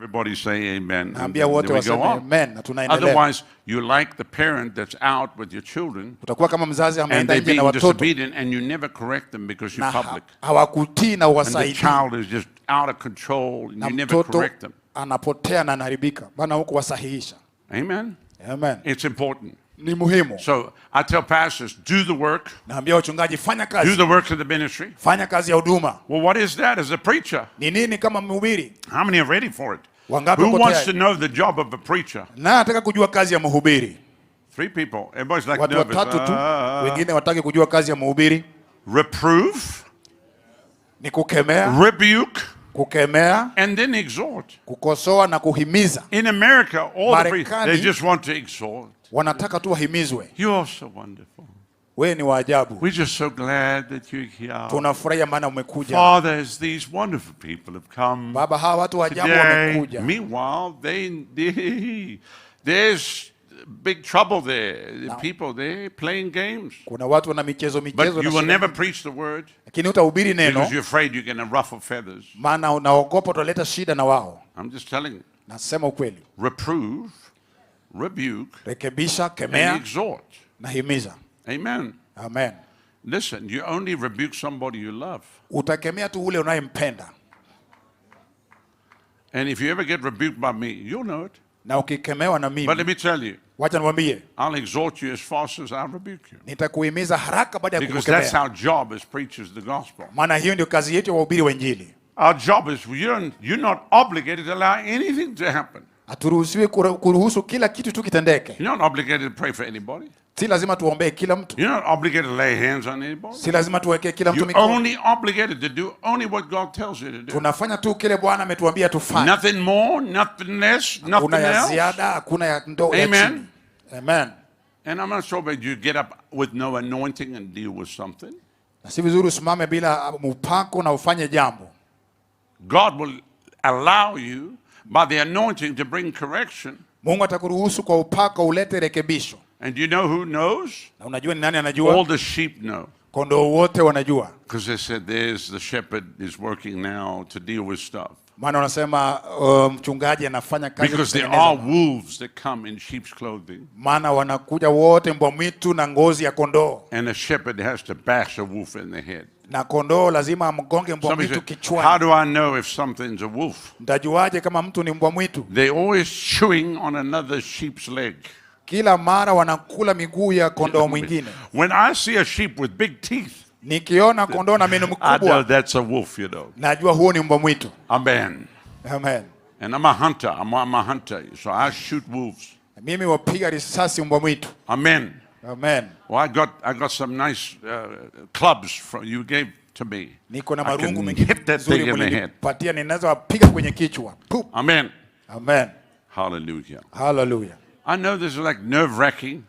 Everybody say amen. Naambia wote waseme amen na tunaendelea. Otherwise, you like the parent that's out with your children. Utakuwa kama mzazi ameenda nje na watoto. Disobedient and you never correct them because you're public. Hawakutii na uwasaidii. And the child is just out of control and you never correct them. Anapotea na anaharibika. Bana huko wasahihisha. Amen. Amen. It's important. Ni muhimu. So I tell pastors, do the work. Naambia wachungaji fanya kazi. Do the work of the ministry. Fanya kazi ya huduma. Well, what is that as a preacher? Ni nini kama mhubiri? How many are ready for it? Wangapi who wants to know the job of a preacher? Na nataka kujua kazi ya mhubiri. 3 people. Everybody's like watu nervous. Watu watatu tu. Wengine wataki kujua kazi ya mhubiri. Reprove. Ni kukemea. Rebuke. Kukemea. And then exhort. Kukosoa na kuhimiza. In America, all the preachers, they just want to exhort. Wanataka tu wahimizwe. You are so wonderful. Wewe ni wa ajabu. We're just so glad that you're here. Tunafurahia maana umekuja. Fathers, these wonderful people have come. Baba, hawa watu wa ajabu wamekuja. Meanwhile, there's big trouble there. The people, they're playing games. Kuna watu wana michezo But you will never preach the word. Lakini utahubiri neno. Because you're afraid you're going to ruffle feathers. Maana unaogopa utaleta shida na wao. I'm just telling you. Nasema ukweli. Reprove, rebuke, rekebisha, kemea, and exhort. Na himiza. Amen. Amen. Listen, you only rebuke somebody you love. Utakemea tu ule unayempenda. And if you ever get rebuked by me, you'll know it. Na ukikemewa na mimi. But let me tell you. Wacha niwaambie. I'll exhort you as fast as I rebuke you. Nitakuhimiza haraka baada ya kukemea. Because that's our job as preachers of the gospel. Maana hiyo ndio kazi yetu ya wahubiri wa Injili. Our job is you're not obligated to allow anything to happen. Haturuhusiwi kuruhusu kila kitu tu kitendeke. You're not obligated to pray for anybody. Si lazima tuombee kila mtu. You're not obligated to lay hands on anybody. Si lazima tuwekee kila mtu mikono. You're only obligated to do only what God tells you to do. Tunafanya tu kile Bwana ametuambia tufanye. Nothing more, nothing less, nothing else. Kuna ya ziada, hakuna ya ndogo. Amen. Amen. And I'm not sure that you get up with no anointing and deal with something. Na si vizuri usimame bila upako na ufanye jambo. God will allow you by the anointing to bring correction. Mungu atakuruhusu kwa upako ulete rekebisho. And you know who knows? Na unajua ni nani anajua? All the sheep know. Kondoo wote wanajua. Because they said there's the shepherd is working now to deal with stuff. Maana wanasema mchungaji anafanya kazi. Because there are wolves that come in sheep's clothing. Maana wanakuja wote mbwa mwitu na ngozi ya kondoo. And a shepherd has to bash a wolf in the head. Na kondoo lazima amgonge mbwa mwitu kichwani. How do I know if something's a wolf? Mtajuaje kama mtu ni mbwa mwitu? They're always chewing on another sheep's leg. Kila mara wanakula miguu ya kondoo mwingine. When I see a sheep with big teeth, nikiona kondoo na meno mkubwa, I know that's a wolf, you know. Najua huo ni mbwa mwitu. Amen. Amen. And I'm a hunter. I'm a hunter, so I shoot wolves. Mimi wapiga risasi mbwa mwitu. Amen. Amen. Well, I got some nice clubs from you gave to me. Niko na marungu mengi. Hit that thing in the head. Patia ninaweza wapiga kwenye kichwa. Poop. Amen. Amen. Hallelujah. Hallelujah. I know this is like nerve-wracking.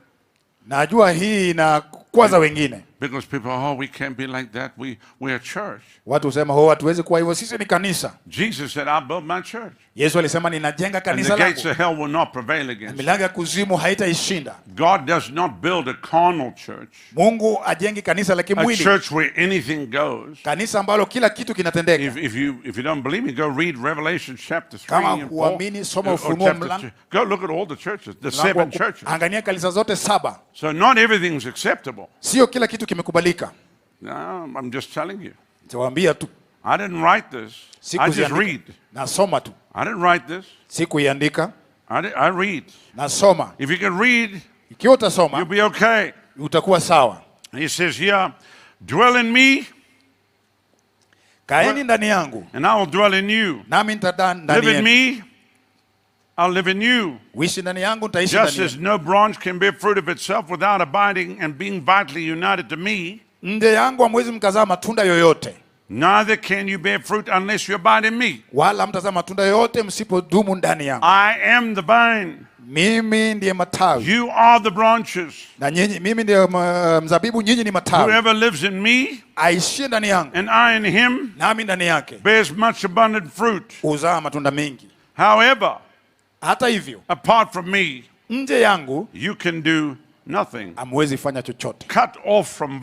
Najua hii inakwaza wengine. Because people, we can't be like that. We're a church. Watu husema hatuwezi kuwa hivyo, sisi ni kanisa. Jesus said, I build my church. Yesu alisema ninajenga kanisa langu. And langu. the gates of hell will not prevail against. Milango ya kuzimu haitaishinda. God does not build a carnal church. Mungu ajengi kanisa la kimwili. A church where anything goes. Kanisa ambalo kila kitu kinatendeka. If you don't believe me, go read Revelation chapter 3 Kama and 4. huamini, soma Ufunuo mlango. Go look at all the churches, the 7 churches. Angalia kanisa zote 7. So not everything's acceptable. Sio kila kitu kimekubalika. No, I'm just telling you. Tawaambia tu. I didn't write this. I just read. Nasoma tu. I didn't write this. Sikuiandika. I read. Nasoma. If you can read, ikiwa utasoma, you'll be okay. Utakuwa sawa. He says here, dwell in me. Kaeni ndani yangu. And I will dwell in you. Nami nitakaa ndani yenu. Live in me. I'll live in you. Uishi ndani yangu, nitaishi ndani yako. Just as no branch can bear fruit of itself without abiding and being vitally united to me. Nje yangu hamwezi mkazaa matunda yoyote. Neither can you bear fruit unless you abide in me. Wala mtazaa matunda yoyote msipodumu ndani yangu. I am the vine. Mimi ndiye matawi. You are the branches. Na nyinyi, mimi ndiye mzabibu, nyinyi ni matawi. Whoever lives in me, aishie ndani yangu, and I in him, nami ndani yake, bears much abundant fruit. Uzaa matunda mengi. However, hata hivyo, apart from me, nje yangu, you can do nothing. Hamwezi fanya chochote. Cut off from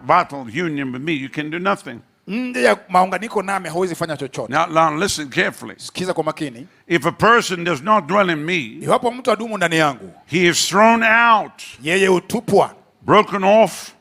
vital union with me, you can do nothing. Nje ya maunganiko nami hauwezi fanya chochote. Now listen carefully. Sikiza kwa makini. If a person does not dwell in me, Iwapo mtu adumu ndani yangu, he is thrown out, yeye hutupwa broken off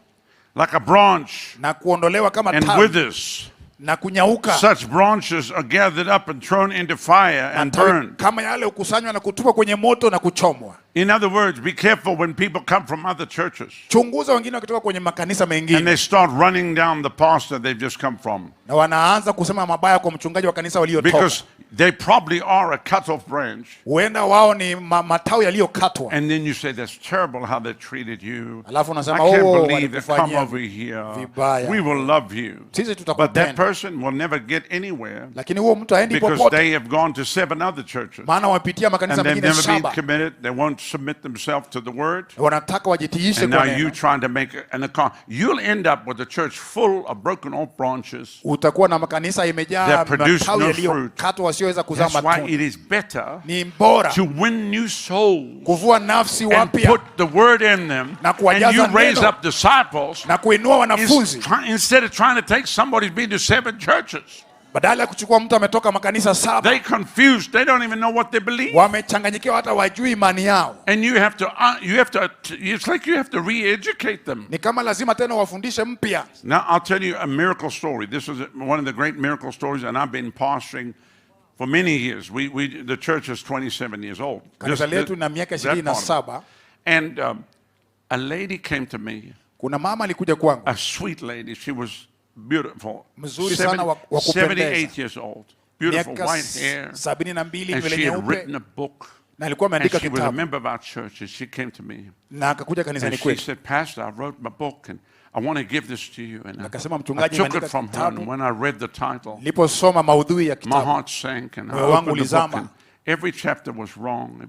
like a branch, na kuondolewa kama and tawi withers. na kunyauka. Such branches are gathered up and thrown into fire and burned. Kama yale hukusanywa na kutupwa kwenye moto na kuchomwa. In other words, be careful when people come from other churches Chunguza wengine wakitoka kwenye makanisa mengine and they start running down the pastor they've just come from, na wanaanza kusema mabaya kwa mchungaji wa kanisa waliotoka. because they probably are a cut-off branch. Huenda wao ni matawi yaliyokatwa. And then you say, that's terrible how they treated you. Alafu I unasema, can't believe they come walikufanyia over here. vibaya. We will love you. Sisi But tutakupenda. that person will never get anywhere Lakini huo mtu haendi because popote. they have gone to 7 other churches. Maana wamepitia makanisa And they've mengine never been 7. committed. They won't submit themselves to the word. Wanataka wajitiishe And kwa now you neno. trying to make an account. You'll end up with a church full of broken off branches. Utakuwa na makanisa imejaa That produce matawi no yaliyokatwa wasioweza kuzaa That's why matunda. it is better Ni bora to win new souls kuvua nafsi and wapya put the word in them, na and kuwajaza you raise neno up disciples na kuinua wanafunzi instead of trying to take somebody who's been to 7 churches. badala ya kuchukua mtu ametoka makanisa 7. They confused. They don't even know what they believe. Wamechanganyikiwa hata wajui imani yao. And you have to, it's like you have to re-educate them. Ni kama lazima tena wafundishe mpya. Now, I'll tell you a miracle story. This is one of the great miracle stories, and I've been pastoring for many years. The church is 27 years old. Kanisa letu na miaka that part of it. 27. And a lady came to me, Kuna mama alikuja kwangu. a sweet lady. She was beautiful. Mzuri sana wa kupendeza. 78 years old. Beautiful Miaka white hair. 72 And nywele she had nyeupe written a book. na alikuwa And ameandika she was a kitabu member of our church. And she came to me. na akakuja kanisani And she kwetu. said, Pastor, I wrote my book and I want to give this to you. And Akasema, I mchungaji, took it nimeandika from her. kitabu. And when I read the title, Niliposoma maudhui ya my kitabu, heart sank. And I moyo wangu opened the book. ulizama. And every chapter was wrong.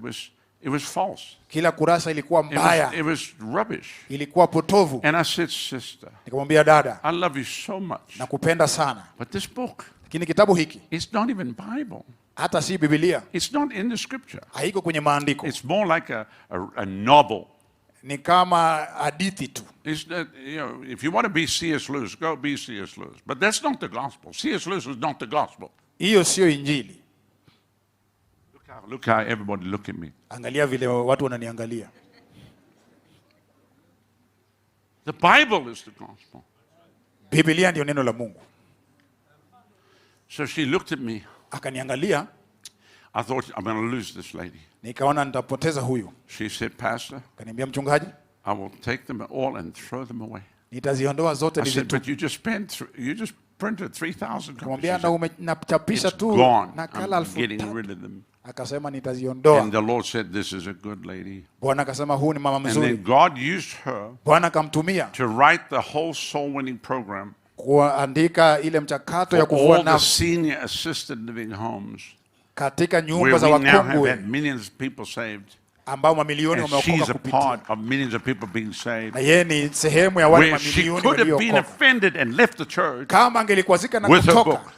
It was false. kila kurasa ilikuwa mbaya, It was rubbish. ilikuwa potovu. And I said, sister, Nikamwambia, dada, I love you so much. nakupenda sana, But this book, lakini kitabu hiki it's not even Bible. hata si Biblia, It's not in the scripture. haiko kwenye maandiko, It's more like a novel. ni kama hadithi tu. It's that, if you want to be C.S. Lewis, go be C.S. Lewis. But that's not the gospel. C.S. Lewis is not the gospel. Hiyo sio Injili. Look how everybody look at me. Angalia vile watu wananiangalia. The Bible is the gospel. Biblia ndio neno la Mungu. So she looked at me. Akaniangalia, I thought, I'm going to lose this lady. nikaona nitapoteza huyu. She said, Pastor, Akaniambia, mchungaji, I will take them all and throw them away. nitaziondoa zote I said, nizitupe. but you just printed 3,000 copies. Akamwambia, She na said, nachapisha it's tu gone. nakala I'm 1000. getting rid of them. Akasema And nitaziondoa. the Lord said, this is a good lady. Bwana akasema huu ni mama And mzuri. then God used her Bwana akamtumia to write the whole soul winning program kuandika ile mchakato ya for kuvua all the nafsi senior assisted living homes katika where nyumba za we now have wakongwe had millions of people saved. ambao mamilioni And wameokoka she's a kupitia. part of millions of people being saved. Na yeye ni sehemu ya wale Where she mamilioni could have been waliokoka. offended and left the church Kama angelikwazika na with her kutoka, book.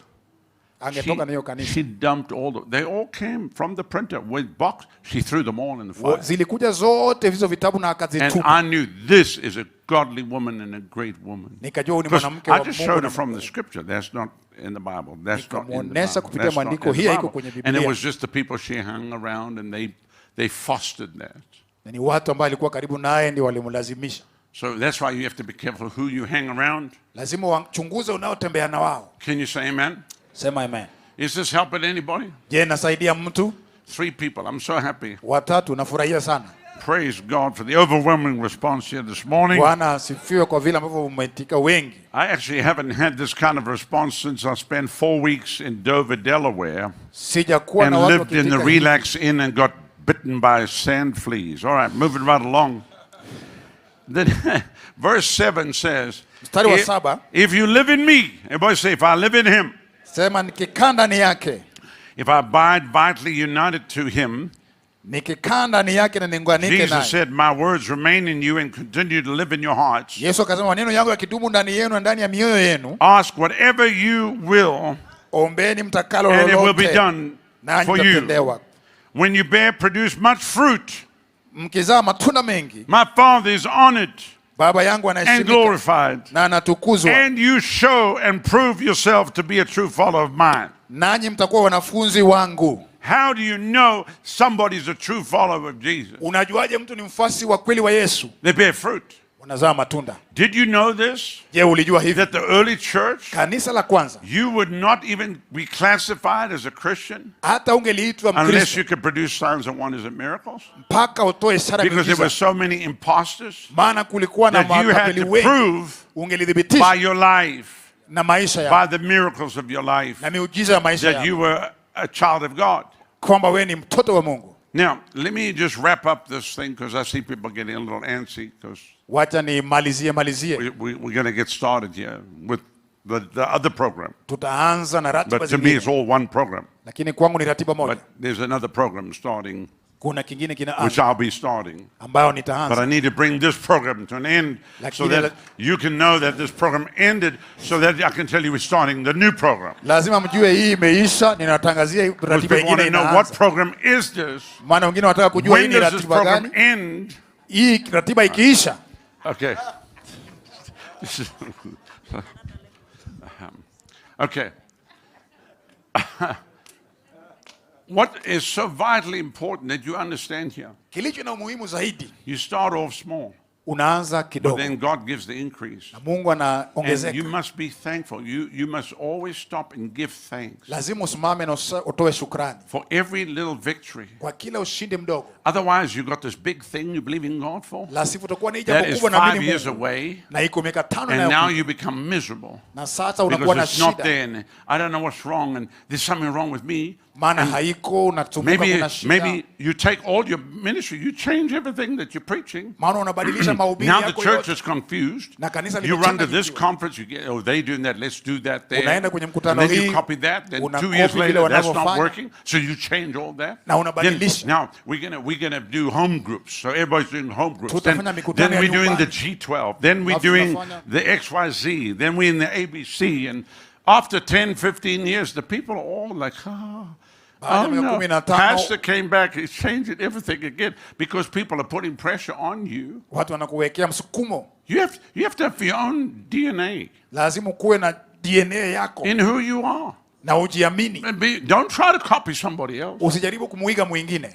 angetoka na hiyo kanisa. She dumped they all came from the printer with box. She threw them all in the fire. Zilikuja zote hizo vitabu na And akazitupa. I knew this is a godly woman and a great woman. Nikajua huyu ni Because mwanamke I wa just Mungu showed na her from the Mungu. scripture. That's not in the Bible. That's not in the Nikamwonyesha Bible. kupitia That's not maandiko, in the hii haiko Bible. kwenye And it Biblia. was just the people she hung around and they fostered that. Na ni watu ambao walikuwa karibu naye ndio walimlazimisha. So that's why you have to be careful who you hang around. Lazima wachunguze unaotembea na wao. Can you say amen? Sema amen. Is this helping anybody? Je, nasaidia mtu? 3 people. I'm so happy. 3, nafurahia sana. Praise God for the overwhelming response here this morning. Bwana asifiwe kwa vile ambavyo umeitika wengi. I actually haven't had this kind of response since I spent 4 weeks in Dover, Delaware, Sijakuwa and na watu lived in the wakitika hivi. Relax Inn and got bitten by sand fleas. All right, moving right along. Then verse 7 says, Mstari wa 7. if you live in me, everybody say, if I live in him, Sema nikikaa ndani yake, if I abide vitally united to him, nikikaa ndani yake na niunganike Jesus naye. said, my words remain in you and continue to live in your hearts. Yesu akasema maneno yangu yakidumu ndani yenu na ndani ya mioyo yenu, Ask whatever you will, ombeni mtakalo and it will be lolote, done nanyi for you. mtatendewa. When you produce much fruit, Mkizaa matunda mengi, my Father is honored. Baba yangu and anaheshimika glorified. na anatukuzwa, And you show and prove yourself to be a true follower of mine. nanyi mtakuwa wanafunzi wangu. How do you know somebody's a true follower of Jesus? Unajuaje mtu ni mfuasi wa kweli wa Yesu? They bear fruit. Wanazaa matunda. Did you know this? Je, ulijua hivi? That the early church, Kanisa la kwanza you would not even be classified as a Christian hata ungeliitwa unless Mkristo you could produce signs and wonders and miracles. mpaka utoe ishara Because there were miujiza, so many imposters maana kulikuwa na that you had matapeli to wengi. prove by Ungelithibitisha your life, na maisha by yako the miracles of your life, na miujiza ya maisha that yako you were a child of God. kwamba wewe ni mtoto wa Mungu. Now, let me just wrap up this thing because I see people getting a little antsy because Wacha ni malizie we're going to get started here with the other program. tutaanza na ratiba But to me, it's zingine, all one program. lakini kwangu ni ratiba moja. But there's another program starting, Kuna kingine which kinaanza I'll be starting. ambayo But I nitaanza, need to bring this program to an end so Lakini that you can know that this program ended so that I can tell you we're starting the new program. lazima mjue hii imeisha. Ninatangazia Because ratiba people want nyingine to know what inaanza, program is this? maana wengine wanataka kujua hii When ni does this ratiba program gani. end? Hii ratiba ikiisha, Okay. Okay. What is so vitally important that you understand here? kilicho na umuhimu zaidi, You start off small, unaanza but kidogo then God gives the increase. na Mungu And anaongezeka. you must be thankful. You must always stop and give thanks Lazima usimame na utoe shukrani for every little victory. kwa kila ushindi mdogo, Otherwise, you got this big thing you believe in God for la sivyo utakuwa ni that jambo is kubwa na 5 mimi years Mungu, away, na iko miaka 5 and now na you become miserable na sasa unakuwa because na it's not shida, there, and I don't know what's wrong, and there's something wrong with me. maana haiko, unatumbuka, kuna shida. Maybe you take all your ministry, you change everything that you're preaching. Maana unabadilisha mahubiri Now the yako church yote. is confused. Na kanisa You run to limechanganyikiwa. this conference, you get, oh, they doing that, let's do that there. Unaenda kwenye mkutano And then you hii, copy that, then 2 unakopi years vile later, that's not wanavyofanya. working. So you change all that. Na unabadilisha. Then, now we're gonna do home groups. So everybody's doing home groups. Then, Tutafanya mikutano then ya we're doing the nyumbani. G12. Then we're Alafu doing tunafanya- the XYZ. Then we're in the ABC. And after 10, 15 years, the people are all like, oh Baada ya no. 15, Pastor came back, he's changing everything again because people are putting pressure on you. watu wanakuwekea msukumo. You have to have your own DNA Lazima kuwe na DNA yako in who you are. na ujiamini. Don't try to copy somebody else. Usijaribu kumuiga mwingine.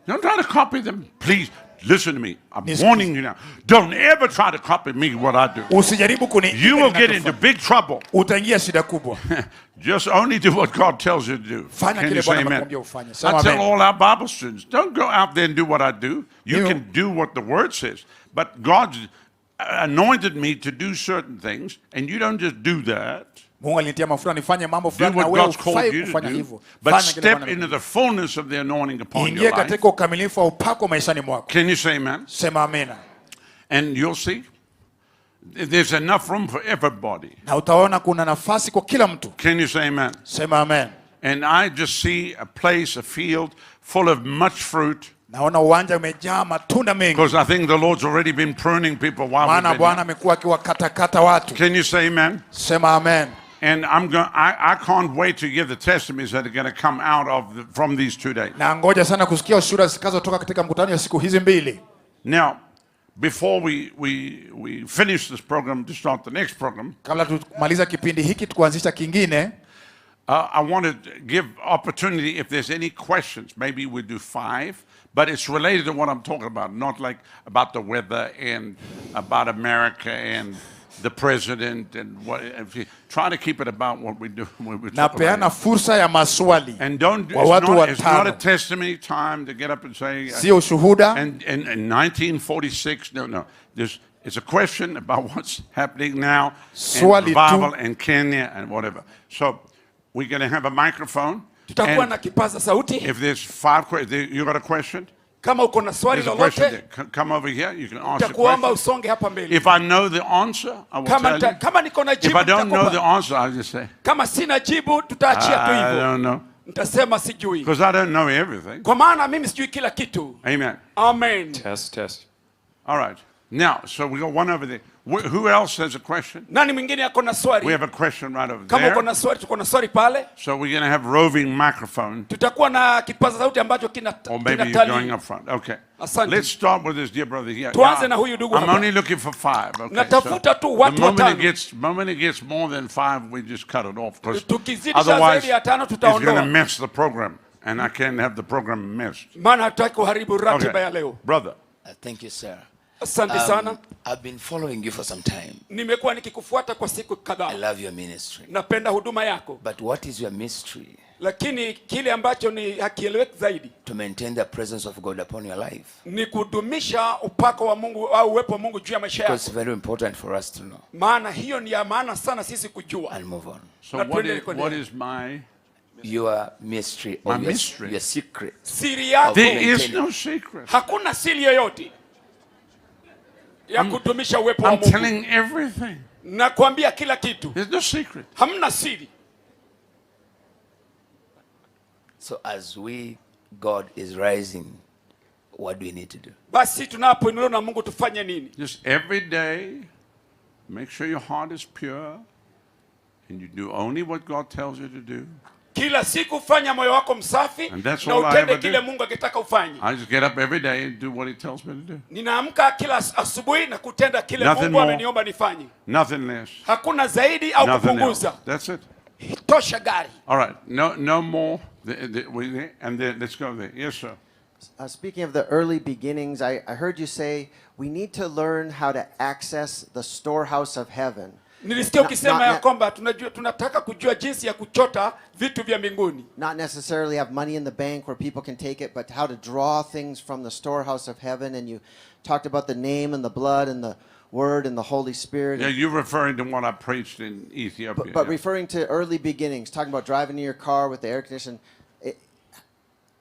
Don't try to copy them. Please listen to me. I'm Nisikize. warning you now. Don't ever try to copy me what I do. Usijaribu kuniiga. You will get ninachofanya. into big trouble. Utaingia shida kubwa. Just only do what God tells you to do. Fanya Can kile you say Bwana amen? amekwambia ufanye. Sema I tell amen. all our Bible students, don't go out there and do what I do. You Mimi- can do what the Word says. But God's anointed me to do certain things, and you don't just do that. Mungu alinitia mafuta nifanye mambo Do fulani na what wewe God's called ufai you to kufanya do. hivyo. But Fanya kile step Bwana into the fullness of the anointing upon ingia your life. katika ukamilifu wa upako maishani mwako. Can you say amen? Sema amena. And you'll see there's enough room for everybody. Na utaona kuna nafasi kwa kila mtu. Can you say amen? Sema amen. And I just see a place, a field full of much fruit Naona uwanja umejaa matunda mengi. because I think the Lord's already been pruning people while we've Maana been Bwana here. amekuwa akiwakatakata watu. Can you say amen? Sema amen. And I can't wait to give the testimonies that are going to come out from these 2 days. Na ngoja sana kusikia ushuhuda zikazotoka katika mkutano ya siku hizi mbili. Now, before we finish this program to start the next program, Kabla tumaliza kipindi hiki tukuanzisha kingine, I want to give opportunity if there's any questions. Maybe we'll do 5, but it's related to what I'm talking about, not like about the weather and about America and the president and what. If you try to keep it about what we do, what we talk napeana about. fursa ya maswali And don't. kwa watu It's not a watano. testimony time to get up and say. Sio ushuhuda. And in 1946, no. It's a question about what's happening now Swali in tu. revival in Kenya and whatever. So we're going to have a microphone. Tutakuwa And na kipaza sauti. if there's 5 questions, you got a question? Kama uko na swali There's a question lolote, there. Come over here. You can ask the nitakuomba question. usonge hapa mbele. If I know the answer, I will tell you. Kama niko na If jibu I don't know the nitakupa. answer, I'll just say, Kama sina jibu tutaachia tu I hivyo. don't know. Nitasema sijui. Because I don't know everything. Kwa maana mimi sijui kila kitu. Amen. Amen. Test. All right. Now, so we got one over there. Who else has a question? Nani mwingine ako na We swali? have a question right over Kama uko there. na swali, tuko na swali pale. So we're going to have roving microphone. Tutakuwa na kipaza sauti ambacho Or maybe you're going kinatalii. up front. Okay. Asante. Let's start with this dear brother here. Tuanze na huyu ndugu I'm hapa. only looking for 5. Okay. Natafuta tu the watu moment watano. it gets more than 5, we just cut it off. Because Tukizidisha otherwise, zaidi ya tano, it's going to tutaondoa. mess the program. And I can't have the program messed. Maana hatutaki kuharibu ratiba ya Okay. leo. Brother. Thank you, sir. Asante sana. I've been following you for some time. Nimekuwa nikikufuata kwa siku I kadhaa. love your ministry. Napenda huduma yako. But what is your mystery Lakini kile ambacho ni hakieleweki zaidi to maintain the presence of God upon your life? ni kudumisha upako wa Mungu au uwepo wa Mungu juu ya maisha Because it's yako. very important for us to know. Maana hiyo ni ya maana sana sisi kujua. I'll move on. So Na what tuende is, kwenye- what is my... Your mystery My or your, mystery? your secret. Siri yako. There is no secret. Hakuna siri yoyote ya kudumisha uwepo wa I'm Mungu. telling everything. Nakwambia kila kitu. There's no secret. Hamna siri. So as God is rising, what do we need to do? Basi tunapoinuliwa na Mungu tufanye nini? Just every day, make sure your heart is pure and you do only what God tells you to do. Kila siku fanya moyo wako msafi And that's na all I utende ever kile do. Mungu akitaka ufanye. I just get up every day and do what He tells me to do. Ninaamka kila asubuhi na kutenda kile Nothing Mungu more. ameniomba nifanye. Nothing less. Hakuna zaidi au Nothing else. kupunguza. That's it. Tosha gari. All right. No more. And then let's go there. Yes, sir. Speaking of the early beginnings, I heard you say we need to learn how to access the storehouse of heaven. Nilisikia Na- ukisema na- ya kwamba tunataka kujua jinsi ya kuchota vitu vya mbinguni. Not necessarily have money in the bank where people can take it, but how to draw things from the storehouse of heaven. And you talked about the name and the blood and the word and the Holy Spirit. Yeah, you're referring to what I preached in Ethiopia. But yeah. referring to early beginnings, talking about driving in your car with the air conditioning,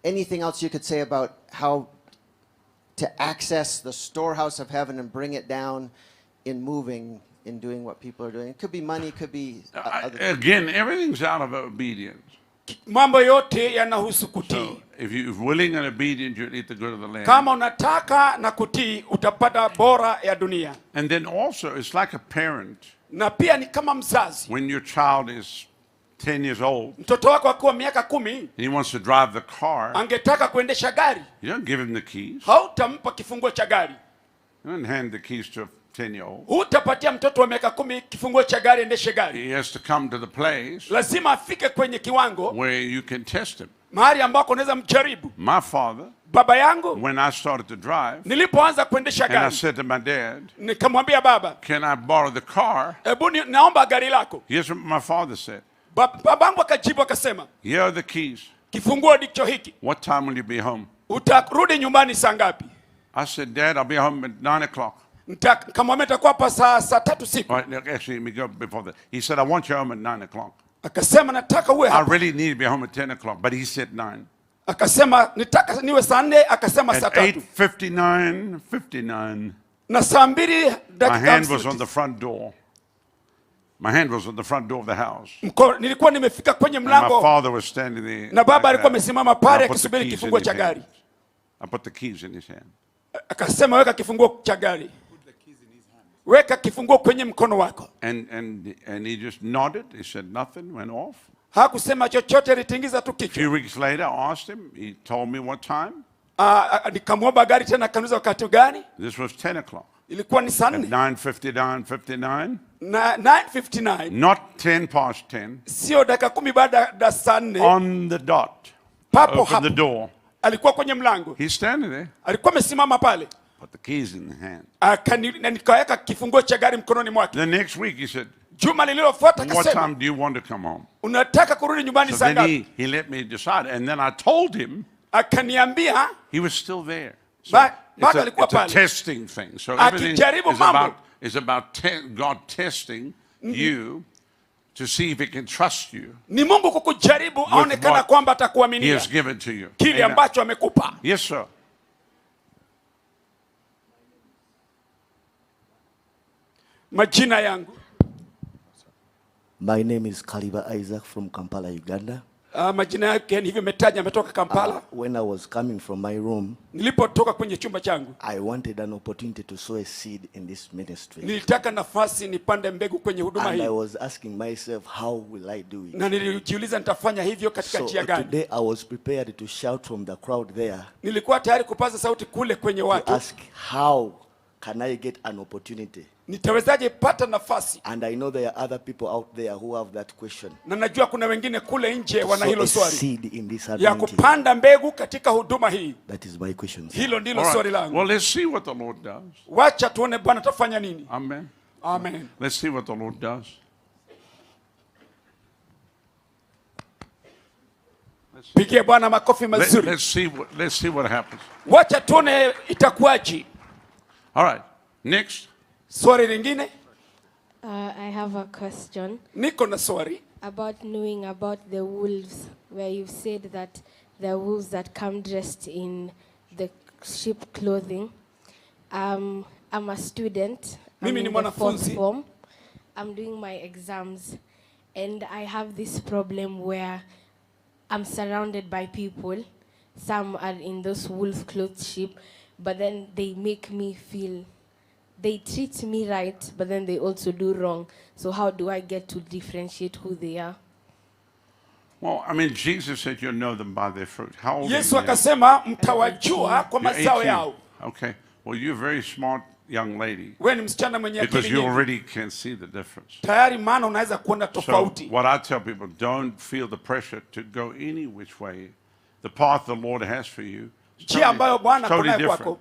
anything else you could say about how to access the storehouse of heaven and bring it down in moving, in doing what people are doing? It could be money, it could be other things. Again, everything's out of obedience. Mambo yote yanahusu kutii. So if you're willing and obedient, you'll eat the good of the land. Kama unataka na kutii utapata bora ya dunia. And then also, it's like a parent. Na pia ni kama mzazi. When your child is 10 years old Mtoto wako akiwa miaka 10 and he wants to drive the car, angetaka kuendesha gari, you don't give him the keys. hautampa kifunguo cha gari. You don't hand the keys to a 10-year-old. Hutapatia mtoto wa miaka 10 kifunguo cha gari endeshe gari. He has to come to the place Lazima afike kwenye kiwango where you can test him. mahali ambako unaweza mjaribu. My father, Baba yangu when I started to drive, nilipoanza kuendesha and I gari said to my dad, nikamwambia baba, can I borrow the car? hebu naomba gari lako. Here's what my father said. Babangu akajibu akasema, Here are the keys. kifunguo ndicho hiki. What time will you be home? Utarudi nyumbani saa ngapi? I said, Dad, I'll be home at 9 o'clock. Nikamwambia nitakuwa hapa saa 3 siku. All right, actually, let me go before that. He said, I want you home at 9 o'clock. Akasema nataka uwe I hapa. really need to be home at 10 o'clock, but he said 9. Akasema nitaka niwe saa 4, akasema saa At 3. 8:59, Na saa 2 my dakika hand was on 59. the front door. My hand was on the front door of the house. Nilikuwa nimefika kwenye And my mlango father was standing there. na baba like alikuwa that. amesimama And pale I put the akisubiri keys in kifunguo his cha hand. gari. I put the keys in his hand. Akasema weka kifunguo cha gari. Weka kifunguo kwenye mkono wako. And he just nodded. He said nothing, went off. Hakusema chochote, alitingiza tu A few kichwa. weeks later, I asked him. He told me what time. Nikamwomba gari tena, akaniuliza wakati gani? This was 10 o'clock. Ilikuwa ni saa At 4 9:59. na 9:59, Not 10 past 10. sio dakika 10 baada ya saa 4. On the dot. Papo Open the hapo door. alikuwa kwenye mlango, He's standing there. alikuwa amesimama pale. Put the keys in the hand. Na nikaweka kifunguo cha gari mkononi mwake. The next week he said, Juma lililofuata what akasema, time do you want to come home? unataka kurudi nyumbani So saa then ngapi? he let me decide. And then I told him Akaniambia he was still there. So Bado it's alikuwa a pale. testing thing. So everything Akijaribu mambo. is about God testing you to see if he can trust you. ni Mungu kukujaribu aonekana what kwamba He atakuaminia has given to you. kile Amen. ambacho amekupa. Yes, sir. Majina yangu My name is Kaliba Isaac from Kampala, Uganda. Majina yake hivyo metaja, ametoka Kampala. When I was coming from my room, Nilipotoka kwenye chumba changu, I wanted an opportunity to sow a seed in this ministry. nilitaka nafasi nipande mbegu kwenye huduma And I hii, was asking myself, how will I do it? na nilijiuliza nitafanya hivyo katika So njia gani. today I was prepared to shout from the crowd there Nilikuwa tayari kupaza sauti kule kwenye to watu, ask, how can I get an opportunity? nitawezaje pata nafasi? And I know there are other people out there who have that question. Na najua kuna wengine kule nje wana Sow hilo a swali seed in this ya anointing. kupanda mbegu katika huduma hii. That is my question. Hilo ndilo All right. swali langu. Well, let's see what the Lord does. Wacha tuone Bwana atafanya nini. Amen. Amen. Let's see what the Lord does. Pigie Bwana makofi mazuri. Let's see what happens. Wacha tuone itakuwaje. All right. Next. Swali lingine, I have a question niko na swali about knowing about the wolves, where you've said that the wolves that come dressed in the sheep clothing. I'm a student. I'm Mimi ni in the fourth mwanafunzi. form. I'm doing my exams, and I have this problem where I'm surrounded by people. Some are in those wolf-clothed sheep, but then they make me feel. They treat me right, but then they also do wrong. So how do I get to differentiate who they are? Well, I mean, Jesus said you'll know them by their fruit. How old are Yesu you now? akasema mtawajua kwa You're mazao 18. yao. Okay. Well, you're a very smart young lady Wewe ni msichana mwenye because akili you nyingi. already can see the difference. Tayari maana unaweza kuona So tofauti. what I tell people, don't feel the pressure to go any which way. The path the Lord has for you is Njia ambayo Bwana totally kunayo different. kwako.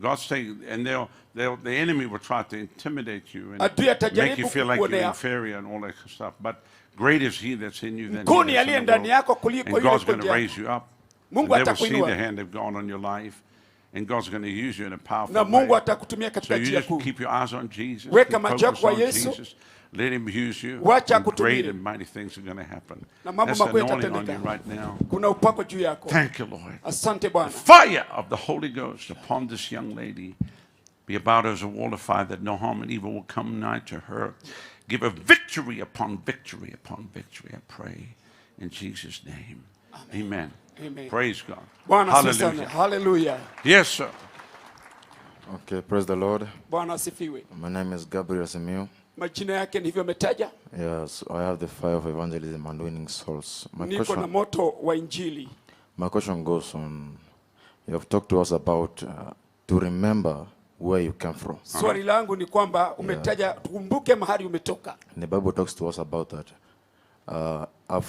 God's saying, and the enemy will try to intimidate you and Adui make atajaribu you feel like you're kukuonea. inferior and all that kind of stuff. But great is He that's in you than he Mkuu ni that's aliye in the ndani world. yako kuliko And yule God's going nje to yako. raise you up. Mungu And they will see atakuinua. the hand of God on your life. And God's going to use you in a powerful Na way. Mungu atakutumia So katika you njia just kuu. keep your eyes on Jesus. Weka Keep macho yako focus kwa on Yesu. Jesus. Let Him use you. Wacha And great akutumie. and mighty things are going to happen. Na mambo That's makuu anointing on you yatatendeka. right now. Kuna upako juu yako. Thank you, Lord. Asante Bwana. Fire of the Holy Ghost upon this young lady. Be about her as a wall of fire, that no harm and evil will come nigh to her. Give her victory upon victory upon victory, I pray. In Jesus' name. Amen. Amen. Praise God. Bwana asifiwe. Hallelujah. Hallelujah. Yes, sir. Okay, praise the Lord. Bwana asifiwe. My name is Gabriel Simiu. Majina yake ndivyo ametaja. Yes, I have the fire of evangelism and winning souls. Niko na moto wa injili. My question goes on. You have talked to us about to remember where you came from. Swali langu ni kwamba umetaja tukumbuke mahali umetoka. And the Bible talks to us about that. I've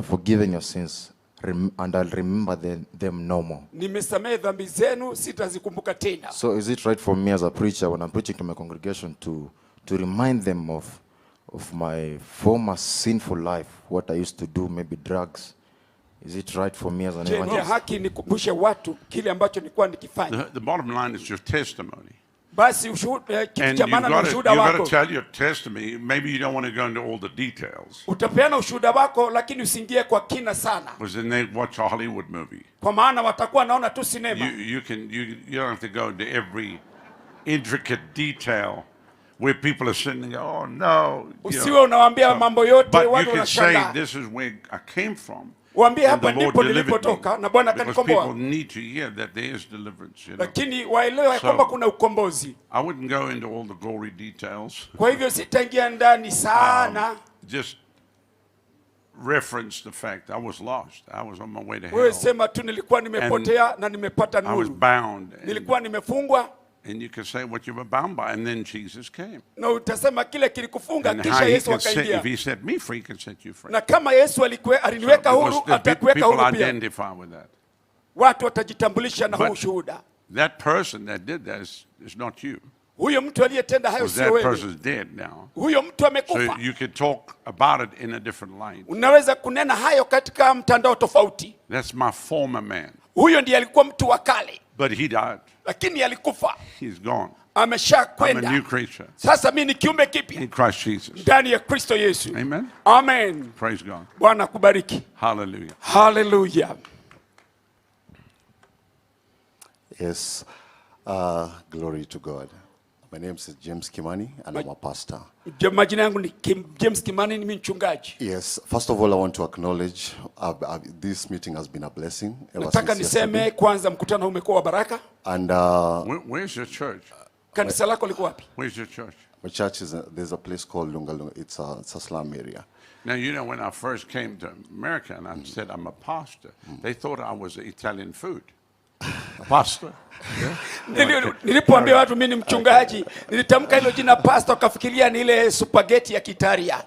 forgiven your sins, and I'll remember them no more. Nimesamehe dhambi zenu, sitazikumbuka tena. So is it right for me as a preacher, when I'm preaching to my congregation, to remind them of my former sinful life, what I used to do, maybe drugs? Is it right for me as an Je, ni evangelist? haki nikumbushe watu kile ambacho nilikuwa nikifanya? The bottom line is your testimony. Basi ushuhuda, kitu And cha you've maana na got ushuhuda to wako. tell your testimony. Maybe you don't want to go into all the details. Utapeana ushuhuda wako lakini usiingie kwa kina sana. Because then they watch a Hollywood movie. Kwa maana watakuwa naona tu sinema. You don't have to go into every intricate detail where people are sitting and go, oh no. Usiwe unawaambia mambo yote But you watu can say, wanashangaa. this is where I came from. Waambie And hapa the Lord ndipo delivered nilipotoka me. na Bwana Because people akanikomboa. need to hear that there is deliverance. You know? Lakini waelewe So- kwamba kuna ukombozi. I wouldn't go into all the glory details. Kwa hivyo sitaingia ndani sana. Just reference the fact I was lost. I was on my way to Wewe hell. sema tu nilikuwa nimepotea na nimepata I was nuru. bound. Nilikuwa nimefungwa And you can say what you were bound by. And then Jesus came. na utasema kile kilikufunga And kisha how he Yesu can set, akaingia. if he set me free, he can set you free. Na kama Yesu aliniweka So, huru, because the atakuweka people huru pia. identify with that. Watu watajitambulisha na huu But ushuhuda. that person that did that is not you. Huyo mtu aliyetenda hayo Because sio that wewe. person's dead now. Huyo mtu So amekufa. you can talk about it in a different light. Unaweza kunena hayo katika mtandao tofauti. That's my former man. Huyo ndiye alikuwa mtu wa kale, But he died. lakini alikufa, He's gone. I'm a ameshakwenda. new creature Sasa mimi ni kiumbe kipya in Christ Jesus. ndani ya Kristo Yesu. Amen. Amen. Praise God. Bwana akubariki. Hallelujah. Hallelujah. Yes, glory to God. My name is James Kimani, and I'm a pastor. Majina yangu ni James Kimani, ni mchungaji. Yes, first of all, I want to acknowledge this meeting has been a blessing ever Nataka since niseme yesterday. kwanza mkutano umekuwa wa baraka. And Where's your church? Kanisa lako liko wapi? Where's your church? my church there's a place called Lungalunga. It's a slum area. Now, you know, when I first came to America and I said I'm a pastor, they thought I was Italian food. A pastor? Nilipoambia watu mimi ni mchungaji, nilitamka hilo jina pastor, wakafikiria ni ile spaghetti ya Kitaria.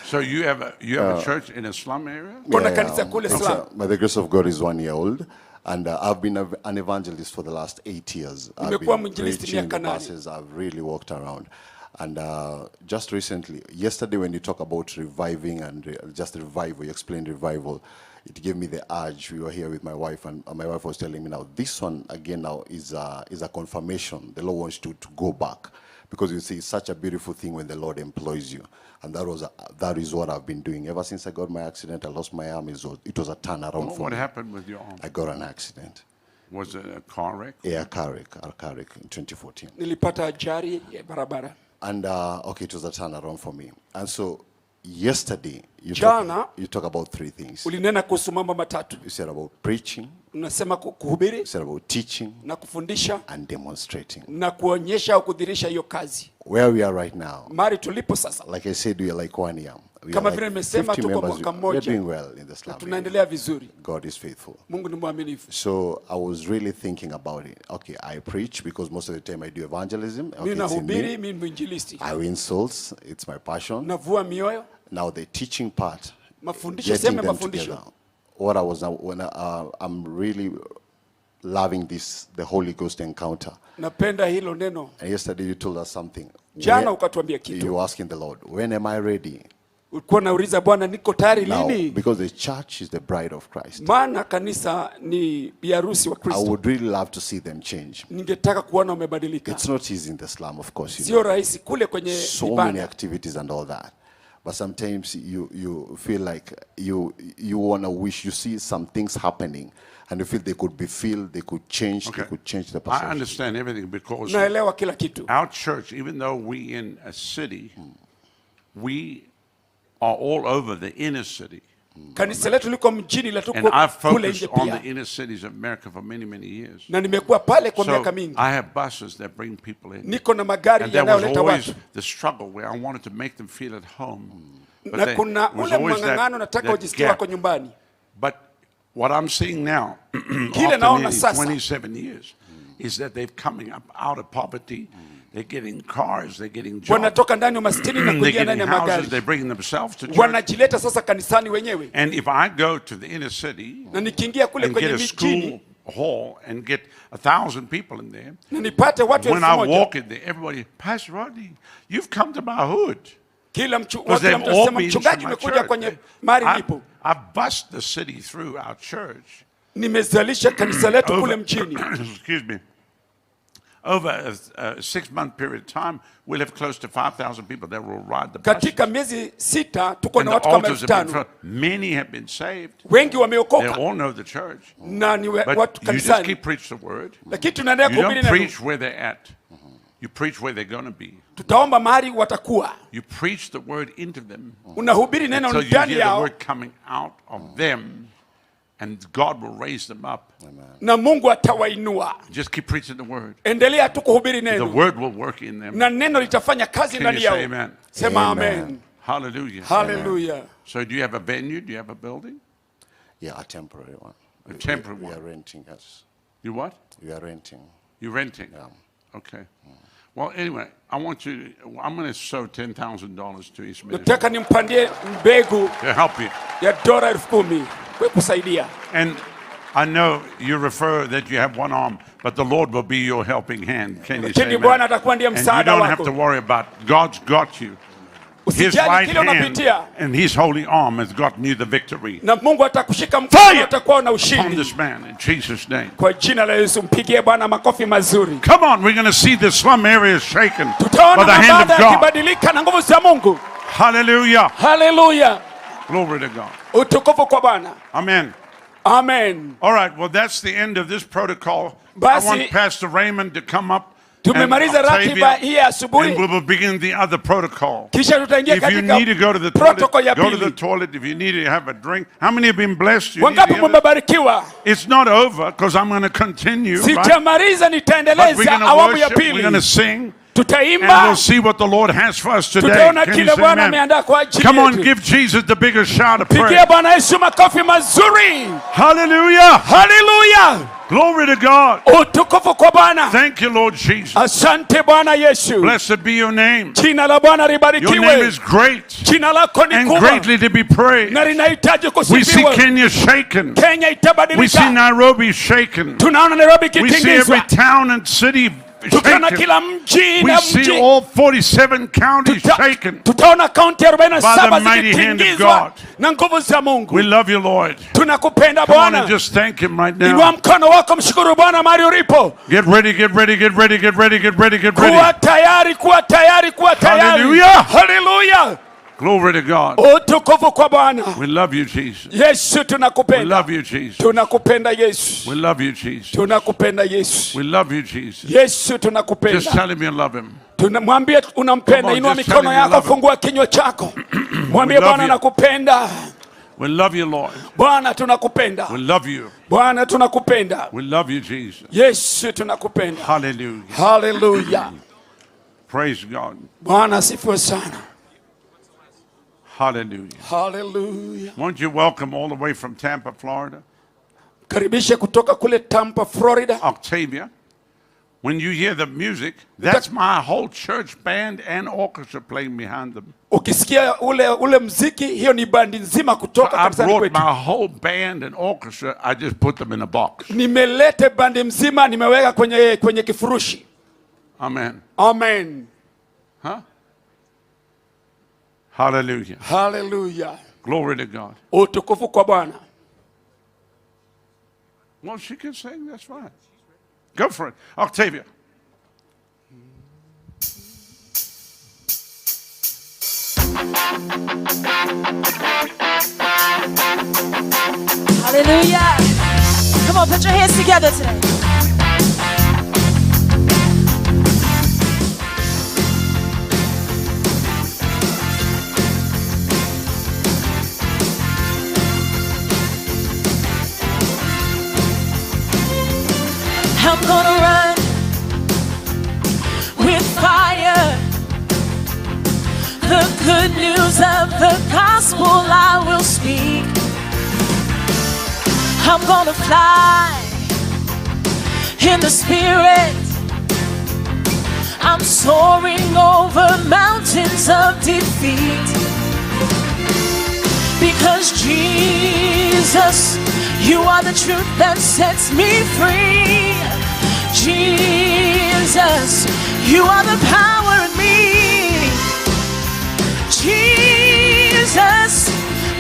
So you have a church in a slum area? Kuna kanisa kule slum. By the grace of God is 1 year old. And I've been an evangelist for the last 8 years. I've been preaching in the buses. I've really walked around. And just recently, yesterday when you talk about reviving and just revival, you explained revival, it gave me the urge. We were here with my wife, and my wife was telling me now, this one again now is a confirmation. The Lord wants you to go back. Because you see, it's such a beautiful thing when the Lord employs you. And that is what I've been doing. Ever since I got my accident, I lost my arm. It was a turnaround for me. What happened with your arm? I got an accident. Was it a car wreck? Yeah, a car wreck in 2014. Nilipata ajali ya barabara. And okay, it was a turnaround for me. And so yesterday, you talk about 3 things. Ulinena kuhusu mambo matatu. You said about preaching. Unasema kuhubiri. You said about teaching. Na kufundisha. And demonstrating. Na kuonyesha au kudhihirisha hiyo kazi. Where we are right now. Mari tulipo sasa. Like I said, we are like 1 year. Kama vile nimesema tuko mwaka mmoja. We're doing well in the slum. Tunaendelea vizuri. God is faithful. Mungu ni mwaminifu. So I was really thinking about it. Okay, I preach because most of the time I do evangelism. Okay, mimi nahubiri, mimi mwinjilisti. I win souls. It's my passion. Navua mioyo. Now the teaching part. Mafundisho, sema mafundisho. What I was I'm really loving the Holy Ghost encounter. Napenda hilo neno. And yesterday you told us something. Jana ukatuambia kitu. You were asking the Lord, when am I ready? Ulikuwa nauliza Bwana, niko tayari lini? Now, because the church is the bride of Christ. Maana kanisa ni biharusi wa Kristo. I would really love to see them change. Ningetaka kuona umebadilika. It's not easy in the slum, of course. Sio rahisi kule kwenye so many activities and all that. But sometimes you feel like you want to wish, you see some things happening and you feel they could be filled, they could change, they could change the perception. I understand everything because naelewa kila kitu. Our church, even though we in a city, we are all over the inner city. Kanisa letu liko mjini la tuko and I've kule nje focused on pia. the inner cities of America for many, many years. Na nimekuwa pale kwa So miaka mingi. I have buses that bring people in. Niko na magari And there was yanayoleta always watu. the struggle where I wanted to make them feel at home. Na kuna ule mng'ang'ano nataka ujisikie wako nyumbani. But what I'm seeing now, Kile naona sasa, 27 years, is that they're coming up out of poverty. They're getting cars, they're getting jobs. Wanatoka ndani ya maskini na kuingia ndani ya magari. They're bringing themselves to church. Wanajileta sasa kanisani wenyewe. And if I go to the inner city na nikiingia kule and kwenye get a mijini, school hall and get 1,000 people in there, na nipate watu when I 1,000. walk in there, everybody, Pastor Rodney, you've come to my hood. Kila mtu They've all anasema been mchungaji to my umekuja kwenye mahali nipo. I bust the city through our church. Nimezalisha kanisa letu kule mjini. Excuse me. Over a 6-month period of time, we'll have close to 5,000 people that will ride the buses. Katika miezi 6 tuko na And the watu kama altars have been 5,000. filled. Many have been saved. Wengi They wameokoka. all know the church. Na ni But watu you just kanisani. keep preaching the word. Lakini tunaendelea You kuhubiri don't neno. preach where they're at. You preach where they're going to be. Tutaomba mahali watakuwa. You preach the word into them. Unahubiri neno Until you ndani hear the yao. word coming out of them, and God will raise them up. Na Mungu atawainua. Just keep preaching the word. Endelea tu kuhubiri The neno. word will work in them. Na neno litafanya kazi Can you ndani say yao. amen? Sema amen. Hallelujah. Hallelujah. So do you have a venue? Do you have a building? Yeah, a temporary one. A temporary we one. are renting, yes. You what? We are renting. You're renting? Yeah. Okay. Well, anyway, I'm going to sow $10,000 to East Ministry Nataka nimpandie mbegu to help you. ya dola 10,000 kwa kusaidia. And I know you refer that you have one arm, but the Lord will be your helping hand. Can you say Lakini Bwana amen? atakuwa ndiye And you msaada don't have to wako. worry about it. God's got you. His Usijali right kile hand unapitia. and his holy arm has gotten you the victory. Na Mungu atakushika mkono Fire utakuwa na upon ushindi. this man in Jesus' name. Kwa jina la Yesu mpigie Bwana makofi mazuri. Come on, we're going to see the slum areas shaken by Tutaona the hand mabada of God. yakibadilika na nguvu za Mungu. Hallelujah. Hallelujah. Glory to God. Utukufu kwa Bwana. Amen. Amen. All right, well, that's the end of this protocol. I Basi- want Pastor Raymond to come up. and Tumemaliza ratiba hii ya and asubuhi. we will begin the other protocol. Kisha tutaingia If you need to go to the toilet, protocol ya go to the pili. toilet. If you need to have a drink. How many have been blessed? You need to Wangapi hear that? mmebarikiwa? It's not over because I'm going to continue. Right? Sijamaliza, But we're nitaendeleza going to awamu ya worship, we're going to pili. sing, and Tutaimba, we'll see what the Lord has for us today. tutaona Can you kile say Bwana amen? ameandaa kwa ajili Come on, yetu. give Jesus the biggest shout of Pigia praise. Bwana Yesu makofi mazuri. Hallelujah. Haleluya. Glory to God. Utukufu kwa Bwana. Thank you, Lord Jesus. Asante Bwana Yesu. Blessed be your name. Jina la Bwana Your name libarikiwe. is great Jina lako ni and kubwa greatly to be praised. na linahitaji We see kusifiwa. Kenya shaken. Kenya We see itabadilika. Nairobi shaken. Tunaona Nairobi We see every kitingizwa. town and city Tukiona shaken. kila mji We na see mji. all 47 counties shaken. Tutaona kaunti 47 By the mighty hand of zikitingizwa God. na nguvu za Mungu. We love you, Lord. Tunakupenda Come on and Bwana. just thank Him right Inua now. mkono wako, mshukuru Bwana mahali ulipo. Get ready, get ready, get ready, get ready, get ready, get Kuwa ready. tayari, kuwa tayari, kuwa tayari. Hallelujah. Haleluya. Glory to God. Utukufu kwa Bwana. We love you, Jesus. Yesu We tunakupenda. love you, Jesus. Tunakupenda Yesu. We love you, Jesus. Tunakupenda Yesu. We love you, Jesus. Yesu Just tunakupenda. tell Him you love Him. Tunamwambia unampenda. Come on, Inua just tell him mikono you yako, love him. fungua kinywa chako. Mwambie We love Bwana you. nakupenda. We love you, Lord. Bwana tunakupenda. We love you. Bwana tunakupenda. We love you, Jesus. Yesu tunakupenda. Hallelujah. Haleluya. Praise God. Bwana asifiwe sana. Hallelujah. Haleluya. Won't you welcome all the way from Tampa, Florida, Karibishe kutoka kule Tampa, Florida. Octavia. When you hear the music, that's my whole church band and orchestra playing behind them. Ukisikia ule mziki, hiyo ni bandi nzima kutoka I kanisani brought kwetu. my whole band and orchestra. I just put them in a box. Nimelete bandi mzima, nimeweka kwenye kifurushi. Amen. Amen. Huh? Hallelujah. Hallelujah. Glory to God. Utukufu kwa Bwana. Well, she can sing. That's fine. Go for it. Octavia. Hallelujah. Come on, put your hands together today. I'm gonna run with fire. The good news of the gospel I will speak. I'm gonna fly in the spirit. I'm soaring over mountains of defeat. Because Jesus, you are the truth that sets me free. Jesus, you are the power in me. Jesus,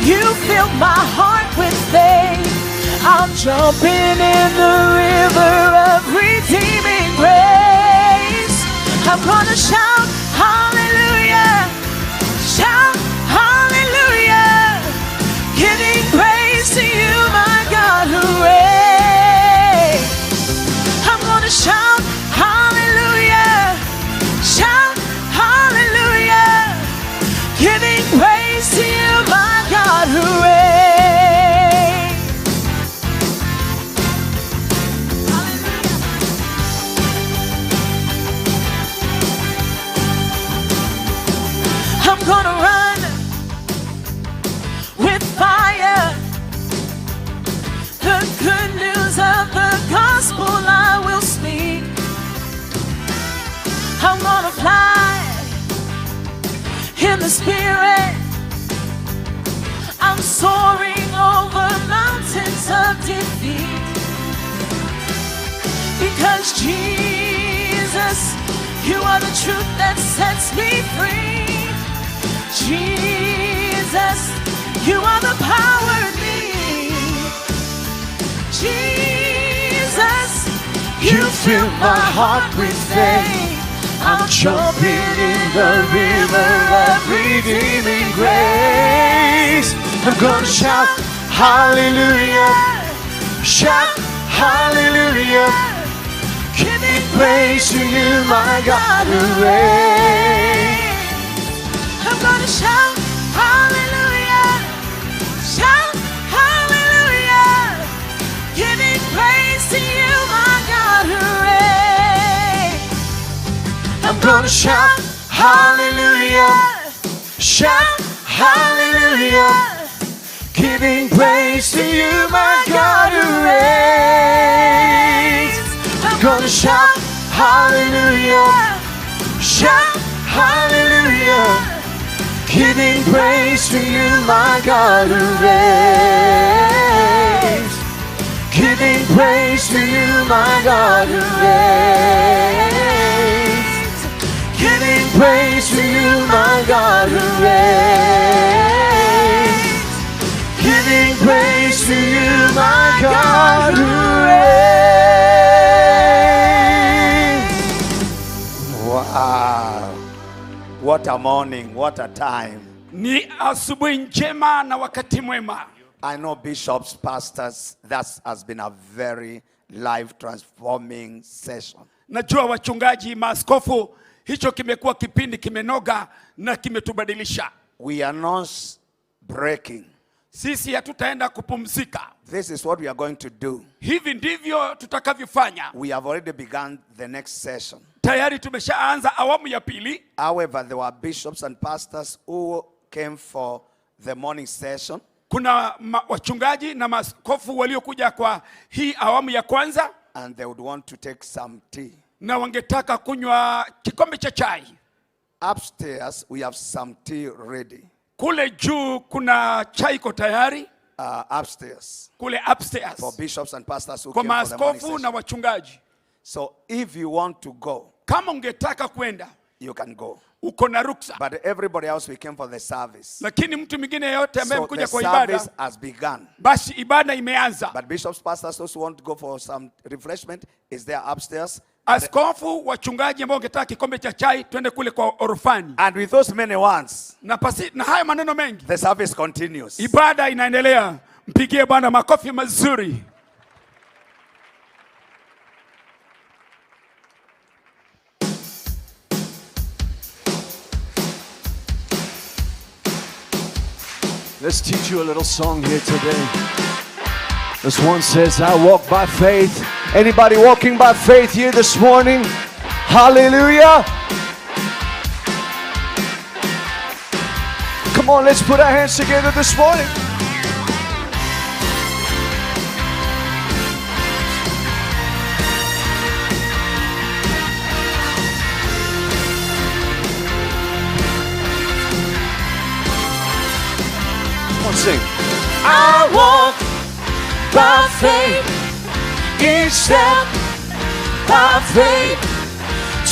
you fill my heart with faith. I'm jumping in the river of redeeming grace. I'm gonna shout hallelujah, shout hallelujah, giving praise to you, my God, who reigns. I'm gonna shout hallelujah, shout hallelujah, giving praise to you, my God, who reigns. I'm gonna run with fire. The good news of the gospel I will speak. I'm gonna fly in the spirit. I'm soaring over mountains of defeat. Because Jesus, you are the truth that sets me free. Jesus, you are the power in me. Jesus, you fill my heart with faith. I'm jumping in the river of redeeming grace. I'm gonna shout hallelujah, shout hallelujah, giving praise to you, my God who reigns. I'm gonna shout hallelujah, shout hallelujah, giving praise to you, my God who reigns. I'm gonna shout hallelujah, shout hallelujah, giving praise to you, my God who reigns. I'm gonna shout hallelujah, shout hallelujah, giving praise to you, my God who reigns. Giving praise to you, my God who reigns. Giving praise to you, my God who reigns. Giving praise to you, my God who reigns. Wow. What a morning, what a time. Ni asubuhi njema na wakati mwema. I know bishops, pastors, that has been a very life transforming session. Najua wachungaji, maaskofu, hicho kimekuwa kipindi kimenoga na kimetubadilisha. We are not breaking. Sisi hatutaenda kupumzika. This is what we are going to do. Hivi ndivyo tutakavyofanya. We have already begun the next session. Tayari tumeshaanza awamu ya pili. However, there were bishops and pastors who came for the morning session. Kuna wachungaji na maaskofu waliokuja kwa hii awamu ya kwanza. And they would want to take some tea. Na wangetaka kunywa kikombe cha chai. Upstairs, we have some tea ready. Kule juu kuna chai iko tayari. Upstairs. Kule upstairs. For bishops and pastors who kwa came for the morning maaskofu session. na wachungaji. So if you want to go, kama ungetaka kwenda, you can go. Uko na ruksa. But everybody else, we came for the service. Lakini mtu mwingine yote ambaye So amekuja the kwa ibada, service has begun. basi ibada imeanza. But bishops, pastors, those who want to go for some refreshment, is there upstairs. Askofu, wachungaji ambao wangetaka kikombe cha chai, twende kule kwa orofani. And with those many ones, na haya maneno mengi, the service continues. Ibada inaendelea. Mpigie Bwana makofi mazuri. Let's teach you a little song here today. This one says, I walk by faith. Anybody walking by faith here this morning? Hallelujah. Come on, let's put our hands together this morning. Sing. I walk by faith, each step by faith,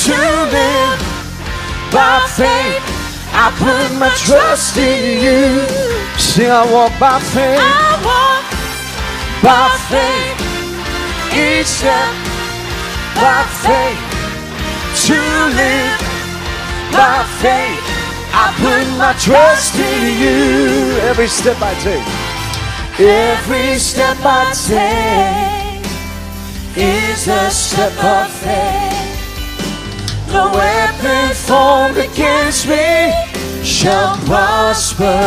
to live by faith. I put my trust in you. Sing, I walk by faith. I walk by faith, each step by faith, to live by faith. I put my trust in you. Every step I take, every step I take is a step of faith. No weapon formed against me shall prosper.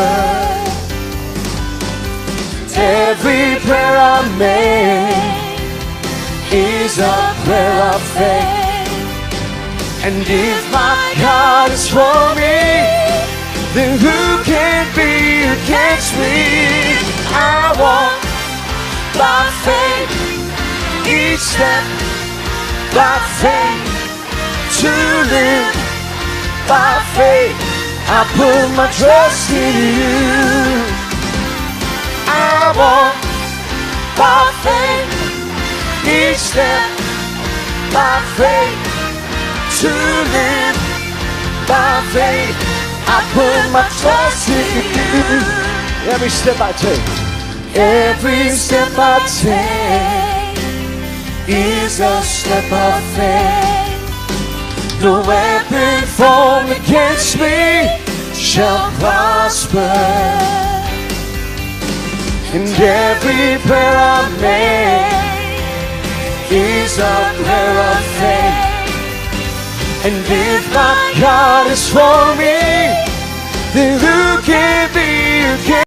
Every prayer I make is a prayer of faith. And if my God is for me, then who can be against me? I walk by faith, each step by faith, to live by faith. I put my trust in you. I walk by faith, each step by faith, to live by faith. I put my trust in you. Every step I take, every step I take is a step of faith. No weapon formed against me shall prosper. And every prayer I make is a prayer of faith. And if my God is for me, then who can be against?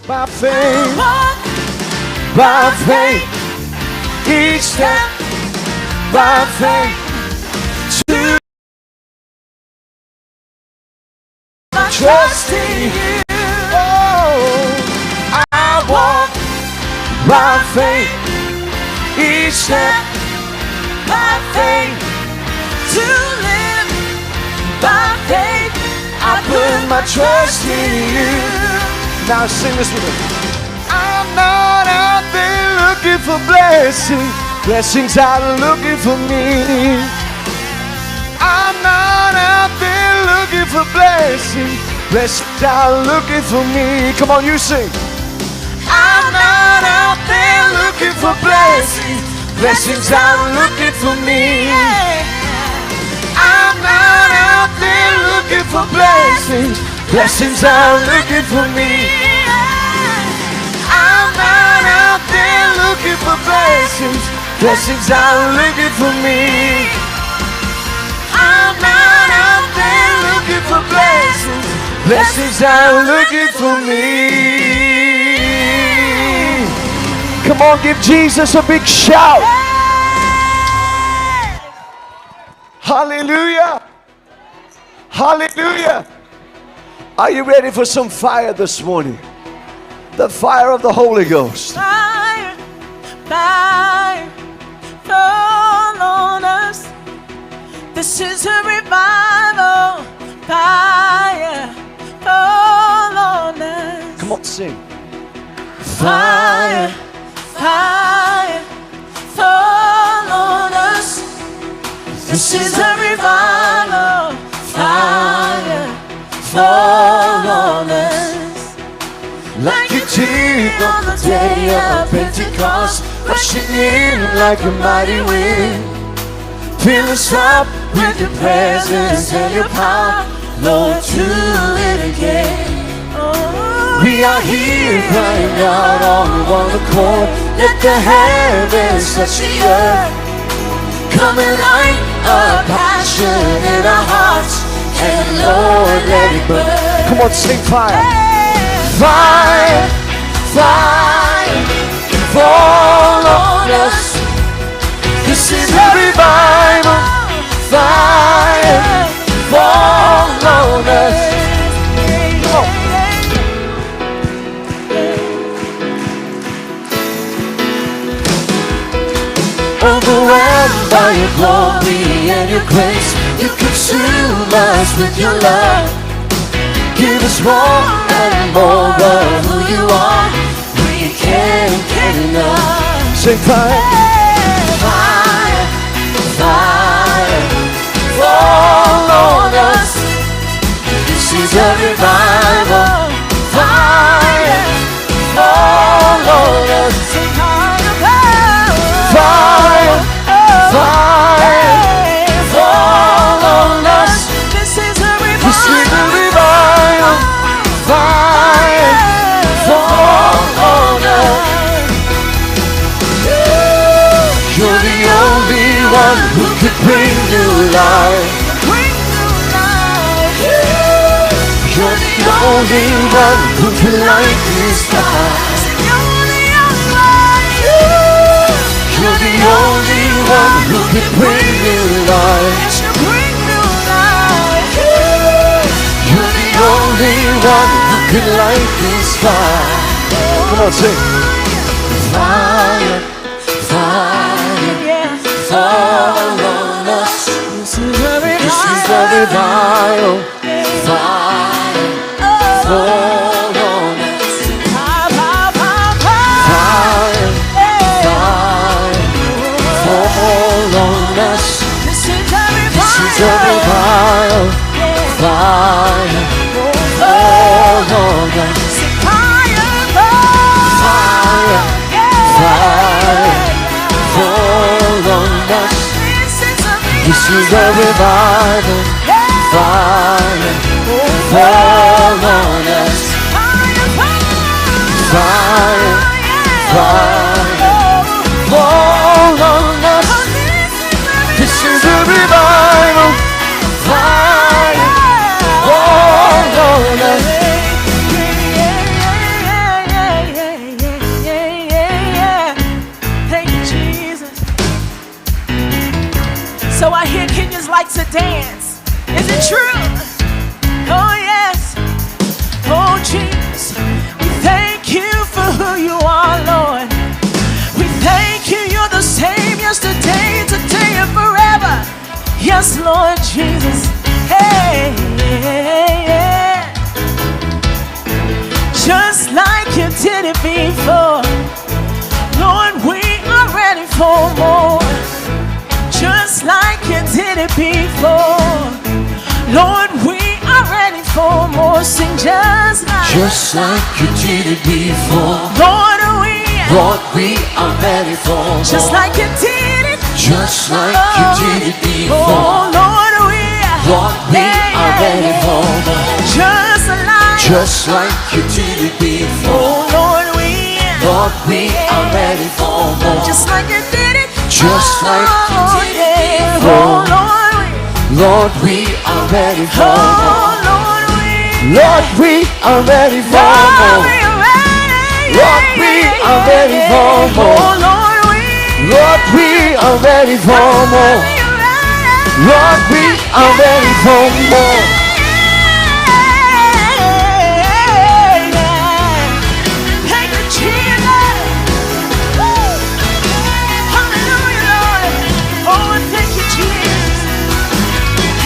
By faith, each step, by faith, to trust in you. Oh, I walk by faith, each step, by faith, to live by faith. I put my trust in you. Now sing this with me. I'm not out there looking for blessings. Blessings are looking for me. I'm not out there looking for blessings. Blessings are looking for me. Come on, you sing. I'm not out there looking for blessings. Blessings are looking for me. I'm not out there looking for blessings. Blessings are looking for me. I'm not out there looking for blessings. Blessings are looking for me. I'm not out there looking for blessings. Blessings are looking for me. Come on, give Jesus a big shout. Hallelujah. Hallelujah. Are you ready for some fire this morning? The fire of the Holy Ghost. Fire, fire, fall on us. This is a revival. Fire, fall on us. Come on, sing. Fire, fire, fall on us. This is a revival. Fire, fall on us. Like you did on the day of Pentecost, rushing in like a mighty wind. Fill us up with your presence and your power, Lord, do it again. We are here crying out on one accord. Let the heavens touch the earth. Come and light a passion in our hearts, and Lord, let it burn. Come on, sing fire. Fire, fire, fall on us. This is a revival. Fire, fall on us. Come on. Overwhelmed by your glory and your grace, you consume us with your love. Give us more and more of who you are. We can't get enough. Sing fire. Fire, fire, fall on us. This is a revival. Fire, fall on us. Fire, fire, fall on us. This is a This is a revival. Fire, fall on us. You're the only one who could bring new life. You're the only one who can light this fire. You're the only one who can bring new life. You're the only one who can light this fire. Come on, sing. Fire, fire, fire. revival. Fire, fall on us. Fire, fire, fall on us. This is a revival. Fire, fall on us. Fire, fire, fall on us. This is a revival. Fire, fall on us. Fire, fire, fall on us. This is a revival. Fire, fall on us. Thank you, Jesus. So I hear Kenyans like to dance. Is it true? Oh yes. Oh Jesus. We thank you for who you are, Lord. We thank you, you're the same yesterday, today, and forever. Yes, Lord Jesus. Hey, yeah. Just like you did it before, Lord, we are ready for more. Just like you did it before, Lord, we are ready for more. Sing just like you did it before, Lord, we are ready for more. Just like you did it, just like you did it before, Lord, we are ready for more. Just like you did it before, Lord, we are ready for more. Just like you did it, just like you did it before, Lord, we are ready for more. Lord, we are ready for more. Lord, we are ready for more. Lord, we are ready for more. Lord, we are ready for more. Thank you, Jesus. Hallelujah, Lord. Oh, thank you, Jesus.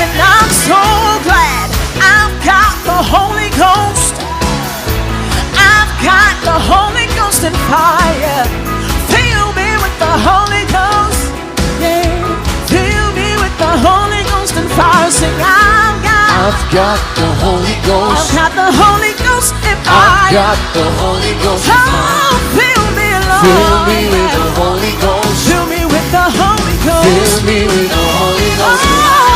And I'm so glad I've got the Holy Ghost. I've got the Holy Ghost and fire. Fill me with the Holy Ghost. Yeah. Fill me with the Holy Ghost and fire. Sing, I've got the Holy Ghost. I've got the Holy Ghost and fire. I've got the Holy Ghost and fire. Oh, fill me, Lord. Fill me with the Holy Ghost. Fill me with the Holy Ghost. Fill me with the Holy Ghost. Oh,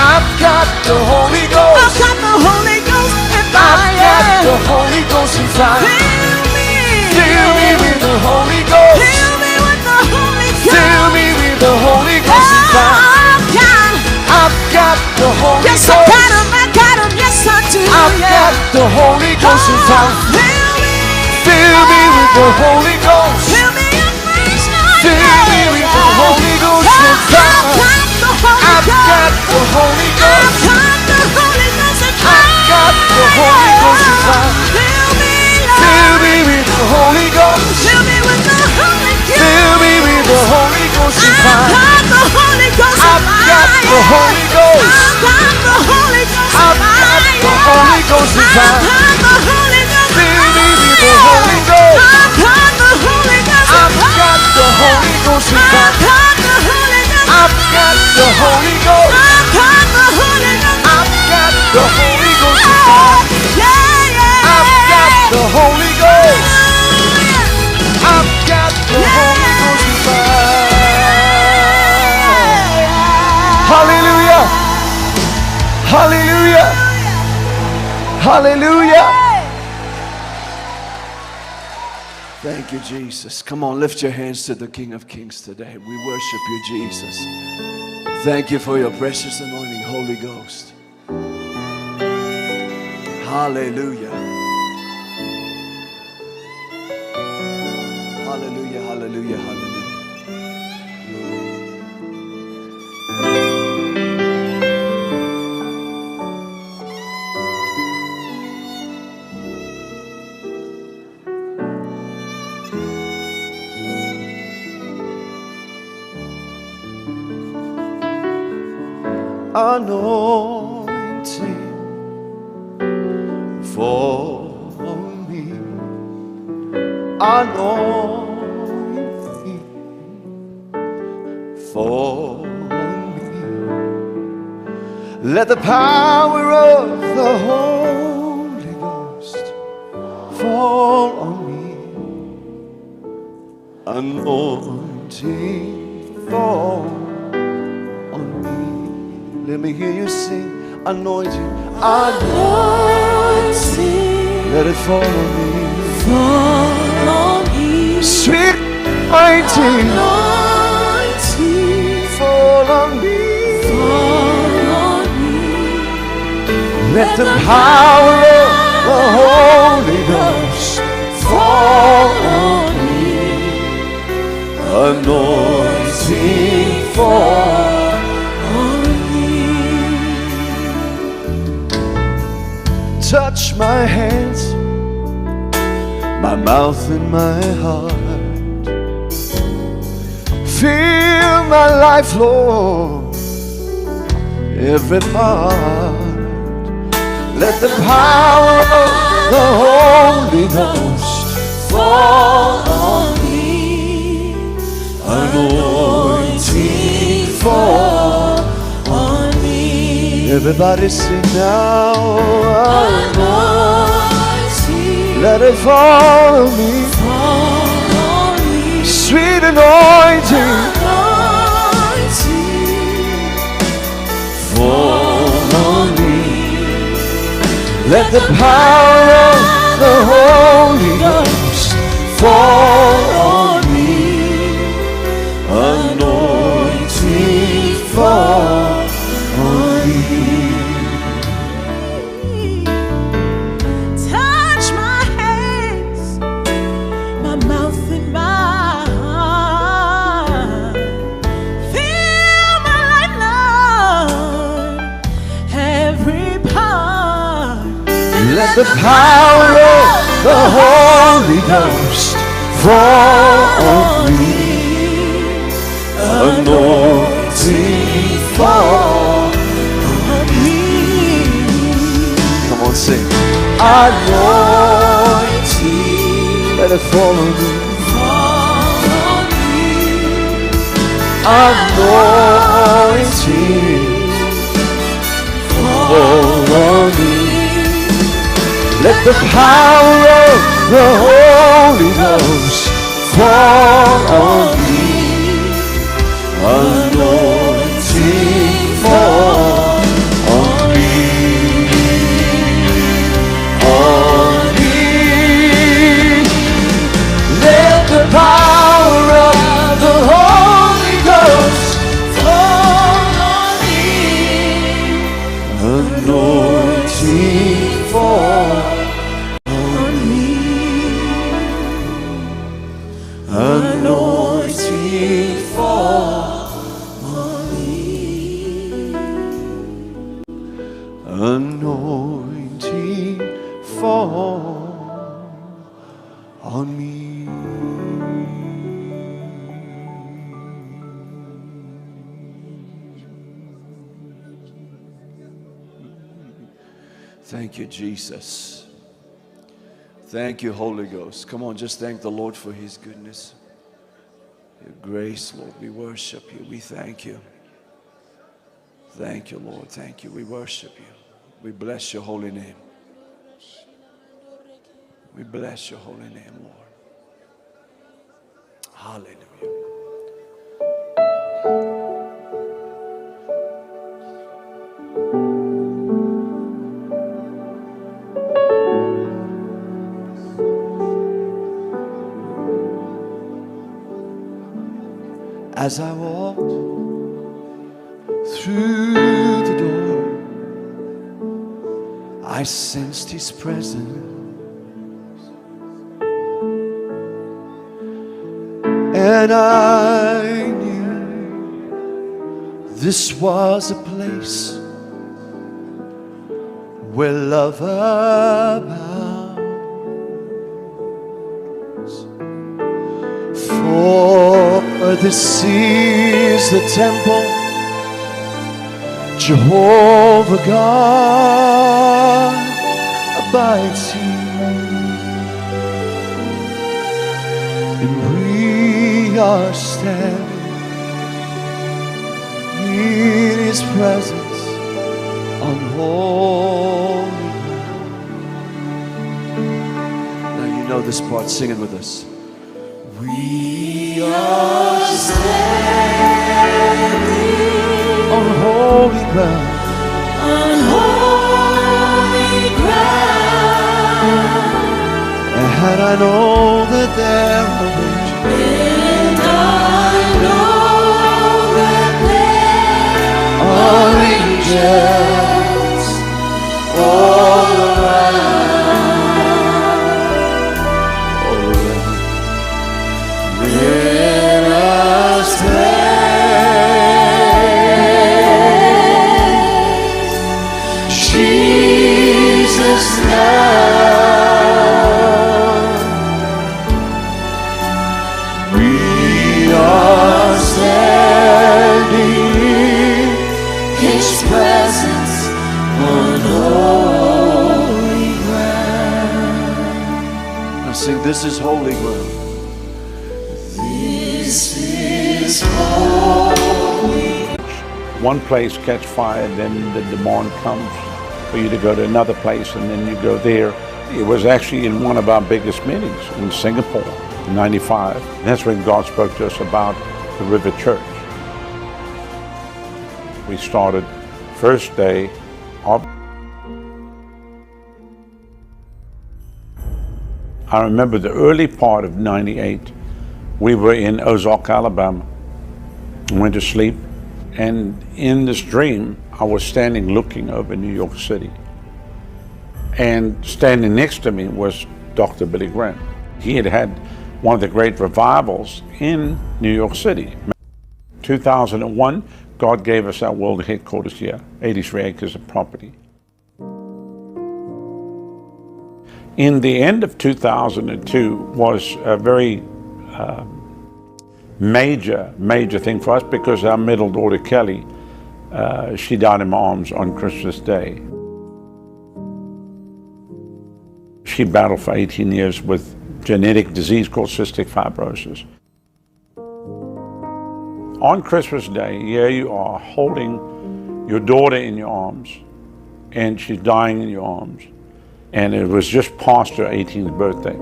I've got the Holy Ghost. I've got the Holy Ghost and fire. I've got the Holy Ghost and fire. Fill me with the Holy Ghost. Fill me with the Holy Ghost. Fill me with the Holy Ghost and fire. I've got the Holy Ghost. Yes, I got him, yes I do. I've got the Holy Ghost and fire. Fill me with the Holy Ghost. Fill me with the Holy Ghost and fire. I've got the Holy Ghost. I've got the Holy Ghost and fire. I've got the Holy Ghost and fire. Fill me with the Holy Ghost. Fill me with the Holy Ghost. Fill me with the Holy Ghost and fire. I've got the Holy Ghost. I've got the Holy Ghost. I've got the Holy Ghost. I've got the Holy Ghost and fire. I've got the Holy Ghost. Fill me with the Holy Ghost. I've got the Holy Ghost. I've got the Holy Ghost and fire. I've got the Holy Ghost. I've got the Holy Ghost. I've got the Holy Ghost. I've got the Holy Ghost and fire. I've got the Holy Ghost. I've got the Holy Ghost and fire. Hallelujah. Hallelujah. Hallelujah. Thank you, Jesus. Come on, lift your hands to the King of Kings today. We worship you, Jesus. Thank you for your precious anointing, Holy Ghost. Hallelujah. Hallelujah, hallelujah, hallelujah. anointing fall on me, anointing fall on me. Let the power of the Holy Ghost fall on me, anointing fall on me. Let me hear you sing, anointing, anointing. Let it fall on me, fall on me. Sweet anointing, Anointing, fall on me, fall on me. Let the power of the Holy Ghost fall on me, anointing fall on me. Touch my hands, my mouth and my heart. Fill my life, Lord, every part. Let the power of the Holy Ghost Fall on me, anointing fall on me. Everybody sing now, Anointing, let it fall on me, fall on me. sweet anointing Anointing, fall on me. Let the power of the Holy Ghost fall on me, anointing fall on me. touch my hands, my mouth and my heart. Fill my life, Lord, every part. Let the power of the Holy Ghost fall on me, anointing fall on me. Come on, sing. Anointing, let it fall on me. Fall on me. Anointing, fall on me. Let the power of the Holy Ghost fall on me, anointing fall on me, on me. Let the power of the Holy Ghost Fall on me. anointing fall On me. anointing fall On me. anointing fall on me. Thank you, Jesus. Thank you, Holy Ghost. Come on, just thank the Lord for his goodness, your grace, Lord. We worship you. We thank you. Thank you, Lord. Thank you. We worship you. We bless your holy name. We bless your holy name, Lord. Hallelujah. As I walked through the door, I sensed his presence. And I knew this was a place where love abounds. For this is the temple, Jehovah God abides here, and we are standing in His presence on holy ground. Now you know this part, sing it with us. We are standing on holy ground. On holy ground. And I know that there are angels. And I know that there are angels all around. All around. Let us praise Jesus now. We are standing in His presence on holy ground. Now sing, this is holy ground. This is holy. One place catch fire, then the demand comes for you to go to another place, and then you go there. It was actually in one of our biggest meetings in Singapore in '95. And that's when God spoke to us about the River Church. We started first day of. I remember the early part of '98. We were in Ozark, Alabama. I went to sleep, and in this dream, I was standing looking over New York City. And standing next to me was Dr. Billy Graham. He had had one of the great revivals in New York City. 2001, God gave us our world headquarters here, 83 acres of property. In the end of 2002 was a very major thing for us, because our middle daughter, Kelly, she died in my arms on Christmas Day. She battled for 18 years with genetic disease called cystic fibrosis. On Christmas Day, here you are holding your daughter in your arms, and she's dying in your arms. And it was just past her 18th birthday.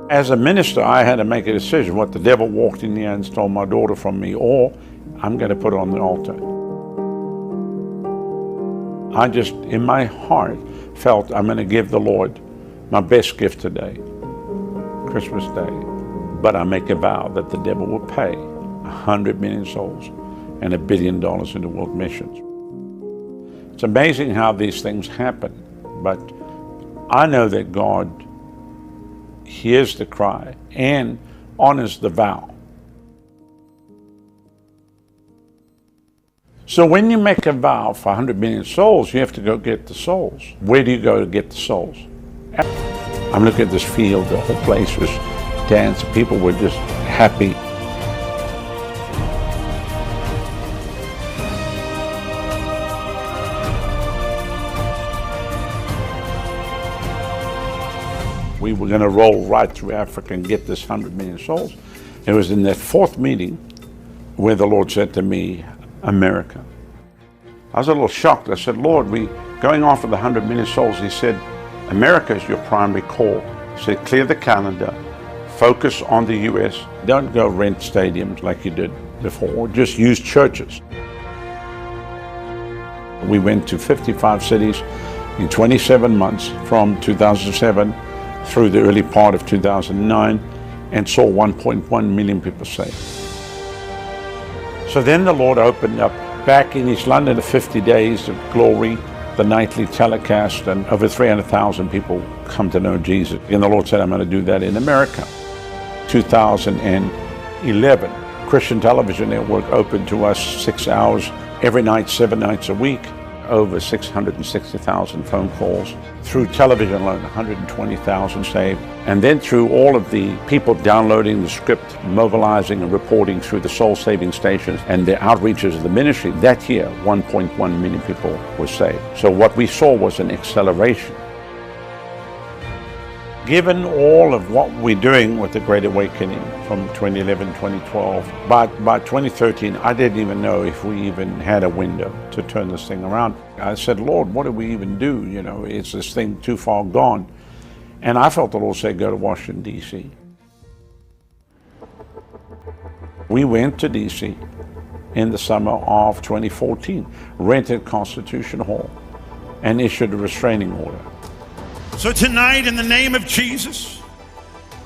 As a minister, I had to make a decision. What, the devil walked in here and stole my daughter from me, or I'm going to put her on the altar. I just, in my heart, felt I'm going to give the Lord my best gift today, Christmas Day. But I make a vow that the devil will pay 100 million souls and $1 billion into world missions. It's amazing how these things happen, but I know that God hears the cry and honors the vow. So when you make a vow for 100 million souls, you have to go get the souls. Where do you go to get the souls? I'm looking at this field, the whole place was dancing, people were just happy. We were going to roll right through Africa and get this 100 million souls. It was in that fourth meeting where the Lord said to me, America. I was a little shocked. I said, Lord, we going on for the 100 million souls. He said, America is your primary call. He said, clear the calendar, focus on the U.S. Don't go rent stadiums like you did before, just use churches. We went to 55 cities in 27 months from 2007 through the early part of 2009 and saw 1.1 million people saved. So then the Lord opened up back in East London, the 50 days of glory, the nightly telecast, and over 300,000 people come to know Jesus. And the Lord said, I'm going to do that in America. 2011, Christian Television Network opened to us 6 hours every night, 7 nights a week. over 660,000 phone calls. Through television alone, 120,000 saved. And then through all of the people downloading the script, mobilizing and reporting through the soul-saving stations and the outreaches of the ministry, that year, 1.1 million people were saved. So what we saw was an acceleration. Given all of what we're doing with the Great Awakening from 2011, 2012, by 2013, I didn't even know if we even had a window to turn this thing around. I said, Lord, what do we even do? You know, is this thing too far gone? And I felt the Lord say, go to Washington, D.C. We went to D.C. in the summer of 2014, rented Constitution Hall, and issued a restraining order. So tonight, in the name of Jesus,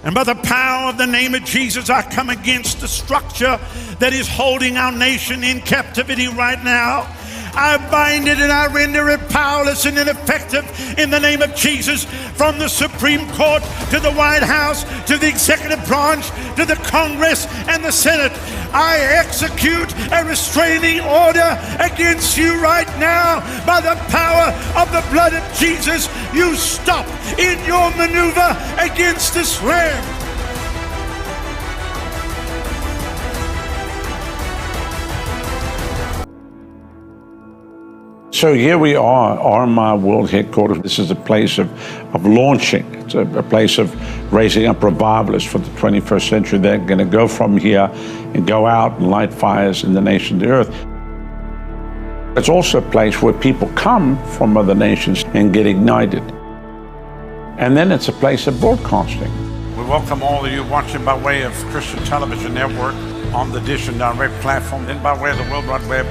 and by the power of the name of Jesus, I come against the structure that is holding our nation in captivity right now. I bind it and I render it powerless and ineffective in the name of Jesus. From the Supreme Court to the White House to the executive branch to the Congress and the Senate, I execute a restraining order against you right now by the power of the blood of Jesus. You stop in your maneuver against this land. So here we are, RMI World Headquarters. This is a place of launching. It's a place of raising up revivalists for the 21st century. They're going to go from here and go out and light fires in the nations of the earth. It's also a place where people come from other nations and get ignited. And then it's a place of broadcasting. We welcome all of you watching by way of Christian Television Network on the Dish and Direct platform, then by way of the World Wide Web.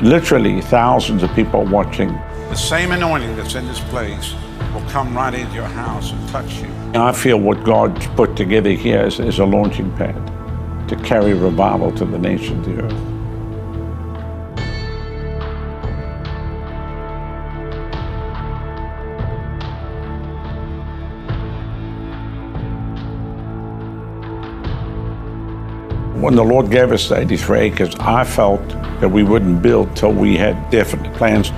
Literally thousands of people watching. The same anointing that's in this place will come right into your house and touch you. I feel what God's put together here is a launching pad to carry revival to the nations of the earth. When the Lord gave us the 83 acres, I felt that we wouldn't build till we had definite plans.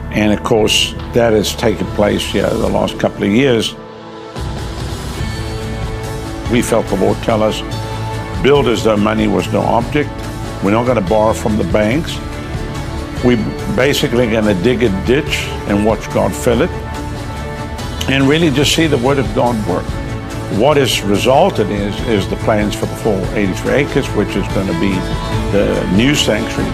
And of course, that has taken place here the last couple of years. We felt the Lord tell us, build as though money was no object. We're not going to borrow from the banks. We're basically going to dig a ditch and watch God fill it. And really just see the Word of God work. What has resulted is the plans for the full 83 acres, which is going to be the new sanctuary.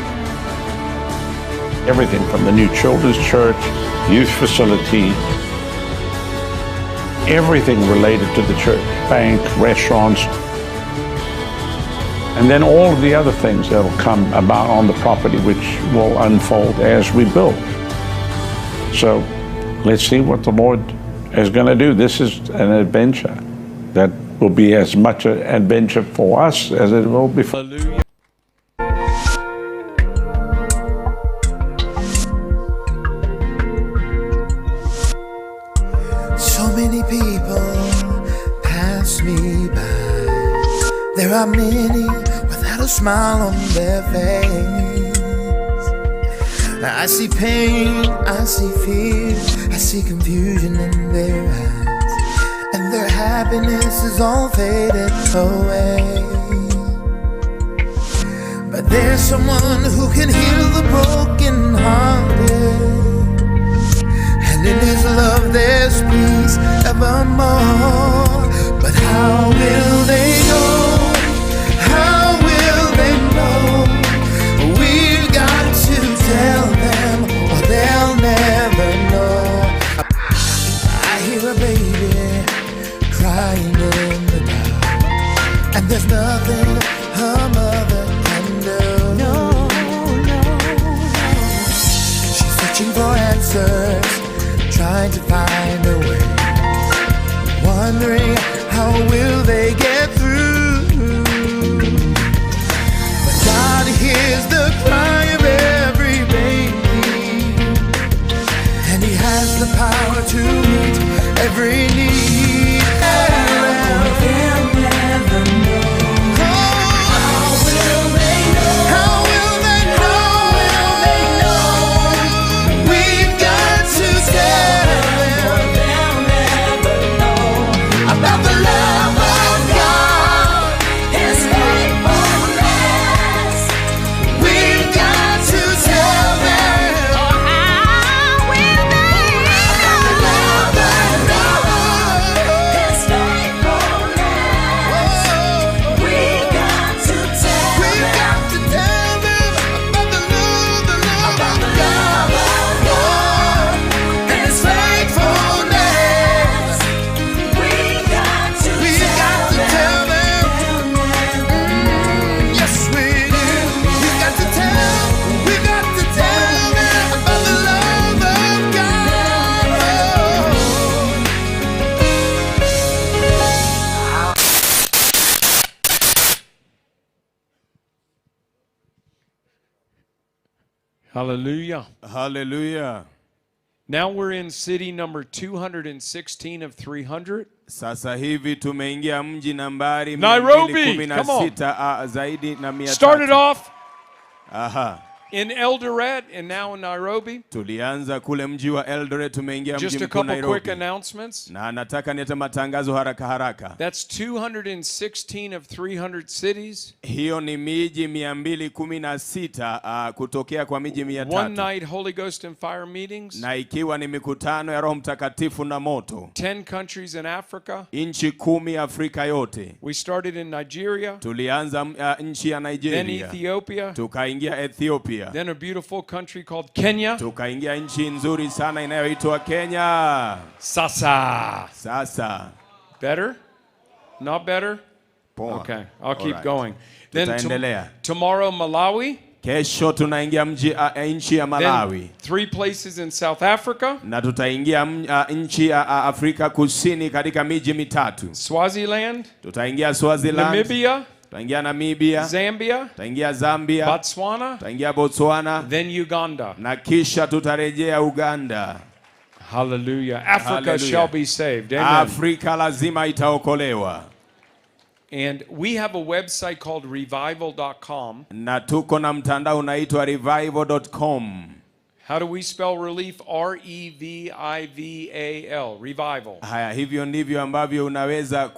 Everything from the new children's church, youth facility, everything related to the church, bank, restaurants, and then all of the other things that will come about on the property, which will unfold as we build. So let's see what the Lord is going to do. This is an adventure that will be as much an adventure for us as it will be for you. So many people pass me by. There are many without a smile on their face. I see pain, I see fear, I see confusion in their eyes. And their happiness is all faded away. But there's someone who can heal the broken hearted, and in his love there's peace evermore. But how will they know? How will they know? We've got to tell them, or they'll never know. I hear a baby crying in the dark, and there's nothing her mother can do. No. She's searching for answers, trying to find a way, wondering how will they get through. But God hears the cry of every baby, and He has the power to meet every need. Hallelujah. Hallelujah. Now we're in city number 216 of 300. Sasa hivi tumeingia mji nambari Nairobi. Come on. 216 zaidi na 300. Started off Aha. in Eldoret and now in Nairobi. Tulianza kule mji wa Eldoret, tumeingia Just mji a mkuu couple Nairobi. quick announcements. Na nataka niete matangazo haraka haraka. That's 216 of 300 cities. Hiyo ni miji 216 kutokea kwa miji 300. One night Holy Ghost and fire meetings. Na ikiwa ni mikutano ya Roho Mtakatifu na moto. 10 countries in Africa. Nchi 10 Afrika yote. We started in Nigeria. Tulianza nchi ya Nigeria. Then Ethiopia. Tukaingia Ethiopia. Then a beautiful country called Kenya. Tukaingia nchi nzuri sana inayoitwa Kenya. Sasa. Better? Not better? Poa. Okay, I'll keep right. going. Then Tutaendelea. Tomorrow Malawi. Kesho tunaingia nchi ya Malawi. Then 3 places in South Africa. Na tutaingia nchi ya Afrika Kusini katika miji 3. Swaziland. Tutaingia Swaziland. Namibia. Tutaingia Namibia. Zambia. Tutaingia Zambia. Botswana. Tutaingia Botswana. Then Uganda. Na kisha tutarejea Uganda. Hallelujah. Africa Hallelujah. shall be saved. Amen. Afrika lazima itaokolewa. And we have a website called revival.com. Na tuko na mtandao unaitwa revival.com. How do we spell relief? R-E-V-I-V-A-L. Revival. Haya, hivyo ndivyo ambavyo unaweza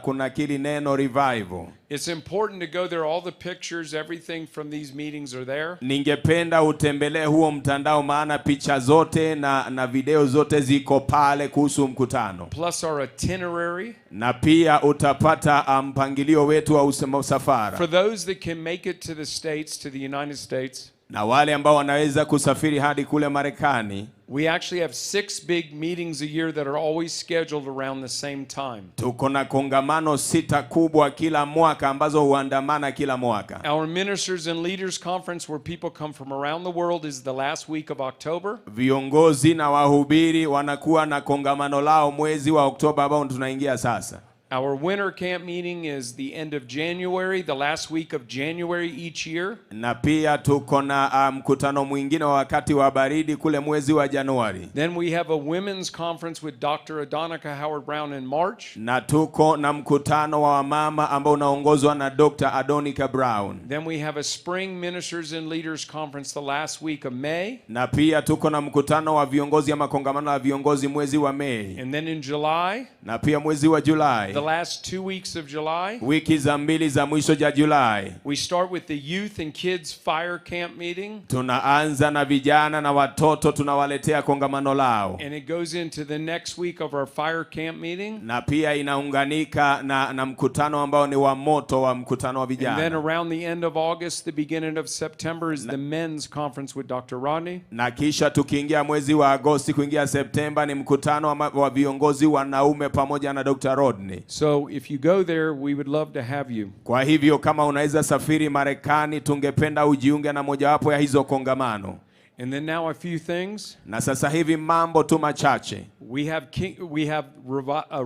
kunakili neno revival. It's important to go there. All the pictures, everything from these meetings are there. Ningependa utembelee huo mtandao, maana picha zote na video zote ziko pale kuhusu mkutano. Plus our itinerary. Na pia utapata mpangilio wetu wa usafara. For those that can make it to the States, to the United States. Na wale ambao wanaweza kusafiri hadi kule Marekani. We actually have 6 big meetings a year that are always scheduled around the same time. Tuko na kongamano 6 kubwa kila mwaka ambazo huandamana kila mwaka. Our Ministers and Leaders Conference, where people come from around the world, is the last week of October. Viongozi na wahubiri wanakuwa na kongamano lao mwezi wa Oktoba ambao tunaingia sasa. Our winter camp meeting is the end of January, the last week of January each year. Na pia tuko na mkutano mwingine wa wakati wa baridi kule mwezi wa Januari. Then we have a women's conference with Dr. Adonica Howard Brown in March. Na tuko na mkutano wa wamama ambao unaongozwa na Dr. Adonica Brown. Then we have a spring ministers and leaders conference the last week of May. Na pia tuko na mkutano wa viongozi ama kongamano la viongozi mwezi wa Mei. And then in July. Na pia mwezi wa Julai. The last 2 weeks of July. Wiki za 2 za mwisho za Julai. We start with the youth and kids fire camp meeting. Tunaanza na vijana na watoto, tunawaletea kongamano lao. And it goes into the next week of our fire camp meeting. Na pia inaunganika na mkutano ambao ni wa moto wa mkutano wa vijana. And then around the end of August, the beginning of September is the men's conference with Dr. Rodney. Na kisha tukiingia mwezi wa Agosti kuingia Septemba ni mkutano wa viongozi wanaume pamoja na Dr. Rodney. So if you go there, we would love to have you. Kwa hivyo kama unaweza safiri Marekani, tungependa ujiunge na mojawapo ya hizo kongamano. And then now a few things. Na sasa hivi mambo tu machache. We have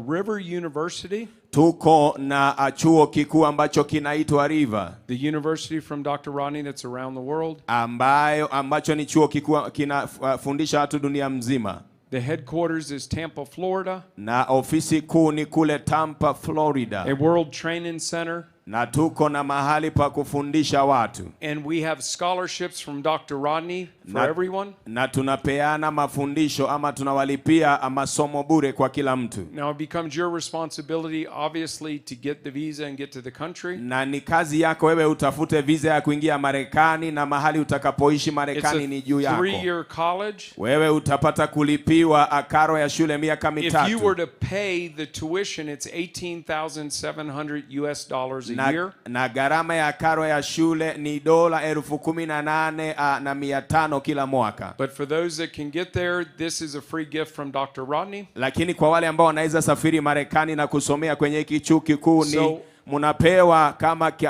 River University. Tuko na chuo kikuu ambacho kinaitwa River. The university from Dr. Rodney that's around the world. Ambacho ni chuo kikuu kinafundisha watu dunia mzima. The headquarters is Tampa, Florida. Na ofisi kuu ni kule Tampa, Florida. A World Training Center. Na tuko na mahali pa kufundisha watu. And we have scholarships from Dr. Rodney for everyone. Na tunapeana mafundisho ama tunawalipia masomo bure kwa kila mtu. Now it becomes your responsibility obviously to get the visa and get to the country. Na ni kazi yako wewe utafute visa ya kuingia Marekani, na mahali utakapoishi Marekani ni juu yako. It's a 3-year college. Wewe utapata kulipiwa karo ya shule miaka 3. If you were to pay the tuition, it's $18,700 a year. Na gharama ya karo ya shule ni $18,500 kila mwaka. But for those that can get there, this is a free gift from Dr. Rodney. Lakini kwa wale ambao wanaweza safiri Marekani na kusomea kwenye hiki chuo kikuu ni mnapewa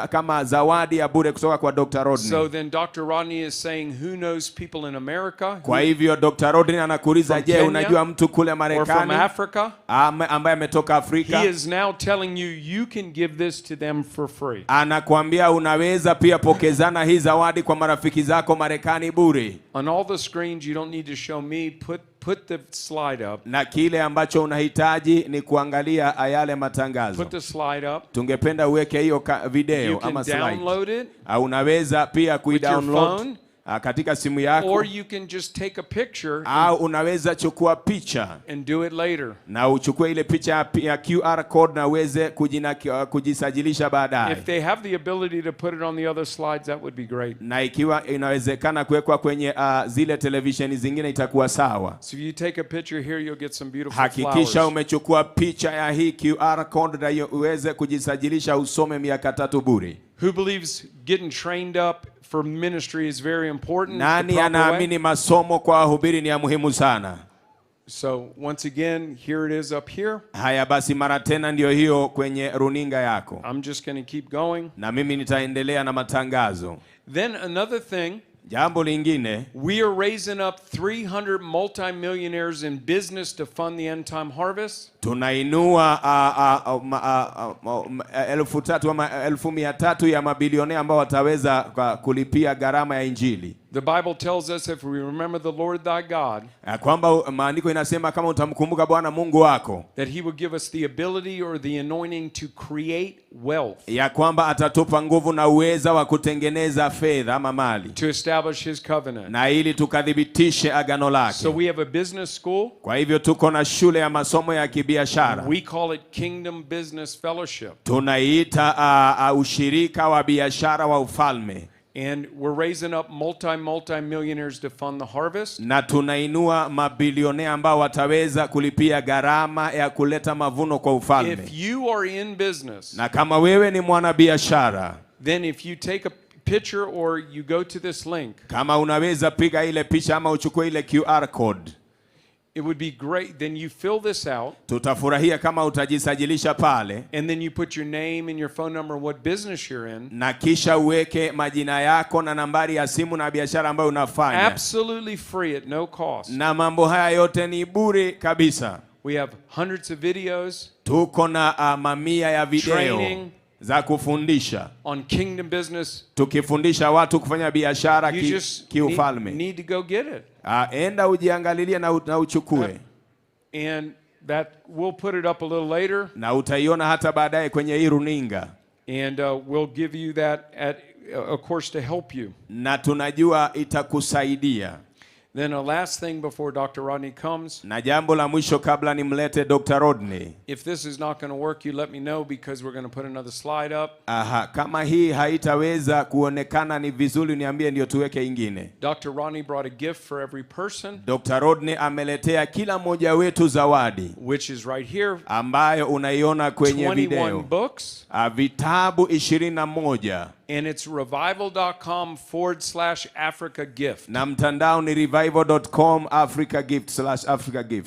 kama zawadi ya bure kutoka kwa Dr. Rodney. So then Dr. Rodney is saying, who knows people in America? Kwa hivyo Dr. Rodney anakuuliza, je, unajua mtu kule Or from Marekani Africa? ambaye ametoka Afrika? He is now telling you, you can give this to them for free. Anakuambia unaweza pia pokezana hii zawadi kwa marafiki zako Marekani bure. On all the screens, you don't need to show me. Put the slide up. Na kile ambacho unahitaji ni kuangalia yale matangazo. Put the slide up. Tungependa uweke hiyo video ama slide. You can download it. Unaweza pia kuidownload katika simu yako. Or you can just take a picture. Au unaweza chukua picha. And do it later. Na uchukue ile picha ya QR code na uweze kujisajilisha baadaye. If they have the ability to put it on the other slides, that would be great. Na ikiwa inawezekana kuwekwa kwenye zile televisheni zingine itakuwa sawa. So if you take a picture here, you'll get some beautiful flowers. Hakikisha umechukua picha ya hii QR code na uweze kujisajilisha usome miaka 3 bure. Who believes getting trained up for ministry is very important? Nani anaamini masomo kwa wahubiri ni ya muhimu sana? So once again, here it is up here. Haya basi mara tena ndio hiyo kwenye runinga yako. I'm just going to keep going. Na mimi nitaendelea na matangazo. Then another thing, jambo lingine, we are raising up 300 multimillionaires in business to fund the end time harvest. Tunainua 300 ama 1,300 ya mabilionea ambao wataweza kulipia gharama ya injili. The Bible tells us if we remember the Lord thy God, kwamba maandiko inasema kama utamkumbuka Bwana Mungu wako, that he would give us the ability or the anointing to create wealth. Ya kwamba atatupa nguvu na uweza wa kutengeneza fedha ama mali. To establish his covenant. Na ili tukadhibitishe agano lake. So we have a business school. Kwa hivyo tuko na shule ya masomo ya kibiashara. We call it Kingdom Business Fellowship. Tunaita ushirika wa biashara wa ufalme. And we're raising up multi-millionaires to fund the harvest. Na tunainua mabilionea ambao wataweza kulipia gharama ya kuleta mavuno kwa ufalme. If you are in business, na kama wewe ni mwanabiashara, then if you take a picture or you go to this link, kama unaweza piga ile picha ama uchukue ile QR code, it would be great. Then you fill this out. Tutafurahia kama utajisajilisha pale. And then you put your name and your phone number and what business you're in. Na kisha uweke majina yako na nambari ya simu na biashara ambayo unafanya. Absolutely free at no cost. Na mambo haya yote ni bure kabisa. We have hundreds of videos. Tuko na mamia ya video. Training. Za kufundisha. On kingdom business. Tukifundisha watu kufanya biashara kiufalme. You need to go get it. Enda ujiangalilie na uchukue. And that we'll put it up a little later. Na utaiona hata baadaye kwenye hii runinga. And we'll give you that at of course to help you. Na tunajua itakusaidia. Then a last thing before Dr. Rodney comes. Na jambo la mwisho kabla nimlete Dr. Rodney. If this is not going to work, you let me know because we're going to put another slide up. Kama hii haitaweza kuonekana ni vizuri niambie ndio tuweke ingine. Dr. Rodney brought a gift for every person. Dr. Rodney ameletea kila mmoja wetu zawadi. Which is right here. Ambayo unaiona kwenye video. 21 books. Vitabu 21. And it's revival.com/Africa gift. Na mtandao ni revival.com Africa gift.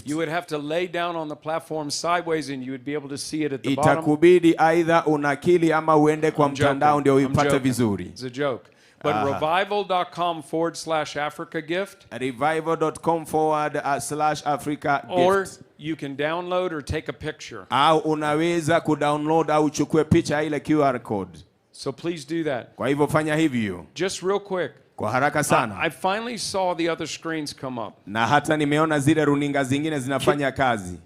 You would have to lay down on the platform sideways and you would be able to see it at the bottom. Itakubidi aidha unakili ama uende kwa mtandao ndio uipate vizuri. It's a joke. But revival.com/Africa gift. Revival.com/Africa gift. Or you can download or take a picture. Au unaweza kudownload au uchukue picha ile QR code. So please do that. Kwa hivyo fanya hivyo. Just real quick. Kwa haraka sana. I finally saw the other screens come up. Na hata nimeona zile runinga zingine zinafanya kazi.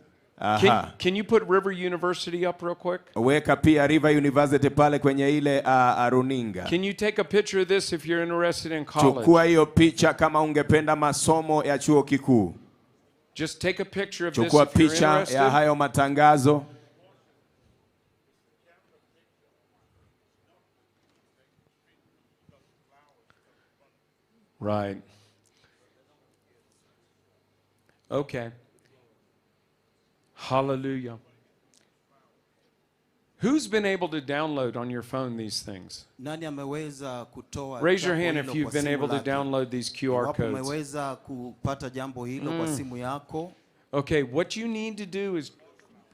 Can you put River University up real quick? Weka pia River University pale kwenye ile runinga. Can you take a picture of this if you're interested in college? Chukua hiyo picha kama ungependa masomo ya chuo kikuu. Just take a picture of this if you're interested. Chukua picha ya hayo matangazo. Right. Okay. Hallelujah. Who's been able to download on your phone these things? Nani ameweza kutoa Raise your hand if you've been able to download these QR codes. Umeweza kupata jambo hilo kwa simu yako. Okay, what you need to do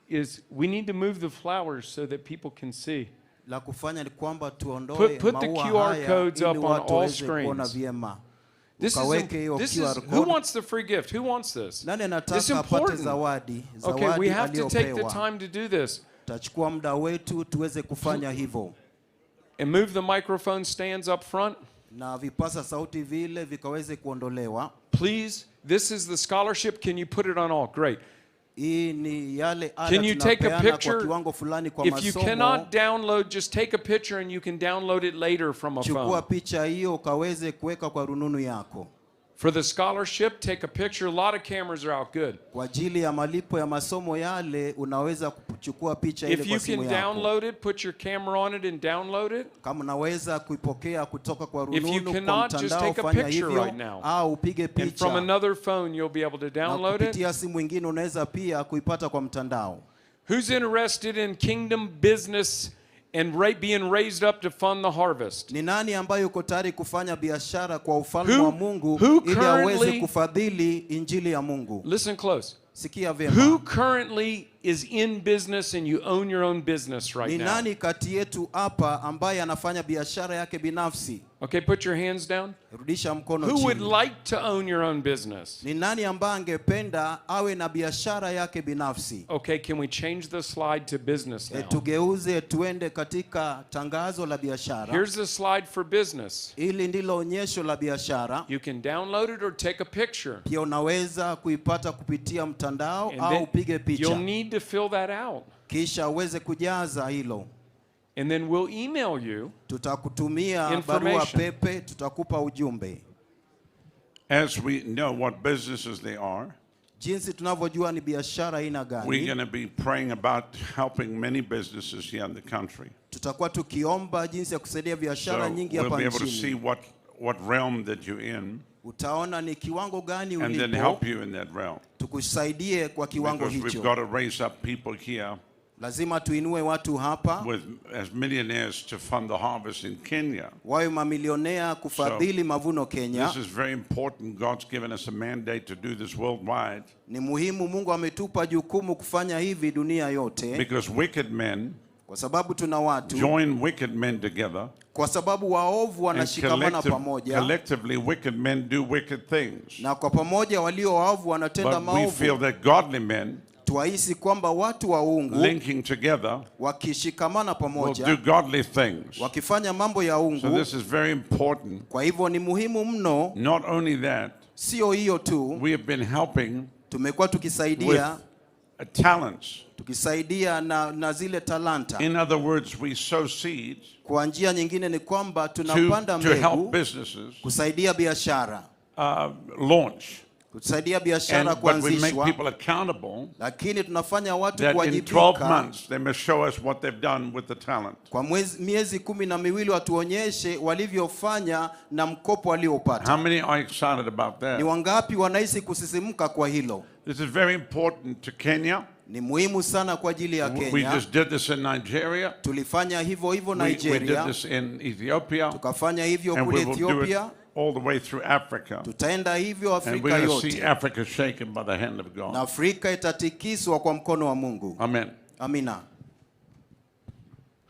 is we need to move the flowers so that people can see. La kufanya ni kwamba tuondoe Put the maua QR haya codes ili up on watu all waweze kuona screens. vyema. This Ukaweke hiyo is QR who code. wants the free gift? Who wants this? Nani It's anataka apate important. zawadi? Okay, we Zawadi have to take the aliyopewa. time to do this. Tachukua muda wetu tuweze kufanya hivyo. And move the microphone stands up front. Na vipasa sauti vile vikaweze kuondolewa. Please, this is the scholarship. Can you put it on all? Great. Hii ni yale ada Can you take a tunapeana kwa picture? kiwango fulani kwa If you masomo. cannot download, just take a picture and you can download it later from a Chukua phone. picha hiyo ukaweze kuweka kwa rununu yako. For the scholarship, take a picture. A lot of cameras are out. Good. Kwa ajili ya malipo ya masomo yale unaweza kuchukua picha ile If you kwa simu can yako. download it, put your camera on it and download it. Kama unaweza kuipokea kutoka kwa If you rununu kwa cannot, just mtandao, take a fanya picture hivyo right now. au upige And from picha. another phone, you'll be able to Na download it. kupitia simu nyingine unaweza pia kuipata kwa mtandao. Who's interested in kingdom business and being raised up to fund the harvest? Ni nani ambaye yuko tayari kufanya biashara kwa ufalme Who- wa Mungu who ili aweze currently- kufadhili injili ya Mungu? Listen close. Sikia Who vyema. currently is in business and you own your own business right Ni now? nani kati yetu hapa ambaye anafanya biashara yake binafsi? Okay, put your hands down. Rudisha mkono Who would chini. like to own your own business? Ni nani ambaye angependa awe na biashara yake binafsi? Okay, can we change the slide to business now? Tugeuze tuende katika tangazo la biashara. Here's the slide for business. Hili ndilo onyesho la biashara. You can download it or take a picture. Pia unaweza kuipata kupitia mtandao And au then upige you'll picha. need to fill that out. Kisha uweze kujaza hilo. And then we'll email you Tutakutumia barua information. pepe, tutakupa ujumbe. As we know what businesses they are, Jinsi tunavyojua ni biashara aina we're gani. going to be praying about helping many businesses here in the country. Tutakuwa tukiomba jinsi ya kusaidia biashara So nyingi we'll hapa be able to see nchini. what realm that you're in, Utaona ni kiwango gani and then ulipo, help you in that realm. tukusaidie kwa kiwango Because we've hicho. got to raise up people here Lazima tuinue watu hapa with as millionaires to fund the harvest in Kenya. wawe mamilionea kufadhili mavuno Kenya. This is very important. God's given us a mandate to do this worldwide Ni muhimu, Mungu ametupa jukumu kufanya hivi dunia yote, because wicked men kwa sababu tuna watu, join wicked men together, kwa sababu waovu and wanashikamana pamoja, collectively wicked men do wicked things. na kwa pamoja walio waovu wanatenda But we feel maovu. that godly men Twahisi kwamba watu wa uungu linking together wakishikamana will pamoja, do godly things. wakifanya mambo ya So uungu. this is very important. Kwa hivyo ni muhimu mno. Not only that, Sio hiyo tu, we have been helping tumekuwa with tukisaidia talents. tukisaidia na zile talanta. In other words, we sow seeds Kwa njia nyingine ni kwamba tunapanda to help mbegu businesses kusaidia biashara, launch. kusaidia biashara But we make kuanzishwa, people accountable lakini tunafanya watu that in 12 kuwajibika. months they must show us what they've done with the talent. Kwa miezi 12 watuonyeshe walivyofanya na mkopo waliopata. How many are excited about Ni that? wangapi wanahisi kusisimka kwa hilo? This is very important to Kenya. Ni muhimu sana kwa ajili ya We Kenya. just did this in Nigeria. Tulifanya hivyo hivyo We did Nigeria, this in Ethiopia. tukafanya hivyo And kule we will do it Ethiopia, all the way through Africa. tutaenda hivyo And Afrika we're going to see yote, Africa shaken by the hand of na God. Afrika itatikiswa kwa mkono wa Mungu. Amen. Amina.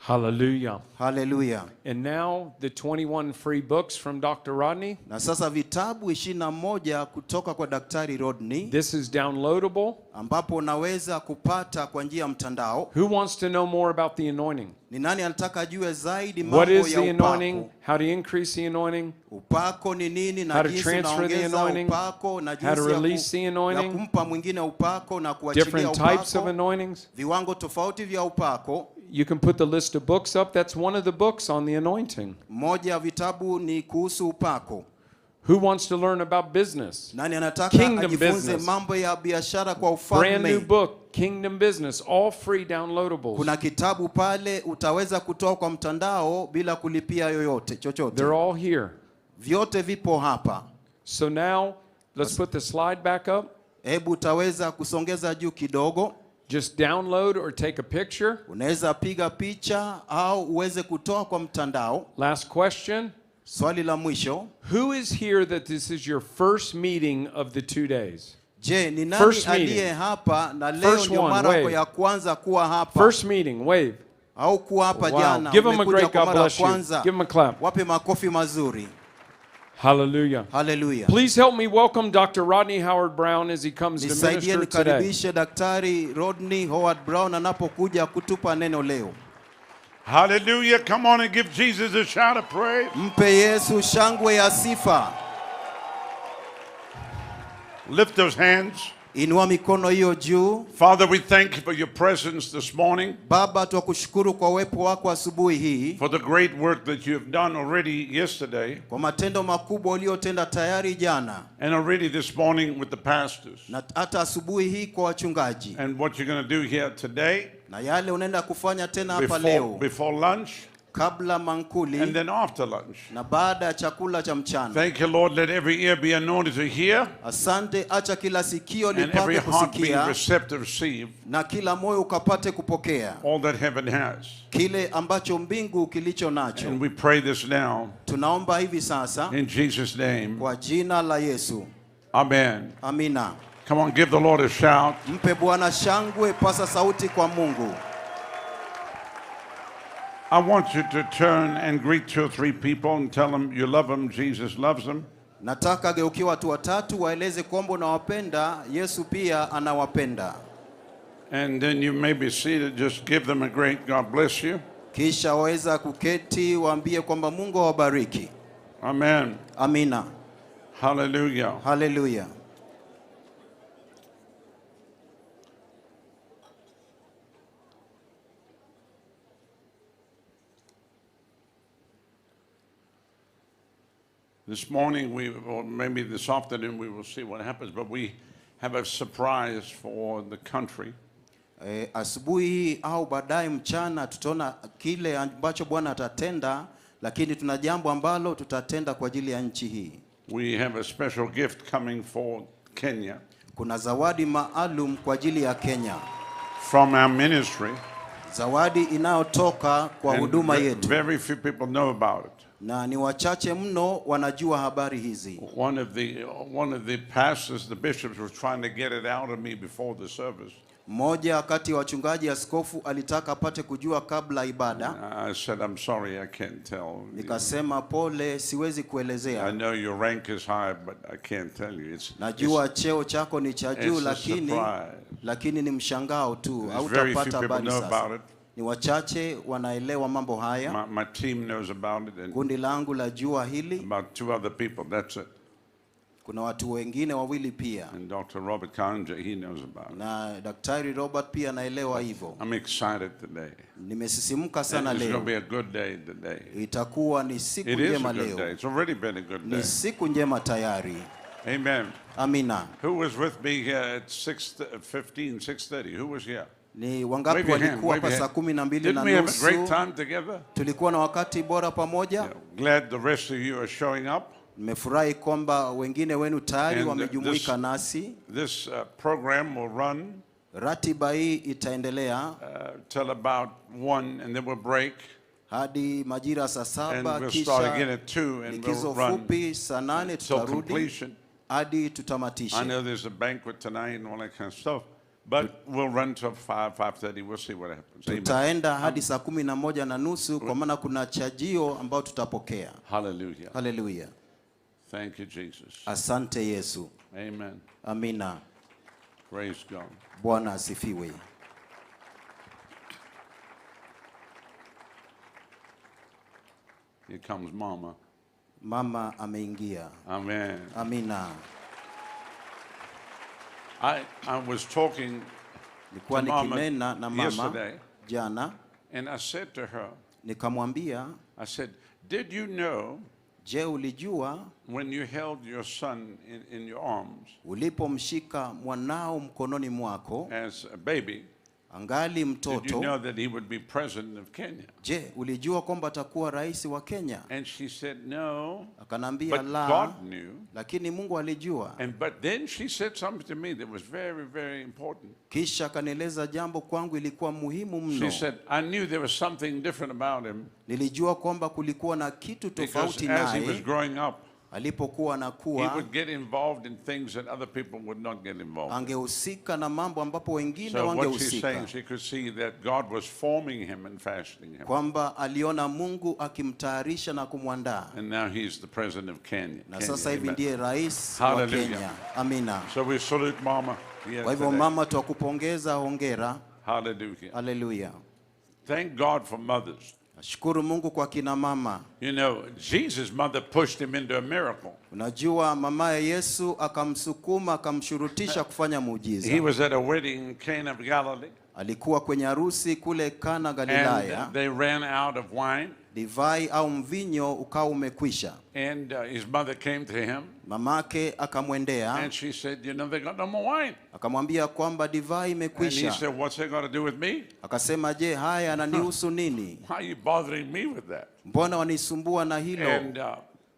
Hallelujah. Haleluya. And now the 21 free books from Dr. Rodney. Na sasa vitabu 21 kutoka kwa Daktari Rodney, This is downloadable. ambapo unaweza kupata kwa njia ya mtandao. Who wants to know more about the anointing? Ni nani anataka ajue zaidi What mambo is ya the anointing? upako? How to increase the anointing? Upako ni nini How na to jinsi transfer the unaongeza anointing? upako na How to jinsi release the ya anointing? kumpa mwingine upako na kuachilia Different types of upako. anointings. Viwango tofauti vya upako. You can put the list of books up. That's one of the books on the anointing. Moja ya vitabu ni kuhusu upako. Who wants to learn about business? Nani anataka Kingdom ajifunze business. mambo ya biashara kwa Brand new ufalme? book, Kingdom Business, all free downloadables. Kuna kitabu pale utaweza kutoa kwa mtandao bila kulipia yoyote chochote. They're all here. Vyote vipo hapa. So now, let's put the slide back up. Hebu utaweza kusongeza juu kidogo. Just download or take a picture. Unaweza piga picha au uweze kutoa kwa mtandao. Last question. Swali la mwisho. Who is here that this is your first meeting of the 2 days? Je, ni nani First meeting. aliye hapa na leo First ndio one, mara yako wave. ya kwanza kuwa hapa? First meeting, wave. au kuwa hapa jana, Give them a umekuja great kwa God mara ya bless you. kwanza, Give them a clap. wape makofi mazuri. Hallelujah. Hallelujah. Please help me welcome Dr. Rodney Howard Brown as he comes to Nisaidie minister today. nikaribishe Daktari Rodney Howard Brown anapokuja kutupa neno leo. Hallelujah. Come on and give Jesus a shout of praise. Mpe Yesu shangwe ya sifa. Lift those hands. Inua mikono hiyo juu. Father, we thank you for your presence this morning. Baba, tukushukuru kwa uwepo wako asubuhi hii. For the great work that you have done already yesterday. Kwa matendo makubwa uliyotenda tayari jana. And already this morning with the pastors. Na hata asubuhi hii kwa wachungaji. And what you're going to do here today. Na yale unaenda kufanya tena hapa leo. Before lunch. Kabla mankuli. And then after lunch. Na baada ya chakula cha mchana. Thank you, Lord. Let every ear be anointed to hear. Asante, acha kila sikio and every lipate heart be kusikia. receptive to receive. Na kila moyo ukapate kupokea. All that heaven has. Kile ambacho mbingu kilicho nacho. And we pray this now. Tunaomba hivi sasa. In Jesus' name. Kwa jina la Yesu. Amen. Amina. Come on, give the Lord a shout. Mpe Bwana shangwe, pasa sauti kwa Mungu. I want you to turn and greet 2 or 3 people and tell them you love them, Jesus loves them. Nataka geukia watu watatu waeleze kwamba unawapenda, Yesu pia anawapenda. And then you may be seated, just give them a great God bless you. Kisha waweza kuketi waambie kwamba Mungu awabariki. Amen. Amina. Hallelujah. Hallelujah. This morning, or maybe this afternoon, we will see what happens, but we have a surprise for the country. Asubuhi au baadaye mchana tutaona kile ambacho Bwana atatenda, lakini tuna jambo ambalo tutatenda kwa ajili ya nchi hii. We have a special gift coming for Kenya. Kuna zawadi maalum kwa ajili ya Kenya. From our ministry. Zawadi inayotoka kwa huduma yetu. Very few people know about it. Na ni wachache mno wanajua habari hizi. One of the pastors, the bishops, were trying to get it out of me before the service. Mmoja kati ya wachungaji askofu alitaka apate kujua kabla ibada. I said, I'm sorry, I can't tell. Nikasema pole, siwezi kuelezea. I know your rank is high, but I can't tell you. Najua cheo chako ni cha juu, lakini ni mshangao tu, hautapata habari sasa. Ni wachache wanaelewa mambo haya. My team knows about it. And kundi langu la jua hili. About 2 other people, that's it. Kuna watu wengine wawili pia. And Dr. Robert Kanja, he knows about it. Na Daktari Robert pia anaelewa hivyo. I'm excited today. Nimesisimuka sana leo. It's going to be a good day today. Itakuwa ni siku njema leo. It is a good day. It's already been a good day. Ni siku njema tayari. Amen. Amina. Who was with me here at 6:30? Who was here? Ni wangapi walikuwa hapa saa 12:30? Didn't we have a great time together? Tulikuwa na wakati bora pamoja. Yeah. Glad the rest of you are showing up. Nimefurahi kwamba wengine wenu tayari wamejumuika nasi. This program will run. Ratiba hii itaendelea till about 1 and then we'll break. Hadi majira saa 7 kisha likizo fupi saa 8 tutarudi hadi tutamatishe. I know there's a banquet tonight and all that kind of stuff. But we'll run till 5:30. We'll see what happens. Tutaenda hadi saa 11:30 kwa maana kuna chajio ambao tutapokea. Hallelujah. Hallelujah. Thank you, Jesus. Asante Yesu. Amen. Amina. Praise God. Bwana asifiwe. Here comes Mama. Mama ameingia. Amen. Amina. I was talking to Mama yesterday, jana, and I said to her, nikamwambia, I said, did you know, je, ulijua when you held your son in your arms, ulipomshika mwanao mkononi mwako as a baby, angali mtoto, did you know that he would be president of Kenya? Je, ulijua kwamba atakuwa rais wa Kenya? And she said no. Akanambia la. God knew. Lakini Mungu alijua. But then she said something to me that was very, very important. Kisha akanieleza jambo kwangu ilikuwa muhimu mno. She said, I knew there was something different about him. Nilijua kwamba kulikuwa na kitu tofauti naye. As he was growing up, alipokuwa he anakuwa would get involved in things that other people would not get involved in. angehusika na mambo ambapo wengine So what she's saying, wangehusika, she could see that God was forming him and fashioning him. kwamba aliona Mungu akimtayarisha na kumwandaa, And now he's the president of Kenya. na sasa hivi Amen. ndiye rais wa Hallelujah. Kenya. Amina. So we salute Mama here Kwa hivyo today. mama, twakupongeza, hongera. Hallelujah. Haleluya. Thank God for mothers. Shukuru Mungu kwa kina mama. You know, Jesus' mother pushed him into a miracle. Unajua mamaye Yesu akamsukuma, akamshurutisha kufanya muujiza. He was at a wedding in Cana of Galilee. Alikuwa kwenye harusi kule Kana Galilaya. And they ran out of wine. Divai au mvinyo ukawa umekwisha. And his mother came to him. Mamake akamwendea. And she said, you know, they got no more wine. Akamwambia kwamba divai imekwisha. And he said, what's that got to do with me? Akasema, je, haya yananihusu nini? Why are you bothering me with that? Mbona wanisumbua na hilo? And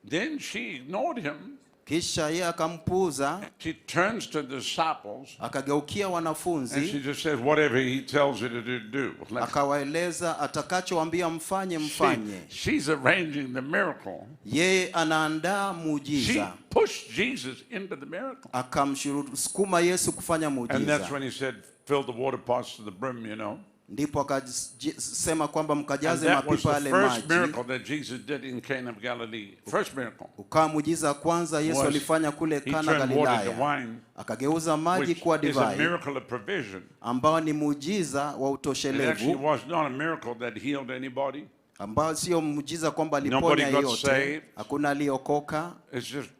then she ignored him. Kisha yeye akampuuza. She turns to the disciples. Akageukia wanafunzi. And she just says, whatever he tells you to do. Akawaeleza atakachowaambia mfanye mfanye. She's arranging the miracle. Yeye anaandaa muujiza. She pushed Jesus into the miracle. Akamsukuma Yesu kufanya muujiza. And that's when he said, fill the water pots to the brim, you know. Ndipo akasema kwamba mkajaze And that was mapipa the yale first maji. miracle that Jesus did in Cana of Galilee. First miracle. Ukawa muujiza kwanza Yesu alifanya kule Kana Galilaya. Akageuza maji kuwa divai. Is a miracle of provision. Ambao ni muujiza wa utoshelevu. It actually was not a miracle that healed anybody. Ambao sio muujiza kwamba aliponya yeyote. Hakuna aliokoka. It's just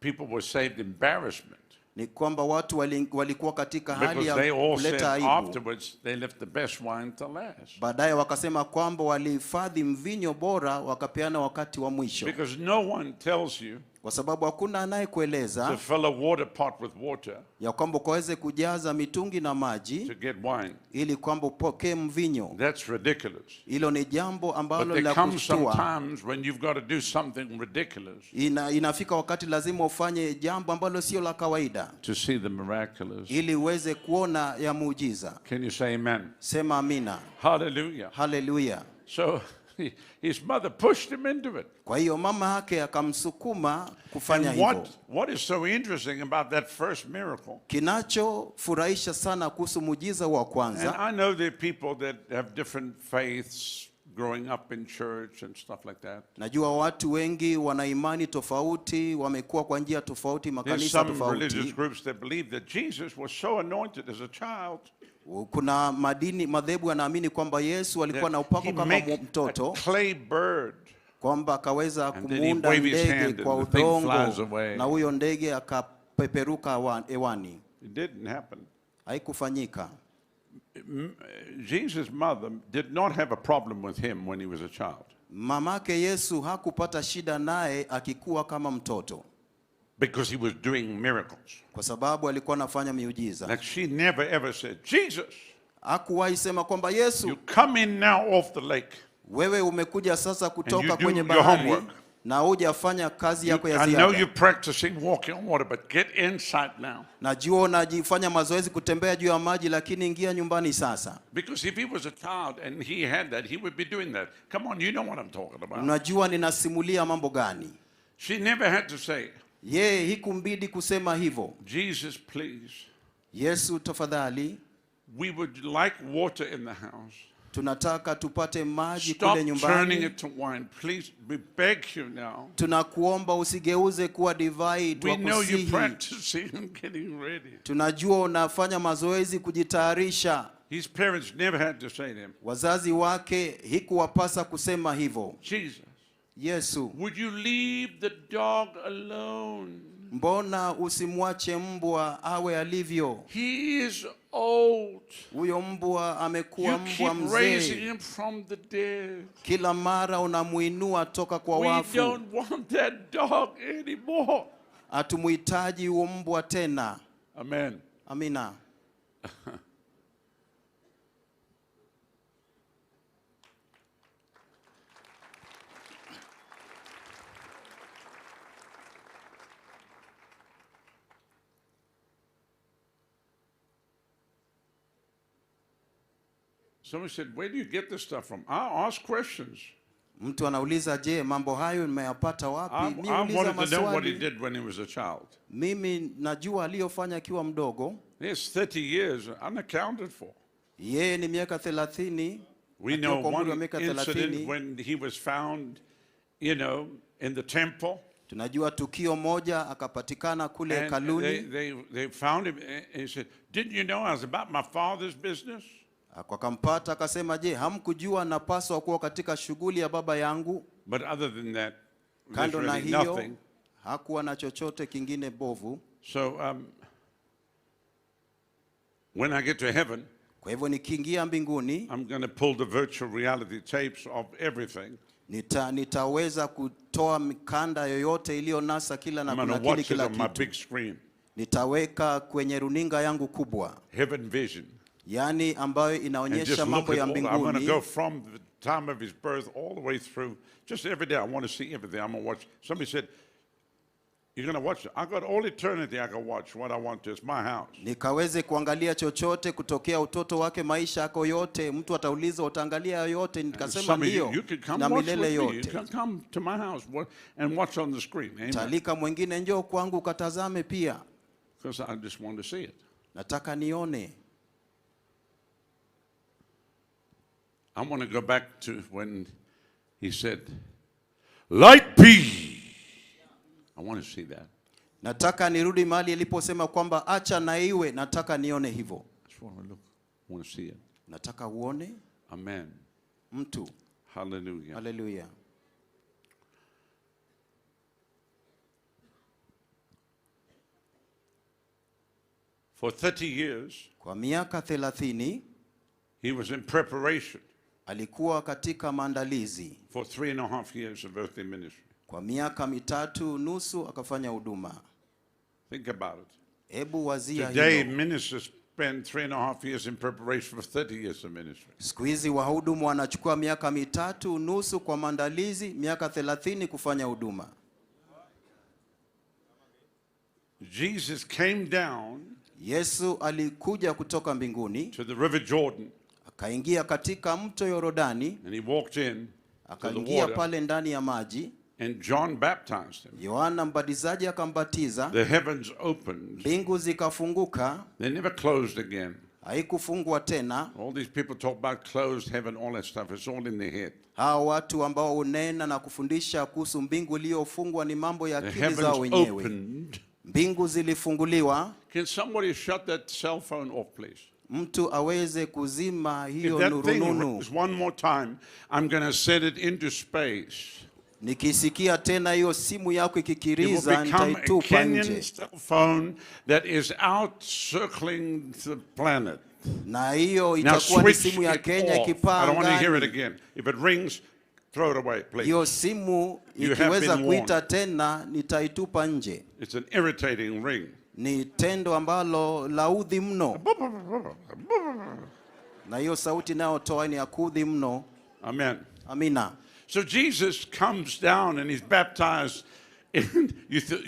people were saved embarrassment. Ni kwamba watu walikuwa katika hali ya kuleta aibu. Afterwards, they left the best wine to last. Baadaye wakasema kwamba walihifadhi mvinyo bora wakapeana wakati wa mwisho. Because no one tells you kwa sababu hakuna anayekueleza to fill a water pot with water ya kwamba ukaweze kujaza mitungi na maji to get wine. Ili kwamba upokee mvinyo. That's ridiculous. Hilo ni jambo ambalo la kushtua. Sometimes when you've got to do something ridiculous. Inafika wakati lazima ufanye jambo ambalo sio la kawaida. To see the miraculous. Ili uweze kuona ya muujiza. Can you say amen? Sema amina. Hallelujah. Hallelujah. So his mother pushed him into it. Kwa hiyo mama yake akamsukuma kufanya hivyo. What is so interesting about that first miracle? Kinachofurahisha sana kuhusu muujiza wa kwanza. And I know there are people that have different faiths growing up in church and stuff like that. Najua watu wengi wana imani tofauti, wamekuwa kwa njia tofauti, makanisa tofauti. There's some religious groups that believe that Jesus was so anointed as a child. Kuna madhehebu yanaamini kwamba Yesu alikuwa na upako kama mtoto. Clay bird. Kwamba akaweza kumuunda ndege kwa udongo na huyo ndege akapeperuka hewani. It didn't happen. Haikufanyika. Jesus' mother did not have a problem with him when he was a child. Mamake Yesu hakupata shida naye akikuwa kama mtoto. Because he was doing miracles. Kwa sababu alikuwa anafanya miujiza. Like she never ever said, Jesus. Hakuwahi sema kwamba Yesu. You come in now off the lake. Wewe umekuja sasa kutoka kwenye bahari. Na hujafanya kazi yako ya ziada. I know you're practicing walking on water, but get inside now. Najua unajifanya mazoezi kutembea juu ya maji, lakini ingia nyumbani sasa. Because if he was a child and he had that, he would be doing that. Come on, you know what I'm talking about. Unajua ninasimulia mambo gani? She never had to say. Yeye hikumbidi kusema hivyo. Jesus, please. Yesu tafadhali. We would like water in the house. Tunataka tupate maji kule nyumbani. Stop turning it to wine. Please, we beg you now. Tunakuomba usigeuze kuwa divai, tunakusihi. We know you're practicing and getting ready. Tunajua unafanya mazoezi kujitayarisha. His parents never had to say to him. Wazazi wake hikuwapasa kusema hivyo. Jesus. Yesu. Would you leave the dog alone? Mbona usimwache mbwa awe alivyo? He is old. Huyo mbwa amekuwa mbwa mzee. Raising him from the dead. Kila mara unamuinua toka kwa wafu. We don't want that dog anymore. Hatumuhitaji huyo mbwa tena. Amen. Amina. Somebody said, where do you get this stuff from? I ask questions. Mtu anauliza, je, mambo hayo nimeyapata wapi? I wanted to know what he did when he was a child. Mimi najua aliyofanya akiwa mdogo. Yes, 30 years unaccounted for. Yeye ni miaka 30. We know one incident when he was found, you know, in the temple. Tunajua tukio moja akapatikana kule hekaluni. They found him and he said, "Didn't you know I was about my father's business?" Akampata akasema, je, hamkujua napaswa kuwa katika shughuli ya baba yangu? But other than that, kando na hiyo hakuwa na chochote kingine bovu. So when I get to heaven, kwa hivyo nikiingia mbinguni, I'm going to pull the virtual reality tapes of everything. Nitaweza kutoa mikanda yoyote iliyonasa kila na kunakili kila kitu. Nitaweka kwenye runinga yangu kubwa. Heaven vision. Yani ambayo inaonyesha mambo ya mbinguni. I'm going to go from the time of his birth all the way through. Just every day I want to see everything. I'm going to watch. Somebody said, "You're going to watch it." I got all eternity I can watch what I want to. It's my house. Nikaweze kuangalia chochote kutokea utoto wake maisha yako yote. Mtu atauliza utaangalia yote, nikasema ndio. Na milele yote. You can come to my house and watch on the screen. Amen. Talika mwingine njoo kwangu katazame pia. Because I just want to see it. Nataka nione. I want to go back to when he said, "Light be." I want to see that. Nataka nirudi mahali aliposema kwamba acha na iwe, nataka nione hivyo. I want to see it. Nataka uone. Amen. Mtu. Hallelujah. Hallelujah. For 30 years, kwa miaka 30, he was in preparation. Alikuwa katika maandalizi. For 3.5 years of earthly ministry. Kwa miaka 3.5 akafanya huduma. Think about it. Hebu wazia hilo. Today ministers spend 3.5 years in preparation for 30 years of ministry. Siku hizi wahudumu wanachukua miaka 3.5 kwa maandalizi, miaka 30 kufanya huduma. Jesus came down. Yesu alikuja kutoka mbinguni to the river Jordan. Akaingia katika mto Yordani. And he walked in. Akaingia pale ndani ya maji. And John baptized him. Yohana Mbatizaji akambatiza. The heavens opened. Mbingu zikafunguka. They never closed again. Haikufungwa tena. All these people talk about closed heaven, all that stuff. It's all in their head. Hao watu ambao unena na kufundisha kuhusu mbingu iliyofungwa ni mambo ya akili zao wenyewe. Mbingu zilifunguliwa. Can somebody shut that cell phone off, please? Mtu aweze kuzima hiyo nurununu. One more time, I'm going to send it into space. Nikisikia tena hiyo simu yako ikikiriza nitaitupa nje. It will become a Kenyan cell phone that is out circling the planet. Na hiyo itakuwa ni simu ya Kenya ikipaa angani. I don't want to hear it again. If it rings, throw it away, please. Hiyo simu ikiweza kuita tena nitaitupa nje. It's an irritating ring. Ni tendo ambalo laudhi mno. Na hiyo sauti nayotoa ni ya kuudhi mno. Amen. Amina. So Jesus comes down and he's baptized.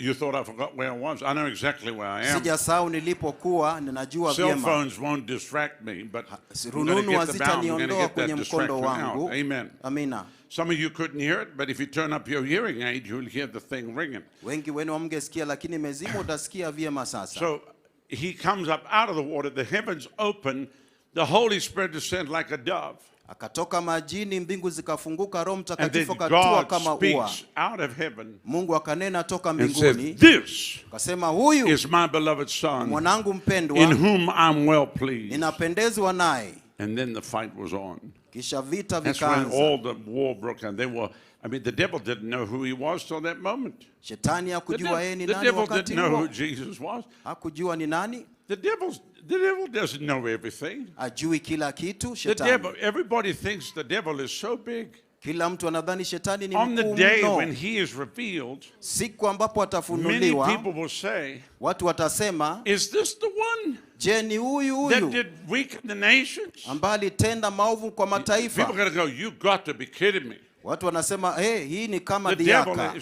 You thought I forgot where I was. I know exactly where I am. Sijasahau nilipokuwa, ninajua vyema. Cell phones won't distract me, but rununu hazitaniondoa kwenye mkondo wangu. Amen. Amina. Some of you couldn't hear it, but if you turn up your hearing aid, you'll hear the thing ringing. Wengi wenu hamngesikia, lakini mezimo utasikia vyema sasa. So he comes up out of the water, the heavens open, the Holy Spirit descends like a dove. Akatoka majini, mbingu zikafunguka, Roho Mtakatifu akatua kama ua. Out of heaven, Mungu akanena toka mbinguni. This akasema, huyu is my beloved son, mwanangu mpendwa, in whom I'm well pleased. Ninapendezwa naye. And then the fight was on. Kisha vita vikaanza. That's when all the war broke out. The devil didn't know who he was till that moment. Shetani hakujua yeye ni nani wakati huo. The devil didn't know who Jesus was. Hakujua ni nani. The devil doesn't know everything. Ajui kila kitu shetani. Everybody thinks the devil is so big. Kila mtu anadhani shetani ni mkuu mno. On the day when he is revealed, siku ambapo atafunuliwa, many people will say, watu watasema, is this the one? Je, ni huyu that did weaken the nations? Ambaye alitenda maovu kwa mataifa. People are going to go, you got to be kidding me. Watu wanasema hii ni kama The dhiaka.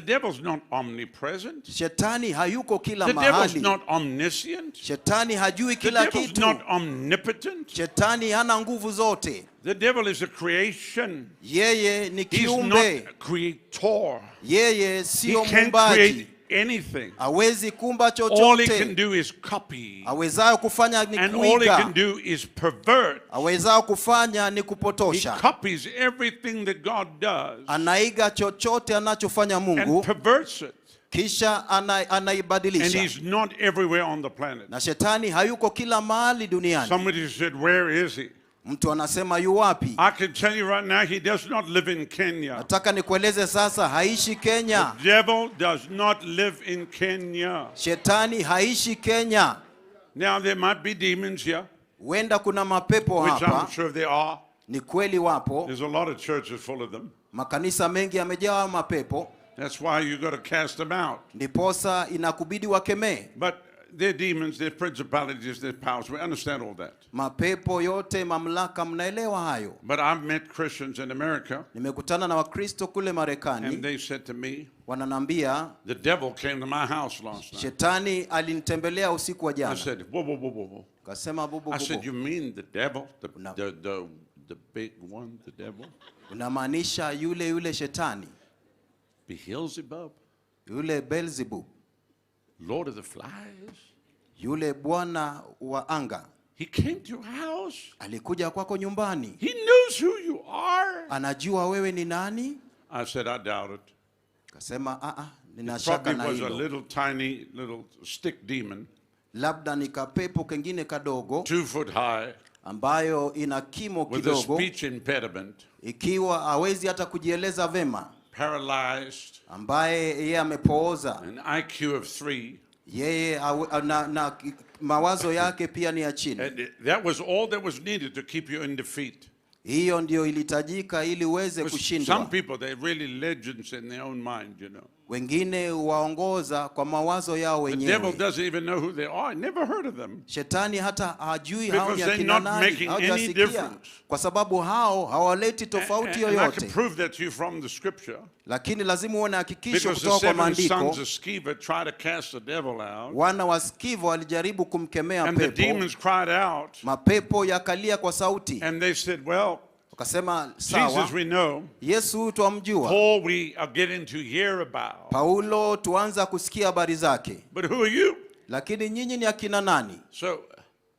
devil's not omnipresent. Shetani hayuko kila The devil's mahali. not omniscient. Shetani hajui The kila devil's kitu. not omnipotent. Shetani hana nguvu zote. The devil is a creation. Yeye ni He's kiumbe. not a creator. Yeye He sio can't muumbaji. create anything. Hawezi kumba All he can chochote. do is copy. Awezayo kufanya ni And all he can kuiga. do is pervert. Awezayo kufanya ni He kupotosha. copies everything that God does Anaiga chochote anachofanya and Mungu, perverts it. kisha And anaibadilisha. he's not everywhere on the planet. Na shetani hayuko kila mahali duniani. Somebody said, where is he? Mtu anasema yu wapi? I can tell you right now, he does not live in Kenya. Nataka nikueleze sasa, haishi Kenya. The devil does not live in Kenya. Shetani haishi Kenya. Now, there might be demons here, Huenda kuna mapepo which I'm hapa. sure there are. Ni kweli wapo. There's a lot of churches full of them. Makanisa mengi yamejaa mapepo. That's why you got to cast them out. Ndiposa inakubidi wakemee. But they're demons, they're principalities, they're powers. We understand all that. Mapepo yote, mamlaka, mnaelewa hayo. But I've met Christians in America, Nimekutana na Wakristo kule and Marekani, they said to me, wananambia the devil came to my house last night. shetani alinitembelea usiku wa I jana. said, whoa, whoa, whoa, whoa, whoa. Kasema bubu I said, bubu. you mean the devil? The big one, the devil? Unamaanisha yule shetani, Beelzebub? yule Beelzebub, Lord of the Flies? yule bwana wa anga. He came to your house? Alikuja kwako nyumbani. He knows who you are? Anajua wewe ni nani? I said, I doubt it. Kasema nina It shaka probably na was a hilo. little tiny, little stick demon, Labda ni kapepo kengine kadogo 2 foot high, ambayo ina kimo with a kidogo, speech impediment, ikiwa hawezi hata kujieleza vema, paralyzed, ambaye yeye amepooza, an IQ of 3. yeye na mawazo yake pia ni ya chini. And that was all that was needed to keep you in defeat. Hiyo ndio ilitajika ili uweze Some kushindwa. people, they're really legends in their own mind, you know. Wengine waongoza kwa mawazo yao The devil wenyewe. doesn't even know who they are. I never heard of them. Shetani hata hajui Because hao ni they're akina not nani, making any hawajasikia, difference. kwa sababu hao hawaleti tofauti And I can yoyote. prove that to you from the scripture. Lakini lazima uone hakikisho Because the kutoka kwa 7 sons maandiko. of Sceva tried to cast the devil out. Wana wa Skivo walijaribu kumkemea And the pepo. demons cried out. Mapepo yakalia kwa sauti. And they said, well, Wakasema sawa, Jesus we know. Yesu twamjua. Paul we are getting to hear about. Paulo tuanza kusikia habari zake. But who are you? Lakini nyinyi ni akina nani? So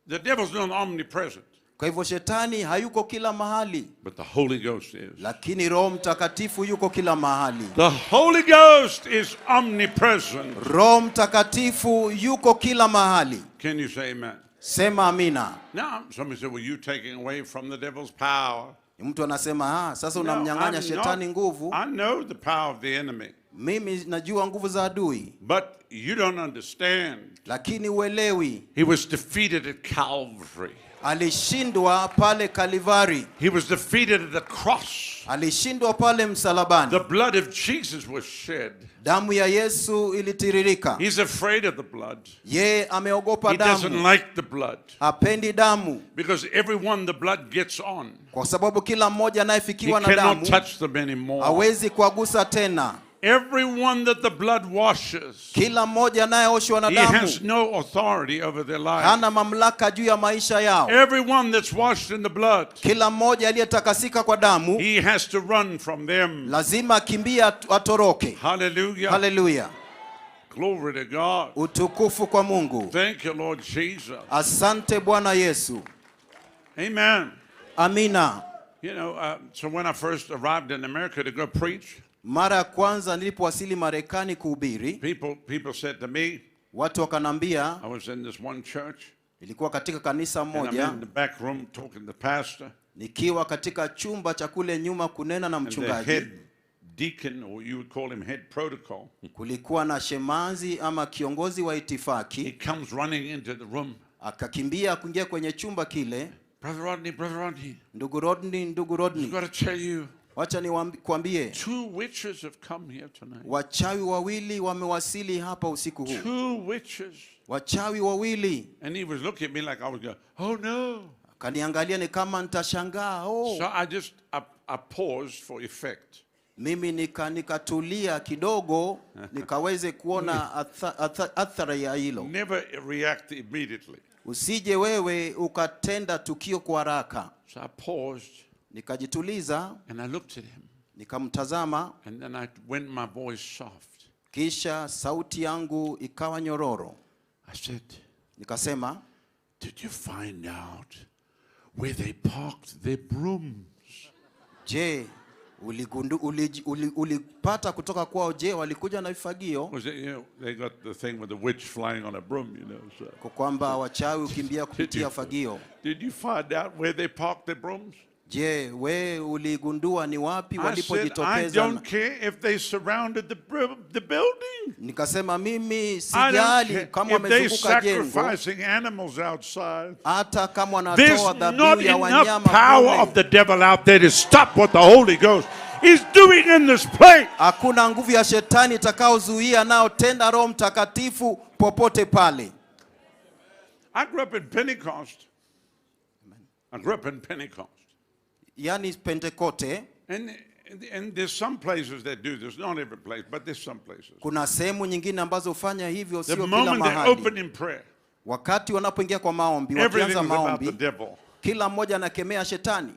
the devil's not omnipresent. Kwa hivyo shetani hayuko kila mahali. But the Holy Ghost is. Lakini Roho Mtakatifu yuko kila mahali. The Holy Ghost is omnipresent. Roho Mtakatifu yuko kila mahali. Can you say amen? Sema amina. Now, somebody said, well, you taking away from the devil's power. Mtu anasema sasa No, unamnyang'anya I'm shetani not. nguvu. I know the power of the enemy. Mimi najua nguvu za adui. But you don't understand. Lakini uelewi. He was defeated at Calvary. Alishindwa pale Kalivari. He was defeated at the cross. Alishindwa pale msalabani. The blood of Jesus was shed. Damu ya Yesu ilitiririka. He's afraid of the blood. Ye ameogopa He damu. doesn't like the blood. Hapendi damu. Because everyone the blood gets on, Kwa sababu kila mmoja he anayefikiwa na cannot damu touch them anymore. hawezi kuwagusa tena. Everyone that the blood washes, Kila mmoja anayeoshwa na he damu has no authority over their life. hana mamlaka juu ya maisha yao. Everyone that's washed in the blood, Kila mmoja aliyetakasika kwa damu he has to run from them. lazima akimbie atoroke. Hallelujah. Haleluya. Glory to God. Utukufu kwa Mungu. Thank you, Lord Jesus. Asante Bwana Yesu. Amen. Amina. You know, so when I first arrived in America to go preach, Mara ya kwanza nilipowasili Marekani kuhubiri, people said to me, watu wakanambia, I was in this one church, ilikuwa katika kanisa and I'm moja, in the back room talking to the pastor, nikiwa katika chumba cha kule nyuma kunena na and the mchungaji. head deacon, or you would call him head protocol, Kulikuwa na shemazi ama kiongozi wa he itifaki, comes running into the room. akakimbia kuingia kwenye chumba kile. Brother Rodney, Ndugu Rodney, I've got to tell you, wacha nikwambie, 2 witches have come here tonight. wachawi wawili wamewasili hapa usiku huu. 2 witches. Wachawi wawili. And he was looking at me like I was going, oh no. Kaniangalia ni kama nitashangaa. So I I paused for effect. Mimi nikatulia kidogo nikaweze kuona athari ya hilo. Never react immediately. Usije wewe ukatenda tukio kwa haraka. So I paused. Nikajituliza. And I looked at him. Nikamtazama. And then I went my voice soft. Kisha sauti yangu ikawa nyororo. I said, nikasema, did you find out where they parked their brooms? Je, ulipata kutoka kwao, je walikuja na vifagio? They got the thing with the witch flying on a broom, so. Kwa kwamba wachawi ukimbia kupitia fagio. Did you find out where they parked their brooms? Je, we uligundua ni wapi walipojitokeza? I don't care if they surrounded the building. Nikasema mimi sijali kama wamezunguka jengo. Sacrificing animals outside. Hata kama wanatoa dhabihu ya wanyama. There's not enough power of the devil out there to stop what the Holy Ghost is doing in this place. Hakuna nguvu ya shetani itakaozuia nao tenda Roho Mtakatifu popote pale. I grew up in Pentecost. Yani Pentecote. And there's some places that do this, not every place, but there's some places. Kuna sehemu nyingine ambazo hufanya hivyo, sio kila mahali. The moment they open in prayer, wakati wanapoingia kwa maombi, wakianza maombi, kila mmoja anakemea shetani.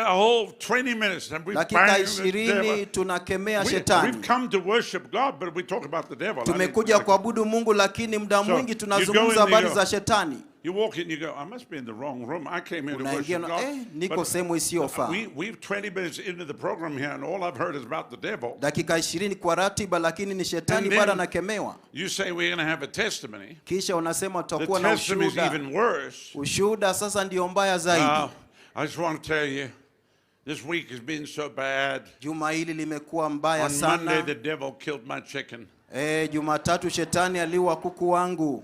A whole 20 minutes and we dakika 20 tunakemea shetani. We've come to worship God, but we talk about the devil. Tumekuja kuabudu Mungu, lakini muda mwingi tunazungumza habari za shetani. You walk in, you go, I must be in the wrong room. I came here to worship God. Niko sehemu isiyofaa. We've 20 minutes into the program here, and all I've heard is about the devil. Dakika 20 kwa ratiba, lakini ni shetani bado anakemewa. You say we're going to have a testimony. Kisha unasema tutakuwa na ushuhuda. The testimony is even worse. Ushuhuda sasa ndio mbaya zaidi. I just want to tell you, this week has been so bad. Juma hili limekuwa mbaya sana. On Monday the devil killed my chicken. Jumatatu shetani aliua kuku wangu.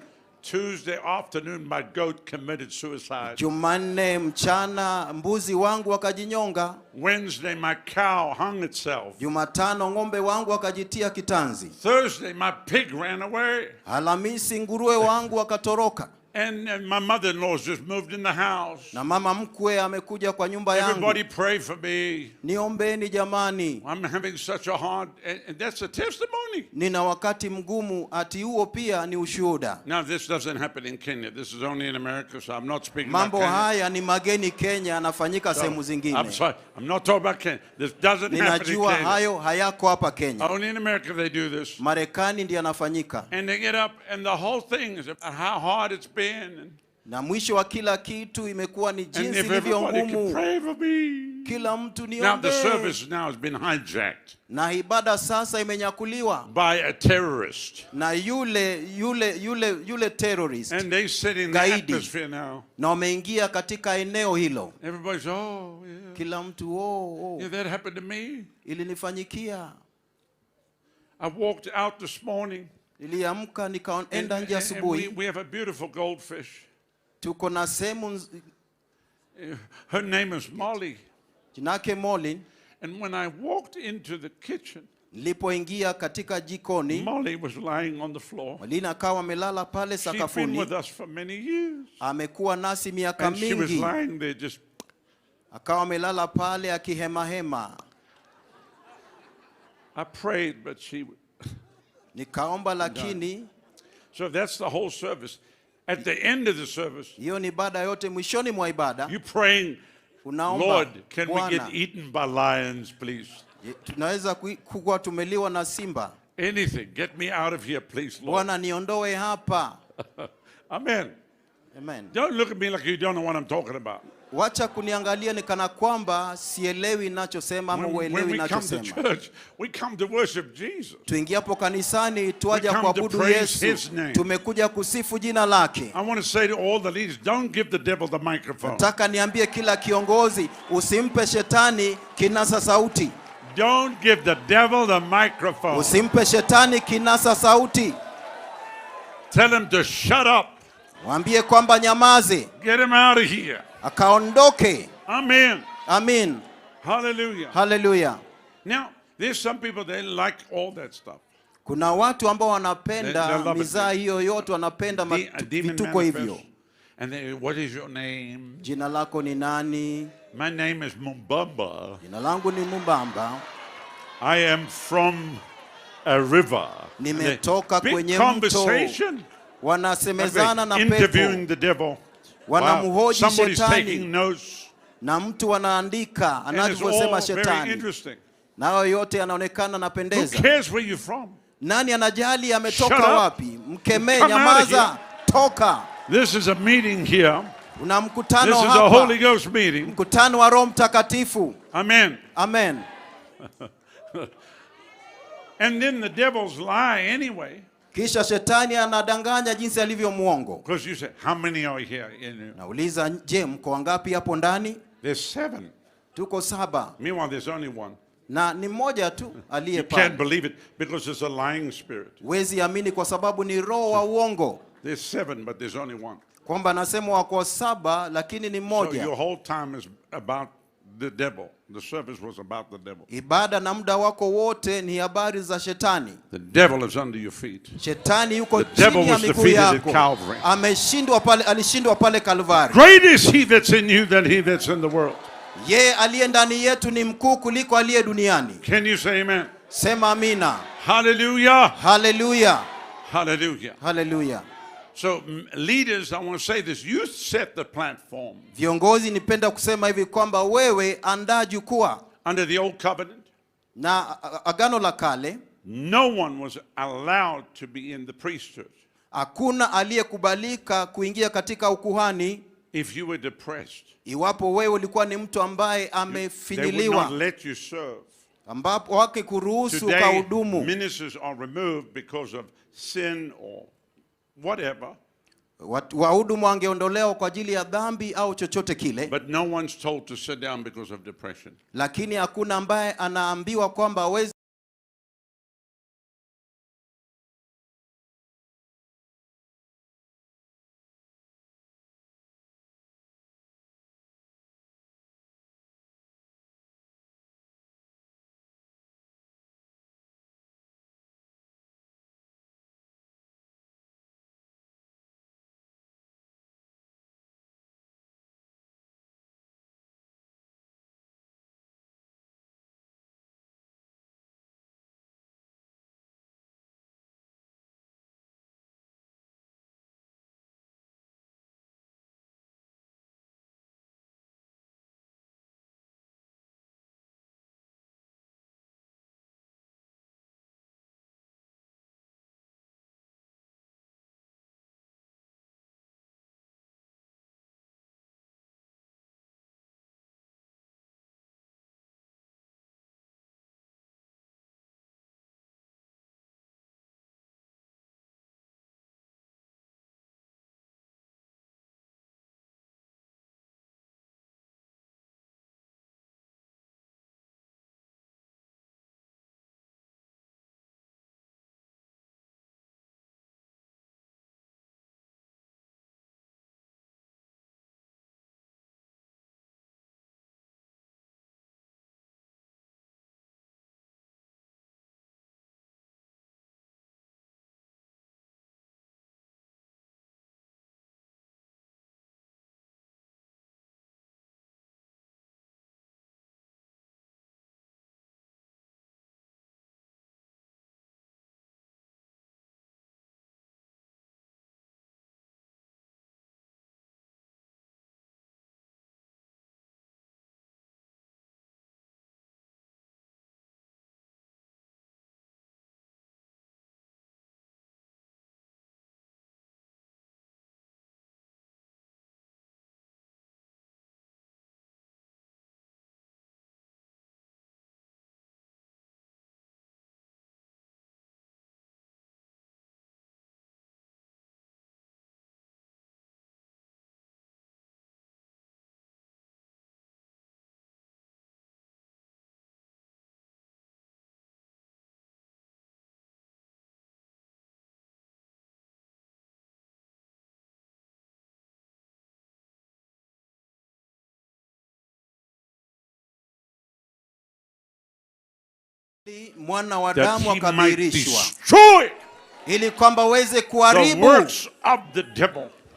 Tuesday afternoon my goat committed suicide. Jumanne mchana mbuzi wangu wakajinyonga. Wednesday my cow hung itself. Jumatano ng'ombe wangu wakajitia kitanzi. Thursday my pig ran away. Alhamisi nguruwe wangu wakatoroka. And my mother-in-law's just moved in the house. Na mama mkwe amekuja kwa nyumba yangu. Everybody pray for me. Niombeni jamani. I'm having such a hard, and that's a testimony. Nina wakati mgumu, ati huo pia ni ushuhuda. Now this doesn't happen in Kenya. This is only in America, so I'm not speaking Mambo about Kenya. Haya ni mageni Kenya, anafanyika sehemu zingine. I'm sorry. I'm not talking about Kenya. This doesn't happen in Kenya. Ninajua hayo hayako hapa Kenya. Only in America they do this. Marekani ndiyo yanafanyika. And they get up and the whole thing is about how hard it's been. Na mwisho wa kila kitu imekuwa ni jinsi ilivyo ngumu. Kila mtu niombe. Now the service now has been hijacked. Na ibada sasa imenyakuliwa by a terrorist. Na yule terrorist. And they sit in the atmosphere now. Na wameingia katika eneo hilo. Everybody's yeah. Kila mtu Yeah, that happened to me. Ilinifanyikia. I walked out this morning. Niliamka nikaenda nje asubuhi. We have a beautiful goldfish. Tuko na sehemu. Her name is Molly. Jinake Molly. And when I walked into the kitchen, nilipoingia katika jikoni, Molly was lying on the floor. Molly akawa amelala pale sakafuni. She'd been with us for many years. Amekuwa nasi miaka mingi. And she was lying there just. Akawa amelala pale akihema. I prayed, but she. Nikaomba lakini. So that's the whole service. At the end of the service, hiyo ni ibada yote, mwishoni mwa ibada, you praying, unaomba, Lord, can we get eaten by lions, please? Tunaweza kuwa tumeliwa na simba. Anything, get me out of here, please, Lord. Bwana niondoe hapa. Amen. Amen. Don't look at me like you don't know what I'm talking about. Wacha kuniangalia ni kana kwamba sielewi ninachosema ama uelewi ninachosema. When we come to church, we come to worship Jesus. Tuingiapo kanisani tuaja kuabudu Yesu. Tumekuja kusifu jina lake. I want to say to all the leaders, don't give the devil the microphone. Nataka niambie kila kiongozi, usimpe shetani kinasa sauti. Don't give the devil the microphone. Usimpe shetani kinasa sauti. Tell him to shut up. Mwambie kwamba nyamaze. Get him out of here. Akaondoke. Amen. Amen. Hallelujah. Hallelujah. Now, there's some people they like all that stuff. Kuna watu ambao wanapenda mizaa hiyo yote, wanapenda vituko hivyo. And they, what is your name? Jina lako ni nani? My name is Mumbamba. Jina langu ni Mumbamba. I am from a river. Nimetoka Big kwenye conversation. mto. Wanasemezana na Interviewing the pepo. devil. Wanamhoji Somebody's shetani. taking notes. Na mtu anaandika anavyosema shetani. Nayo yote yanaonekana napendeza. Who cares where you're from? Nani anajali ametoka wapi? Mkemee, nyamaza, toka. This is a meeting here. Una mkutano This is hapa. a Holy Ghost meeting. Mkutano wa Roho Mtakatifu. Amen. Amen. And then the devil's lie anyway. Kisha shetani anadanganya jinsi alivyo muongo. Because you say, how many are here in you? Nauliza, je, mko wangapi hapo ndani? There's 7. Tuko 7. Meanwhile, there's only 1. Na ni mmoja tu aliye You pale. can't believe it because it's a lying spirit. Wezi amini kwa sababu ni roho wa uongo. There's 7, but there's only 1. Kwamba nasema wako 7 lakini ni So mmoja. your whole time is about the devil. The service was about the devil. Ibada na muda wako wote ni habari za shetani. The devil is under your feet. Shetani yuko The devil chini ya was miguu defeated at yako. Calvary. Alishindwa pale Kalvari. Great is he that's in you than he that's in the world. Ye aliye ndani yetu ni mkuu kuliko aliye duniani. Can you say amen? Sema amina. Hallelujah. Hallelujah. Hallelujah. Hallelujah. So leaders, I want to say this. You set the platform. Viongozi, nipenda kusema hivi kwamba wewe andaa jukwaa. Under the old covenant, na agano la kale, no one was allowed to be in the priesthood. Hakuna aliyekubalika kuingia katika ukuhani. If you were depressed, iwapo wewe ulikuwa ni mtu ambaye amefinyiliwa, they would not let you serve. Ambapo wake kuruhusu Today, kahudumu. ministers are removed because of sin or whatever. Wahudumu wangeondolewa kwa ajili ya dhambi au chochote kile. But no one's told to sit down because of depression. Lakini hakuna ambaye anaambiwa kwamba hawezi mwana wa damu akadhihirishwa ili kwamba aweze kuharibu the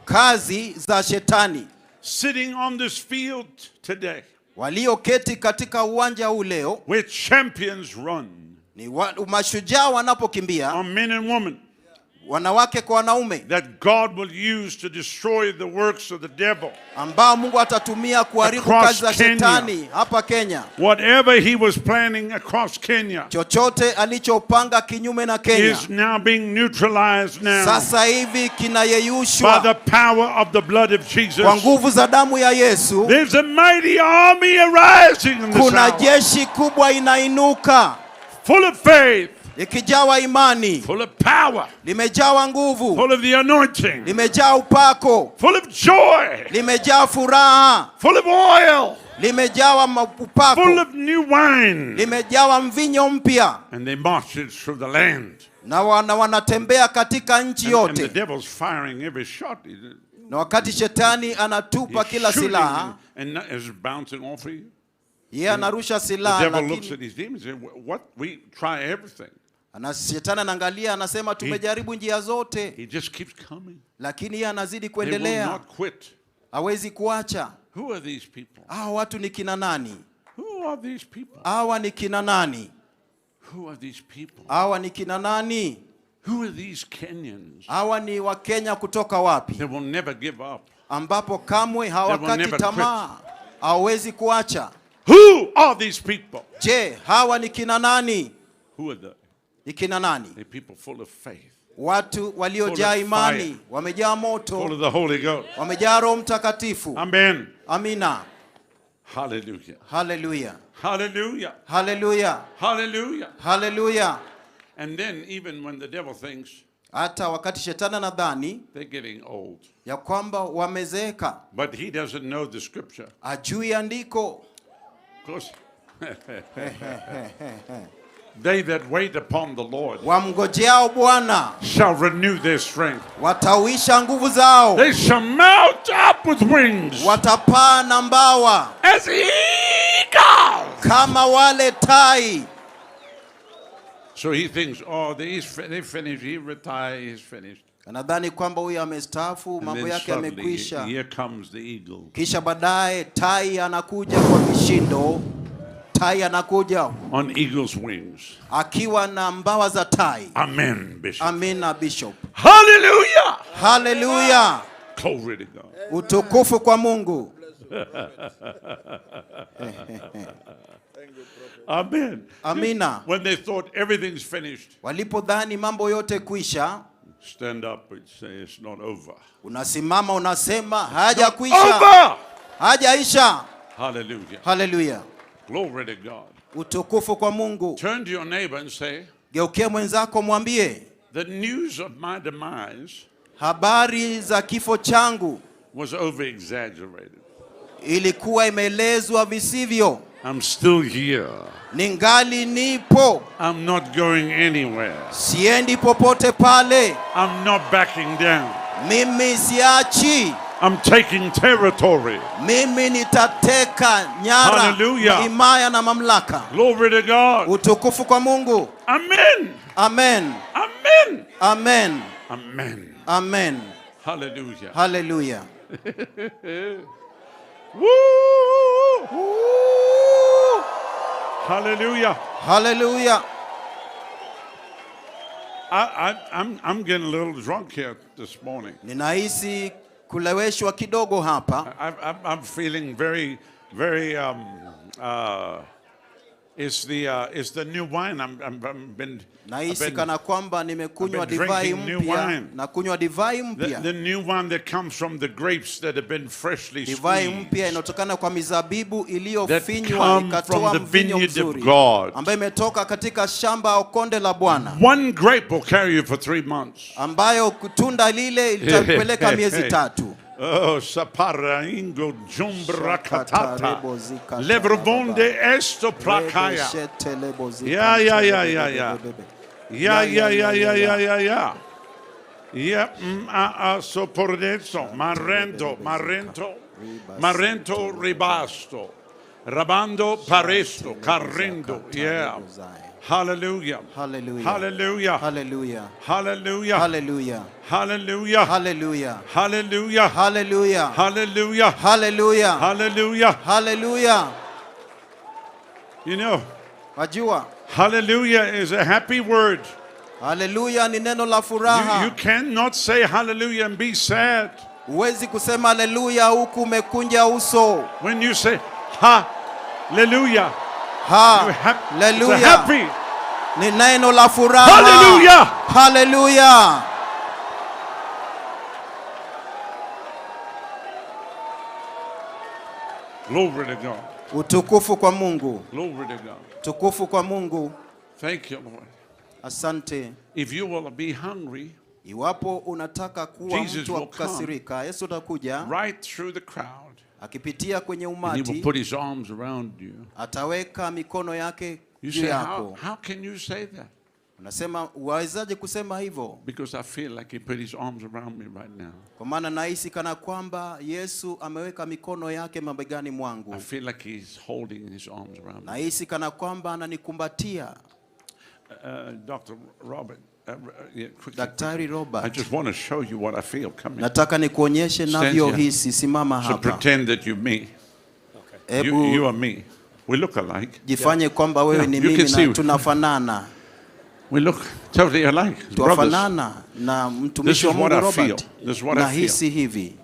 kazi za shetani. Sitting on this field today, walioketi katika uwanja huu leo, where champions run, ni mashujaa wanapokimbia, are men and women, wanawake kwa wanaume, that God will use to destroy the works of the devil, ambao Mungu atatumia kuharibu kazi za shetani hapa Kenya. Whatever he was planning across Kenya, chochote alichopanga kinyume na Kenya, is now being neutralized now, sasa hivi kinayeyushwa by the power of the blood of Jesus. Kwa nguvu za damu ya Yesu. There's a mighty army arising in this Kuna hour, jeshi kubwa inainuka, full of faith, ikijawa imani, full of power, limejawa nguvu, full of the anointing, limejaa upako, full of joy, limejaa furaha, full of oil, limejawa upako, full of new wine, limejawa mvinyo mpya. and they march through the land. Na wanatembea katika nchi yote. And the devil's firing every shot. Na wakati shetani anatupa kila silaha, and is bouncing off of you. Yeye anarusha The silaha, devil looks lakini at his demons and says, "What? We try everything." shetani anaangalia, anasema tumejaribu njia zote. He just keeps coming. Lakini yeye anazidi They will kuendelea. not quit. Hawezi kuacha. Who are these people? Hao watu ni kina nani? Who are these people? Hawa ni kina nani? Who are these people? Hawa ni kina nani? Who are these Kenyans? Hawa ni Wakenya kutoka wapi? They will never give up. Ambapo kamwe They hawakati will never tamaa. Hawezi kuacha. Who are these people? Je, hawa ni kina nani? Who are they? Ni kina nani? They're people full of faith, Watu waliojaa Full of imani, fire. wamejaa full moto, of the Holy Ghost. wamejaa Roho Mtakatifu. Amen. Amina. Hallelujah. Hallelujah. Hallelujah. Hallelujah. Hallelujah. Hallelujah. And then even when the devil thinks Hata wakati shetani anadhani they're getting old, ya kwamba wamezeeka, but he doesn't know the scripture. ajui andiko. Of course. They that wait upon the Lord Wamngojeao Bwana shall renew their strength. watawisha nguvu zao. They shall mount up with wings Watapaa na mbawa as eagles. kama wale tai. So he thinks, oh, they finished. He retired. He's finished. Anadhani kwamba huyu amestaafu, And mambo then yake suddenly, yamekwisha. here comes the eagle. Kisha baadaye tai anakuja kwa kishindo. Tai anakuja On eagle's wings. akiwa na mbawa za tai. Amen, Bishop. Amina, Bishop. Hallelujah. Hallelujah. Glory to God. Utukufu kwa Mungu. Amen. Amina. When they thought everything's finished, Walipodhani mambo yote kwisha, stand up and say it's not over. unasimama unasema hajakwisha. Over. Hajaisha. Hallelujah. Hallelujah. Glory to God. Utukufu kwa Mungu. Turn to your neighbor and say, Geukia mwenzako mwambie, the news of my demise habari za kifo changu was over exaggerated. ilikuwa imeelezwa visivyo. I'm still here. Ningali nipo. I'm not going anywhere. Siendi popote pale. I'm not backing down. Mimi siachi. I'm taking territory. Mimi nitateka nyara. Hallelujah. Himaya na mamlaka. Glory to God. Utukufu kwa Mungu. Amen. Amen. Amen. Amen. Amen. Amen. Hallelujah. Hallelujah. Woo! Hallelujah. Hallelujah. I'm getting a little drunk here this morning. Ninahisi kuleweshwa kidogo hapa. I'm feeling very it's the new wine. I've been Nahisi kana kwamba nimekunywa divai drinking new mpya. wine. Na kunywa divai mpya. The new wine that comes from the grapes that have been freshly Divai squeezed. mpya inatokana kwa mizabibu That iliyofinywa come ikatoa from the mvinyo vineyard of mzuri God. ambayo imetoka katika shamba au konde la Bwana, One grape will carry you for 3 months. ambayo tunda lile litapeleka miezi 3. Oh, sapara ingo jumbra katata. Levrovonde esto prakaya. Yeah. Yeah, so por eso, Marento ribasto. Rabando paresto, carrendo. Yeah. Hallelujah. Hallelujah. Hallelujah. Hallelujah. Hallelujah. Hallelujah. Hallelujah. Hallelujah. Hallelujah. Hallelujah. Hallelujah. Hallelujah. Hallelujah. Hallelujah. You know, Wajua, hallelujah is a happy word. haleluya ni neno la furaha. You cannot say hallelujah and be sad. Huwezi kusema haleluya huku umekunja uso. When you say hallelujah, haleluya, it's a happy. Ni neno la furaha. Hallelujah. Hallelujah. Glory to God. Utukufu kwa Mungu. Glory to God. Tukufu kwa Mungu. Thank you, Lord. Asante. If you will be hungry, iwapo unataka kuwa Jesus mtu wa will kukasirika, Yesu atakuja right through the crowd. Akipitia kwenye And he umati, will put his arms around you. ataweka mikono yake You juu say, yako. how can you say that? Unasema, wawezaje kusema hivyo? Because I feel like he put his arms around me right now. Kwa maana nahisi kana kwamba Yesu ameweka mikono yake mabegani mwangu. I feel like he's holding his arms around me. Nahisi kana kwamba ananikumbatia. Dr. Robert. Daktari Robert. I just want to show you what I feel coming. Nataka nikuonyeshe navyohisi. Simama So hapa. pretend that you're me. Okay. You are me. We look alike. Jifanye kwamba wewe ni mimi na tunafanana. We look totally alike. Tunafanana na mtumishi wa Mungu Robert. This is what I feel. Nahisi hivi.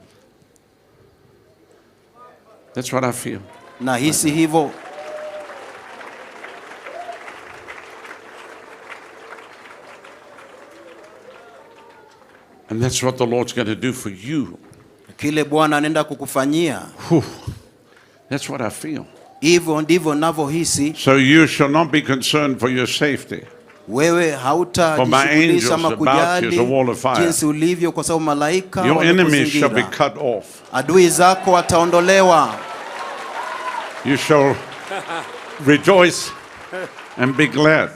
That's what I feel. Nahisi hivyo. And that's what the Lord's going to do for you. Kile Bwana anaenda kukufanyia. That's what I feel. Hivyo ndivyo ninavyohisi. So you shall not be concerned for your safety. Wewe hautajishughulisha ama kujali jinsi ulivyo kwa sababu malaika wamekuzingira. Your enemies shall be cut off. Adui zako wataondolewa. You shall rejoice and be glad.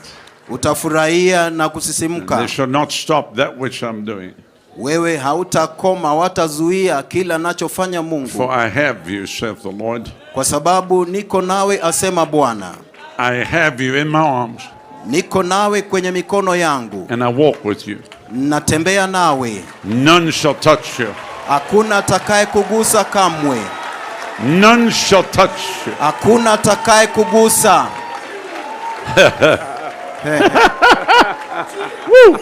Utafurahia na kusisimka. They shall not stop that which I'm doing. Wewe hautakoma, watazuia kila anachofanya Mungu. For I have you, saith the Lord. Kwa sababu niko nawe, asema Bwana. I have you in my arms. Niko nawe kwenye mikono yangu. And I walk with you. Natembea nawe. None shall touch you. Hakuna atakaye kugusa kamwe. None shall touch you. Hakuna atakaye kugusa. Woo.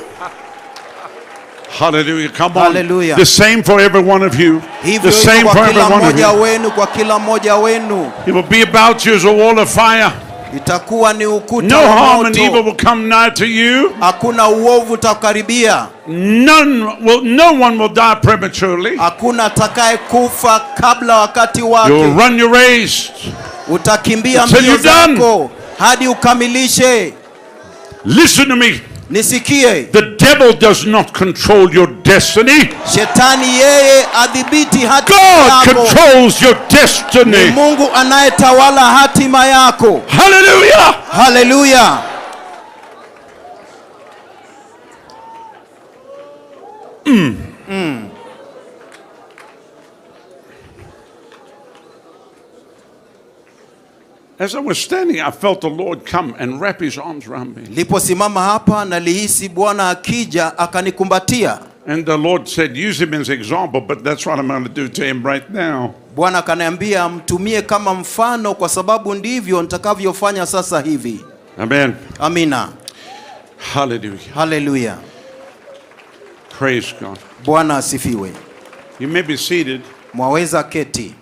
Hallelujah. Come on. Hallelujah. The same for every one of you. The same for every one of you. Kwa kila mmoja wenu. It will be about you as a wall of fire. Itakuwa ni ukuta no wa moto. harm and evil will come nigh to you. Hakuna uovu utakaribia. No one will die prematurely. Hakuna atakaye kufa kabla wakati wake. You'll run your race. Utakimbia mbio zako hadi ukamilishe. Listen to me. Nisikie. The devil does not control your destiny. Shetani yeye adhibiti hatima yako. God controls your destiny. Ni Mungu anayetawala hatima yako. Hallelujah. Hallelujah. As I was standing, I felt the Lord come and wrap his arms around me. Niliposimama hapa nalihisi Bwana akija akanikumbatia. And the Lord said, use him as an example, but that's what I'm going to do to him right now. Bwana akaniambia mtumie kama mfano kwa sababu ndivyo nitakavyofanya sasa hivi. Amen. Amina. Hallelujah. Hallelujah. Praise God. Bwana asifiwe. You may be seated. Mwaweza keti.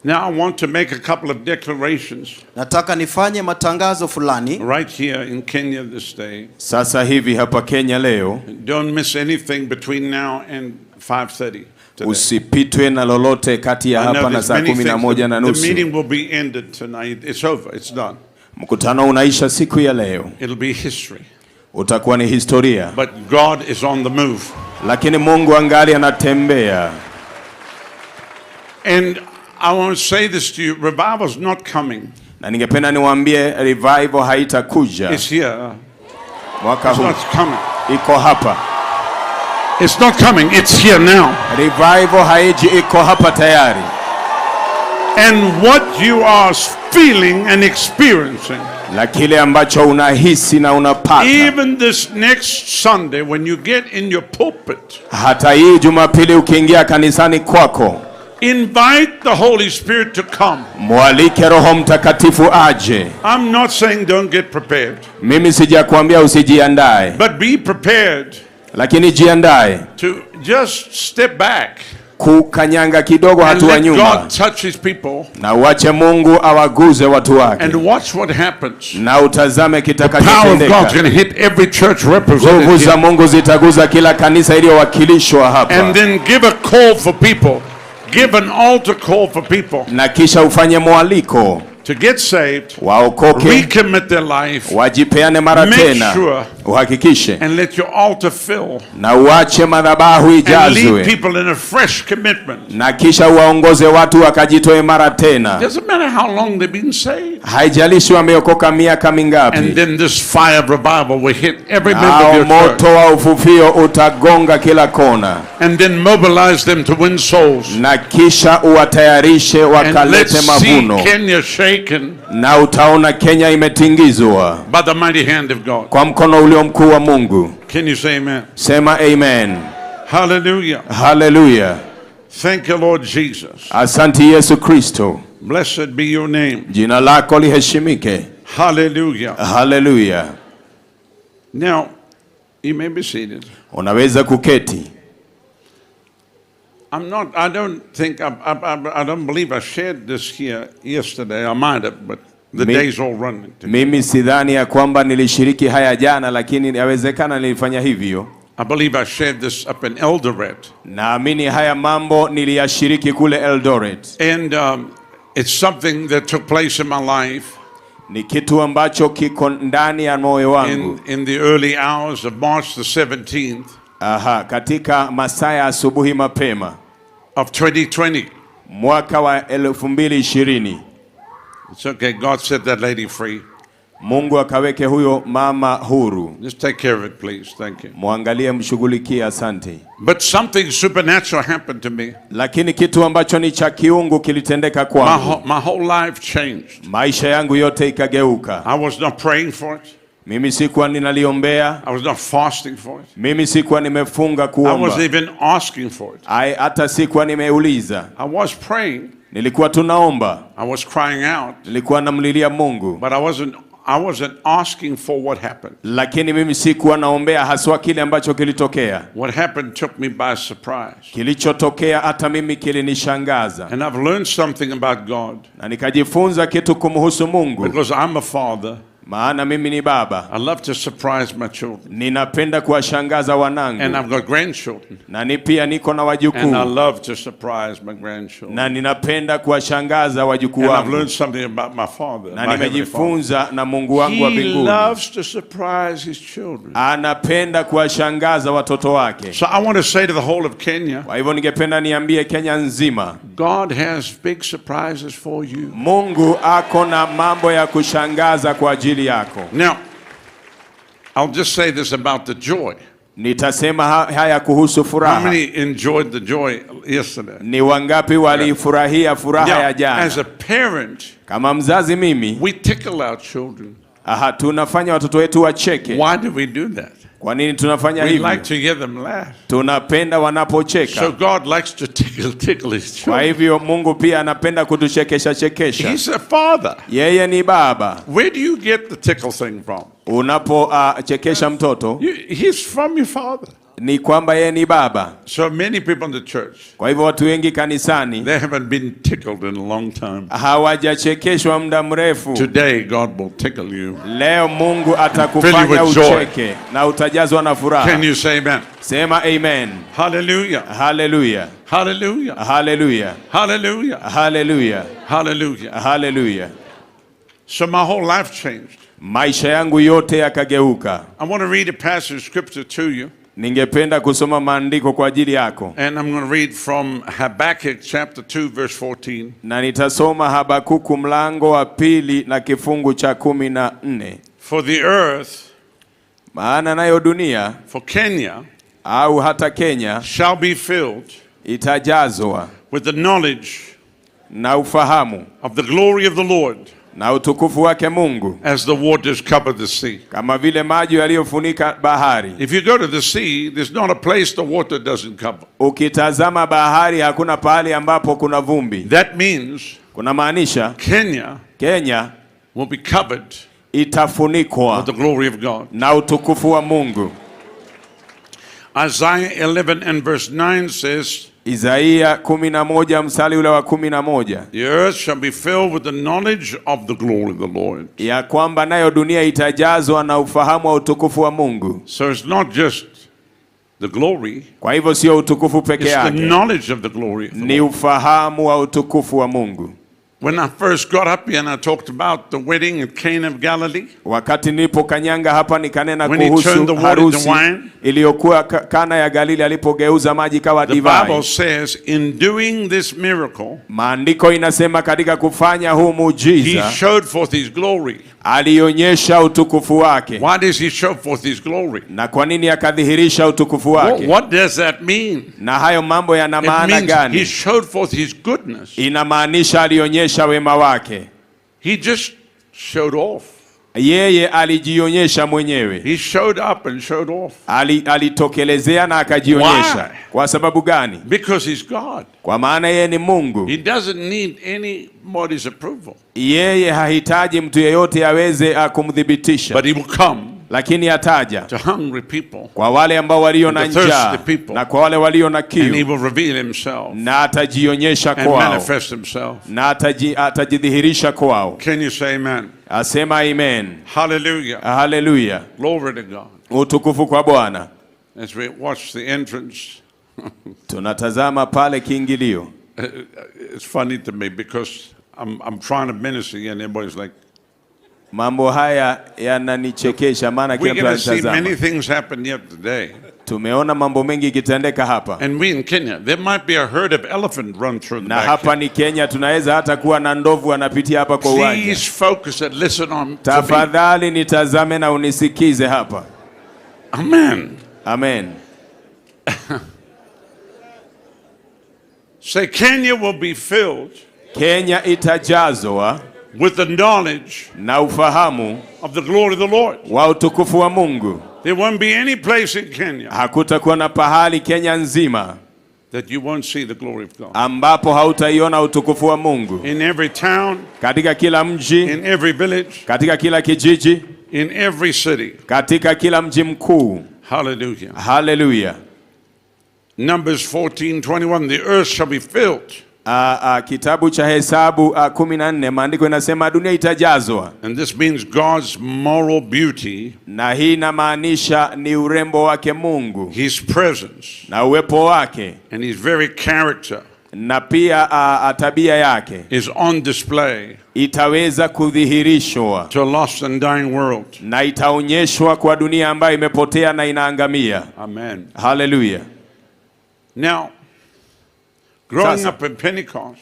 Now I want to make a couple of declarations. Nataka nifanye matangazo fulani. Right here in Kenya this day. Sasa hivi hapa Kenya leo. Don't miss anything between now and 5:30. Usipitwe na lolote kati ya hapa na saa 11:30. The meeting will be ended tonight. It's over. It's done. Mkutano unaisha siku ya leo. It'll be history. Utakuwa ni historia. But God is on the move. Lakini Mungu angali anatembea. And I want to say this to you, revival is not coming. Na ningependa niwaambie revival haitakuja. It's here. Mwaka huu. It's not coming. Iko hapa. It's not coming, it's here now. Revival haiji, iko hapa tayari. And what you are feeling and experiencing. La kile ambacho unahisi na unapata. Even this next Sunday when you get in your pulpit. Hata hii Jumapili ukiingia kanisani kwako. Invite the Holy Spirit to come. Mwalike Roho Mtakatifu aje. I'm not saying don't get prepared. Mimi sijakwambia usijiandae. But be prepared. Lakini jiandae. To just step back. Kukanyanga kidogo hatua nyuma. And let God touch his people. Na uache Mungu awaguze watu wake. And watch what happens. Na utazame kitakachotendeka. The power of God's going to hit every church represented. Nguvu za Mungu zitaguza kila kanisa iliyowakilishwa hapa. And then give a call for people. Give an altar call for people. Na kisha ufanye mwaliko to get saved, waokoke, recommit their life, wajipeane mara tena, make sure, uhakikishe, and let your altar fill, na uache madhabahu ijazwe, and lead people in a fresh commitment. Na kisha waongoze watu wakajitoe mara tena. Doesn't matter how long they've been saved. Haijalishi wameokoka miaka mingapi. And then this fire of revival will hit every member of your church. Moto wa ufufio utagonga kila kona. And then mobilize them to win souls. Na kisha uwatayarishe wakalete mavuno. And let's see Kenya shaken. Na utaona Kenya imetingizwa by the mighty hand of God. Kwa mkono ulio mkuu wa Mungu. Can you say amen? Sema amen. Hallelujah. Hallelujah. Thank you, Lord Jesus. Asante Yesu Kristo. Blessed be your name. Jina lako liheshimike. Hallelujah. Hallelujah. Now, you may be seated. Unaweza kuketi. I don't believe I shared this here yesterday. I might have, but the day's all running. Mimi sidhani ya kwamba nilishiriki haya jana, lakini yawezekana nilifanya hivyo. I believe I shared this up in Eldoret. Naamini haya mambo niliyashiriki kule Eldoret. And it's something that took place in my life. Ni kitu ambacho kiko ndani ya moyo wangu. In the early hours of March the 17th. Aha, katika masaa ya asubuhi mapema of 2020. Mwaka wa 2020. It's okay. God set that lady free. Mungu akaweke huyo mama huru. Just take care of it, please. Thank you. Muangalie, mshughulikie, asante. But something supernatural happened to me. Lakini kitu ambacho ni cha kiungu kilitendeka kwangu. My whole life changed. Maisha yangu yote ikageuka. I was not praying for it. Mimi sikuwa ninaliombea. I was not fasting for it. Mimi sikuwa nimefunga kuomba. I wasn't even asking for it. Hata sikuwa nimeuliza. I was praying. Nilikuwa tunaomba. I was crying out. Nilikuwa namlilia Mungu. But I wasn't asking for what happened. Lakini mimi sikuwa naombea haswa kile ambacho kilitokea. What happened took me by surprise. Kilichotokea hata mimi kilinishangaza. And I've learned something about God. Na nikajifunza kitu kumhusu Mungu. Because I'm a father. Maana mimi ni baba. I love to surprise my children. Ninapenda kuwashangaza wanangu. And I've got grandchildren. Na ni pia niko na wajukuu. And I love to surprise my grandchildren. Na ninapenda kuwashangaza wajukuu wangu. And I've learned something about my father. Na nimejifunza na Mungu wangu wa mbinguni. He loves to surprise his children. Anapenda kuwashangaza watoto wake. So I want to say to the whole of Kenya. Kwa hivyo ningependa niambie Kenya nzima. God has big surprises for you. Mungu ako na mambo ya kushangaza kwa ajili yako. Now, I'll just say this about the joy. Nitasema haya kuhusu furaha. How many enjoyed the joy yesterday? Ni wangapi walifurahia furaha ya jana? As a parent, kama mzazi mimi, we tickle our children. Aha, tunafanya watoto wetu wacheke. Why do we do that? Kwa nini tunafanya hivyo? We like to hear them laugh. Tunapenda wanapocheka. So God likes to tickle his children. Kwa hivyo Mungu pia anapenda kutuchekesha chekesha. He's a father. Yeye ni baba. Where do you get the tickle thing from? Unapochekesha mtoto, he's from your father. Ni kwamba yeye ni baba. So many people in the church, kwa hivyo watu wengi kanisani, they haven't been tickled in a long time. Hawajachekeshwa muda mrefu. Today God will tickle you. Leo Mungu atakufanya ucheke na utajazwa na furaha. Can you say amen? Sema amen. Hallelujah. Hallelujah. Hallelujah. Hallelujah. Hallelujah. Hallelujah. Hallelujah. Hallelujah. So my whole life changed. Maisha yangu yote yakageuka. I want to read a passage of scripture to you. Ningependa kusoma maandiko kwa ajili yako. And I'm going to read from Habakkuk chapter 2 verse 14. Na nitasoma Habakuku mlango wa 2 na kifungu cha 14. For the earth, maana nayo dunia, for Kenya, au hata Kenya, shall be filled, itajazwa, with the knowledge, na ufahamu, of the glory of the Lord, Na utukufu wake Mungu. As the waters cover the sea. Kama vile maji yaliyofunika bahari. If you go to the sea, there's not a place the water doesn't cover. Ukitazama bahari hakuna pahali ambapo kuna vumbi. That means kuna maanisha Kenya will be covered itafunikwa with the glory of God. Na utukufu wa Mungu. Isaiah 11 and verse 9 says, Isaia 11 mstari ule wa 11. The earth shall be filled with the knowledge of the glory of the Lord. Ya kwamba nayo dunia itajazwa na ufahamu wa utukufu wa Mungu. So it's not just the glory. Kwa hivyo sio utukufu peke yake. It's the knowledge of the glory of the Lord. Ni ufahamu wa utukufu wa Mungu. When I first got up here and I talked about the wedding at Cana of Galilee, wakati nilipokanyanga hapa nikanena kuhusu harusi iliyokuwa Kana ya Galili alipogeuza maji kawa divai. The Bible says in doing this miracle, maandiko inasema katika kufanya huu muujiza, he showed forth his glory. Alionyesha utukufu wake. Why does he show forth his glory? Na kwa nini akadhihirisha utukufu wake? What does that mean? Na hayo mambo yana maana gani? He showed forth his goodness. Inamaanisha alionyesha wema wake. He just showed off. Yeye alijionyesha mwenyewe. He showed up and showed off. Alitokelezea na akajionyesha. Why? Kwa sababu gani? Because he's God. Kwa maana yeye ni Mungu. He doesn't need anybody's approval. Yeye hahitaji mtu yeyote aweze kumdhibitisha. But he will come. Lakini ataja to hungry people, kwa wale ambao walio na njaa na kwa wale walio na kiu, and he will reveal himself, na atajionyesha kwao, and manifest himself, na atajidhihirisha kwao. Can you say amen? Asema amen. Hallelujah. Hallelujah. Glory to God. Utukufu kwa Bwana. As we watch the entrance, tunatazama pale kiingilio. It's funny to me because I'm trying to minister and everybody's like, mambo haya yananichekesha maana kila mtu anatazama. Many things happened here today. Tumeona mambo mengi ikitendeka hapa. And we in Kenya, there might be a herd of elephant run through the back. Na hapa ni Kenya, tunaweza hata kuwa na ndovu anapitia hapa kwa uwanja. Please focus and listen on. Tafadhali nitazame na unisikize hapa. Amen. Amen. Say Kenya will be filled. Kenya itajazwa with the knowledge na ufahamu of the glory of the Lord. Wa utukufu wa Mungu. There won't be any place in Kenya. Hakutakuwa na pahali Kenya nzima that you won't see the glory of God. Ambapo hautaiona utukufu wa Mungu. In every town, katika kila mji, in every village, katika kila kijiji, in every city, katika kila mji mkuu. Hallelujah. Hallelujah. Numbers 14:21, the earth shall be filled. Kitabu cha Hesabu 14 maandiko inasema dunia itajazwa. And this means God's moral beauty. Na hii inamaanisha ni urembo wake Mungu. His presence. Na uwepo wake. And his very character. Na pia tabia yake. Is on display. Itaweza kudhihirishwa. To a lost and dying world. Na itaonyeshwa kwa dunia ambayo imepotea na inaangamia. Amen. Hallelujah. Now, growing up in Pentecost,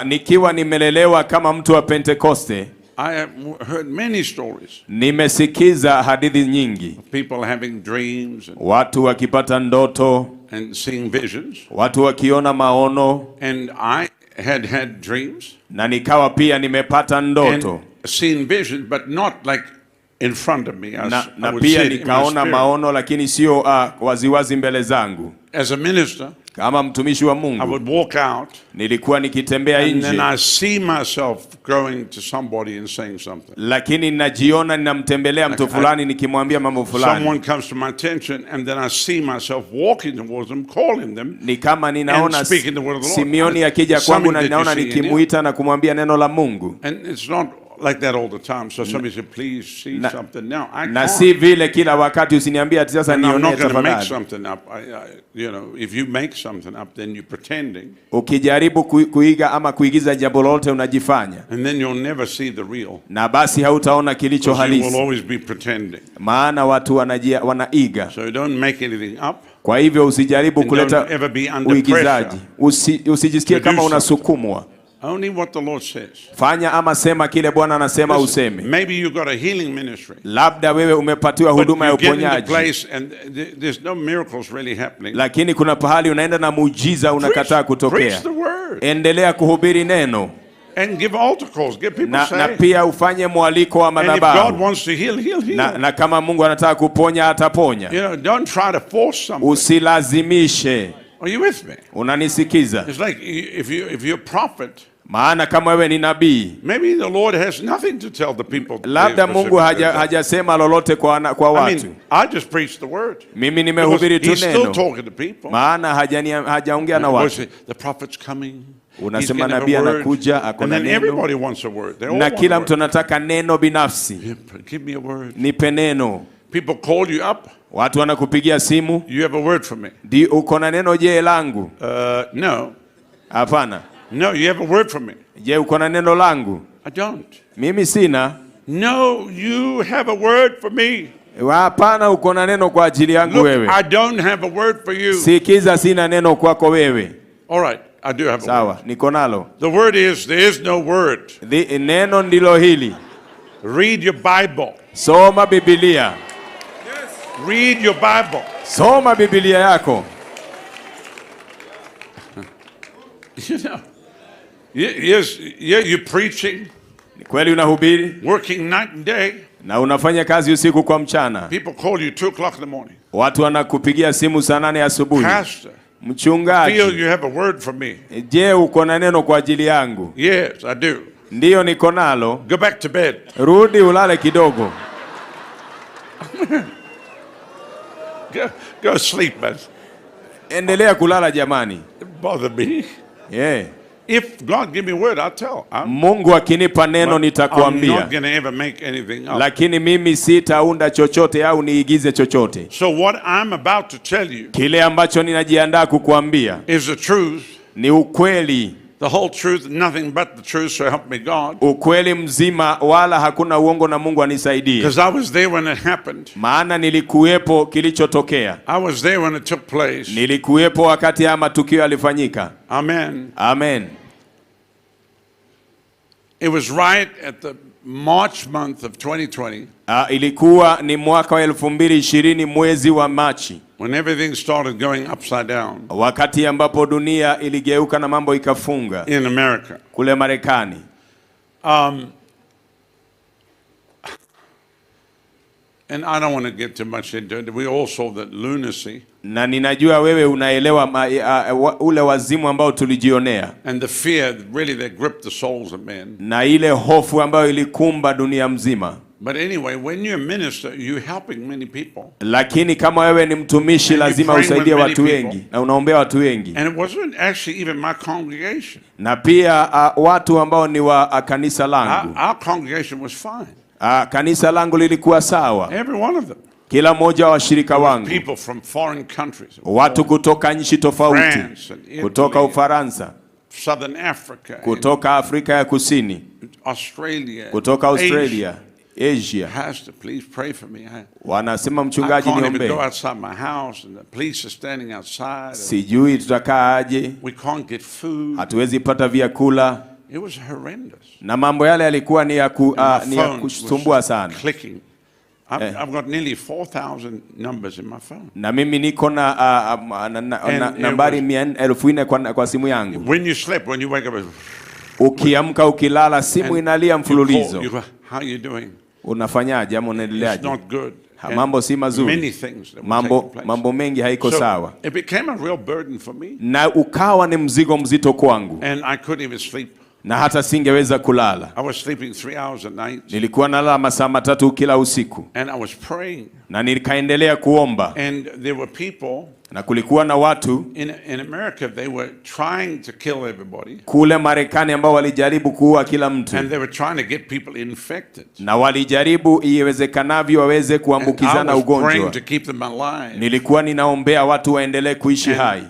nikiwa nimelelewa kama mtu wa Pentekoste, I have heard many stories. Nimesikiza hadithi nyingi. People having dreams, and watu wakipata ndoto, and seeing visions. Watu wakiona maono. And I had dreams. Na nikawa pia nimepata ndoto. And seen visions, but not like in front of me. Na pia nikaona maono lakini sio waziwazi mbele zangu. As a minister, kama mtumishi wa Mungu, I would walk out. Nilikuwa nikitembea nje. And then I see myself going to somebody and saying something. Lakini najiona ninamtembelea mtu fulani nikimwambia mambo fulani. Someone comes to my attention and then I see myself walking towards them, calling them. Ni kama ninaona Simeoni akija kwangu na ninaona nikimuita na kumwambia neno la Mungu. And it's not like that all the time. So somebody said, please see something now. I na si vile kila wakati usiniambie ati sasa nione tafadhali. Make something up. You know, if you make something up, then you're pretending. Ukijaribu kuiga ama kuigiza jambo lolote unajifanya. And then you'll never see the real. Na basi hautaona kilicho halisi. You will always be pretending. Maana watu wanaiga. So you don't make anything up. Kwa hivyo usijaribu kuleta uigizaji. Usijisikie kama unasukumwa. Only what the Lord says. Fanya ama sema kile Bwana anasema useme. Maybe you got a healing ministry. Labda wewe umepatiwa huduma ya uponyaji. There's no miracles really happening. Lakini kuna pahali unaenda na muujiza unakataa kutokea. Preach the word. Endelea kuhubiri neno. And give altar calls, get people na saved. pia ufanye mwaliko wa And if God madhabahu. wants to heal, he'll heal. Na kama Mungu anataka kuponya ataponya. You know, don't try to force something. Usilazimishe. Are you with me? Unanisikiza? It's like if you're a prophet, maana kama wewe ni nabii, maybe the Lord has nothing to tell the people. Labda Mungu hajasema lolote kwa watu. I mean, I just preach the word. Mimi nimehubiri tu neno. He's still talking to people. Maana hajaongea na watu. The prophet's coming. Unasema nabii anakuja ako na neno. Everybody wants a word. Na kila mtu anataka neno binafsi. Give me a word. Nipe neno. People call you up. Watu wanakupigia simu. You have a word for me. Uko na neno je langu? No. Hapana. No, you have a word for me. Je, uko na neno langu? I don't. Mimi sina. No, you have a word for me. Hapana, uko na neno kwa ajili yangu wewe. I don't have a word for you. Sikiza, sina neno kwako wewe. All right, I do have a Sawa, word. niko nalo. The word is, there is no word. Neno ndilo hili. Read your Bible. Soma Biblia. Read your Bible. Soma Biblia yako. You know, yes, you're preaching. Kweli unahubiri. Working night and day. Na unafanya kazi usiku kwa mchana. People call you 2 o'clock in the morning. Watu wanakupigia simu saa 8 asubuhi. Pastor, mchungaji, feel you have a word for me. Je, uko na neno kwa ajili yangu? Yes, I do. Ndiyo, niko nalo. Go back to bed. Rudi ulale kidogo. Go sleep, man. Endelea kulala jamani. It bother me. Yeah. If God give me a word, I'll tell. Mungu akinipa neno nitakuambia. I'm not going to ever make anything up. Lakini mimi sitaunda chochote au niigize chochote. So what I'm about to tell you, kile ambacho ninajiandaa kukuambia, is the truth. Ni ukweli. The whole truth, nothing but the truth, so help me God. Ukweli mzima, wala hakuna uongo, na Mungu anisaidie. Because I was there when it happened. Maana nilikuwepo kilichotokea. I was there when it took place. Nilikuwepo wakati haya matukio yalifanyika. Amen. Amen. It was right at the March month of 2020. Ilikuwa ni mwaka wa 2020 mwezi wa Machi. When everything started going upside down. Wakati ambapo dunia iligeuka na mambo ikafunga. In America. Kule Marekani. And I don't want to get too much into it. We all saw that lunacy. Na ninajua wewe unaelewa ule wazimu ambao tulijionea. And the fear really that gripped the souls of men. Na ile hofu ambayo ilikumba dunia mzima. But anyway, when you're a minister, you're helping many people. Lakini kama wewe ni mtumishi, lazima usaidie watu wengi na unaombea watu wengi. And it wasn't actually even my congregation. Na pia watu ambao ni wa kanisa langu. Our congregation was fine. Kanisa langu lilikuwa sawa. Every one of them. Kila mmoja wa washirika wangu. People from foreign countries. Watu kutoka nchi tofauti. Kutoka Ufaransa. Southern Africa. Kutoka Afrika ya Kusini. Australia. Kutoka Australia. Asia. Pastor, please pray for me. Wanasema mchungaji niombe. I can't even go outside my house and the police are standing outside. Sijui tutakaa aje. We can't get food. Hatuwezi pata vyakula. It was horrendous. Na mambo yale yalikuwa ni ya kusumbua sana. Clicking. I've got nearly 4,000 numbers in my phone. Na mimi niko na nambari 4,000 kwa simu yangu. When you sleep, when you wake up, ukiamka ukilala simu inalia mfululizo. How you doing? Unafanyaje ama unaendeleaje? It's not good. Mambo si mazuri. Many things mambo mengi haiko sawa. It became a real burden for me. Na ukawa ni mzigo mzito kwangu. And I couldn't even sleep. Na hata singeweza kulala. I was sleeping 3 hours a night. Nilikuwa nalala masaa 3 kila usiku. And I was praying. Na nikaendelea kuomba. And there were people. Na kulikuwa na watu in America, they were trying to kill everybody. Kule Marekani ambao walijaribu kuua kila mtu. And they were trying to get people infected. Na walijaribu iwezekanavyo waweze kuambukizana ugonjwa. I was praying to keep them alive. Nilikuwa ninaombea watu waendelee kuishi hai.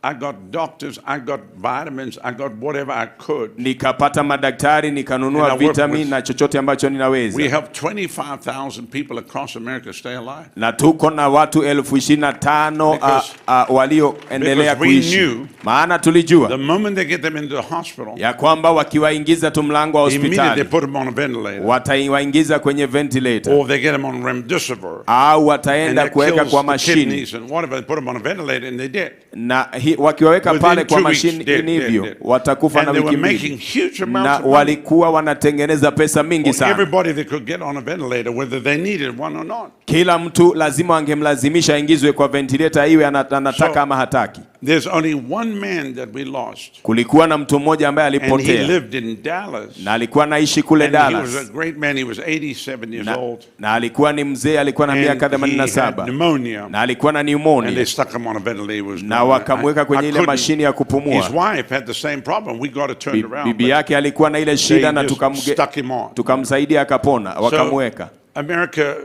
I got doctors, I got vitamins, I got whatever I could. Nikapata madaktari, nikanunua vitamini na chochote ambacho ninaweza. We have 25,000 people across America stay alive. Na tuko na watu 25,000 walioendelea kuishi. Maana tulijua the moment they get them into the hospital, ya kwamba wakiwaingiza tu mlango wa hospitali, they put them on a ventilator. Wataiwaingiza kwenye ventilator. Or they get them on remdesivir. Au wataenda kuweka kwa mashini. And whatever, they put them on a ventilator and they did. Na wakiwaweka pale kwa mashini hivyo watakufa na wiki mbili. Na walikuwa wanatengeneza pesa mingi sana. Kila mtu lazima angemlazimisha aingizwe kwa ventilator iwe anataka ama hataki. There's only one man that we lost. Kulikuwa na mtu mmoja ambaye alipotea. And he lived in Dallas. Na alikuwa anaishi kule Dallas. He was a great man. He was 87 years old. Na alikuwa ni mzee, alikuwa na miaka 87. Na alikuwa na pneumonia. And they stuck him on a ventilator. Na wakamweka kwenye ile mashini ya kupumua. His wife had the same problem. We got to turn around. Bibi yake alikuwa na ile shida na tukamsaidia akapona, wakamweka. America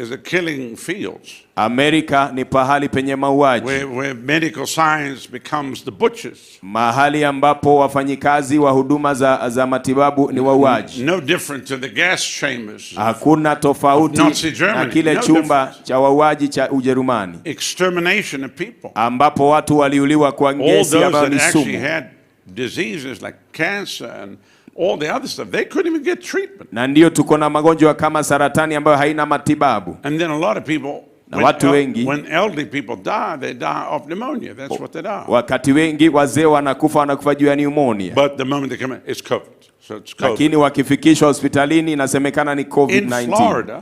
is a killing fields. Amerika ni pahali penye mauaji. Where medical science becomes the butchers. Mahali ambapo wafanyikazi wa huduma za matibabu ni wauaji. No different to the gas chambers. Hakuna tofauti na kile chumba cha wauaji cha Ujerumani. Extermination of people. Ambapo watu waliuliwa kwa gesi ambayo ni sumu. All those that actually had diseases like cancer and all the other stuff, they couldn't even get treatment. Na ndio tuko na magonjwa kama saratani ambayo haina matibabu. And then a lot of people, na watu wengi, when elderly people die, they die of pneumonia. That's what they die. Wakati wengi wazee wanakufa juu ya pneumonia. But the moment they come in, it's COVID. So it's COVID. Lakini wakifikishwa hospitalini inasemekana ni COVID-19.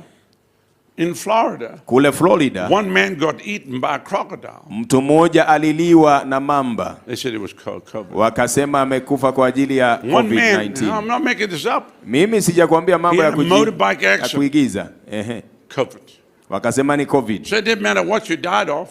In Florida, kule Florida, one man got eaten by a crocodile. Mtu mmoja aliliwa na mamba. They said it was COVID. Wakasema amekufa kwa ajili ya COVID-19. No, I'm not making this up. Mimi sijakwambia mambo ya kuigiza. COVID. Wakasema ni COVID. So it didn't matter what you died of.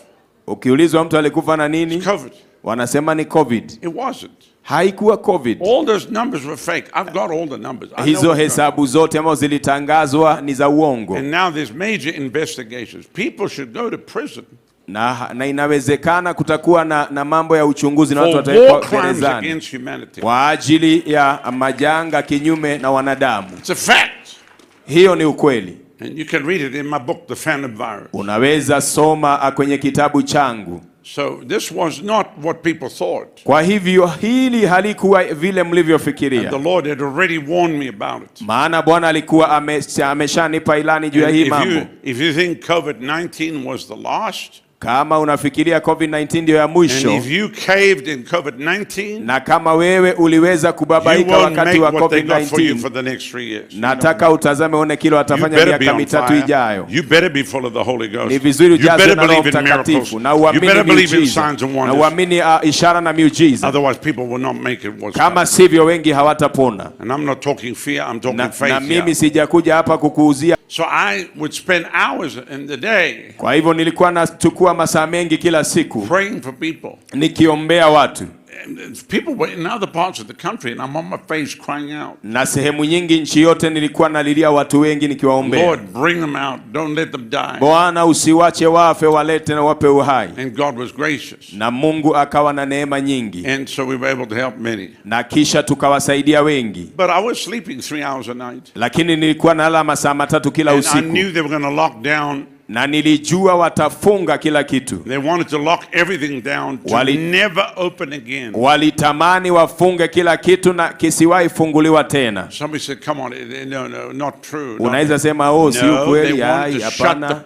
Ukiulizwa mtu alikufa na nini? COVID. Wanasema ni COVID. It wasn't. Haikuwa COVID. All those numbers were fake. I've got all the numbers. Hizo hesabu zote ambazo zilitangazwa ni za uongo. And now there's major investigations. People should go to prison. Na inawezekana kutakuwa na mambo ya uchunguzi na watu watawekwa gerezani kwa ajili ya majanga kinyume na wanadamu. It's a fact. Hiyo ni ukweli. And you can read it in my book, The Phantom Virus. Unaweza soma kwenye kitabu changu. So this was not what people thought. Kwa hivyo hili halikuwa vile mlivyofikiria. The Lord had already warned me about it. Maana Bwana alikuwa ameshanipa ilani juu ya hii mambo. If you think COVID-19 was the last, kama unafikiria COVID-19 ndio ya mwisho, and if you caved in COVID-19, na kama wewe uliweza kubabaika wakati wa COVID-19, nataka utazame one kile watafanya miaka mitatu ijayo. You better be full of the Holy Ghost. Ni vizuri ujazwe na Roho Mtakatifu na uamini miujiza na uamini ishara na miujiza. Otherwise people will not make it. Kama sivyo wengi hawatapona. And I'm not talking fear, I'm talking faith. Na mimi sijakuja hapa kukuuzia. So I would spend hours in the day. Kwa hivyo nilikuwa nachukua masaa mengi kila siku praying for people, nikiombea watu. People were in other parts of the country and I'm on my face crying out. Na sehemu nyingi nchi yote nilikuwa nalilia watu wengi nikiwaombea. Lord, bring them out, don't let them die. Bwana usiwache wafe, walete na wape uhai. And God was gracious. Na Mungu akawa na neema nyingi. And so we were able to help many. Na kisha tukawasaidia wengi. But I was sleeping 3 hours a night. Lakini nilikuwa nalala masaa 3 kila usiku. And I knew they were going to lock down. Na nilijua watafunga kila kitu. They wanted to lock everything down to never open again. Walitamani wafunge kila kitu na kisiwahi funguliwa tena. Somebody said, come on, no, not true. Unaweza sema si ukweli, hapana.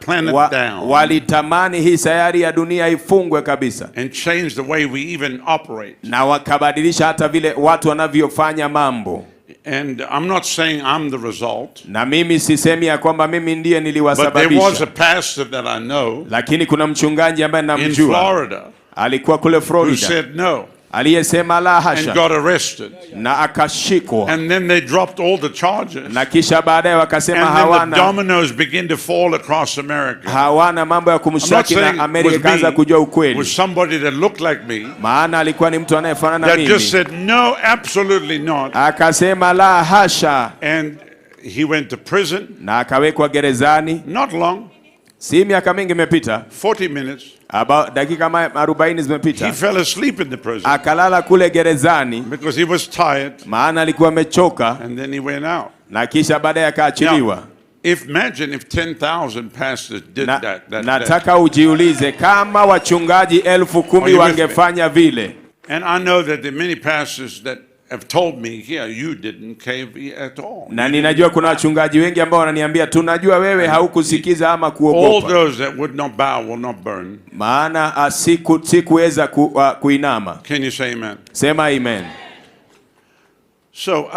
Walitamani hii sayari ya dunia ifungwe kabisa. And change the way we even operate. Na wakabadilisha hata vile watu wanavyofanya mambo. And I'm not saying I'm the result. Na mimi sisemi ya kwamba mimi ndiye niliwasababisha. But there was a pastor that I know. Lakini kuna mchungaji ambaye namjua. In Florida. Alikuwa kule Florida. Who said no. Aliyesema la hasha. And got arrested. Na akashikwa. And then they dropped all the charges. Na kisha baadaye wakasema hawana. And then the dominoes begin to fall across America. Hawana mambo ya kumshtaki na Amerika kaanza kujua ukweli. Was somebody that looked like me. Maana alikuwa ni mtu anayefanana na mimi. That just said no, absolutely not. Akasema la hasha. And he went to prison. Na akawekwa gerezani. Not long. Si miaka mingi imepita. 40 minutes. About dakika 40 zimepita. He fell asleep in the prison. Akalala kule gerezani. Because he was tired. Maana alikuwa amechoka. And then he went out. Na kisha baadaye akaachiliwa. Imagine if 10,000 pastors did that. Nataka ujiulize kama wachungaji 10,000 wangefanya vile. And I know that there are many pastors that have told me here you didn't cave at all. Na ninajua kuna wachungaji wengi ambao wananiambia tunajua wewe haukusikiza ama All kuogopa. those that would not bow will not burn. Maana sikuweza kuinama. Can you say amen? Sema amen. So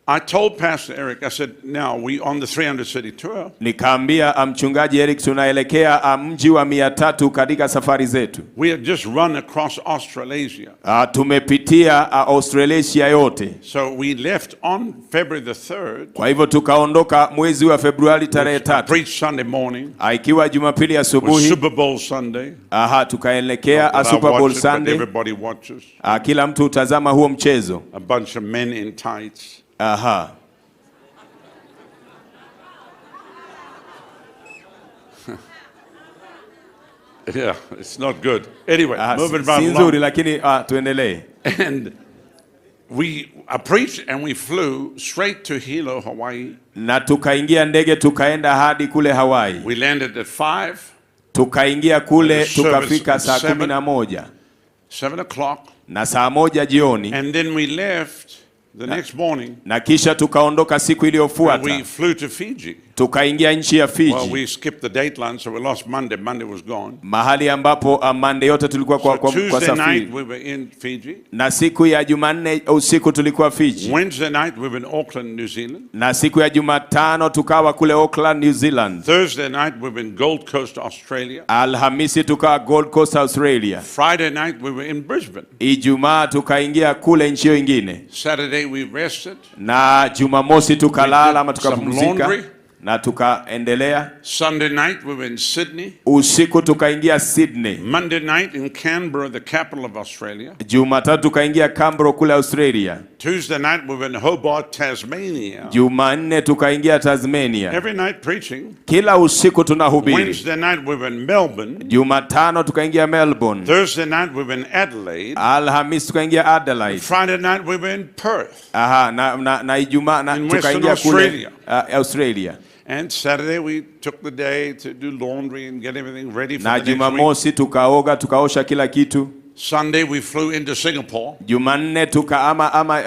I told Pastor Eric, I said, now we on the 300 city tour. Nikaambia mchungaji Eric tunaelekea mji wa 300 katika safari zetu. We had just run across Australasia. Tumepitia Australasia yote. So we left on February the 3rd. Kwa hivyo tukaondoka mwezi wa Februari tarehe 3. Preach Sunday morning. Ikiwa Jumapili asubuhi. Super Bowl Sunday. Tukaelekea Super Bowl Sunday. Everybody watches. Kila mtu utazama huo mchezo. A bunch of men in tights. Yeah, it's not good. Anyway, moving right along. And we preached and we flew straight to Hilo, Hawaii. Na tukaingia ndege tukaenda hadi kule Hawaii. We landed at 5. Tukaingia kule tukafika saa 11. 7 o'clock. Na saa 1 jioni. And then we left the next morning. Na kisha tukaondoka siku iliyofuata. We flew to Fiji. Tukaingia nchi ya Fiji. Well, we skipped the dateline, so we lost Monday. Monday was gone. Mahali ambapo Monday yote tulikuwa kwa safari. Tuesday night we were in Fiji. Na siku ya Jumanne usiku tulikuwa Fiji. Wednesday night we were in Auckland, New Zealand. Na siku ya Jumatano tukawa kule Auckland, New Zealand. Thursday night we were in Gold Coast, Australia. Alhamisi tukawa Gold Coast, Australia. Friday night we were in Brisbane. Ijumaa tukaingia kule nchi nyingine. Saturday we rested. Na Jumamosi tukalala ama tukapumzika. Na tukaendelea. Sunday night we were in Sydney. Usiku tukaingia Sydney. Monday night in Canberra, the capital of Australia. Jumatatu tukaingia Canberra kule Australia. Tuesday night we were in Hobart, Tasmania. Jumanne tukaingia Tasmania. Every night preaching. Kila usiku tunahubiri. Wednesday night we were in Melbourne. Jumatano tukaingia Melbourne. Thursday night we were in Adelaide. Alhamisi tukaingia Adelaide. Friday night we were in Perth. Na Ijumaa tukaingia kule Australia. And Saturday we took the day to do laundry and get everything ready for the next week. Na Jumamosi tukaoga tukaosha kila kitu. Sunday we flew into Singapore. Jumanne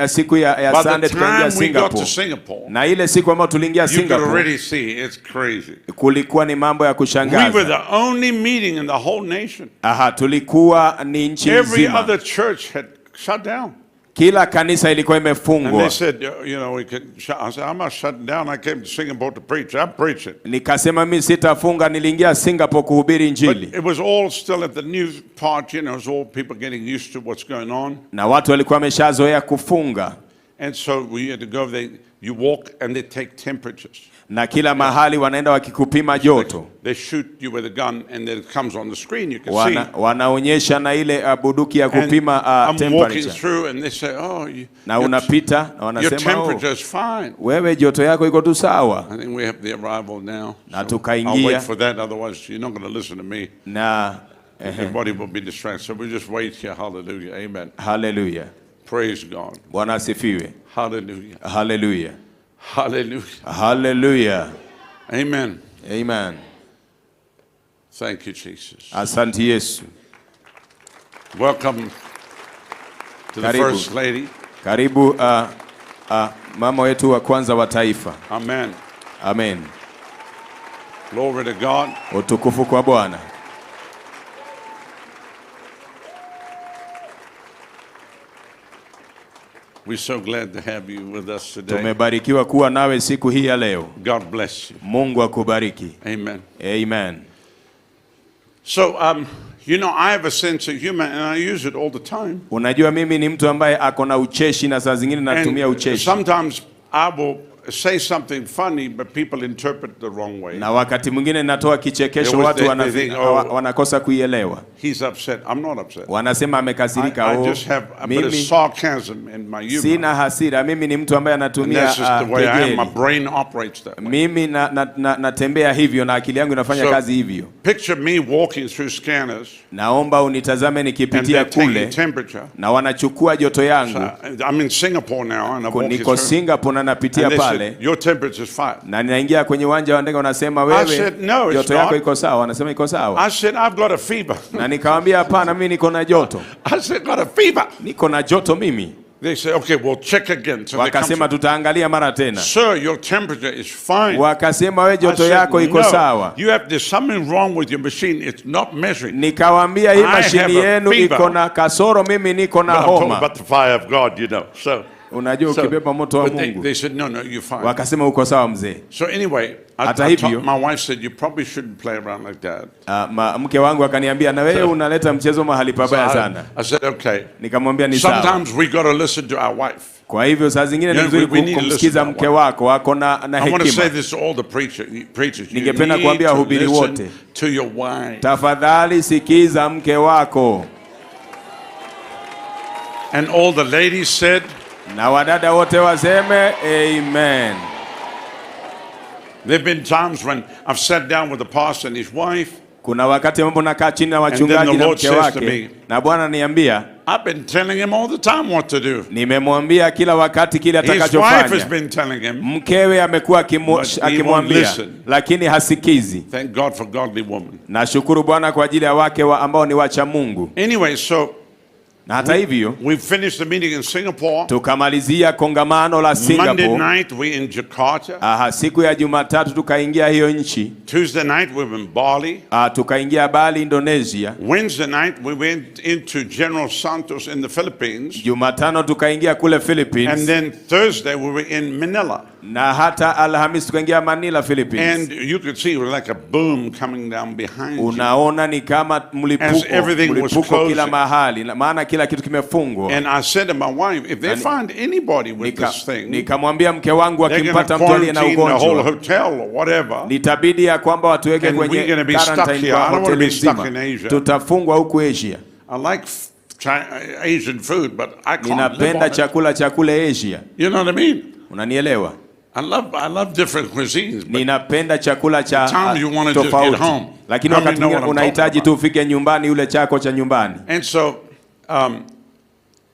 siku ya Sunday tukaingia Singapore. Na ile siku ambayo tuliingia Singapore. You can already see it's crazy. Kulikuwa ni mambo ya kushangaza. We were the only meeting in the whole nation. Tulikuwa ni nchi nzima. Every other church had shut down. Kila kanisa ilikuwa imefungwa. And they said, you know, we could I said, I'm not shutting down. I came to Singapore to preach. I'm preaching. Nikasema mimi sitafunga, niliingia Singapore kuhubiri injili. But it was all still at the new part, you know, it was all people getting used to what's going on. Na watu walikuwa wameshazoea kufunga. And so we had to go there. You walk and they take temperatures. Na kila mahali wanaenda wakikupima joto. They shoot you with a gun and then it comes on the screen, you can see. Wanaonyesha na ile bunduki ya kupima temperature. I'm walking through and they say, oh, na unapita na wanasema, your temperature is fine. Wewe joto yako iko tu sawa. I think we have the arrival now. Na so tukaingia. I'll wait for that, otherwise you're not going to listen to me. Na everybody will be distracted. So we just wait here. Hallelujah. Amen. Hallelujah. Praise God. Bwana asifiwe. Hallelujah. Hallelujah. Hallelujah. Hallelujah. Amen. Amen. Thank you, Jesus. Asante Yesu. Welcome to the First Lady. Karibu mama wetu wa kwanza wa taifa. Amen. Amen. Glory to God. Utukufu kwa Bwana. We're so glad to have you with us today. Tumebarikiwa kuwa nawe siku hii ya leo. God bless you. Mungu akubariki. Amen. Amen. So, you know, I have a sense of humor and I use it all the time. Unajua mimi ni mtu ambaye ako na ucheshi na saa zingine natumia ucheshi. Sometimes I will say something funny but people interpret the wrong way. Na wakati mwingine natoa kichekesho watu wanakosa kuielewa. He's upset. I'm not upset. Wanasema amekasirika. I just have a bit of sarcasm in my humor. Sina hasira, mimi ni mtu ambaye anatumia that's just the way I am. My brain operates that way. Mimi natembea hivyo na akili yangu inafanya kazi hivyo. Picture me walking through scanners. Naomba unitazame nikipitia kule. Na wanachukua joto yangu. So, I'm in Singapore now and I'm walking Niko Singapore na napitia pale. Your temperature is fine. Na ninaingia kwenye uwanja wa ndege wanasema wewe joto yako iko sawa, wanasema iko sawa. I said I've got a fever. Na nikamwambia hapana, mimi niko na joto. I said got a fever. Niko na joto mimi. They say, okay, we'll check again. So wakasema tutaangalia mara tena. Sir, your temperature is fine. Wakasema wewe joto yako iko sawa. You have there's something wrong with your machine. It's not measuring. Nikawaambia hii mashini yenu iko na kasoro, mimi niko na homa. I'm talking about the fire of God, you know. So unajua ukibeba moto wa Mungu. They said no, you're fine. Wakasema uko sawa mzee. So anyway, my wife said you probably shouldn't play around like that. Mke wangu akaniambia na wewe unaleta mchezo mahali pabaya sana. I said okay. Nikamwambia ni sawa. Sometimes we got to listen to our wife. Kwa hivyo saa zingine ni vizuri kumsikiza mke wako, ako na hekima. I want to say this to all the preachers. Ningependa kuambia wahubiri wote. To your wife. Tafadhali sikiza mke wako. And all the ladies said, na wadada wote waseme amen. There've been times when I've sat down with the pastor and his wife. Kuna wakati ambapo nakaa chini na wachungaji na mke wake, na Bwana niambia, I've been telling him all the time what to do. Nimemwambia kila wakati kile atakachofanya. His wife has been telling him. Mkewe amekuwa akimwambia, lakini hasikizi. Thank God for godly woman. Nashukuru Bwana kwa ajili ya wake ambao ni wacha Mungu. Anyway, so na hata hivyo we finished the meeting in Singapore. Tukamalizia kongamano la Singapore. Monday night we in Jakarta. Siku ya Jumatatu tukaingia hiyo nchi. Tuesday night we were in Bali. Tukaingia Bali, Indonesia. Wednesday night we went into General Santos in the Philippines. Jumatano tukaingia kule Philippines. And then Thursday we were in Manila. Na hata Alhamisi tukaingia Manila, Philippines. And you could see it was like a boom coming down behind unaona ni kama mlipuko kila mahali, maana kila kitu kimefungwa. And I said to my wife, if they find anybody with this thing, nikamwambia mke wangu akimpata mtu aliye na ugonjwa, nitabidi ya kwamba watuweke kwenye quarantine kwa hoteli nzima. Tutafungwa huku Asia. I like Asian food, but I can't. Ninapenda chakula cha kule Asia. You know what I mean? Unanielewa? I love different cuisines. Ninapenda chakula cha tofauti. Lakini wakati mwingine unahitaji tu ufike nyumbani ule chako cha nyumbani. And so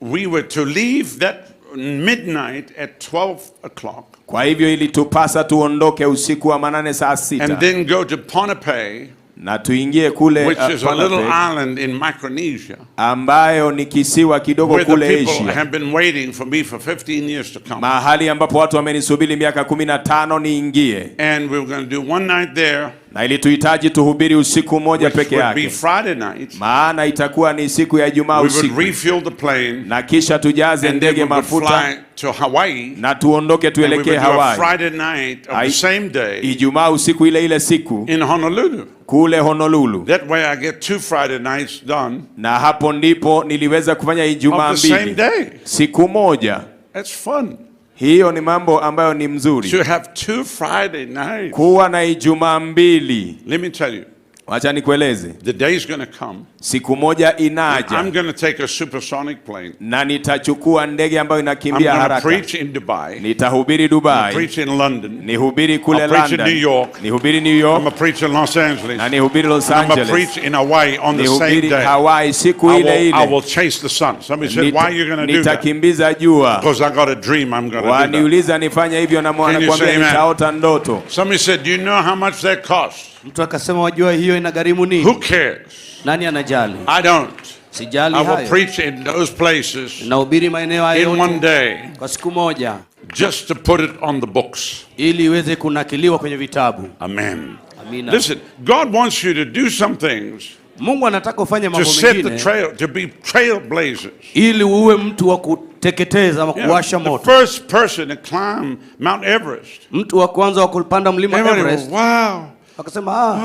we were to leave that midnight at 12 o'clock. Kwa hivyo ilitupasa tuondoke usiku wa manane saa 6. And then go to Ponape. Na tuingie kule which is a little island in Micronesia, ambayo ni kisiwa kidogo kule Asia. People have been waiting for me for 15 years to come. Mahali ambapo watu wamenisubiri miaka 15 niingie. And we were going to do one night there. Na ili tuhitaji tuhubiri usiku moja peke yake. Be Friday night. Maana itakuwa ni siku ya Ijumaa usiku. We would refuel the plane. Na kisha tujaze ndege mafuta. To Hawaii. Na tuondoke tuelekee Hawaii. Friday night of the same day. Ijumaa usiku ile siku. In Honolulu. Kule Honolulu. That way I get 2 Friday nights done. Na hapo ndipo niliweza kufanya Ijumaa mbili. Siku moja. That's fun. Hiyo ni mambo ambayo ni mzuri. To have 2 Friday nights. Kuwa na Ijumaa mbili. Let me tell you. Wacha nikueleze. The day is going to come. Siku moja inaja. I'm going to take a supersonic plane. Na nitachukua ndege ambayo inakimbia haraka. I'm going to preach in Dubai. Nitahubiri Dubai. Preach in London. Nihubiri kule I'll London. Preach in New York. Nihubiri New York. I'm going to preach in Los Angeles. Na nihubiri Los Angeles. I'm going to preach in Hawaii on the same day. Hawaii siku ile ile. I will chase the sun. Somebody said, why are you going to do that? Nitakimbiza jua. Because I got a dream I'm going to do that. Waniuliza nifanye hivyo na nakwambia nitaota ndoto. Somebody said, do you know how much that costs? Mtu akasema wajua hiyo inagharimu nini? Who cares? Nani anajali? I don't. Sijali hayo. I will preach in those places. Nahubiri maeneo hayo in one day. Kwa siku moja. Just to put it on the books. Ili iweze kunakiliwa kwenye vitabu. Amen. Amina. Listen, God wants you to do some things. Mungu anataka ufanye mambo mengine. To set the trail, to be trailblazers. Ili uwe mtu wa kuteketeza ama kuwasha moto. The first person to climb Mount Everest. Mtu wa kwanza wa kupanda mlima Everest. Wow. Akasema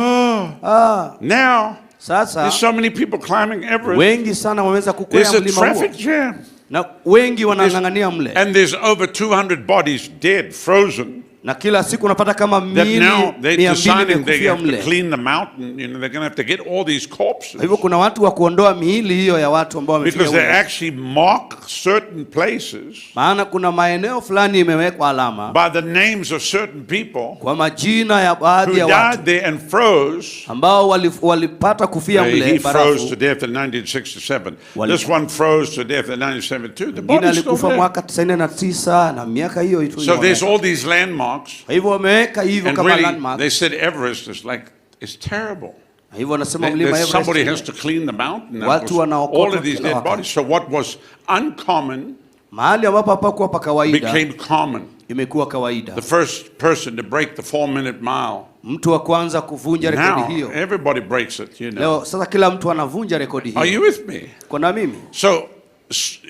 now sasa there's so many people climbing Everest. Wengi sana wameweza kukwea mlima huo. There's a traffic jam. Na wengi wanang'ang'ania mle. And there's over 200 bodies dead, frozen. Na kila siku unapata kama miili 200 imekufia mle. Clean the mountain, you know, they're going to have to get all these corpses. Hivyo kuna watu wa kuondoa miili hiyo ya watu ambao wamefia. Because they actually mark certain places. Maana kuna maeneo fulani imewekwa alama. By the names of certain people. Kwa majina ya baadhi ya watu. Who died there and froze. Ambao walipata kufia mle barafu. He froze to death in 1967. This one froze to death in 1972. The body alikufa mwaka 99 na miaka hiyo itu. So there's all these landmarks. Hivyo wameweka hivyo kama landmark. They said Everest is like it's terrible. Hivyo wanasema mlima Everest. Somebody has to clean the mountain. Watu wanaokota all of these dead bodies. So what was uncommon Mahali ambapo hapakuwa pa kawaida became common. Imekuwa kawaida. The first person to break the 4-minute mile. Mtu wa kwanza kuvunja rekodi hiyo. Now everybody breaks it, you know. Leo sasa kila mtu anavunja rekodi hiyo. Are you with me? Kuna mimi. So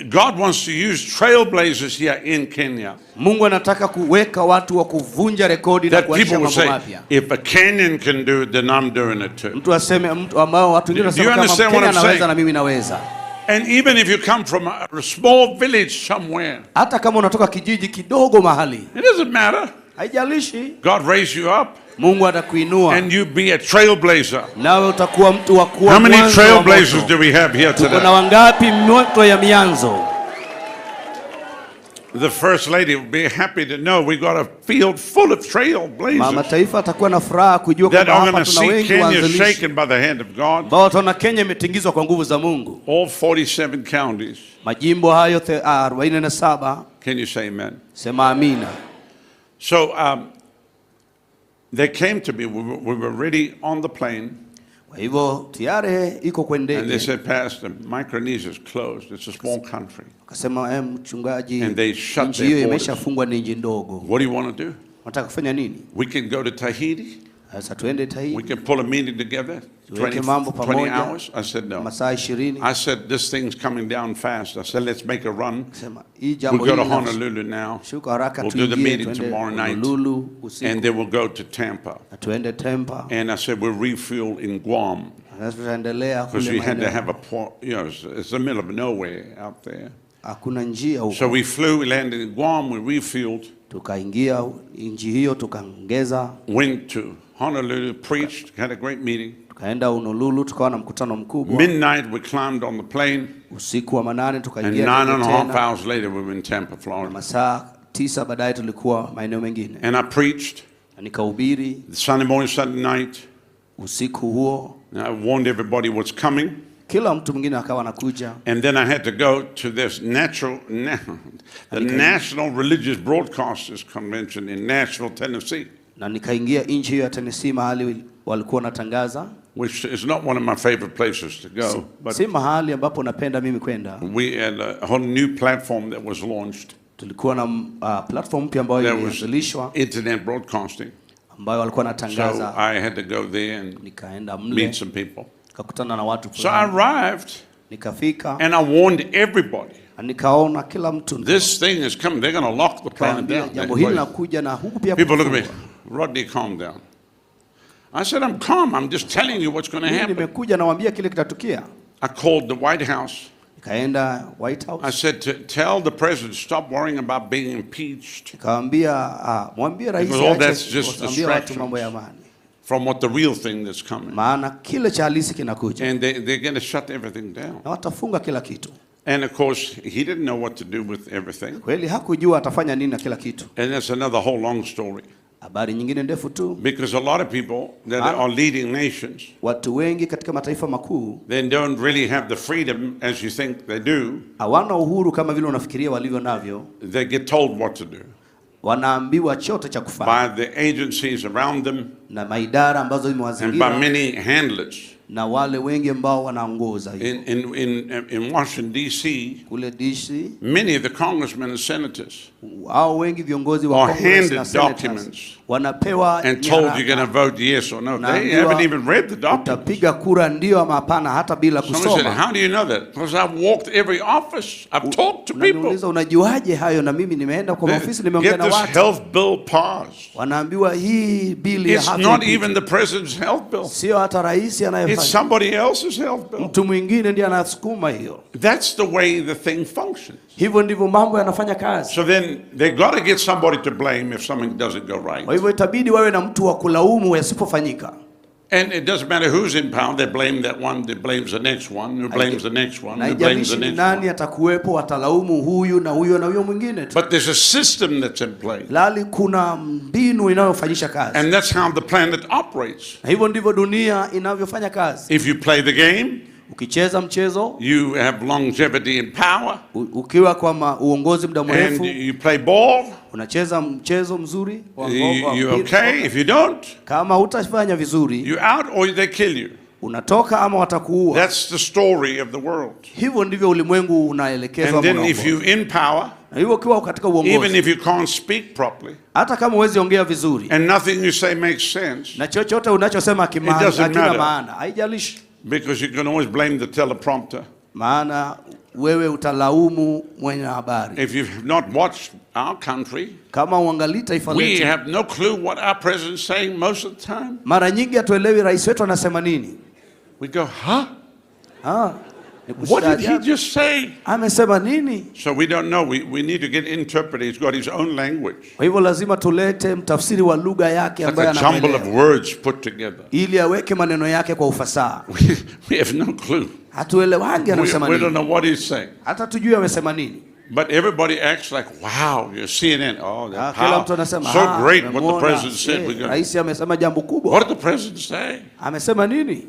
God wants to use trailblazers here in Kenya. Mungu anataka kuweka watu wa kuvunja rekodi na kuanzisha mambo mapya. If a Kenyan can do it, then I'm doing it too. Mtu aseme mtu ambao watu wengine wanasema kama Mkenya anaweza na mimi naweza. And even if you come from a small village somewhere. Hata kama unatoka kijiji kidogo mahali. It doesn't matter. Haijalishi. God raise you up. Mungu atakuinua. And you be a trailblazer. Nawe utakuwa mtu wa kuwa. How many trailblazers do we have here today? Kuna wangapi moto ya mianzo? The first lady will be happy to know we got a field full of trailblazers. Mama taifa atakuwa na furaha kujua kwamba hapa tuna wengi waanzilishi. Shaken by the hand of God. Bao tuna Kenya imetingizwa kwa nguvu za Mungu. All 47 counties. Majimbo hayo 47. Can you say amen? Sema amina. So they came to me. We were ready on the plane. Kwa hivyo tayari iko kwa ndege. And they said, Pastor, Micronesia is closed. It's a small country. Akasema mchungaji, and they shut nchi hiyo imeshafungwa, ni nchi ndogo. What do you want to do? Unataka kufanya nini? We can go to Tahiti. Sasa tuende Tahiti. We can pull a meeting together. 20 hours. I said no. Masaa 20. I said this thing's coming down fast. I said let's make a run. We'll go to Honolulu now. We'll do the meeting tomorrow night. And then we'll go to Tampa. And I said we'll refuel in Guam. Because we had to have a port, you know, it's the middle of nowhere out there. So we flew, we landed in Guam, we refueled. Tukaingia nchi hiyo tukaongeza. Went to Honolulu, preached, had a great meeting. Tukaenda Honolulu tukawa na mkutano mkubwa. Midnight we climbed on the plane. Usiku wa manane tukaingia. And 9.5 hours later we were in Tampa, Florida. Masaa 9 baadaye tulikuwa maeneo mengine. And I preached. Nikahubiri. Sunday morning, Sunday night. Usiku huo. I warned everybody what's coming. Kila mtu mwingine akawa anakuja. And then I had to go to this the National Religious Broadcasters Convention in Nashville, Tennessee. Na nikaingia nchi hiyo ya Tennessee mahali walikuwa wanatangaza. Which is not one of my favorite places to go. But si mahali ambapo napenda mimi kwenda. We had a whole new platform that was launched. Tulikuwa na platform mpya ambayo ilianzishwa. Internet broadcasting. Ambayo walikuwa wanatangaza. So I had to go there and meet some people. Kakutana na watu. So I arrived. Nikafika. And I warned everybody. Nikaona kila mtu. This thing is coming. They're going to lock the planet down. Jambo hili linakuja na huku pia. People look at me. Rodney, calm down. I said, I'm calm. I'm just telling you what's going to happen. Nimekuja nawaambia kile kitatukia. I called the White House. Nikaenda White House. I said to tell the president stop worrying about being impeached. Nikaambia mwambie rais all that's just distractions mambo ya amani. From what the real thing that's coming. Maana kile cha halisi kinakuja. And they're going to shut everything down. Na watafunga kila kitu. And of course, he didn't know what to do with everything. Kweli hakujua atafanya nini na kila kitu. And that's another whole long story. Habari nyingine ndefu tu. Because a lot of people that are leading nations, watu wengi katika mataifa makuu, they don't really have the freedom as you think they do. Hawana uhuru kama vile unafikiria walivyo navyo. They get told what to do. Wanaambiwa chote cha kufanya. By the agencies around them. Na maidara ambazo zimewazingira. And by many handlers. Na wale wengi ambao wanaongoza hiyo. In Washington DC, kule DC, many of the congressmen and senators hao wengi viongozi wa Congress na documents wanapewa and told you're going to vote yes or no. They haven't even read the documents. Utapiga kura ndio ama hapana hata bila kusoma. Somebody said, how do you know that? Because I've walked every office. I've talked to people. Unauliza unajuaje hayo? Na mimi nimeenda kwa ofisi nimeongea na watu. Get this health bill passed. Wanaambiwa hii bili ya afya. It's not even the president's health bill. Sio hata rais anayefanya. It's somebody else's health bill. Mtu mwingine ndiye anasukuma hiyo. That's the way the thing functions. Hivyo ndivyo mambo yanafanya kazi. So then they got to get somebody to blame if something doesn't go right. Kwa hivyo itabidi wawe na mtu wa kulaumu yasipofanyika. And it doesn't matter who's in power, they blame that one, they blames the next one, who blames the next one, who blames the next nani atakuwepo watalaumu huyu na huyo na huyo mwingine. But there's a system that's in place. Lali kuna mbinu inayofanyisha kazi. And that's how the planet operates. Na hivyo ndivyo dunia inavyofanya kazi. If you play the game, ukicheza mchezo, you have longevity and power. Ukiwa kwa uongozi muda mrefu, and you play ball, unacheza mchezo mzuri, you okay. If you don't, kama hutafanya vizuri, you out or they kill you. unatoka ama watakuua. That's the story of the world. Hivyo ndivyo ulimwengu unaelekezwa. And then if you in power, na hivyo ukiwa katika uongozi, even if you can't speak properly, hata kama huwezi ongea vizuri, and nothing you say makes sense, na chochote unachosema hakina maana, haijalishi, because you can always blame the teleprompter. Maana wewe utalaumu mwenye habari. If you've not watched our country, kama uangalie taifa letu, we have no clue what our president is saying most of the time. Mara nyingi hatuelewi rais wetu anasema nini. We go, what did he just say? Amesema nini? So we don't know. We need to get interpreted. He's got his own language. Kwa hivyo lazima tulete mtafsiri wa lugha yake ambaye anaelewa. Like a jumble of words put together. Ili aweke maneno yake kwa ufasaha. We have no clue. Hatuelewangi anasema nini. We don't know what he's saying. Hata tujue amesema nini. But everybody acts like, wow, you're CNN. Oh, kila mtu anasema, so great what the president said. Rais amesema jambo kubwa. What did the president say? Amesema nini?